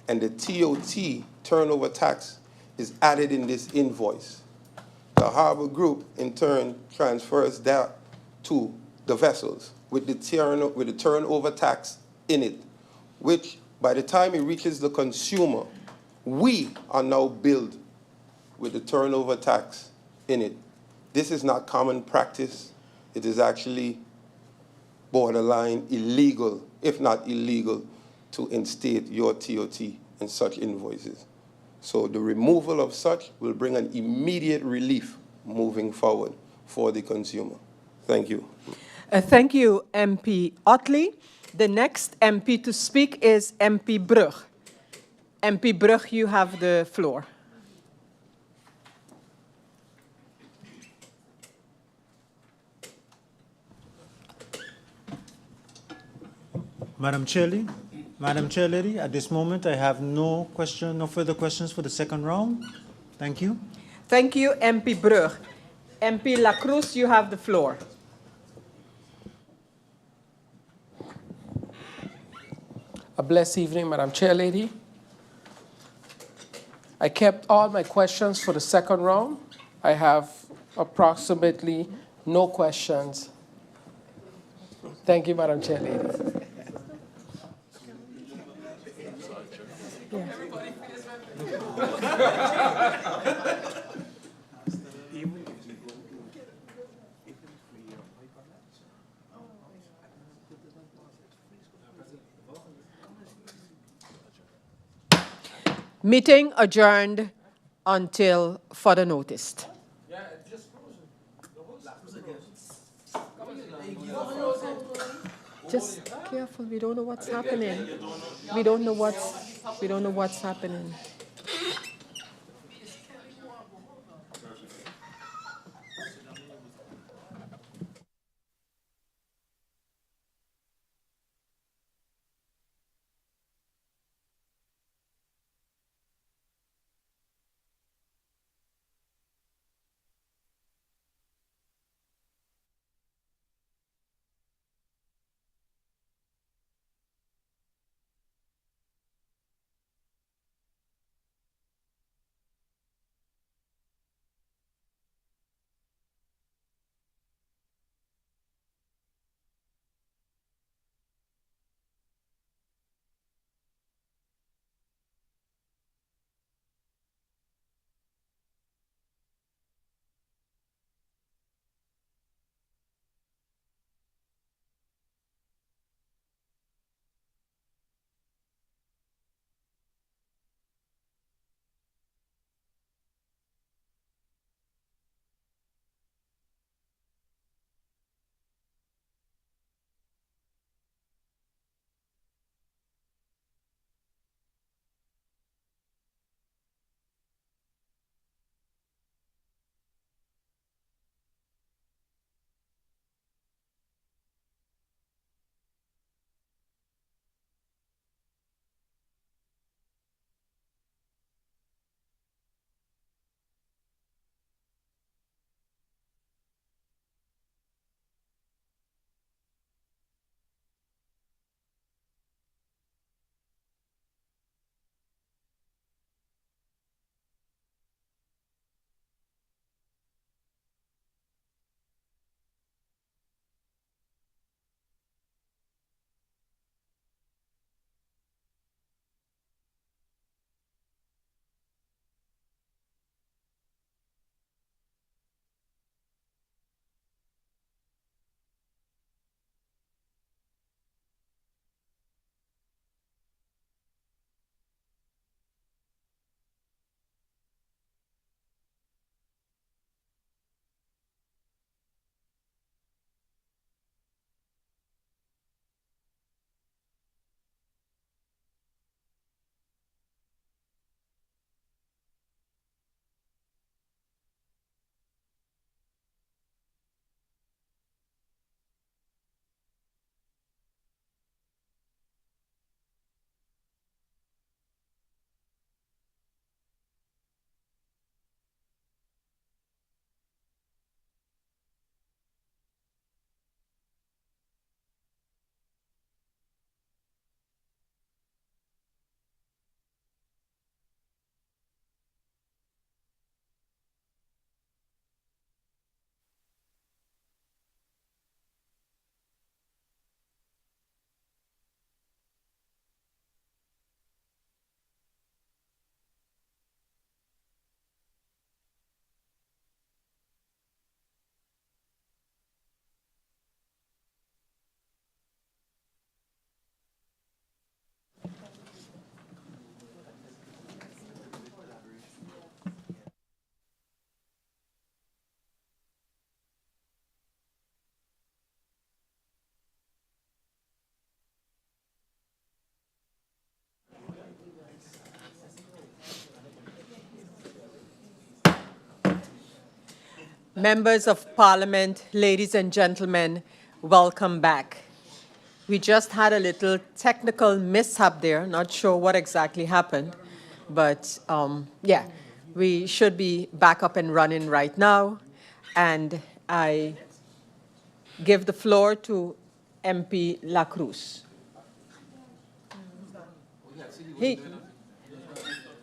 Speaker 5: and the TOT, turnover tax, is added in this invoice. The Harbor Group, in turn, transfers that to the vessels with the turnover tax in it, which by the time it reaches the consumer, we are now billed with the turnover tax in it. This is not common practice. It is actually borderline illegal, if not illegal, to instate your TOT in such invoices. So the removal of such will bring an immediate relief moving forward for the consumer. Thank you.
Speaker 1: Thank you, MP Otley. The next MP to speak is MP Brug. MP Brug, you have the floor.
Speaker 8: Madam Chair Lady, at this moment I have no further questions for the second round. Thank you.
Speaker 1: Thank you, MP Brug. MP La Cruz, you have the floor.
Speaker 9: A blessed evening, Madam Chair Lady. I kept all my questions for the second round. I have approximately no questions. Thank you, Madam Chair Lady.
Speaker 1: Meeting adjourned until further notice. Just careful, we don't know what's happening. We don't know what's happening. Members of Parliament, ladies and gentlemen, welcome back. We just had a little technical mishap there, not sure what exactly happened, but yeah, we should be back up and running right now. And I give the floor to MP La Cruz.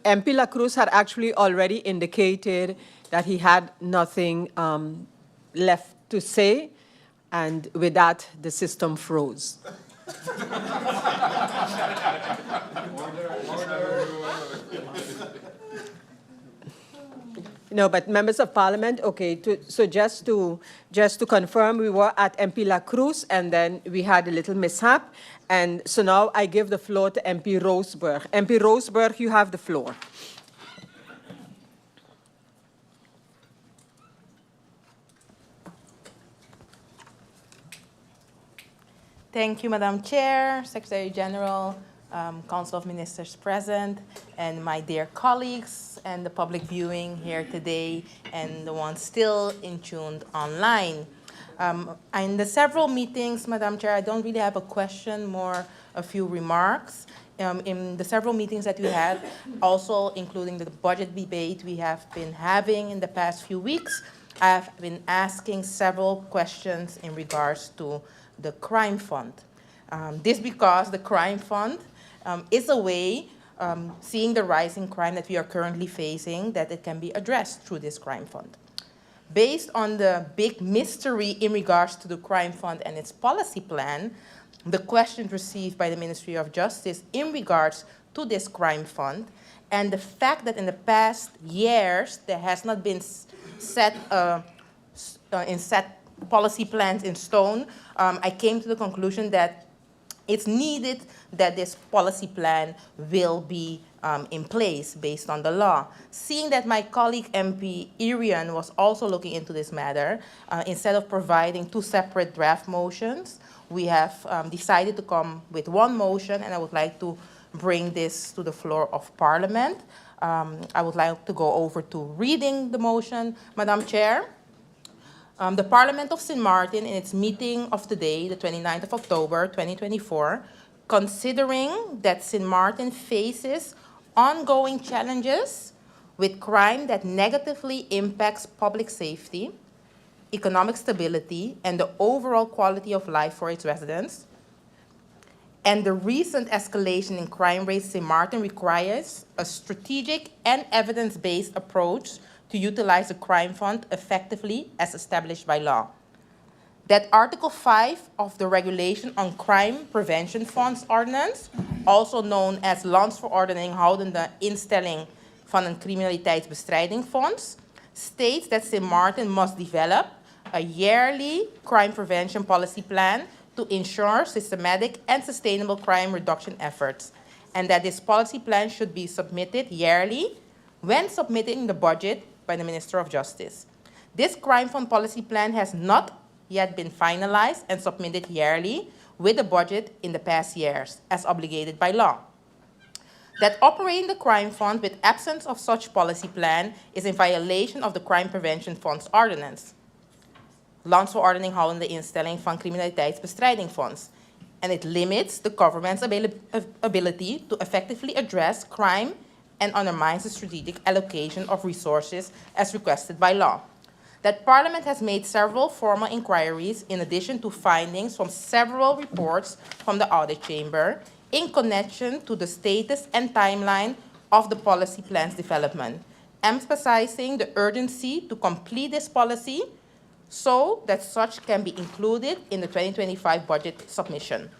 Speaker 1: MP La Cruz had actually already indicated that he had nothing left to say, and with that, the system froze. No, but members of parliament, okay, so just to confirm, we were at MP La Cruz and then we had a little mishap. And so now I give the floor to MP Roseberg. MP Roseberg, you have the floor.
Speaker 14: Thank you, Madam Chair, Secretary General, Council of Ministers present, and my dear colleagues, and the public viewing here today, and the ones still in tuned online. In the several meetings, Madam Chair, I don't really have a question, more a few remarks. In the several meetings that we had, also including the budget debate we have been having in the past few weeks, I have been asking several questions in regards to the crime fund. This because the crime fund is a way, seeing the rising crime that we are currently facing, that it can be addressed through this crime fund. Based on the big mystery in regards to the crime fund and its policy plan, the questions received by the Ministry of Justice in regards to this crime fund, and the fact that in the past years there has not been set policy plans in stone, I came to the conclusion that it's needed that this policy plan will be in place based on the law. Seeing that my colleague MP Irian was also looking into this matter, instead of providing two separate draft motions, we have decided to come with one motion, and I would like to bring this to the floor of Parliament. I would like to go over to reading the motion, Madam Chair. The Parliament of St. Martin, in its meeting of today, the 29th of October, 2024, considering that St. Martin faces ongoing challenges with crime that negatively impacts public safety, economic stability, and the overall quality of life for its residents, and the recent escalation in crime rates, St. Martin requires a strategic and evidence-based approach to utilize the crime fund effectively as established by law. That Article 5 of the Regulation on Crime Prevention Funds Ordinance, also known as Landsverordening houdende instelling van een criminaliteitsbestrijdingsfonds, states that St. Martin must develop a yearly crime prevention policy plan to ensure systematic and sustainable crime reduction efforts, and that this policy plan should be submitted yearly when submitting the budget by the Minister of Justice. This crime fund policy plan has not yet been finalized and submitted yearly with the budget in the past years, as obligated by law. That operating the crime fund with absence of such policy plan is in violation of the Crime Prevention Funds Ordinance, Landsverordening houdende instelling van criminaliteitsbestrijdingsfonds, and it limits the government's ability to effectively address crime and undermines the strategic allocation of resources as requested by law. That Parliament has made several formal inquiries in addition to findings from several reports from the Audit Chamber in connection to the status and timeline of the policy plan's development, emphasizing the urgency to complete this policy so that such can be included in the 2025 budget submission.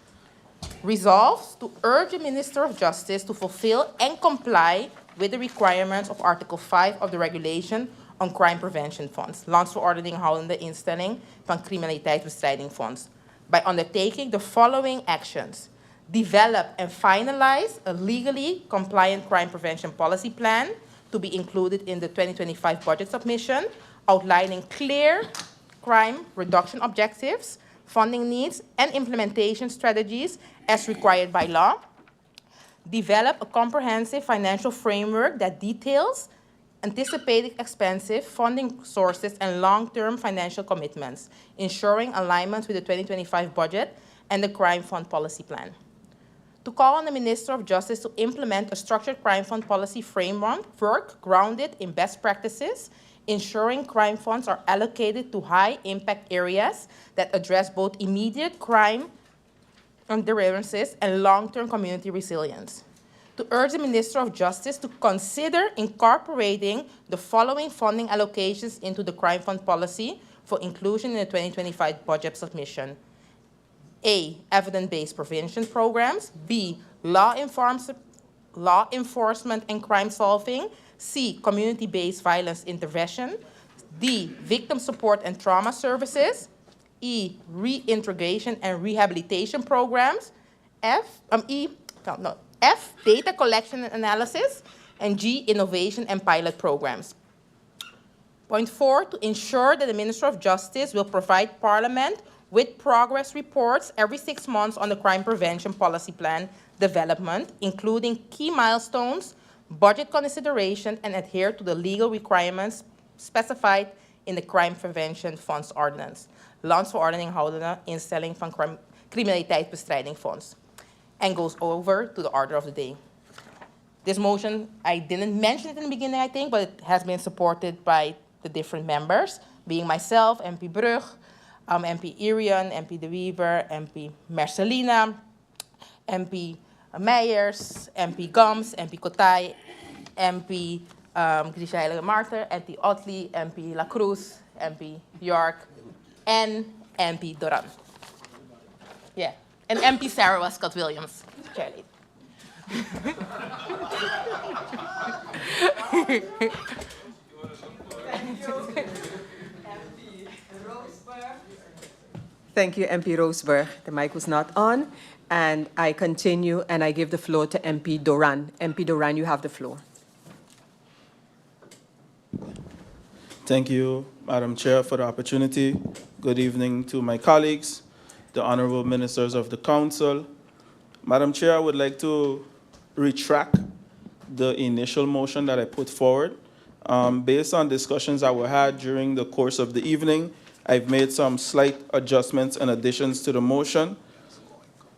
Speaker 14: Resolves to urge the Minister of Justice to fulfill and comply with the requirements of Article 5 of the Regulation on Crime Prevention Funds, Landsverordening houdende instelling van criminaliteitsbestrijdingsfonds, by undertaking the following actions: develop and finalize a legally compliant crime prevention policy plan to be included in the 2025 budget submission, outlining clear crime reduction objectives, funding needs, and implementation strategies as required by law. Develop a comprehensive financial framework that details anticipated expensive funding sources and long-term financial commitments, ensuring alignment with the 2025 budget and the crime fund policy plan. To call on the Minister of Justice to implement a structured crime fund policy framework grounded in best practices, ensuring crime funds are allocated to high-impact areas that address both immediate crime endurance and long-term community resilience. To urge the Minister of Justice to consider incorporating the following funding allocations into the crime fund policy for inclusion in the 2025 budget submission. A, evidence-based prevention programs. B, law enforcement and crime solving C, community-based violence intervention. D, victim support and trauma services. E, reintegration and rehabilitation programs. F, data collection and analysis. And G, innovation and pilot programs. Point 4, to ensure that the Minister of Justice will provide Parliament with progress reports every 6 months on the crime prevention policy plan development, including key milestones, budget consideration, and adhere to the legal requirements specified in de Crime Prevention Fonds Ordinance. Landsverordening houden instelling van criminaliteitsbestrijdingfonds. And goes over to the order of the day. This motion, I didn't mention it in the beginning, I think, but it has been supported by the different members, being myself, MP Brug, MP Irion, MP De Wever, MP Mercelina, MP Meijers, MP Gums, MP Kotay, MP Grisha Heilige Marter, MP Otley, MP La Cruz, MP York, and MP Doran. Yeah, and MP Sarah Westcott Williams. Charlie.
Speaker 1: Thank you, MP Roseberg. The mic was not on. And I continue and I give the floor to MP Doran. MP Doran, you have the floor.
Speaker 10: Thank you, Madam Chair, for the opportunity. Good evening to my colleagues, the honorable ministers of the council. Madam Chair, I would like to retract the initial motion that I put forward. Based on discussions that were had during the course of the evening, I've made some slight adjustments and additions to the motion.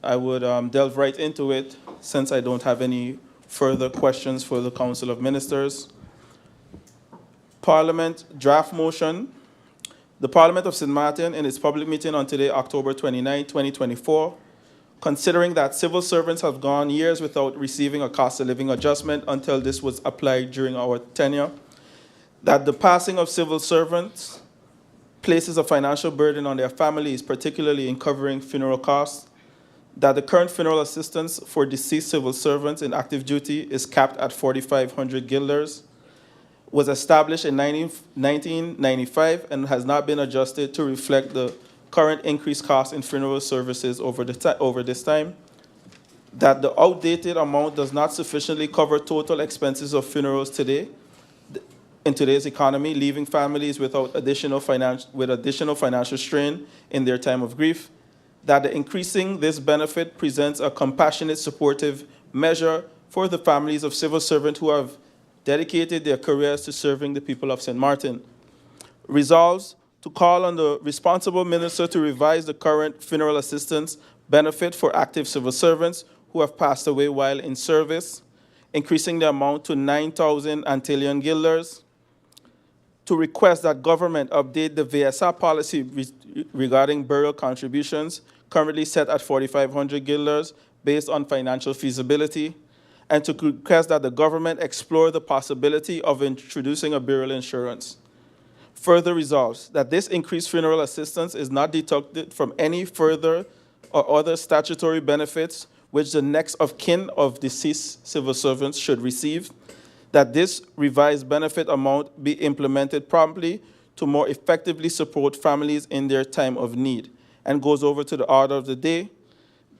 Speaker 10: I would delve right into it since I don't have any further questions for the Council of Ministers. Parliament draft motion. The Parliament of St. Martin, in its public meeting on today, October 29, 2024, considering that civil servants have gone years without receiving a cost of living adjustment until this was applied during our tenure, that the passing of civil servants places a financial burden on their families, particularly in covering funeral costs, that the current funeral assistance for deceased civil servants in active duty is capped at 4,500 guilders, was established in 1995 and has not been adjusted to reflect the current increased cost in funeral services over this time, that the outdated amount does not sufficiently cover total expenses of funerals today in today's economy, leaving families without additional financial strain in their time of grief, that increasing this benefit presents a compassionate, supportive measure for the families of civil servants who have dedicated their careers to serving the people of St. Martin. Resolves to call on the responsible minister to revise the current funeral assistance benefit for active civil servants who have passed away while in service, increasing the amount to 9,000 Antillean guilders, to request that government update the VSR policy regarding burial contributions, currently set at 4,500 guilders based on financial feasibility, and to request that the government explore the possibility of introducing a burial insurance. Further resolves that this increased funeral assistance is not deducted from any further or other statutory benefits which the next of kin of deceased civil servants should receive, that this revised benefit amount be implemented promptly to more effectively support families in their time of need, and goes over to the order of the day.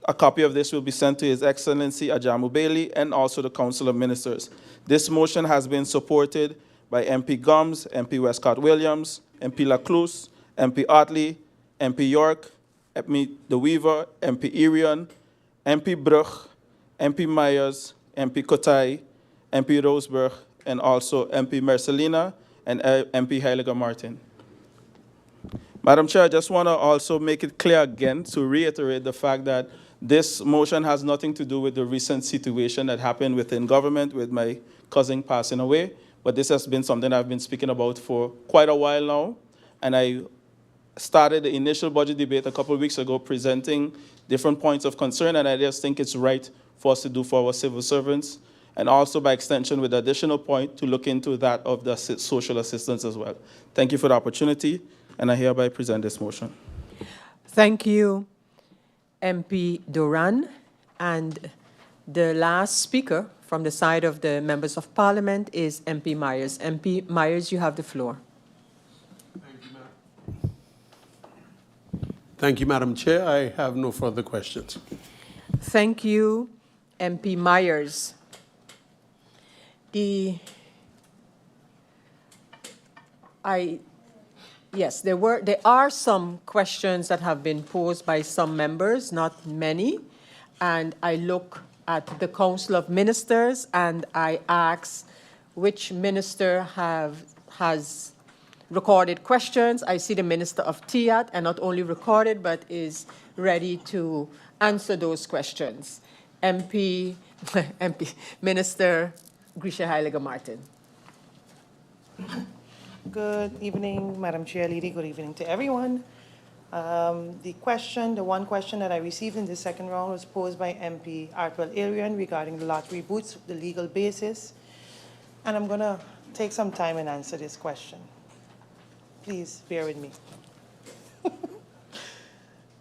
Speaker 10: A copy of this will be sent to His Excellency Ajamu Bailey and also the Council of Ministers. This motion has been supported by MP Gums, MP Westcott Williams, MP La Cruz, MP Otley, MP York, MP De Wever, MP Irion, MP Brug, MP Myers, MP Kotay, MP Roseberg, and also MP Mercelina and MP Heilige Martin. Madam Chair, I just want to also make it clear again to reiterate the fact that this motion has nothing to do with the recent situation that happened within government with my cousin passing away, but this has been something I've been speaking about for quite a while now, and I started the initial budget debate a couple of weeks ago presenting different points of concern, and I just think it's right for us to do for our civil servants, and also by extension with the additional point to look into that of the social assistance as well. Thank you for the opportunity, and I hereby present this motion.
Speaker 1: Thank you, MP Doran. And the last speaker from the side of the members of parliament is MP Myers. MP Myers, you have the floor.
Speaker 2: Thank you, Madam Chair. I have no further questions.
Speaker 1: Thank you, MP Myers. Yes, there are some questions that have been posed by some members, not many, and I look at the Council of Ministers and I ask which minister has recorded questions. I see the Minister of TIAT, and not only recorded, but is ready to answer those questions. Minister Grisha Heiliger Martin.
Speaker 4: Good evening, Madam Chair Lady. Good evening to everyone. The one question that I received in the second round was posed by MP Artwell Arian regarding the lottery booths, the legal basis. And I'm going to take some time and answer this question. Please bear with me.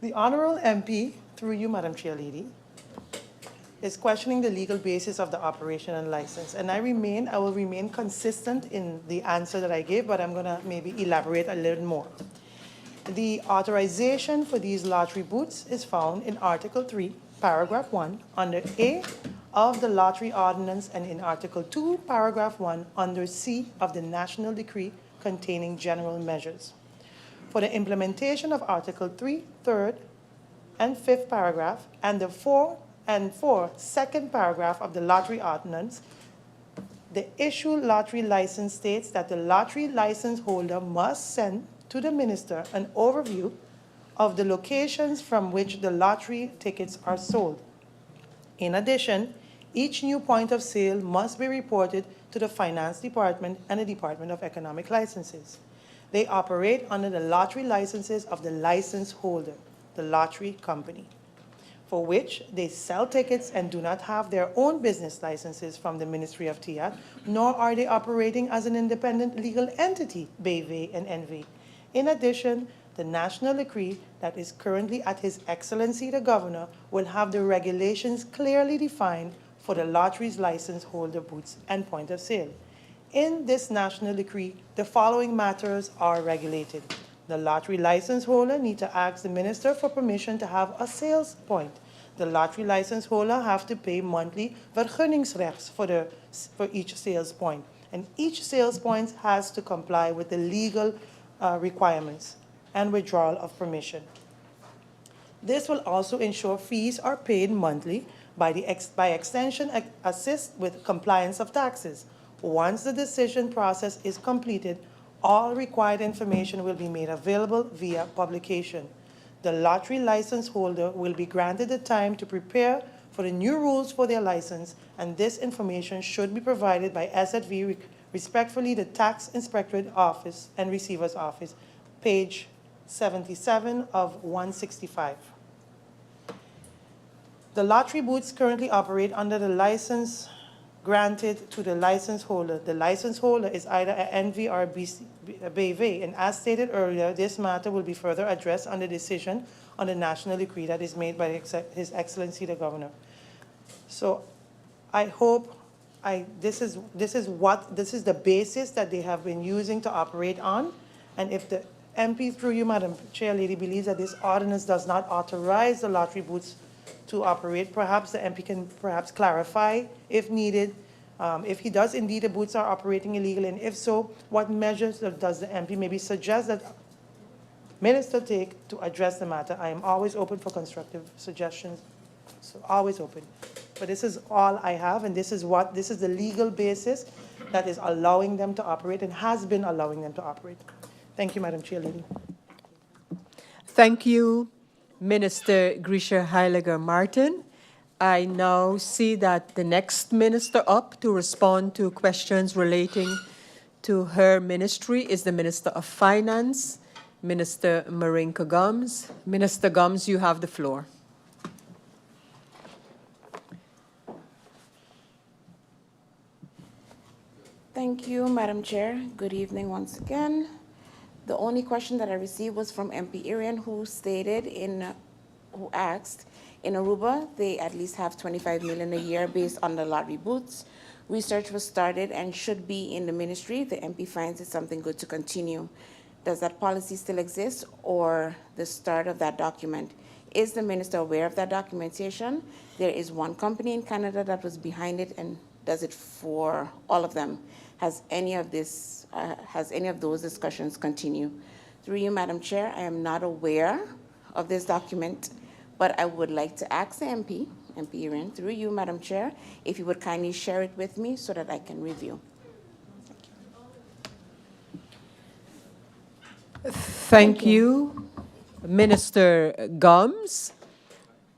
Speaker 4: The Honourable MP, through you, Madam Chair Lady, is questioning the legal basis of the operation and license. And I will remain consistent in the answer that I gave, but I'm going to maybe elaborate a little more. The authorization for these lottery booths is found in Article 3, Paragraph 1, under A of the Lottery Ordinance, and in Article 2, Paragraph 1, under C of the National Decree containing general measures. For the implementation of Article 3, 3rd and 5th paragraph, and the 4 second paragraph of the Lottery Ordinance, the issued lottery license states that the lottery license holder must send to the minister an overview of the locations from which the lottery tickets are sold. In addition, each new point of sale must be reported to the Finance Department and the Department of Economic Licenses. They operate under the lottery licenses of the license holder, the lottery company, for which they sell tickets and do not have their own business licenses from the Ministry of TIAT, nor are they operating as an independent legal entity, BV and NV. In addition, the national decree that is currently at His Excellency the Governor will have the regulations clearly defined for the lottery's license holder booths and point of sale. In this national decree, the following matters are regulated. The lottery license holder needs to ask the minister for permission to have a sales point. The lottery license holder have to pay monthly vergunningsrechts for each sales point. And each sales point has to comply with the legal requirements and withdrawal of permission. This will also ensure fees are paid monthly, by extension assist with compliance of taxes. Once the decision process is completed, all required information will be made available via publication. The lottery license holder will be granted the time to prepare for the new rules for their license, and this information should be provided by SFV, respectfully the Tax Inspectorate Office and Receiver's Office, page 77 of 165. The lottery booths currently operate under the license granted to the license holder. The license holder is either an NV or a BV, and as stated earlier, this matter will be further addressed on the decision on the national decree that is made by His Excellency the Governor. So I hope this is the basis that they have been using to operate on, and if the MP, through you, Madam Chair Lady, believes that this ordinance does not authorize the lottery booths to operate, perhaps the MP can perhaps clarify if needed, if he does indeed the booths are operating illegally, and if so, what measures does the MP maybe suggest that minister take to address the matter? I am always open for constructive suggestions, so always open. But this is all I have, and this is the legal basis that is allowing them to operate and has been allowing them to operate. Thank you, Madam Chair Lady.
Speaker 1: Thank you, Minister Grisha Heiliger Martin. I now see that the next minister up to respond to questions relating to her ministry is the Minister of Finance, Minister Marinka Gums. Minister Gums, you have the floor.
Speaker 6: Thank you, Madam Chair. Good evening once again. The only question that I received was from MP Arian, who asked, In Aruba, they at least have 25 million a year based on the lottery booths. Research was started and should be in the ministry. The MP finds it something good to continue. Does that policy still exist, or the start of that document? Is the minister aware of that documentation? There is one company in Canada that was behind it and does it for all of them. Has any of those discussions continued? Through you, Madam Chair, I am not aware of this document, but I would like to ask the MP Irin, through you, Madam Chair, if you would kindly share it with me so that I can review.
Speaker 1: Thank you, Minister Gums.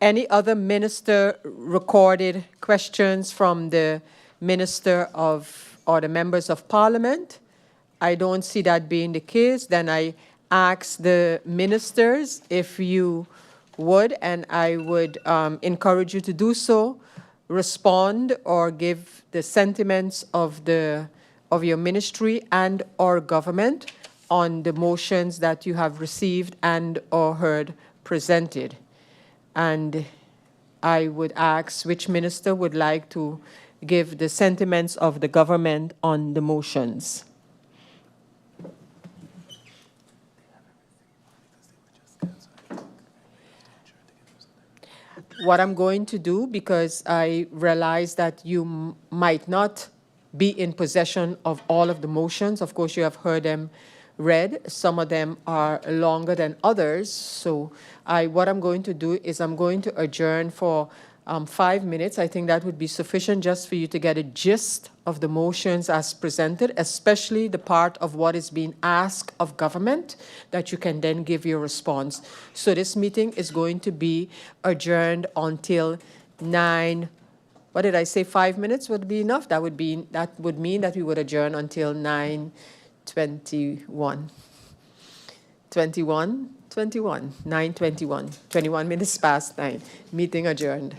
Speaker 1: Any other minister recorded questions from the Minister of or the members of Parliament? I don't see that being the case. Then I ask the ministers if you would, and I would encourage you to do so, respond or give the sentiments of your ministry and or government on the motions that you have received and or heard presented. And I would ask which minister would like to give the sentiments of the government on the motions. What I'm going to do, because I realize that you might not be in possession of all of the motions. Of course, you have heard them read. Some of them are longer than others. So what I'm going to do is I'm going to adjourn for 5 minutes. I think that would be sufficient just for you to get a gist of the motions as presented, especially the part of what is being asked of government, that you can then give your response. So this meeting is going to be adjourned until 9. What did I say? 5 minutes would be enough. That would mean that we would adjourn until 9:21. 9:21. 21 minutes past 9. Meeting adjourned.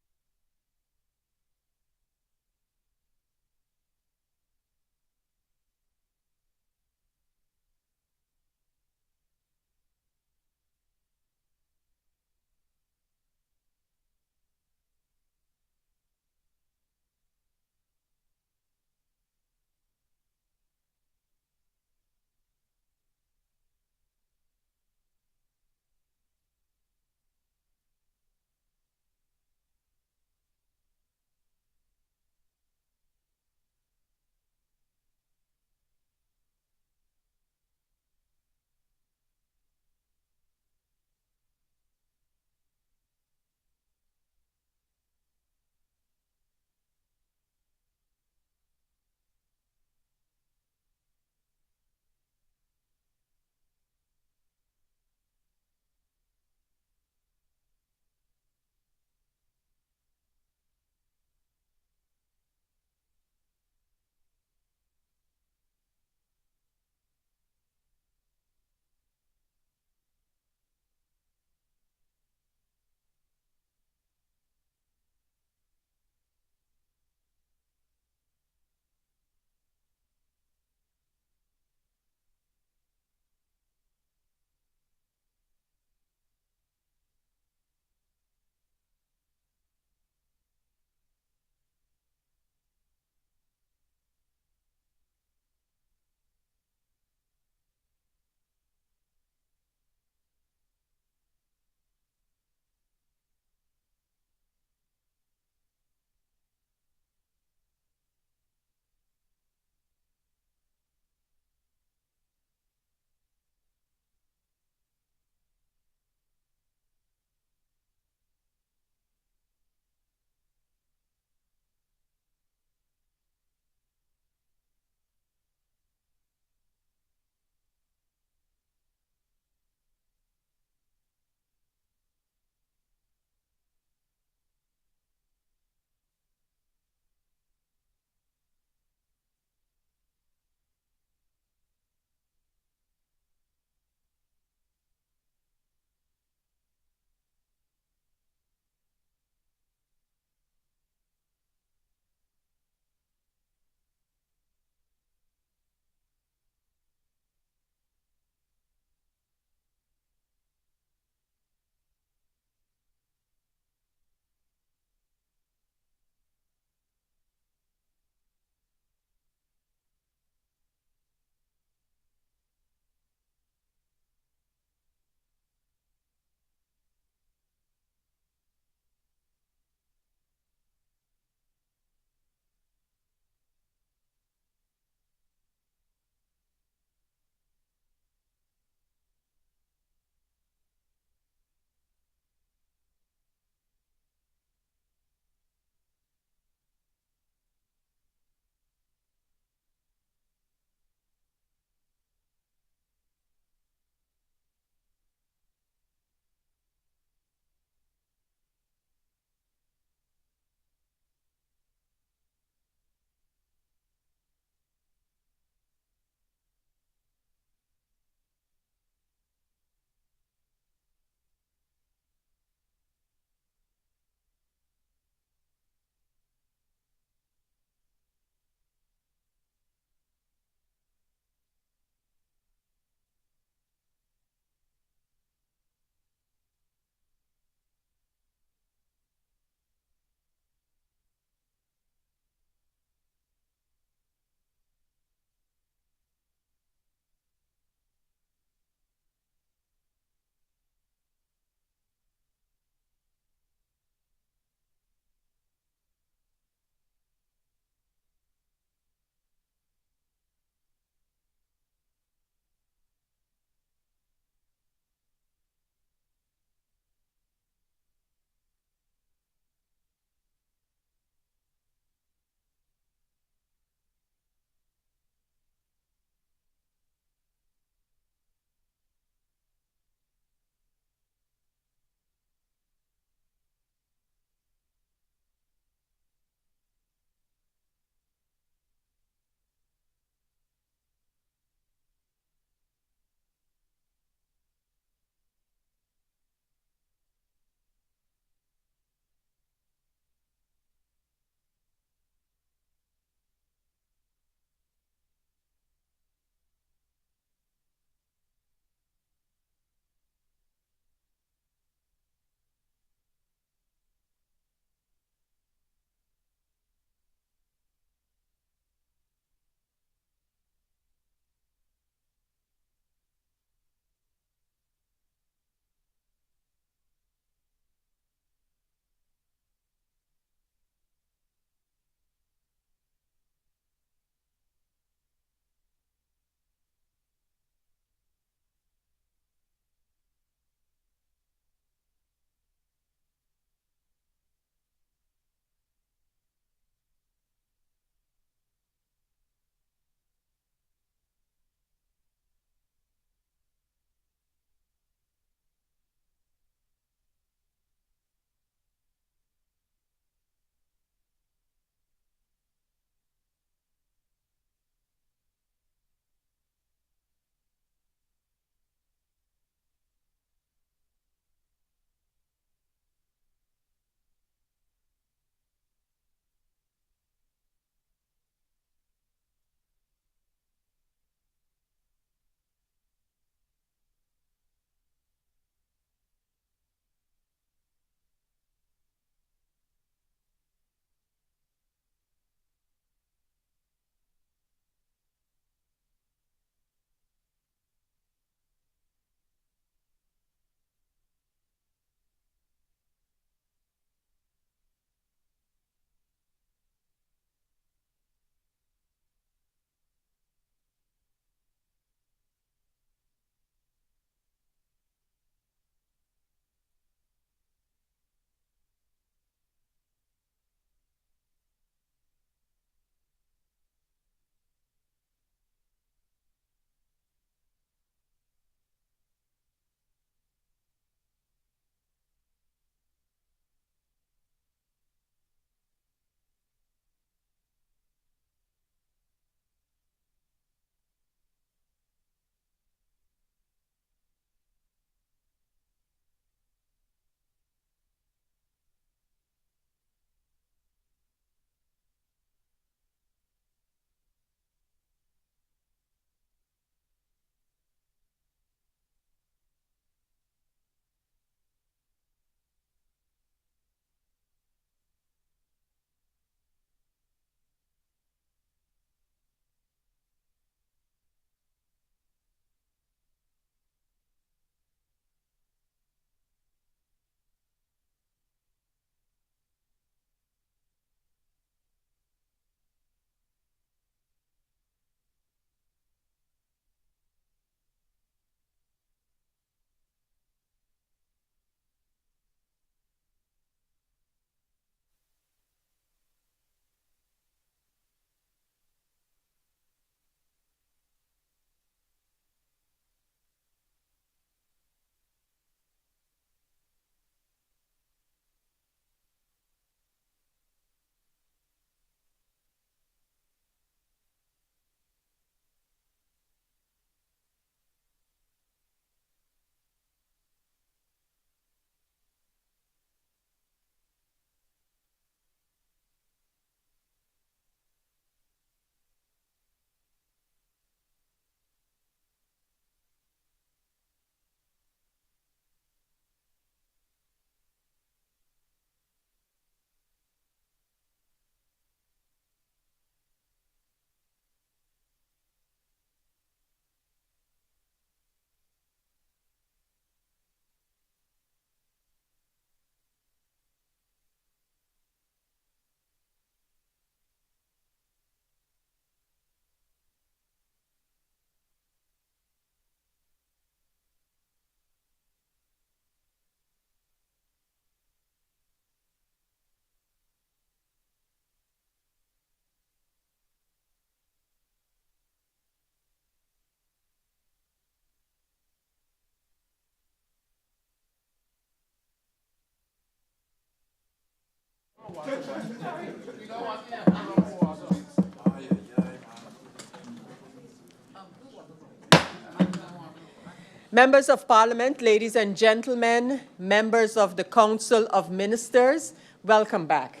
Speaker 1: Members of Parliament, ladies and gentlemen, members of the Council of Ministers, welcome back.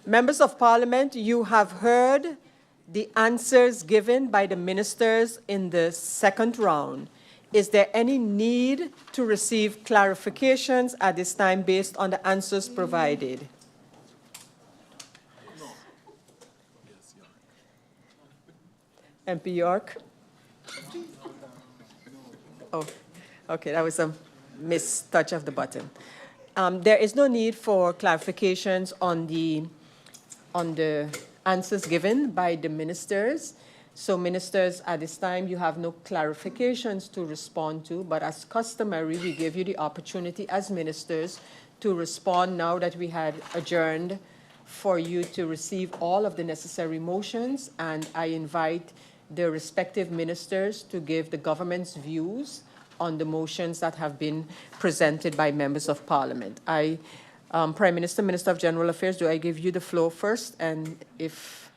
Speaker 1: Members of Parliament, you have heard the answers given by the ministers in the second round. Is there any need to receive clarifications at this time based on the answers provided? MP York? Oh, okay, that was a mistouch of the button. There is no need for clarifications on the answers given by the ministers. So ministers, at this time, you have no clarifications to respond to, but as customary, we give you the opportunity as ministers to respond now that we had adjourned for you to receive all of the necessary motions, and I invite the respective ministers to give the government's views on the motions that have been presented by members of Parliament. Prime Minister, Minister of General Affairs, do I give you the floor first? And if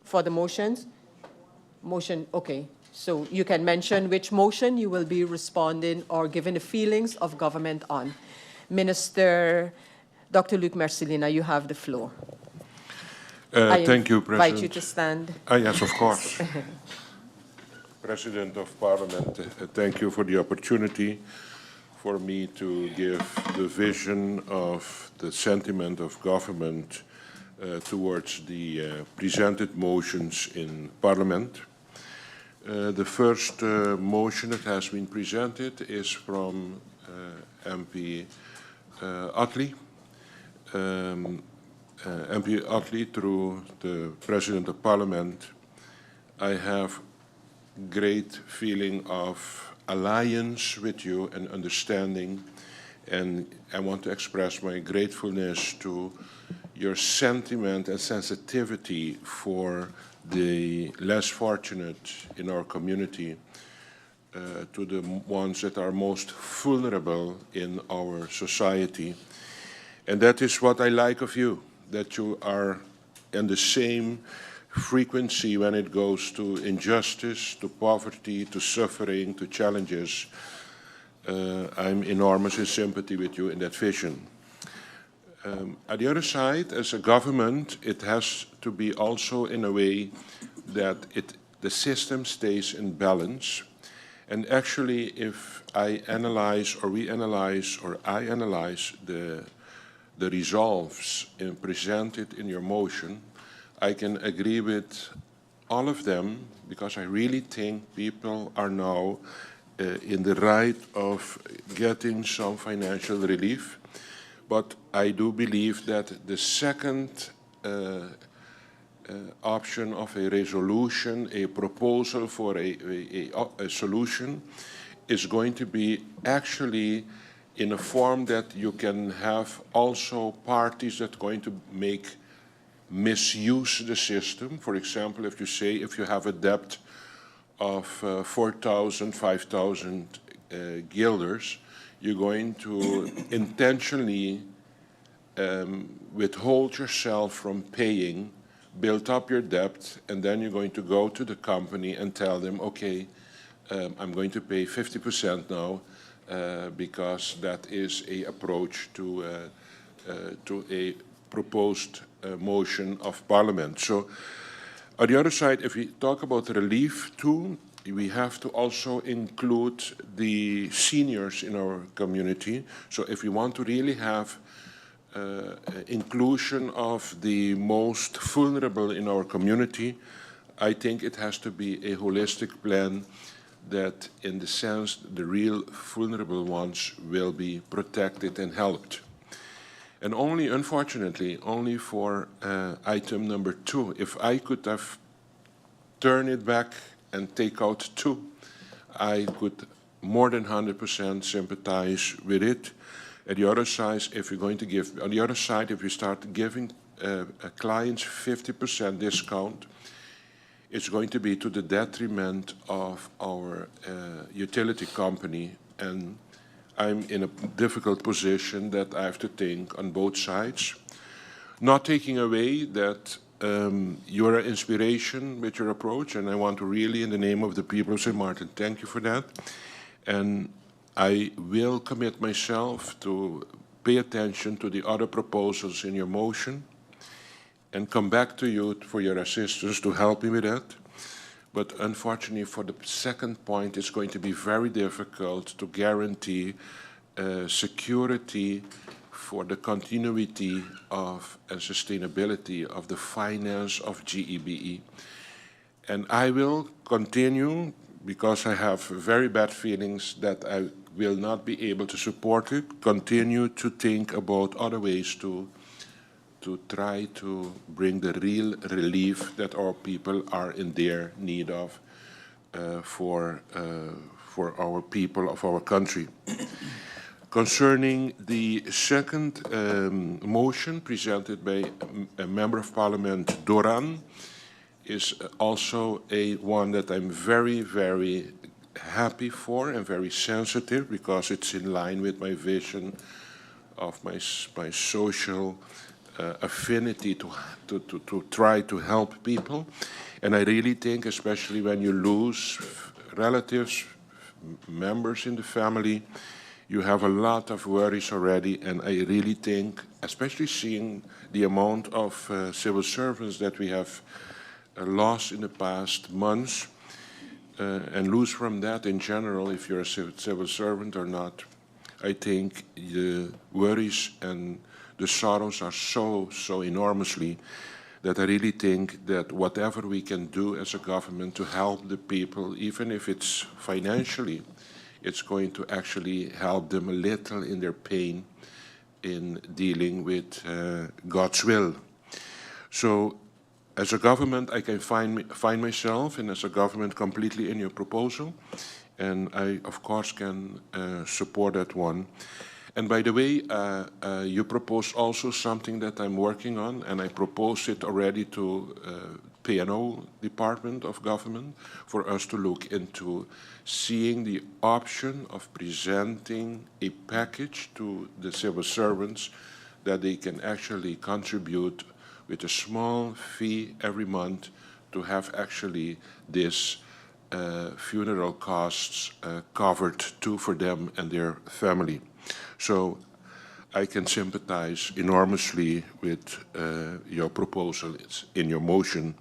Speaker 1: for the motions? Motion, okay. So you can mention which motion you will be responding or giving the feelings of government on. Minister Dr. Luc Mercelina, you have the floor.
Speaker 11: Thank you, President.
Speaker 1: I invite you to stand.
Speaker 11: Yes, of course. President of Parliament, thank you for the opportunity for me to give the vision of the sentiment of government towards the presented motions in Parliament. The first motion that has been presented is from MP Utley. MP Utley, through the President of Parliament, I have great feeling of alliance with you and understanding, and I want to express my gratefulness to your sentiment and sensitivity for the less fortunate in our community, to the ones that are most vulnerable in our society. And that is what I like of you, that you are in the same frequency when it goes to injustice, to poverty, to suffering, to challenges. I'm enormously in sympathy with you in that vision. On the other side, as a government, it has to be also in a way that the system stays in balance. And actually, if I analyze, or we analyze, or I analyze the resolves presented in your motion, I can agree with all of them, because I really think people are now in the right of getting some financial relief. But I do believe that the second option of a resolution, a proposal for a solution, is going to be actually in a form that you can have also parties that are going to misuse the system. For example, if you say if you have a debt of 4,000, 5,000 guilders, you're going to intentionally withhold yourself from paying, build up your debt, and then you're going to go to the company and tell them, okay, I'm going to pay 50% now, because that is an approach to a proposed motion of Parliament. So on the other side, if we talk about relief too, we have to also include the seniors in our community. So if we want to really have inclusion of the most vulnerable in our community, I think it has to be a holistic plan that, in the sense, the real vulnerable ones will be protected and helped. And only, unfortunately, only for item number 2, if I could have turned it back and take out 2, I could more than 100% sympathize with it. At the other side, if you're going to give, on the other side, if you start giving clients 50% discount, it's going to be to the detriment of our utility company, and I'm in a difficult position that I have to think on both sides. not taking away that you are an inspiration with your approach, and I want to really, in the name of the people of St. Martin, thank you for that. And I will commit myself to pay attention to the other proposals in your motion and come back to you for your assistance to help me with that. But unfortunately, for the second point, it's going to be very difficult to guarantee security for the continuity of and sustainability of the finance of GEBE. And I will continue, because I have very bad feelings that I will not be able to support it, continue to think about other ways to try to bring the real relief that our people are in their need of for our people of our country. Concerning the second motion presented by a Member of Parliament, Doran, is also one that I'm very, very happy for and very sensitive, because it's in line with my vision of my social affinity to try to help people. And I really think, especially when you lose relatives, members in the family, you have a lot of worries already. And I really think, especially seeing the amount of civil servants that we have lost in the past months, and lose from that in general, if you're a civil servant or not, I think the worries and the sorrows are so enormously that I really think that whatever we can do as a government to help the people, even if it's financially, it's going to actually help them a little in their pain in dealing with God's will. So as a government, I can find myself, and as a government, completely in your proposal. And I, of course, can support that one. And by the way, you proposed also something that I'm working on, and I proposed it already to P&O Department of Government for us to look into seeing the option of presenting a package to the civil servants that they can actually contribute with a small fee every month to have actually this funeral costs covered too for them and their family. So I can sympathize enormously with your proposal in your motion.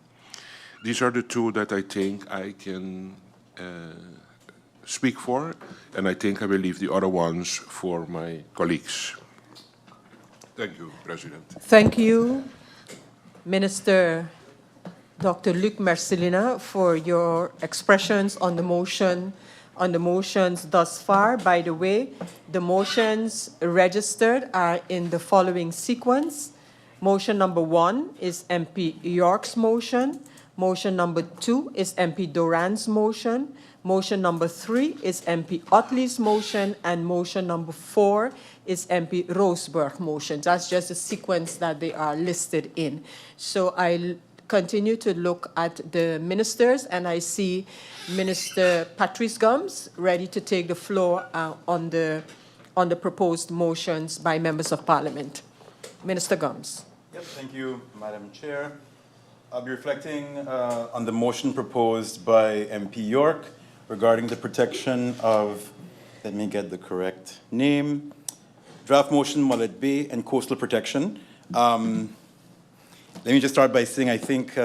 Speaker 11: These are the two that I think I can speak for, and I think I will leave the other ones for my colleagues. Thank you, President.
Speaker 1: Thank you, Minister Dr. Luc Mercelina, for your expressions on the motion, on the motions thus far. By the way, the motions registered are in the following sequence. Motion number 1 is MP York's motion. Motion number 2 is MP Doran's motion. Motion number 3 is MP Otley's motion, and motion number 4 is MP Roseberg's motion. That's just the sequence that they are listed in. So I'll continue to look at the ministers, and I see Minister Patrice Gums ready to take the floor on the proposed motions by members of Parliament. Minister Gums.
Speaker 12: Yep, thank you, Madam Chair. I'll be reflecting on the motion proposed by MP York regarding the protection of, let me get the correct name, draft motion Mullet Bay and coastal protection. Let me just start by saying I think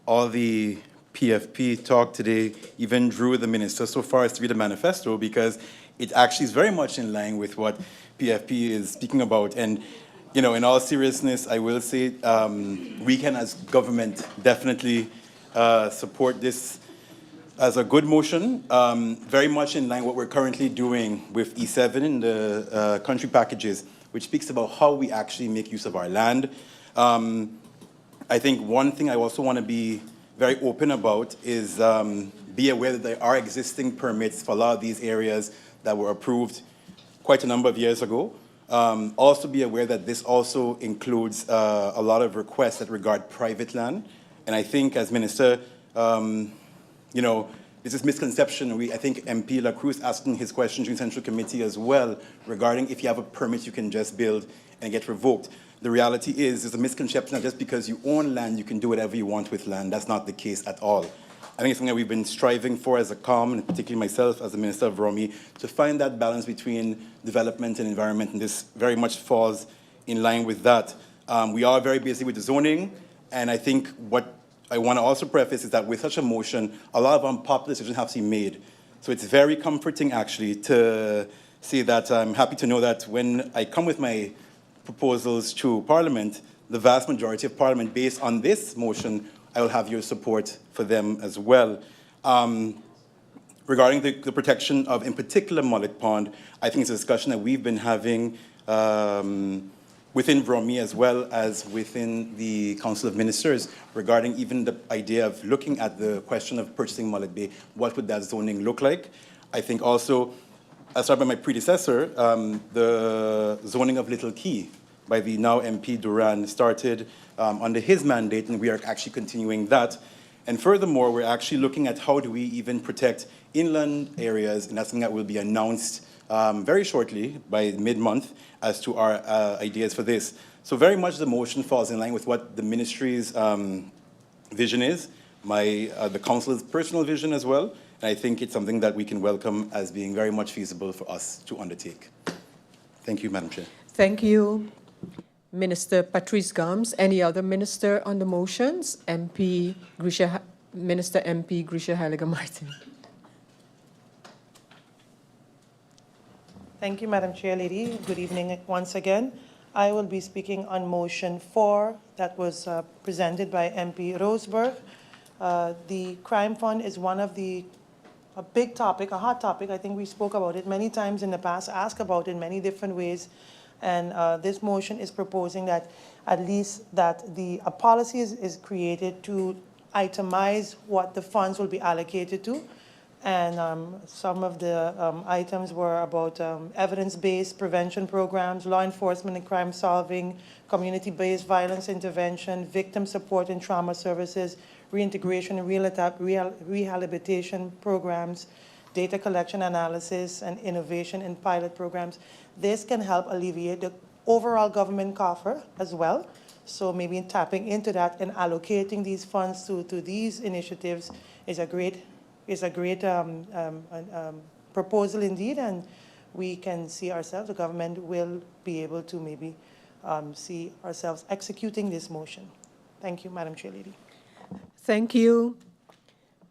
Speaker 12: all the PFP talk today even drew the minister so far as to read the manifesto, because it actually is very much in line with what PFP is speaking about. And you know, in all seriousness, I will say we can, as government, definitely support this as a good motion, very much in line with what we're currently doing with E7 in the country packages, which speaks about how we actually make use of our land. I think one thing I also want to be very open about is be aware that there are existing permits for a lot of these areas that were approved quite a number of years ago. Also be aware that this also includes a lot of requests that regard private land. And I think as Minister, you know, this is misconception. I think MP La Cruz asking his question during Central Committee as well regarding if you have a permit, you can just build and get revoked. the reality is, there's a misconception that just because you own land, you can do whatever you want with land. That's not the case at all. I think it's something that we've been striving for as a COM, and particularly myself as the Minister of Romy, to find that balance between development and environment, and this very much falls in line with that. We are very busy with the zoning, and I think what I want to also preface is that with such a motion, a lot of unpopular decisions have to be made. So it's very comforting, actually, to say that I'm happy to know that when I come with my proposals to Parliament, the vast majority of Parliament, based on this motion, I will have your support for them as well. Regarding the protection of, in particular, Mullet Pond, I think it's a discussion that we've been having within Vromi as well as within the Council of Ministers regarding even the idea of looking at the question of purchasing Mullet Bay. What would that zoning look like? I think also, as started by my predecessor, the zoning of Little Key by the now MP Duran started under his mandate, and we are actually continuing that. And furthermore, we're actually looking at how do we even protect inland areas, and that's something that will be announced very shortly, by mid-month, as to our ideas for this. So very much the motion falls in line with what the ministry's vision is, the council's personal vision as well, and I think it's something that we can welcome as being very much feasible for us to undertake. Thank you, Madam Chair.
Speaker 1: Thank you, Minister Patrice Gomes. Any other minister on the motions? Minister MP Grisha Halligan-Martin.
Speaker 4: Thank you, Madam Chair Lady. Good evening once again. I will be speaking on motion 4 that was presented by MP Roseberg. The crime fund is one of a big topic, a hot topic. I think we spoke about it many times in the past, asked about it in many different ways. And this motion is proposing that at least that a policy is created to itemize what the funds will be allocated to. And some of the items were about evidence-based prevention programs, law enforcement and crime solving, community-based violence intervention, victim support and trauma services, reintegration and rehabilitation programs, data collection analysis, and innovation in pilot programs. This can help alleviate the overall government coffer as well. So maybe tapping into that and allocating these funds to these initiatives is a great proposal indeed, and we can see ourselves, the government will be able to maybe see ourselves executing this motion. Thank you, Madam Chair Lady.
Speaker 1: Thank you,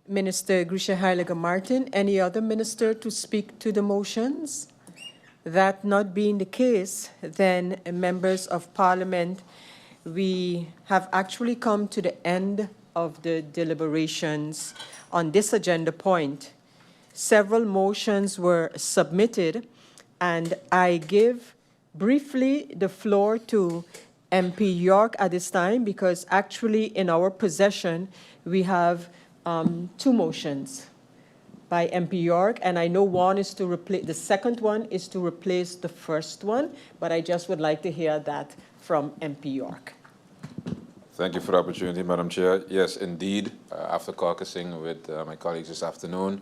Speaker 1: Minister Grisha Halligan-Martin. Any other minister to speak to the motions? That not being the case, then members of Parliament, we have actually come to the end of the deliberations on this agenda point. Several motions were submitted, and I give briefly the floor to MP York at this time, because actually in our possession we have 2 motions by MP York, and I know one is to replace, the second one is to replace the first one, but I just would like to hear that from MP York.
Speaker 7: Thank you for the opportunity, Madam Chair. Yes, indeed, after caucusing with my colleagues this afternoon,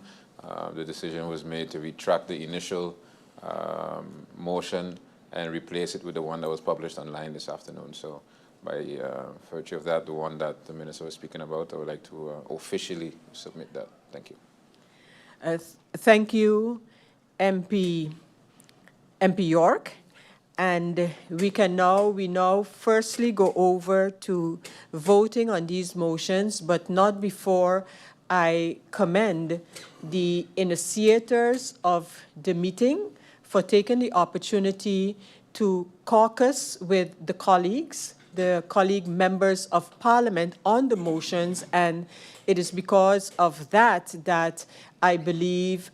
Speaker 7: the decision was made to retract the initial motion and replace it with the one that was published online this afternoon. So by virtue of that, the one that the Minister was speaking about, I would like to officially submit that. Thank you.
Speaker 1: Thank you, MP York. And we now firstly go over to voting on these motions, but not before I commend the initiators of the meeting for taking the opportunity to caucus with the colleague members of Parliament on the motions, and it is because of that that I believe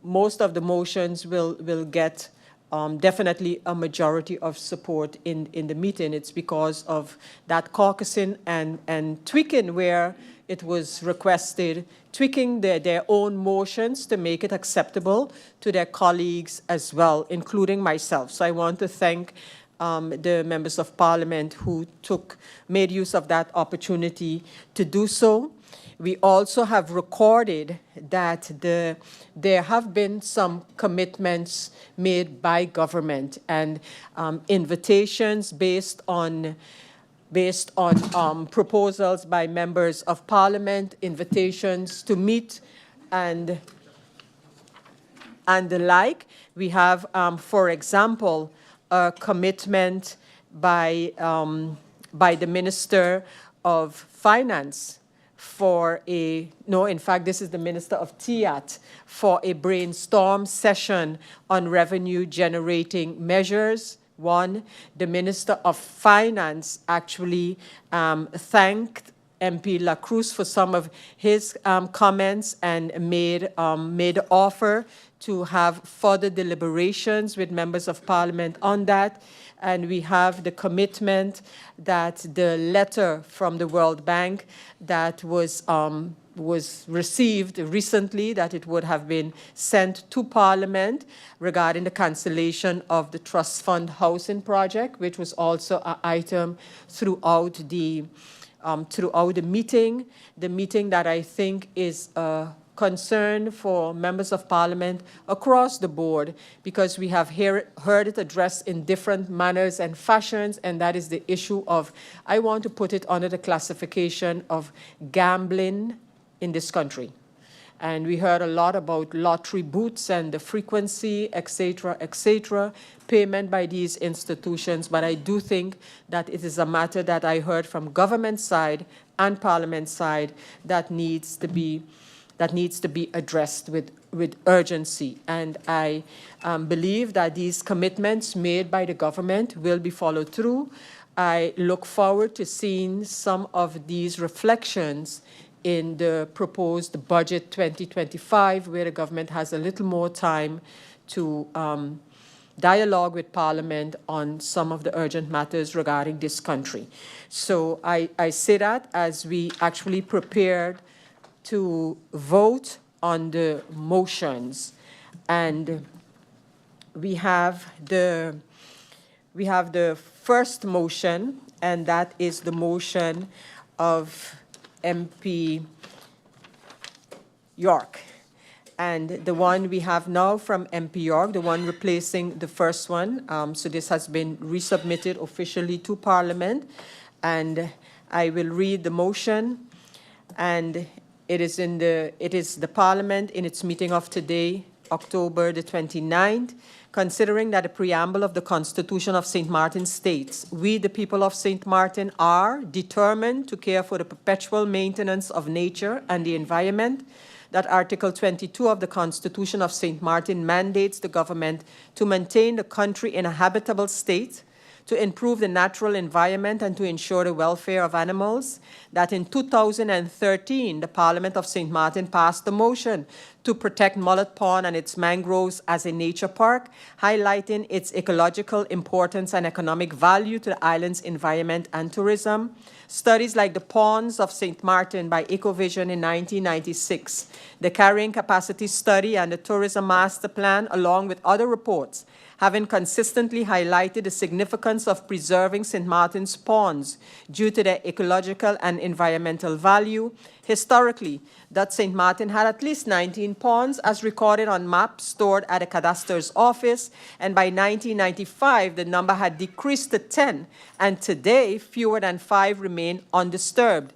Speaker 1: most of the motions will get definitely a majority of support in the meeting. It's because of that caucusing and tweaking where it was requested, tweaking their own motions to make it acceptable to their colleagues as well, including myself. So I want to thank the members of Parliament who made use of that opportunity to do so. We also have recorded that there have been some commitments made by government and invitations based on proposals by members of parliament, invitations to meet and the like. We have, for example, a commitment by the Minister of Finance for in fact, this is the Minister of TIAT, for a brainstorm session on revenue generating measures. One, the Minister of Finance actually thanked MP La Cruz for some of his comments and made offer to have further deliberations with members of parliament on that. And we have the commitment that the letter from the World Bank that was received recently, that it would have been sent to Parliament regarding the cancellation of the Trust Fund Housing Project, which was also an item throughout the meeting that I think is a concern for members of Parliament across the board, because we have heard it addressed in different manners and fashions, and that is the issue of, I want to put it under the classification of gambling in this country. And we heard a lot about lottery booths and the frequency, et cetera, payment by these institutions. But I do think that it is a matter that I heard from government side and parliament side that needs to be addressed with urgency. And I believe that these commitments made by the government will be followed through. I look forward to seeing some of these reflections in the proposed budget 2025, where the government has a little more time to dialogue with Parliament on some of the urgent matters regarding this country. So I say that as we actually prepared to vote on the motions. And we have the first motion, and that is the motion of MP York. And the one we have now from MP York, the one replacing the first one, so this has been resubmitted officially to Parliament. And I will read the motion. And it is the Parliament in its meeting of today, October the 29th, considering that the preamble of the Constitution of St. Martin states, "We, the people of St. Martin, are determined to care for the perpetual maintenance of nature and the environment," that Article 22 of the Constitution of St. Martin mandates the government to maintain the country in a habitable state, to improve the natural environment and to ensure the welfare of animals, that in 2013, the Parliament of St. Martin passed a motion to protect Mullet Pond and its mangroves as a nature park, highlighting its ecological importance and economic value to the island's environment and tourism. Studies like the Ponds of St. Martin by Ecovision in 1996, the Carrying Capacity Study and the Tourism Master Plan, along with other reports, having consistently highlighted the significance of preserving St. Martin's ponds due to their ecological and environmental value. Historically, that St. Martin had at least 19 ponds as recorded on maps stored at the cadaster's office, and by 1995, the number had decreased to 10, and today, fewer than 5 remain undisturbed.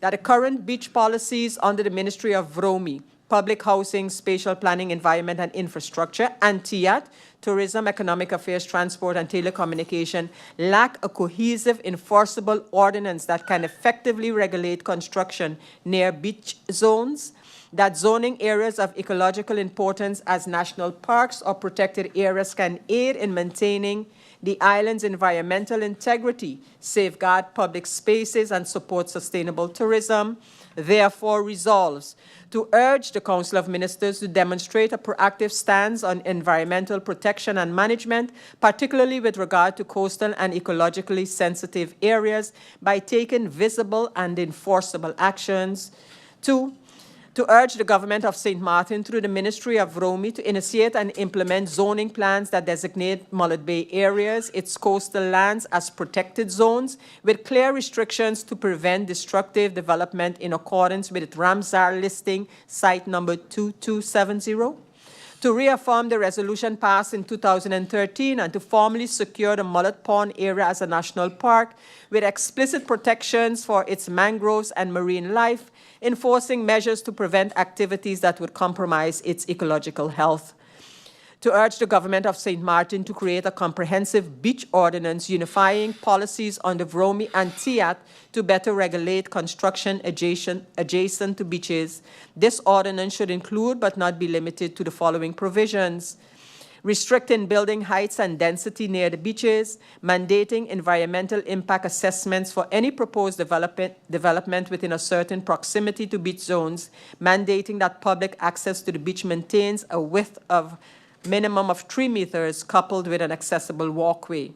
Speaker 1: That the current beach policies under the Ministry of VROMI, Public Housing, Spatial Planning, Environment and Infrastructure, and TIAT, Tourism, Economic Affairs, Transport and Telecommunication, lack a cohesive, enforceable ordinance that can effectively regulate construction near beach zones, that zoning areas of ecological importance as national parks or protected areas can aid in maintaining the island's environmental integrity, safeguard public spaces, and support sustainable tourism. Therefore resolves to urge the Council of Ministers to demonstrate a proactive stance on environmental protection and management, particularly with regard to coastal and ecologically sensitive areas, by taking visible and enforceable actions. 2, to urge the government of St. Martin through the Ministry of Romy to initiate and implement zoning plans that designate Mullet Bay areas, its coastal lands as protected zones with clear restrictions to prevent destructive development in accordance with Ramsar listing site number 2270. To reaffirm the resolution passed in 2013 and to formally secure the Mullet Pond area as a national park with explicit protections for its mangroves and marine life, enforcing measures to prevent activities that would compromise its ecological health. To urge the government of St. Martin to create a comprehensive beach ordinance unifying policies on the Vromy and Tiat to better regulate construction adjacent to beaches. This ordinance should include but not be limited to the following provisions: restricting building heights and density near the beaches, mandating environmental impact assessments for any proposed development within a certain proximity to beach zones, mandating that public access to the beach maintains a width of minimum of 3 meters coupled with an accessible walkway,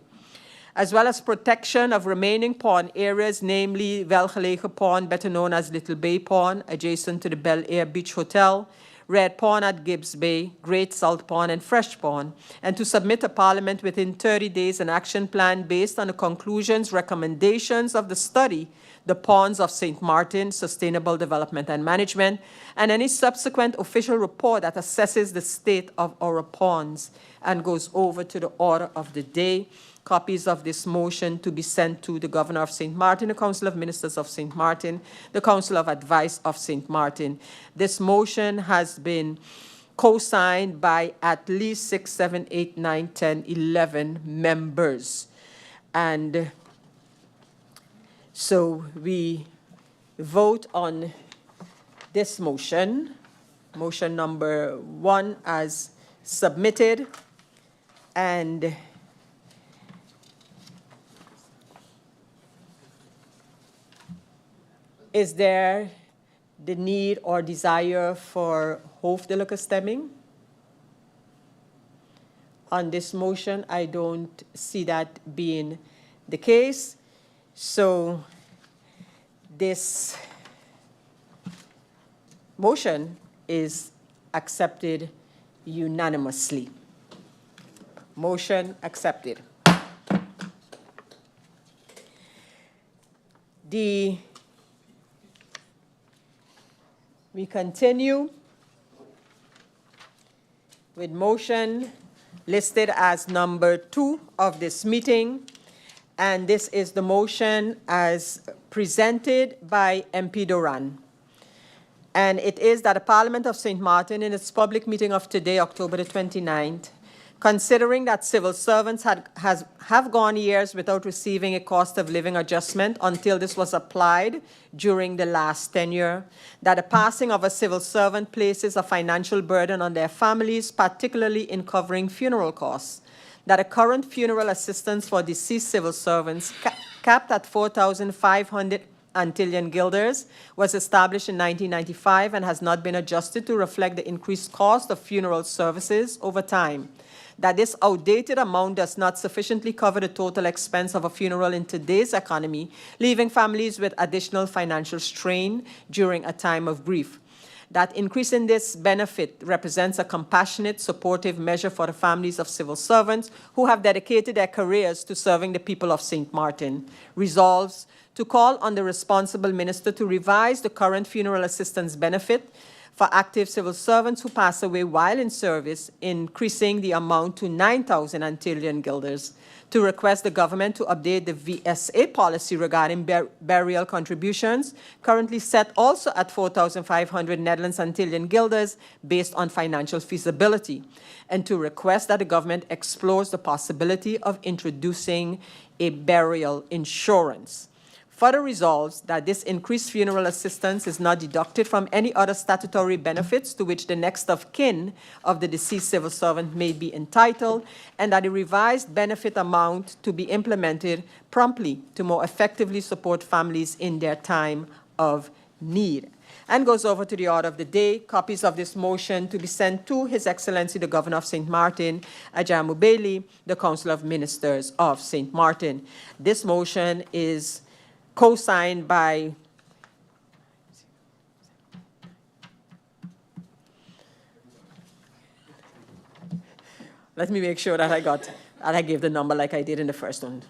Speaker 1: as well as protection of remaining pond areas, namely Welgelegen Pond, better known as Little Bay Pond, adjacent to the Bel Air Beach Hotel, Red Pond at Gibbs Bay, Great Salt Pond, and Fresh Pond, and to submit to Parliament within 30 days an action plan based on the conclusions, recommendations of the study, The Ponds of St. Martin, Sustainable Development and Management, and any subsequent official report that assesses the state of our ponds, and goes over to the order of the day. Copies of this motion to be sent to the Governor of St. Martin, the Council of Ministers of St. Martin, the Council of Advice of St. Martin. This motion has been co-signed by at least 6, 7, 8, 9, 10, 11 members. And so we vote on this motion, motion number 1 as submitted, and is there the need or desire for hoofdelijke stemming? On this motion, I don't see that being the case. So this motion is accepted unanimously. Motion accepted. We continue with motion listed as number 2 of this meeting, and this is the motion as presented by MP Duran. And it is that the Parliament of St. Martin, in its public meeting of today, October the 29th, considering that civil servants have gone years without receiving a cost of living adjustment until this was applied during the last tenure, that the passing of a civil servant places a financial burden on their families, particularly in covering funeral costs, that the current funeral assistance for deceased civil servants, capped at 4,500 Antillean guilders, was established in 1995 and has not been adjusted to reflect the increased cost of funeral services over time, that this outdated amount does not sufficiently cover the total expense of a funeral in today's economy, leaving families with additional financial strain during a time of grief, that increasing this benefit represents a compassionate, supportive measure for the families of civil servants who have dedicated their careers to serving the people of St. Martin, resolves to call on the responsible minister to revise the current funeral assistance benefit for active civil servants who pass away while in service, increasing the amount to 9,000 Antillean guilders, to request the government to update the VSA policy regarding burial contributions, currently set also at 4,500 Netherlands Antillean guilders based on financial feasibility, and to request that the government explores the possibility of introducing a burial insurance. Further resolves that this increased funeral assistance is not deducted from any other statutory benefits to which the next of kin of the deceased civil servant may be entitled, and that a revised benefit amount to be implemented promptly to more effectively support families in their time of need. And goes over to the order of the day. Copies of this motion to be sent to His Excellency the Governor of St. Martin, Ajamu Bailey, the Council of Ministers of St. Martin. This motion is co-signed by Let me make sure that that I gave the number like I did in the first one.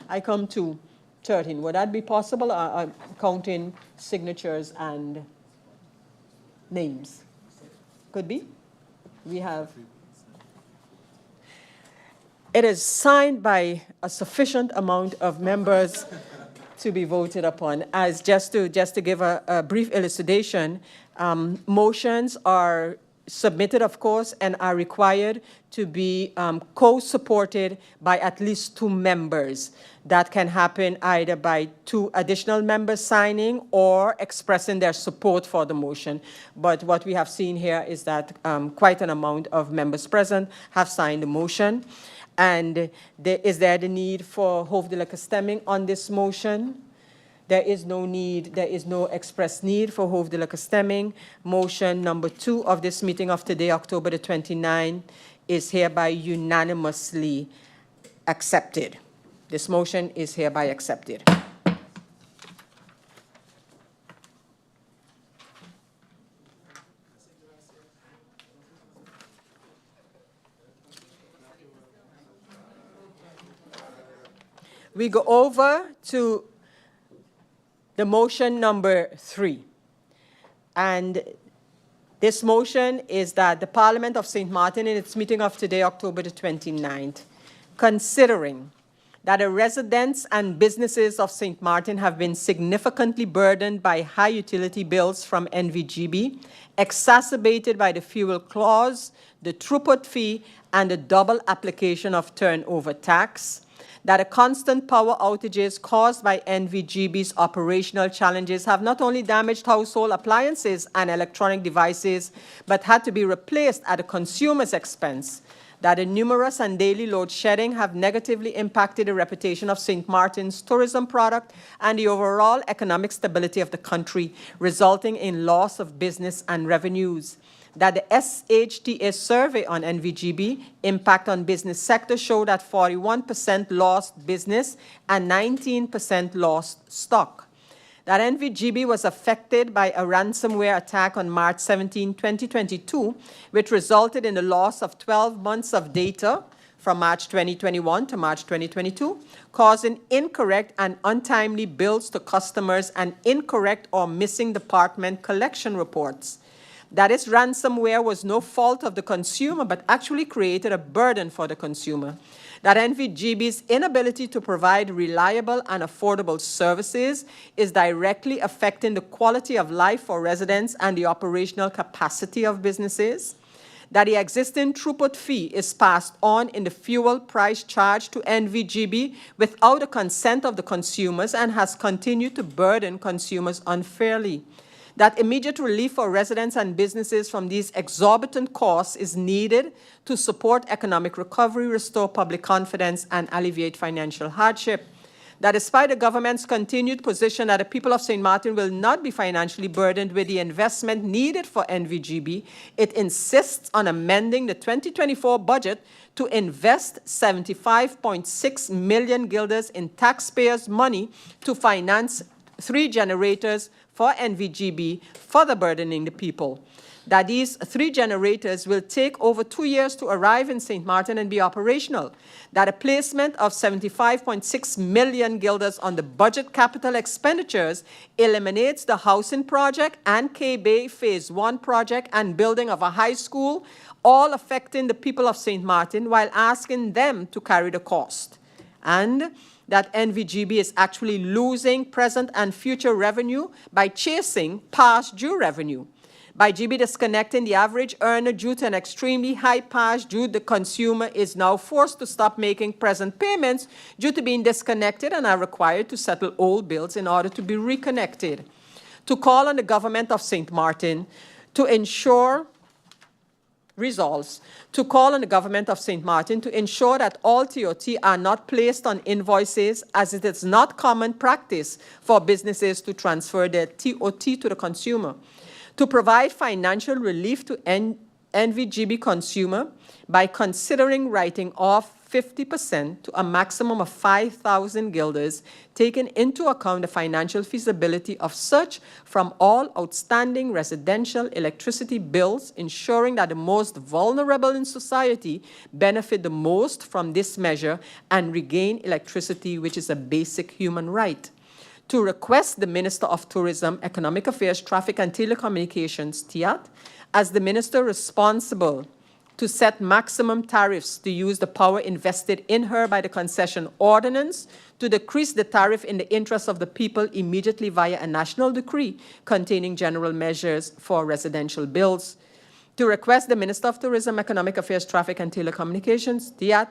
Speaker 1: I come to 13. Would that be possible? I'm counting signatures and names. Could be. We have. It is signed by a sufficient amount of members to be voted upon. As just to give a brief elucidation, motions are submitted, of course, and are required to be co-supported by at least 2 members. That can happen either by 2 additional members signing or expressing their support for the motion. But what we have seen here is that quite an amount of members present have signed the motion. And is there the need for hoofdelijke stemming on this motion? There is no need, there is no express need for hoofdelijke stemming. Motion number 2 of this meeting of today, October the 29th, is hereby unanimously accepted. This motion is hereby accepted. We go over to the motion number 3. And this motion is that the Parliament of St. Martin, in its meeting of today, October the 29th, considering that the residents and businesses of St. Martin have been significantly burdened by high utility bills from NVGB, exacerbated by the fuel clause, the throughput fee, and the double application of turnover tax, that the constant power outages caused by NVGB's operational challenges have not only damaged household appliances and electronic devices, but had to be replaced at the consumer's expense, that the numerous and daily load shedding have negatively impacted the reputation of St. Martin's tourism product and the overall economic stability of the country, resulting in loss of business and revenues, that the SHTA survey on NVGB impact on business sector showed that 41% lost business and 19% lost stock, that NVGB was affected by a ransomware attack on March 17, 2022, which resulted in the loss of 12 months of data from March 2021 to March 2022, causing incorrect and untimely bills to customers and incorrect or missing department collection reports. That this ransomware was no fault of the consumer, but actually created a burden for the consumer. That NVGB's inability to provide reliable and affordable services is directly affecting the quality of life for residents and the operational capacity of businesses. That the existing throughput fee is passed on in the fuel price charged to NVGB without the consent of the consumers and has continued to burden consumers unfairly. That immediate relief for residents and businesses from these exorbitant costs is needed to support economic recovery, restore public confidence, and alleviate financial hardship. That despite the government's continued position that the people of St. Martin will not be financially burdened with the investment needed for NVGB, it insists on amending the 2024 budget to invest 75.6 million guilders in taxpayers' money to finance 3 generators for NVGB, further burdening the people. That these 3 generators will take over 2 years to arrive in St. Martin and be operational. That a placement of 75.6 million guilders on the budget capital expenditures eliminates the housing project and K-Bay Phase 1 project and building of a high school, all affecting the people of St. Martin while asking them to carry the cost. And that NVGB is actually losing present and future revenue by chasing past due revenue. By GB disconnecting the average earner due to an extremely high past due, the consumer is now forced to stop making present payments due to being disconnected and are required to settle old bills in order to be reconnected. To call on the government of St. Martin to ensure resolves to call on the government of St. Martin to ensure that all TOT are not placed on invoices, as it is not common practice for businesses to transfer their TOT to the consumer. To provide financial relief to NVGB consumer by considering writing off 50% to a maximum of 5,000 guilders, taking into account the financial feasibility of such from all outstanding residential electricity bills, ensuring that the most vulnerable in society benefit the most from this measure and regain electricity, which is a basic human right. To request the Minister of Tourism, Economic Affairs, Traffic and Telecommunications, TIAT, as the minister responsible to set maximum tariffs to use the power invested in her by the concession ordinance, to decrease the tariff in the interest of the people immediately via a national decree containing general measures for residential bills, to request the Minister of Tourism, Economic Affairs, Traffic and Telecommunications, TIAT,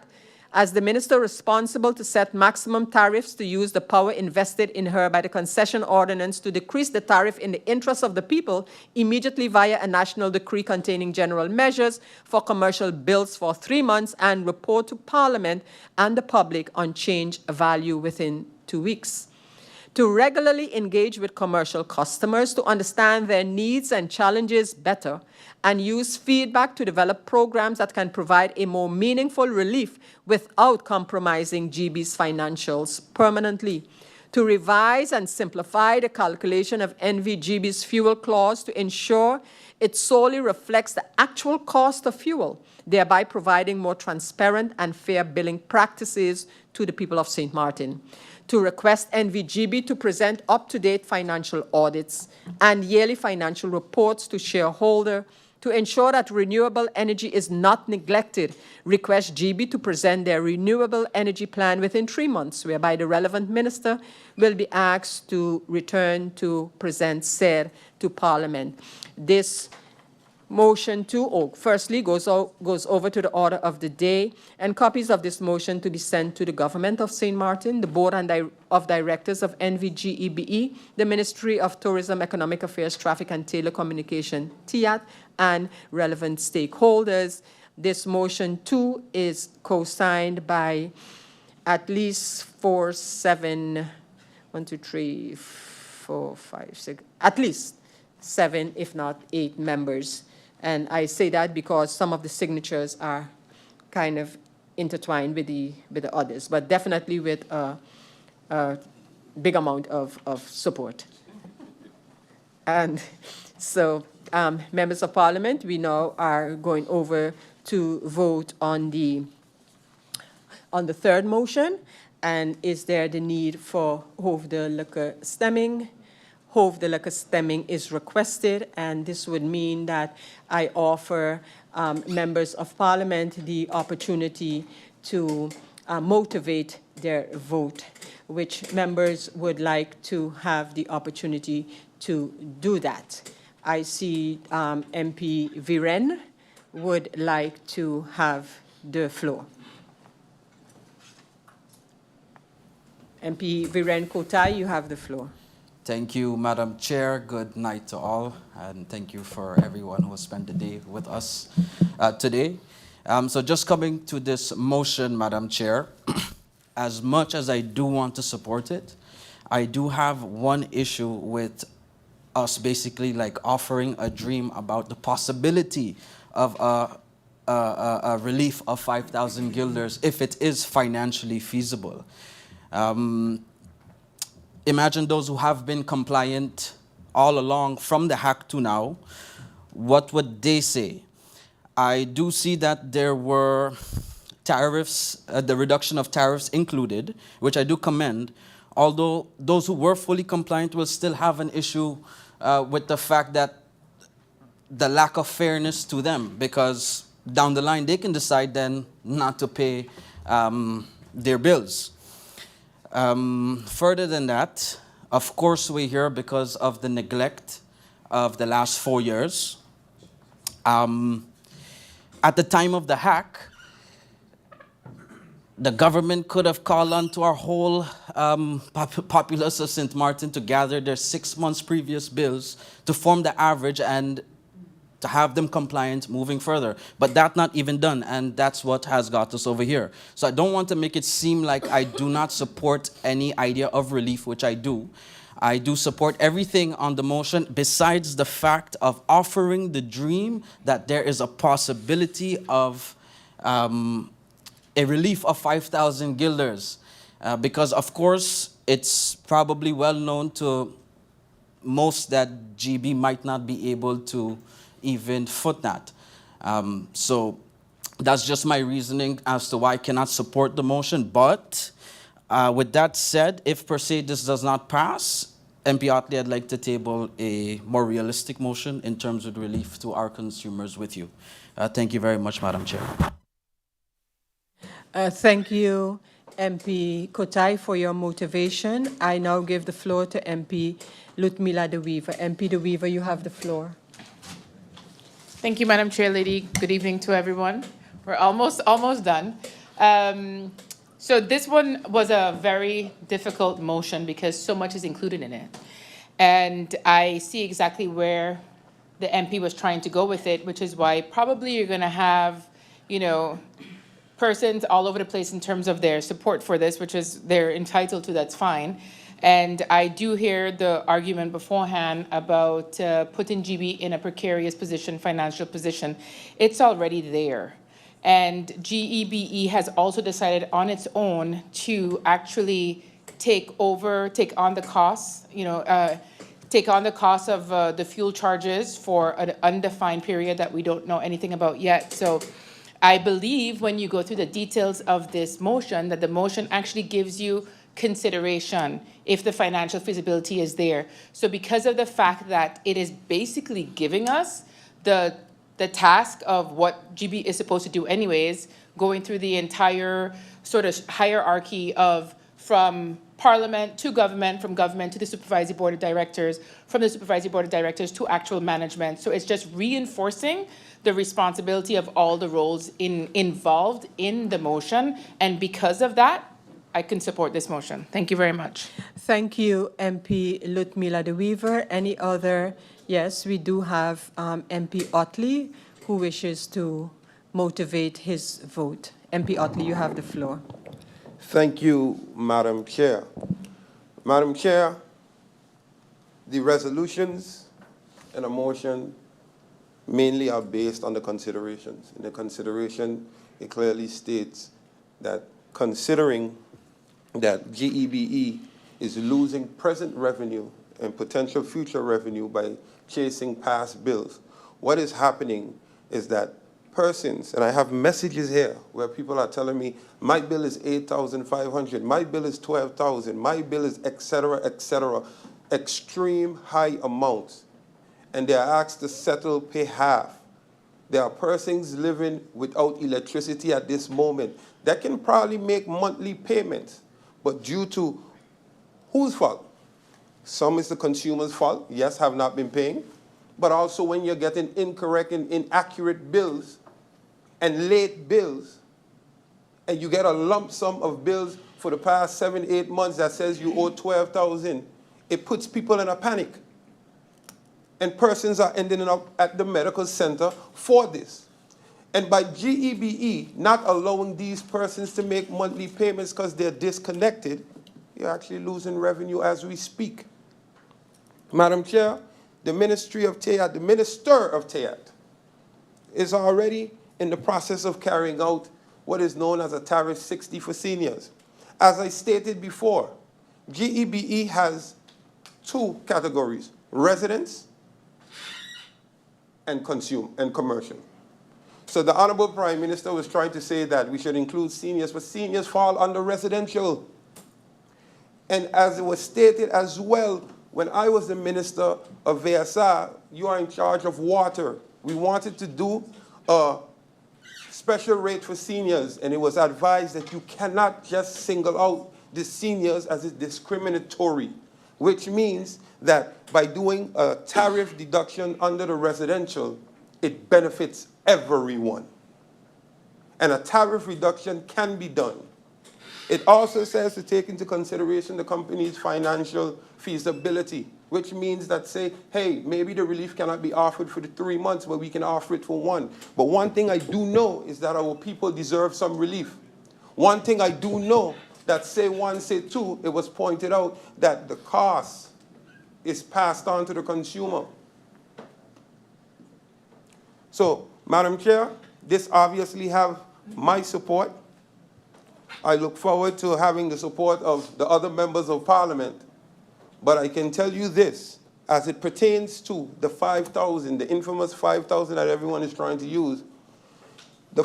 Speaker 1: as the minister responsible to set maximum tariffs to use the power invested in her by the concession ordinance to decrease the tariff in the interest of the people immediately via a national decree containing general measures for commercial bills for 3 months and report to Parliament and the public on change value within 2 weeks. To regularly engage with commercial customers to understand their needs and challenges better and use feedback to develop programs that can provide a more meaningful relief without compromising GB's financials permanently. To revise and simplify the calculation of NVGB's fuel clause to ensure it solely reflects the actual cost of fuel, thereby providing more transparent and fair billing practices to the people of St. Martin. To request NVGB to present up-to-date financial audits and yearly financial reports to shareholder. To ensure that renewable energy is not neglected, request GB to present their renewable energy plan within 3 months, whereby the relevant minister will be asked to return to present said to Parliament. This motion firstly goes over to the order of the day, and copies of this motion to be sent to the government of St. Martin, the Board of Directors of NVGEBE, the Ministry of Tourism, Economic Affairs, Traffic and Telecommunication, TIAT, and relevant stakeholders. This motion too is co-signed by at least 7, if not 8 members. And I say that because some of the signatures are kind of intertwined with the others, but definitely with a big amount of support. And so, members of Parliament, we now are going over to vote on the third motion. And is there the need for hoofdelijke stemming? Hoofdelijke stemming is requested, and this would mean that I offer members of Parliament the opportunity to motivate their vote. Which members would like to have the opportunity to do that? I see MP Viren would like to have the floor. MP Viren Kotai, you have the floor.
Speaker 15: Thank you, Madam Chair. Good night to all, and thank you for everyone who has spent the day with us today. So just coming to this motion, Madam Chair, as much as I do want to support it, I do have one issue with us basically like offering a dream about the possibility of a relief of 5,000 guilders if it is financially feasible. Imagine those who have been compliant all along from the hack to now. What would they say? I do see that there were tariffs, the reduction of tariffs included, which I do commend, although those who were fully compliant will still have an issue with the fact that the lack of fairness to them, because down the line they can decide then not to pay their bills. Further than that, of course we're here because of the neglect of the last 4 years. At the time of the hack, the government could have called on to our whole populace of St. Martin to gather their 6 months previous bills to form the average and to have them compliant moving further. But that's not even done, and that's what has got us over here. So I don't want to make it seem like I do not support any idea of relief, which I do. I do support everything on the motion besides the fact of offering the dream that there is a possibility of a relief of 5,000 guilders, because of course it's probably well known to most that GB might not be able to even foot that. So that's just my reasoning as to why I cannot support the motion. But with that said, if per se this does not pass, MP Otley, I'd like to table a more realistic motion in terms of relief to our consumers with you. Thank you very much, Madam Chair.
Speaker 1: Thank you, MP Kotai, for your motivation. I now give the floor to MP Ludmila De Wever. MP De Wever, you have the floor.
Speaker 16: Thank you, Madam Chair Lady. Good evening to everyone. We're almost done. So this one was a very difficult motion because so much is included in it. And I see exactly where the MP was trying to go with it, which is why probably you're going to have, persons all over the place in terms of their support for this, which is they're entitled to, that's fine. And I do hear the argument beforehand about putting GB in a precarious position, financial position. It's already there. And GEBE has also decided on its own to actually take on the costs, take on the cost of the fuel charges for an undefined period that we don't know anything about yet. So I believe when you go through the details of this motion, that the motion actually gives you consideration if the financial feasibility is there. So because of the fact that it is basically giving us the task of what GB is supposed to do anyways, going through the entire sort of hierarchy of from Parliament to government, from government to the Supervisory Board of Directors, from the Supervisory Board of Directors to actual management. So it's just reinforcing the responsibility of all the roles involved in the motion. And because of that, I can support this motion. Thank you very much.
Speaker 1: Thank you, MP Ludmila De Wever. Any other? Yes, we do have MP Otley who wishes to motivate his vote. MP Otley, you have the floor.
Speaker 5: Thank you, Madam Chair. Madam Chair, the resolutions and a motion mainly are based on the considerations. In the consideration, it clearly states that considering that GEBE is losing present revenue and potential future revenue by chasing past bills, what is happening is that persons, and I have messages here where people are telling me, my bill is 8,500, my bill is 12,000, my bill is et cetera, extreme high amounts. And they are asked to settle, pay half. There are persons living without electricity at this moment that can probably make monthly payments, but due to whose fault? Some is the consumer's fault, yes, have not been paying, but also when you're getting incorrect and inaccurate bills and late bills, and you get a lump sum of bills for the past 7, 8 months that says you owe 12,000, it puts people in a panic. And persons are ending up at the medical center for this. And by GEBE not allowing these persons to make monthly payments because they're disconnected, you're actually losing revenue as we speak. Madam Chair, the Ministry of TEAT, the Minister of TEAT, is already in the process of carrying out what is known as a Tariff 60 for seniors. As I stated before, GEBE has two categories, residents and commercial. So the Honorable Prime Minister was trying to say that we should include seniors, but seniors fall under residential. And as it was stated as well, when I was the Minister of VSR, you are in charge of water. We wanted to do a special rate for seniors, and it was advised that you cannot just single out the seniors as a discriminatory, which means that by doing a tariff deduction under the residential, it benefits everyone. And a tariff reduction can be done. It also says to take into consideration the company's financial feasibility, which means that say, hey, maybe the relief cannot be offered for the 3 months, but we can offer it for 1. But one thing I do know is that our people deserve some relief. One thing I do know that say 1, say 2, it was pointed out that the cost is passed on to the consumer. So, Madam Chair, this obviously have my support. I look forward to having the support of the other members of Parliament. But I can tell you this, as it pertains to the 5,000, the infamous 5,000 that everyone is trying to use, the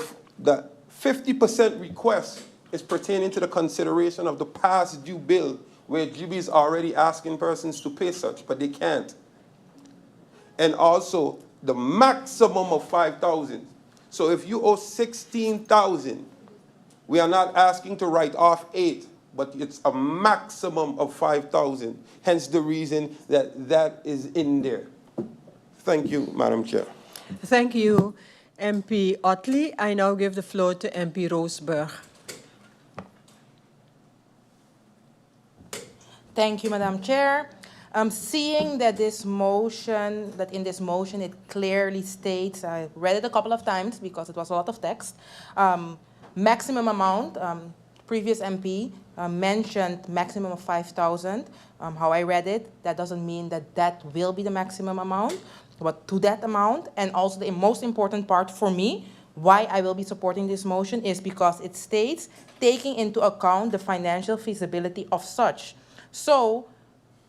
Speaker 5: 50% request is pertaining to the consideration of the past due bill, where GB is already asking persons to pay such, but they can't. And also the maximum of 5,000. So if you owe 16,000, we are not asking to write off 8, but it's a maximum of 5,000. Hence the reason that that is in there. Thank you, Madam Chair.
Speaker 1: Thank you, MP Otley. I now give the floor to MP Roseberg.
Speaker 14: Thank you, Madam Chair. Seeing that in this motion it clearly states, I read it a couple of times because it was a lot of text, maximum amount, previous MP mentioned maximum of 5,000. How I read it, that doesn't mean that that will be the maximum amount, but to that amount. And also the most important part for me, why I will be supporting this motion, is because it states taking into account the financial feasibility of such. So,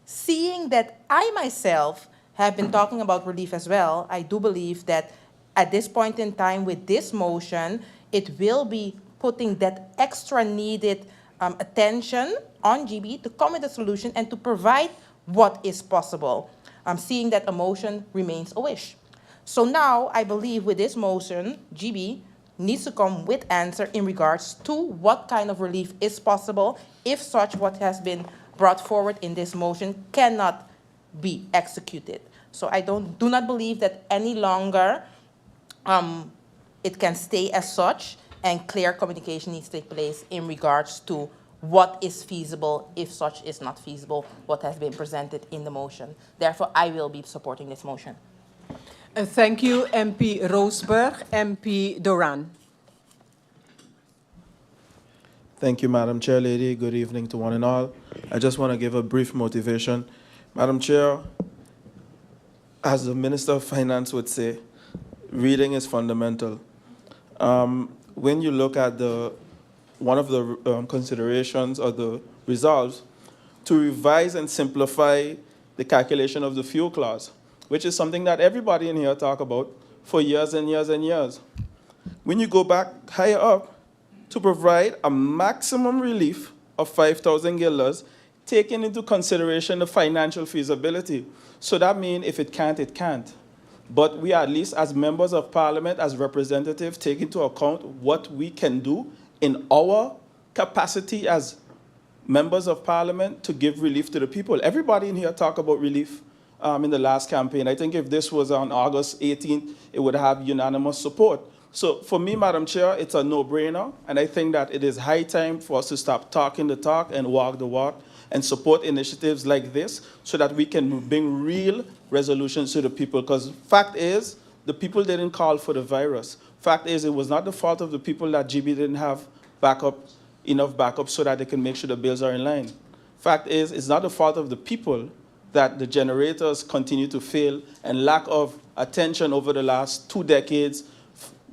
Speaker 14: seeing that I myself have been talking about relief as well, I do believe that at this point in time with this motion, it will be putting that extra needed attention on GB to come with a solution and to provide what is possible, seeing that a motion remains a wish. So now I believe with this motion, GB needs to come with answer in regards to what kind of relief is possible if such what has been brought forward in this motion cannot be executed. So I do not believe that any longer it can stay as such, and clear communication needs to take place in regards to what is feasible if such is not feasible, what has been presented in the motion. Therefore, I will be supporting this motion.
Speaker 1: Thank you, MP Roseberg. MP Doran.
Speaker 10: Thank you, Madam Chair Lady. Good evening to one and all. I just want to give a brief motivation. Madam Chair, as the Minister of Finance would say, reading is fundamental. When you look at one of the considerations or the resolves to revise and simplify the calculation of the fuel clause, which is something that everybody in here talk about for years and years and years. When you go back higher up, to provide a maximum relief of 5,000 guilders, taking into consideration the financial feasibility. So that means if it can't, it can't. But we at least as members of Parliament, as representatives, take into account what we can do in our capacity as members of Parliament to give relief to the people. Everybody in here talk about relief in the last campaign. I think if this was on August 18th, it would have unanimous support. So for me, Madam Chair, it's a no-brainer, and I think that it is high time for us to stop talking the talk and walk the walk and support initiatives like this so that we can bring real resolutions to the people. Because fact is, the people didn't call for the virus. Fact is, it was not the fault of the people that GB didn't have enough backup so that they can make sure the bills are in line. Fact is, it's not the fault of the people that the generators continue to fail and lack of attention over the last 2 decades,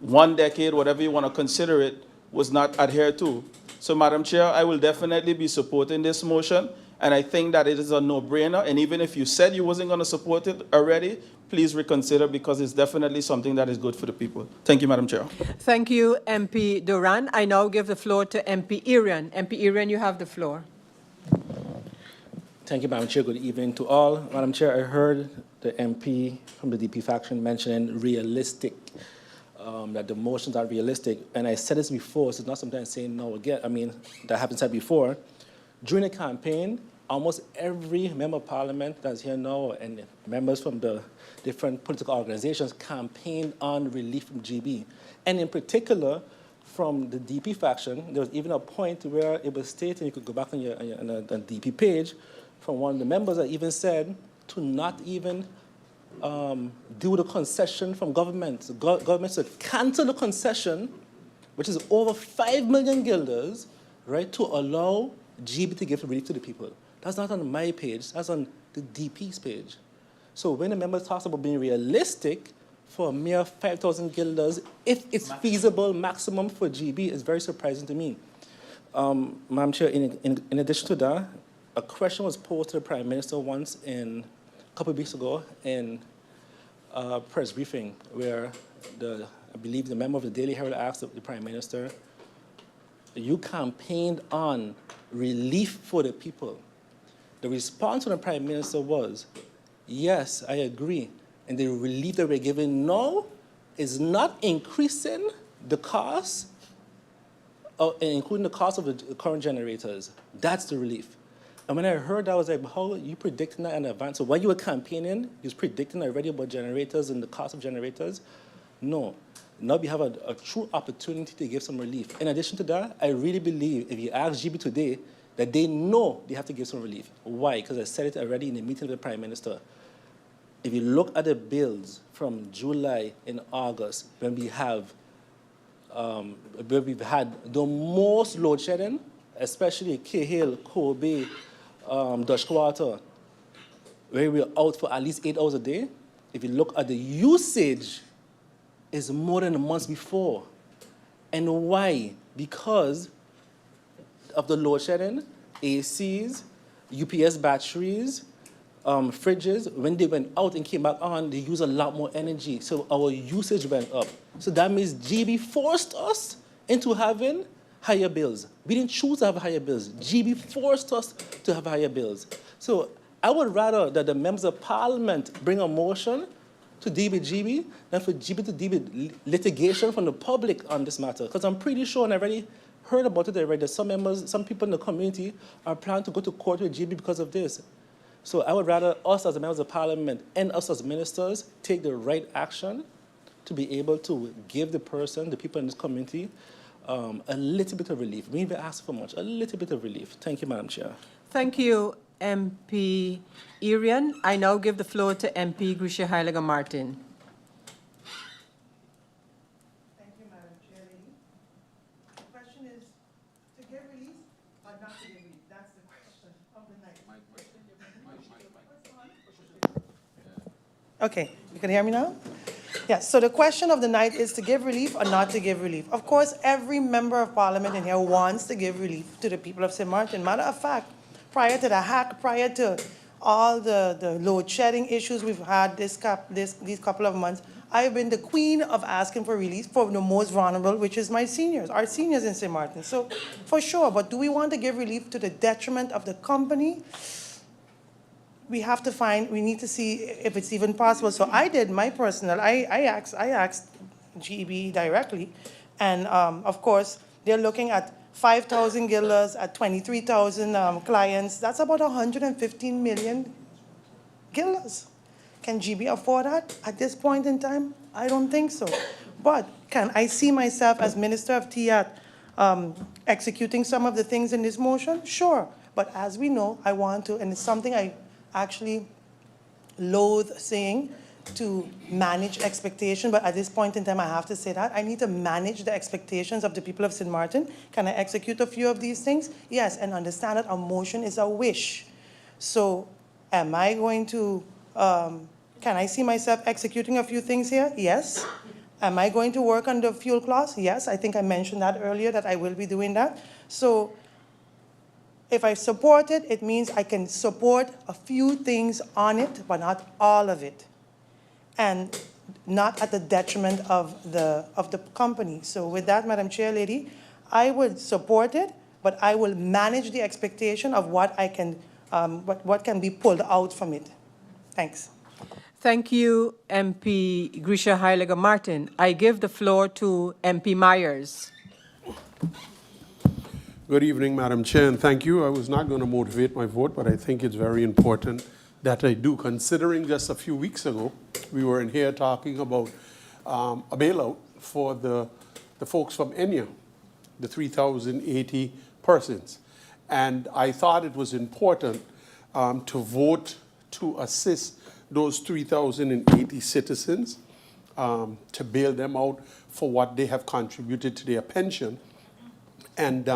Speaker 10: 1 decade, whatever you want to consider it, was not adhered to. So, Madam Chair, I will definitely be supporting this motion, and I think that it is a no-brainer. And even if you said you wasn't going to support it already, please reconsider, because it's definitely something that is good for the people. Thank you, Madam Chair.
Speaker 1: Thank you, MP Doran. I now give the floor to MP Irian. MP Irian, you have the floor.
Speaker 3: Thank you, Madam Chair. Good evening to all. Madam Chair, I heard the MP from the DP faction mentioning realistic, that the motions are realistic. And I said this before, so it's not something I'm saying no again. I mean, that happened said before. During the campaign, almost every member of Parliament that's here now and members from the different political organizations campaigned on relief from GB. And in particular, from the DP faction, there was even a point where it was stated, you could go back on the DP page, from one of the members that even said to not even do the concession from government. Government should cancel the concession, which is over 5 million guilders, right, to allow GB to give relief to the people. That's not on my page, that's on the DP's page. So when the member talks about being realistic for a mere 5,000 guilders, if it's feasible maximum for GB, it's very surprising to me. Madam Chair, in addition to that, a question was posed to the Prime Minister once a couple of weeks ago in a press briefing where I believe the member of the Daily Herald asked the Prime Minister, you campaigned on relief for the people. The response from the Prime Minister was, yes, I agree. And the relief that we're giving now is not increasing the cost, including the cost of the current generators. That's the relief. And when I heard that, I was like, how are you predicting that in advance? So when you were campaigning, you was predicting already about generators and the cost of generators? No. Now we have a true opportunity to give some relief. In addition to that, I really believe if you ask GB today, that they know they have to give some relief. Why? Because I said it already in the meeting with the Prime Minister. If you look at the bills from July and August, when we have where we've had the most load shedding, especially Cahill, Kobe, Dashwater, where we're out for at least 8 hours a day. If you look at the usage, it's more than the months before. And why? Because of the load shedding, ACs, UPS batteries, fridges, when they went out and came back on, they use a lot more energy. So our usage went up. So that means GB forced us into having higher bills. We didn't choose to have higher bills. GB forced us to have higher bills. So I would rather that the members of parliament bring a motion to deal with GB than for GB to deal with litigation from the public on this matter. Because I'm pretty sure, and I already heard about it already, that some people in the community are planning to go to court with GB because of this. So I would rather us as members of parliament and us as ministers take the right action to be able to give the people in this community, a little bit of relief. We didn't even ask for much, a little bit of relief. Thank you, Madam Chair.
Speaker 1: Thank you, MP Irian. I now give the floor to MP Grisha Heiliger Martin.
Speaker 4: Thank you, Madam Chair. The question is to give relief or not to give relief? That's the question of the night. Okay, you can hear me now? Yes, so the question of the night is to give relief or not to give relief. Of course, every member of parliament in here wants to give relief to the people of St. Martin. Matter of fact, prior to the hack, prior to all the load shedding issues we've had these couple of months, I've been the queen of asking for relief for the most vulnerable, which is my seniors, our seniors in St. Martin. So for sure, but do we want to give relief to the detriment of the company? We need to see if it's even possible. So I did my personal, I asked GB directly, and of course, they're looking at 5,000 guilders at 23,000 clients. That's about 115 million guilders. Can GB afford that at this point in time? I don't think so. But can I see myself as Minister of TIAT executing some of the things in this motion? Sure. But as we know, I want to, and it's something I actually loathe saying, to manage expectation, but at this point in time, I have to say that. I need to manage the expectations of the people of St. Martin. Can I execute a few of these things? Yes, and understand that a motion is a wish. So am I going to, can I see myself executing a few things here? Yes. Am I going to work on the fuel clause? Yes, I think I mentioned that earlier, that I will be doing that. So if I support it, it means I can support a few things on it, but not all of it, and not at the detriment of the company. So with that, Madam Chair Lady, I would support it, but I will manage the expectation of what I can, what can be pulled out from it. Thanks.
Speaker 1: Thank you, MP Grisha Heiliger Martin. I give the floor to MP Myers.
Speaker 2: Good evening, Madam Chair, and thank you. I was not going to motivate my vote, but I think it's very important that I do, considering just a few weeks ago, we were in here talking about a bailout for the folks from Enya, the 3,080 persons. And I thought it was important to vote to assist those 3,080 citizens to bail them out for what they have contributed to their pension. And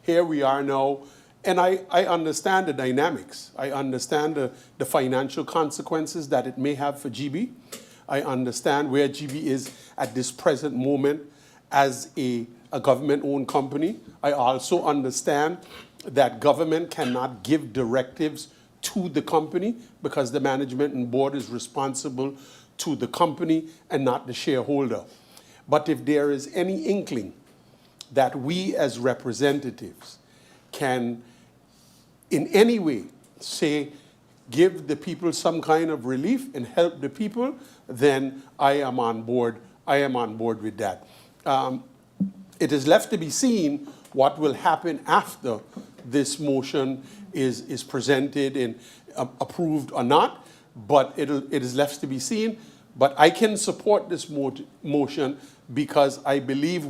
Speaker 2: here we are now, and I understand the dynamics. I understand the financial consequences that it may have for GB. I understand where GB is at this present moment as a a government-owned company. I also understand that government cannot give directives to the company because the management and board is responsible to the company and not the shareholder. But if there is any inkling that we as representatives can in any way say, give the people some kind of relief and help the people, then I am on board. I am on board with that. It is left to be seen what will happen after this motion is presented and approved or not, but it is left to be seen. But I can support this motion because I believe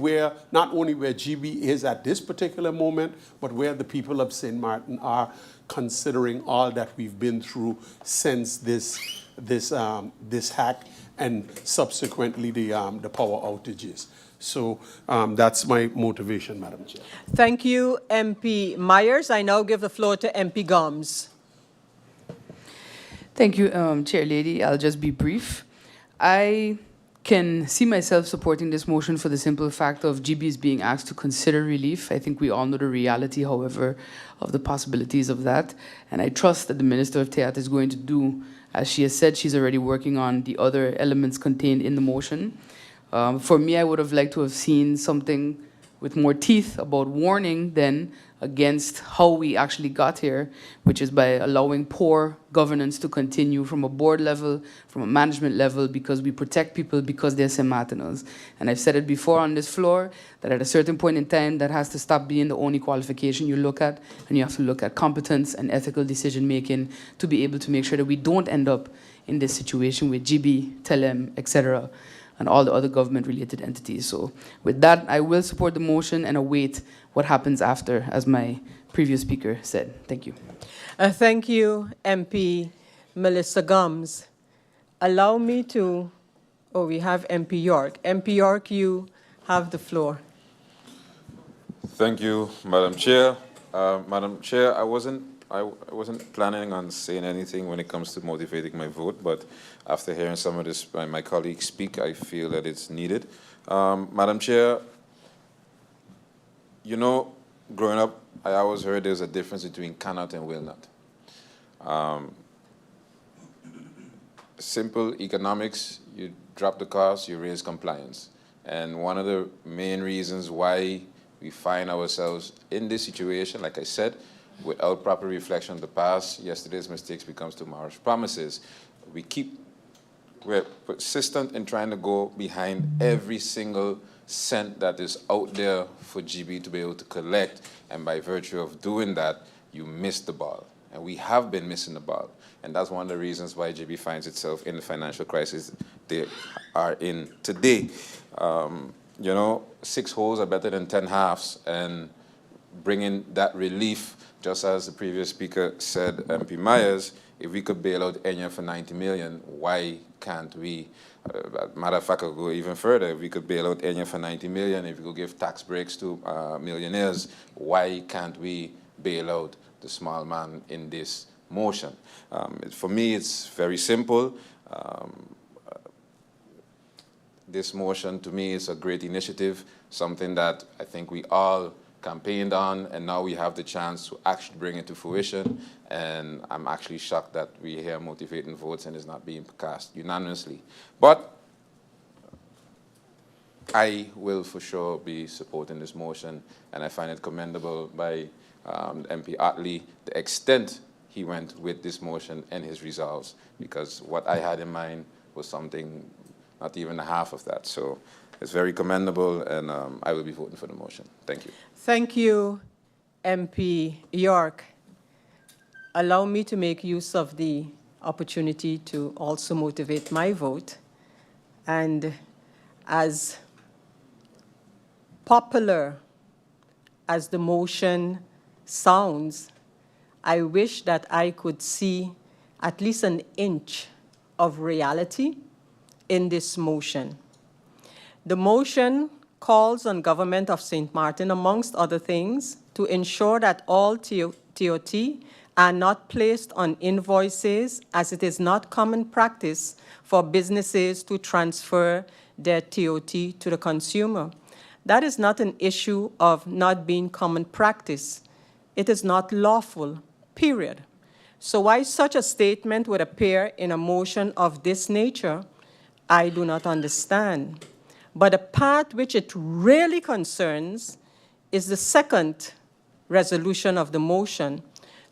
Speaker 2: not only where GB is at this particular moment, but where the people of St. Martin are, considering all that we've been through since this hack and subsequently the power outages. So that's my motivation, Madam Chair.
Speaker 1: Thank you, MP Myers. I now give the floor to MP Gomes.
Speaker 17: Thank you, Chair Lady. I'll just be brief. I can see myself supporting this motion for the simple fact of GBs being asked to consider relief. I think we all know the reality, however, of the possibilities of that. And I trust that the Minister of Theatre is going to do, as she has said, she's already working on the other elements contained in the motion. For me, I would have liked to have seen something with more teeth about warning then against how we actually got here, which is by allowing poor governance to continue from a board level, from a management level, because we protect people because they're St. Martiners. And I've said it before on this floor, that at a certain point in time, that has to stop being the only qualification you look at, and you have to look at competence and ethical decision-making to be able to make sure that we don't end up in this situation with GB, Telem, etc., and all the other government-related entities. So with that, I will support the motion and await what happens after, as my previous speaker said. Thank you.
Speaker 1: Thank you, MP Melissa Gomes. Allow me to, we have MP York. MP York, you have the floor.
Speaker 7: Thank you, Madam Chair. Madam Chair, I wasn't planning on saying anything when it comes to motivating my vote, but after hearing some of this by my colleagues speak, I feel that it's needed. Madam Chair, you know, growing up, I always heard there's a difference between cannot and will not. Simple economics, you drop the cost, you raise compliance. And one of the main reasons why we find ourselves in this situation, like I said, without proper reflection of the past, yesterday's mistakes becomes tomorrow's promises. We're persistent in trying to go behind every single cent that is out there for GB to be able to collect, and by virtue of doing that, you miss the ball. And we have been missing the ball. And that's one of the reasons why GB finds itself in the financial crisis they are in today. You know, 6 holes are better than 10 halves, and bringing that relief, just as the previous speaker said, MP Myers, if we could bail out Enya for 90 million, why can't we? Matter of fact, I'll go even further. If we could bail out Enya for 90 million, if we could give tax breaks to millionaires, why can't we bail out the small man in this motion? For me, it's very simple. This motion, to me, is a great initiative, something that I think we all campaigned on, and now we have the chance to actually bring it to fruition. And I'm actually shocked that we hear motivating votes and it's not being cast unanimously. But I will for sure be supporting this motion, and I find it commendable by MP Otley, the extent he went with this motion and his resolves, because what I had in mind was something not even half of that. So it's very commendable, and I will be voting for the motion. Thank you.
Speaker 1: Thank you, MP York. Allow me to make use of the opportunity to also motivate my vote. And as popular as the motion sounds, I wish that I could see at least an inch of reality in this motion. The motion calls on government of St. Martin, amongst other things, to ensure that all TOT are not placed on invoices, as it is not common practice for businesses to transfer their TOT to the consumer. That is not an issue of not being common practice. It is not lawful, period. So why such a statement would appear in a motion of this nature, I do not understand. But the part which it really concerns is the second resolution of the motion,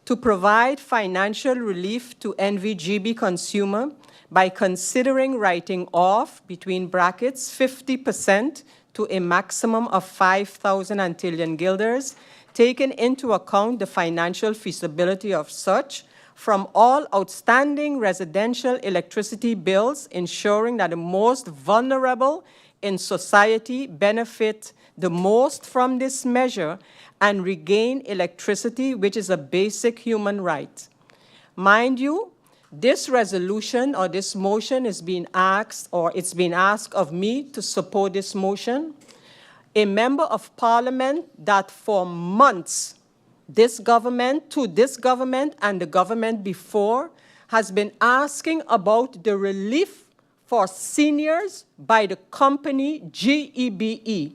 Speaker 1: to provide financial relief to NVGB consumer by considering writing off, between brackets, 50% to a maximum of 5,000 Antillean guilders, taking into account the financial feasibility of such from all outstanding residential electricity bills, ensuring that the most vulnerable in society benefit the most from this measure and regain electricity, which is a basic human right. Mind you, this resolution or this motion is being asked, or it's been asked of me to support this motion. A member of parliament that for months, this government and the government before has been asking about the relief for seniors by the company GEBE,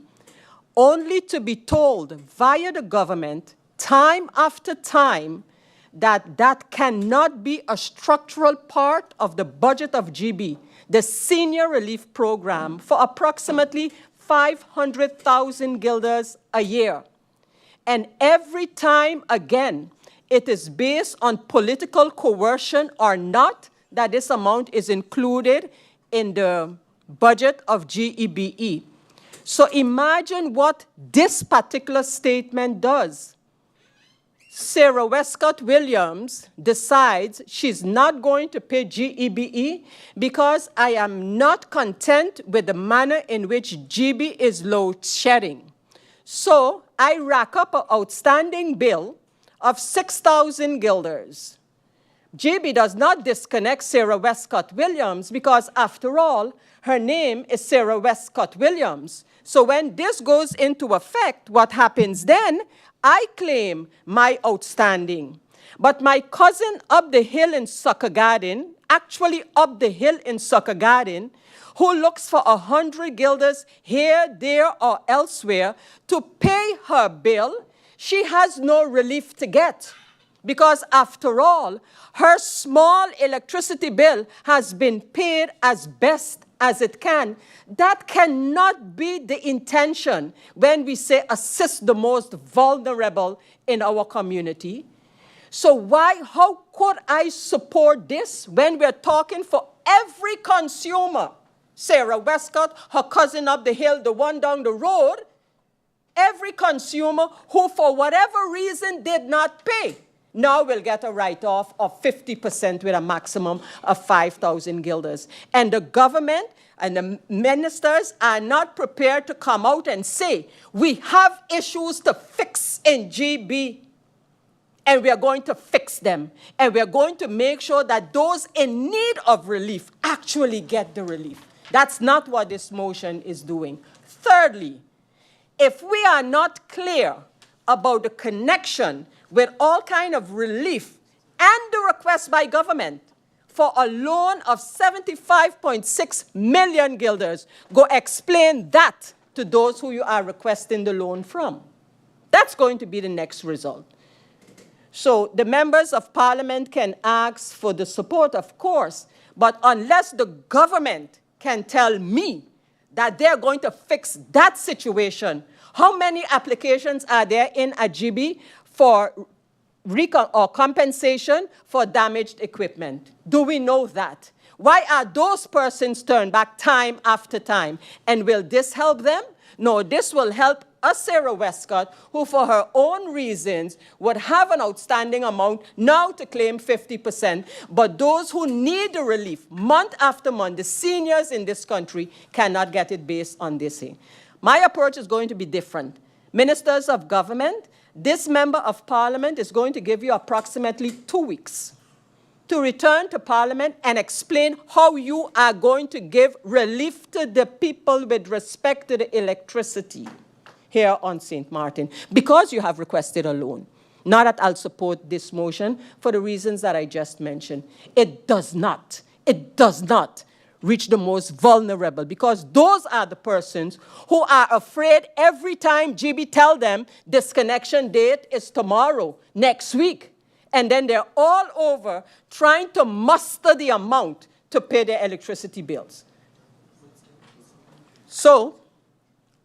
Speaker 1: only to be told via the government time after time that that cannot be a structural part of the budget of GB, the senior relief program for approximately 500,000 guilders a year. And every time again, it is based on political coercion or not that this amount is included in the budget of GEBE. So imagine what this particular statement does. Sarah Westcott Williams decides she's not going to pay GEBE because I am not content with the manner in which GB is load shedding. So I rack up an outstanding bill of 6,000 guilders. GB does not disconnect Sarah Westcott Williams because, after all, her name is Sarah Westcott Williams. So when this goes into effect, what happens then? I claim my outstanding. But my cousin up the hill in Sucker Garden, actually up the hill in Sucker Garden, who looks for 100 guilders here, there, or elsewhere to pay her bill, she has no relief to get. Because after all, her small electricity bill has been paid as best as it can. That cannot be the intention when we say assist the most vulnerable in our community. So how could I support this when we're talking for every consumer? Sarah Westcott, her cousin up the hill, the one down the road, every consumer who for whatever reason did not pay now will get a write-off of 50% with a maximum of 5,000 guilders. And the government and the ministers are not prepared to come out and say, we have issues to fix in GB, and we are going to fix them. And we are going to make sure that those in need of relief actually get the relief. That's not what this motion is doing. Thirdly, if we are not clear about the connection with all kind of relief and the request by government for a loan of 75.6 million guilders, go explain that to those who you are requesting the loan from. That's going to be the next result. So the members of parliament can ask for the support, of course, but unless the government can tell me that they're going to fix that situation, how many applications are there in GB for compensation for damaged equipment? Do we know that? Why are those persons turned back time after time? And will this help them? No, this will help Sarah Westcott, who for her own reasons would have an outstanding amount now to claim 50%. But those who need the relief month after month, the seniors in this country, cannot get it based on this thing. My approach is going to be different. Ministers of government, this member of parliament is going to give you approximately 2 weeks to return to parliament and explain how you are going to give relief to the people with respect to the electricity here on St. Martin, because you have requested a loan. Not that I'll support this motion for the reasons that I just mentioned. It does not reach the most vulnerable, because those are the persons who are afraid every time GB tell them disconnection date is tomorrow, next week. And then they're all over trying to muster the amount to pay their electricity bills. So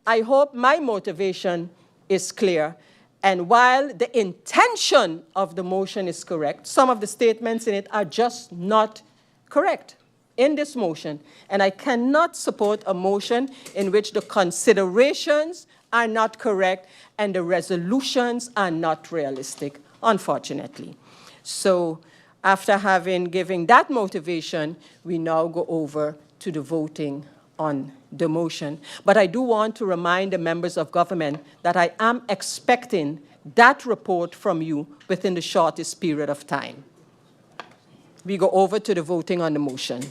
Speaker 1: I hope my motivation is clear. And while the intention of the motion is correct, some of the statements in it are just not correct in this motion. And I cannot support a motion in which the considerations are not correct and the resolutions are not realistic, unfortunately. So after having given that motivation, we now go over to the voting on the motion. But I do want to remind the members of government that I am expecting that report from you within the shortest period of time. We go over to the voting on the motion.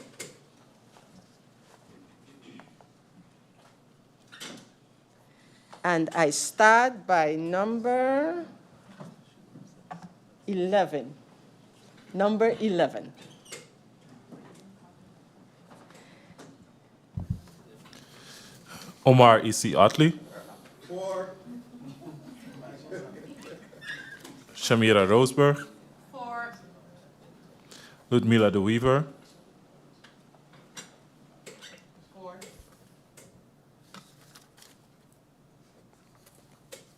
Speaker 1: And I start by number 11. Number 11.
Speaker 18: Omar E.C. Otley.
Speaker 13: For.
Speaker 18: Shamira Roseberg.
Speaker 13: For.
Speaker 18: Ludmila de Weaver.
Speaker 13: For.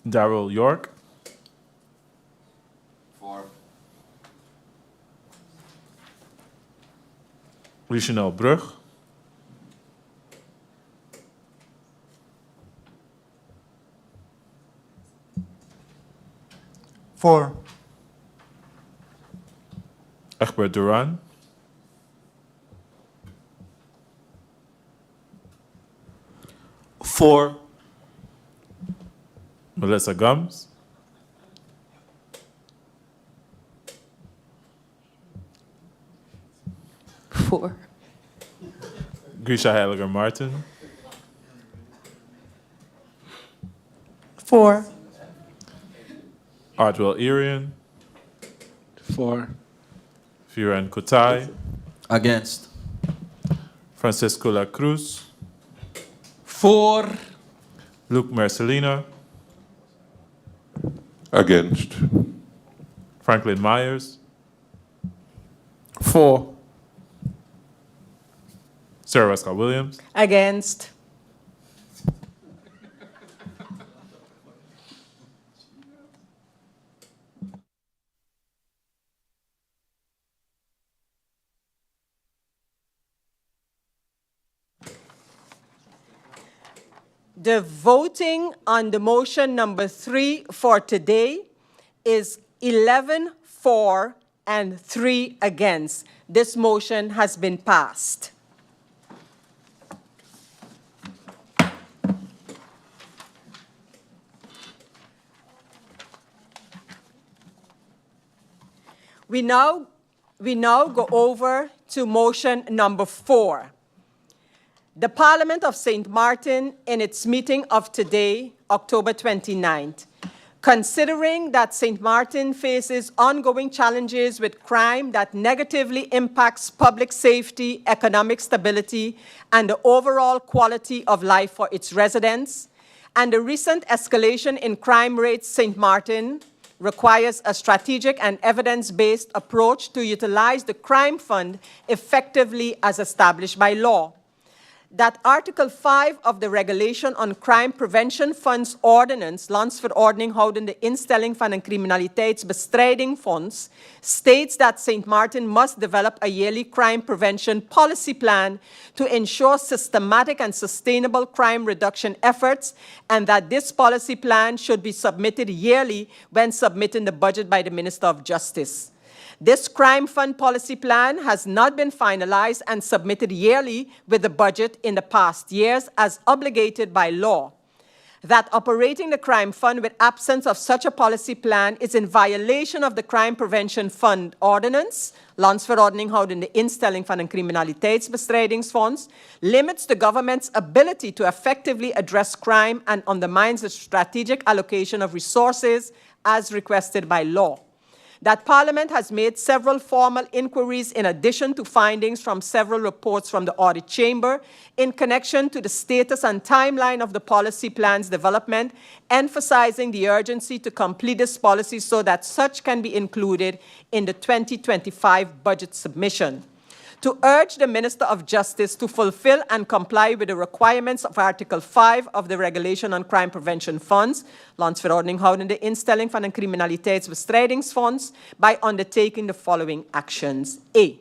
Speaker 18: Darrell York.
Speaker 13: For.
Speaker 18: Richenel Brug.
Speaker 8: For.
Speaker 18: Egbert Duran.
Speaker 15: For.
Speaker 18: Melissa Gums.
Speaker 17: For.
Speaker 18: Grisha Heiliger Martin.
Speaker 4: For.
Speaker 18: Artwell Irian.
Speaker 9: For.
Speaker 18: Firan Kutai.
Speaker 15: Against.
Speaker 18: Francisco La Cruz.
Speaker 15: For.
Speaker 18: Luke Marcelino.
Speaker 11: Against.
Speaker 18: Franklin Myers.
Speaker 9: For.
Speaker 18: Sarah Westcott Williams.
Speaker 1: Against. The voting on the motion number 3 for today is 11 for and 3 against. This motion has been passed. We now go over to motion number 4. The Parliament of St. Martin, in its meeting of today, October 29th, considering that St. Martin faces ongoing challenges with crime that negatively impacts public safety, economic stability, and the overall quality of life for its residents, and the recent escalation in crime rates, St. Martin requires a strategic and evidence-based approach to utilize the crime fund effectively as established by law. That Article 5 of the Regulation on Crime Prevention Funds Ordinance, Landsverordening houden de instelling van een criminaliteitsbestrijding fonds, states that St. Martin must develop a yearly crime prevention policy plan to ensure systematic and sustainable crime reduction efforts, and that this policy plan should be submitted yearly when submitting the budget by the Minister of Justice. This crime fund policy plan has not been finalized and submitted yearly with the budget in the past years as obligated by law. That operating the crime fund with absence of such a policy plan is in violation of the Crime Prevention Fund Ordinance, Landsverordening houden de instelling van een criminaliteitsbestrijdingsfonds, limits the government's ability to effectively address crime and undermines the strategic allocation of resources as requested by law. that Parliament has made several formal inquiries in addition to findings from several reports from the Audit Chamber in connection to the status and timeline of the policy plan's development, emphasizing the urgency to complete this policy so that such can be included in the 2025 budget submission. To urge the Minister of Justice to fulfill and comply with the requirements of Article 5 of the Regulation on Crime Prevention Funds, Landsverordening houdende instelling van een criminaliteitsbestrijdingsfonds, by undertaking the following actions. A.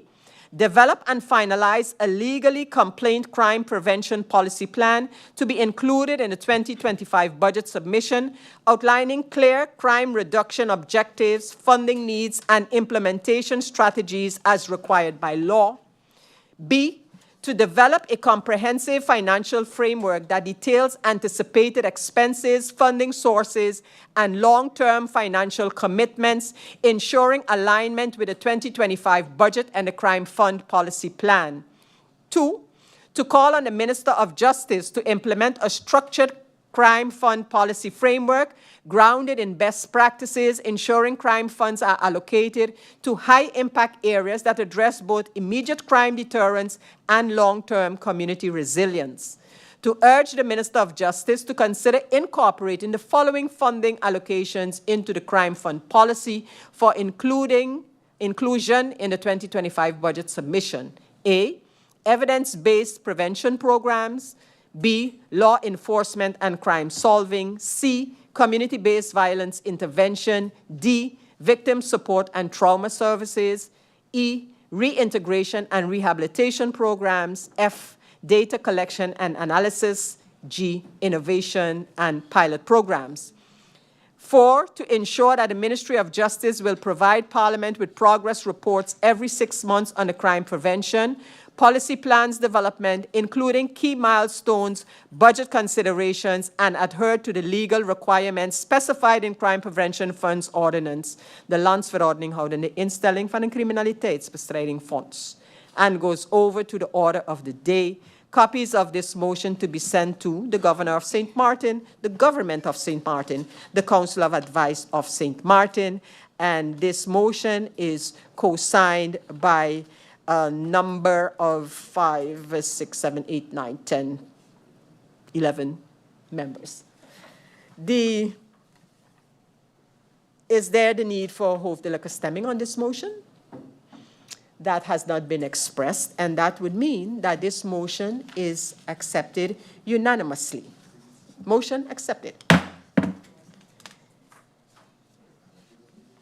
Speaker 1: Develop and finalize a legally complaint crime prevention policy plan to be included in the 2025 budget submission, outlining clear crime reduction objectives, funding needs, and implementation strategies as required by law. B, to develop a comprehensive financial framework that details anticipated expenses, funding sources, and long-term financial commitments, ensuring alignment with the 2025 budget and the Crime Fund policy plan. 2, to call on the Minister of Justice to implement a structured crime fund policy framework grounded in best practices, ensuring crime funds are allocated to high-impact areas that address both immediate crime deterrence and long-term community resilience. To urge the Minister of Justice to consider incorporating the following funding allocations into the crime fund policy for inclusion in the 2025 budget submission. A, evidence-based prevention programs. B, law enforcement and crime solving. C, community-based violence intervention. D, victim support and trauma services. E, reintegration and rehabilitation programs. F, data collection and analysis. G, innovation and pilot programs. 4, to ensure that the Ministry of Justice will provide Parliament with progress reports every 6 months on the crime prevention, policy plans development, including key milestones, budget considerations, and adhere to the legal requirements specified in Crime Prevention Funds Ordinance, the Landsverordening houdende instelling van een criminaliteitsbestrijdingsfonds, and goes over to the order of the day. Copies of this motion to be sent to the Governor of St. Martin, the Government of St. Martin, the Council of Advice of St. Martin, and this motion is co-signed by a number of 5, 6, 7, 8, 9, 10, 11 members. Is there the need for hoofdelijke stemming on this motion? That has not been expressed, and that would mean that this motion is accepted unanimously. Motion accepted.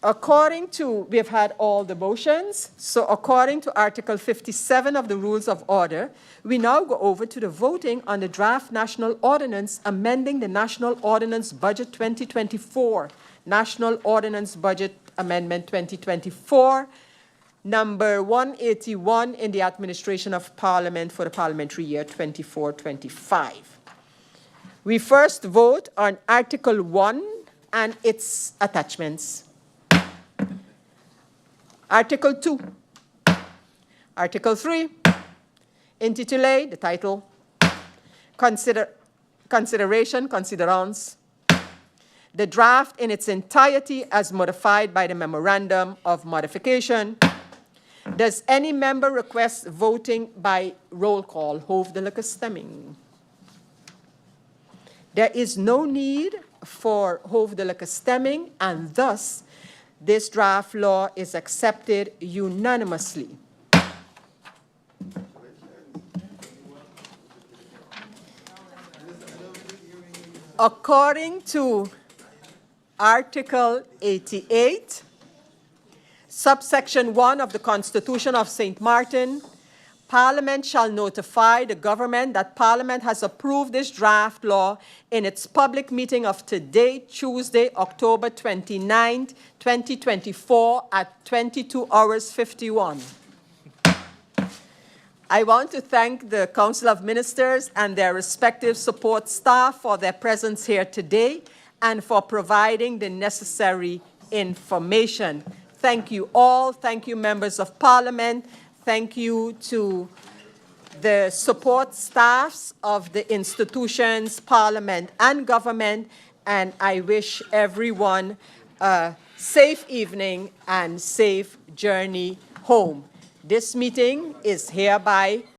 Speaker 1: According to, we have had all the motions, so according to Article 57 of the Rules of Order, we now go over to the voting on the draft National Ordinance amending the National Ordinance Budget 2024, National Ordinance Budget Amendment 2024, number 181 in the Administration of Parliament for the parliamentary year 24-25. We first vote on Article 1 and its attachments. Article 2. Article 3. Intitulé, the title. Consideration, considerance. The draft in its entirety as modified by the Memorandum of Modification. Does any member request voting by roll call? Hoofdelijke stemming. There is no need for hoofdelijke stemming, and thus this draft law is accepted unanimously. According to Article 88, subsection 1 of the Constitution of St. Martin, Parliament shall notify the government that Parliament has approved this draft law in its public meeting of today, Tuesday, October 29th, 2024 at 22:51. I want to thank the Council of Ministers and their respective support staff for their presence here today and for providing the necessary information. Thank you all. Thank you, members of Parliament. Thank you to the support staffs of the institutions, Parliament, and government. And I wish everyone a safe evening and safe journey home. This meeting is hereby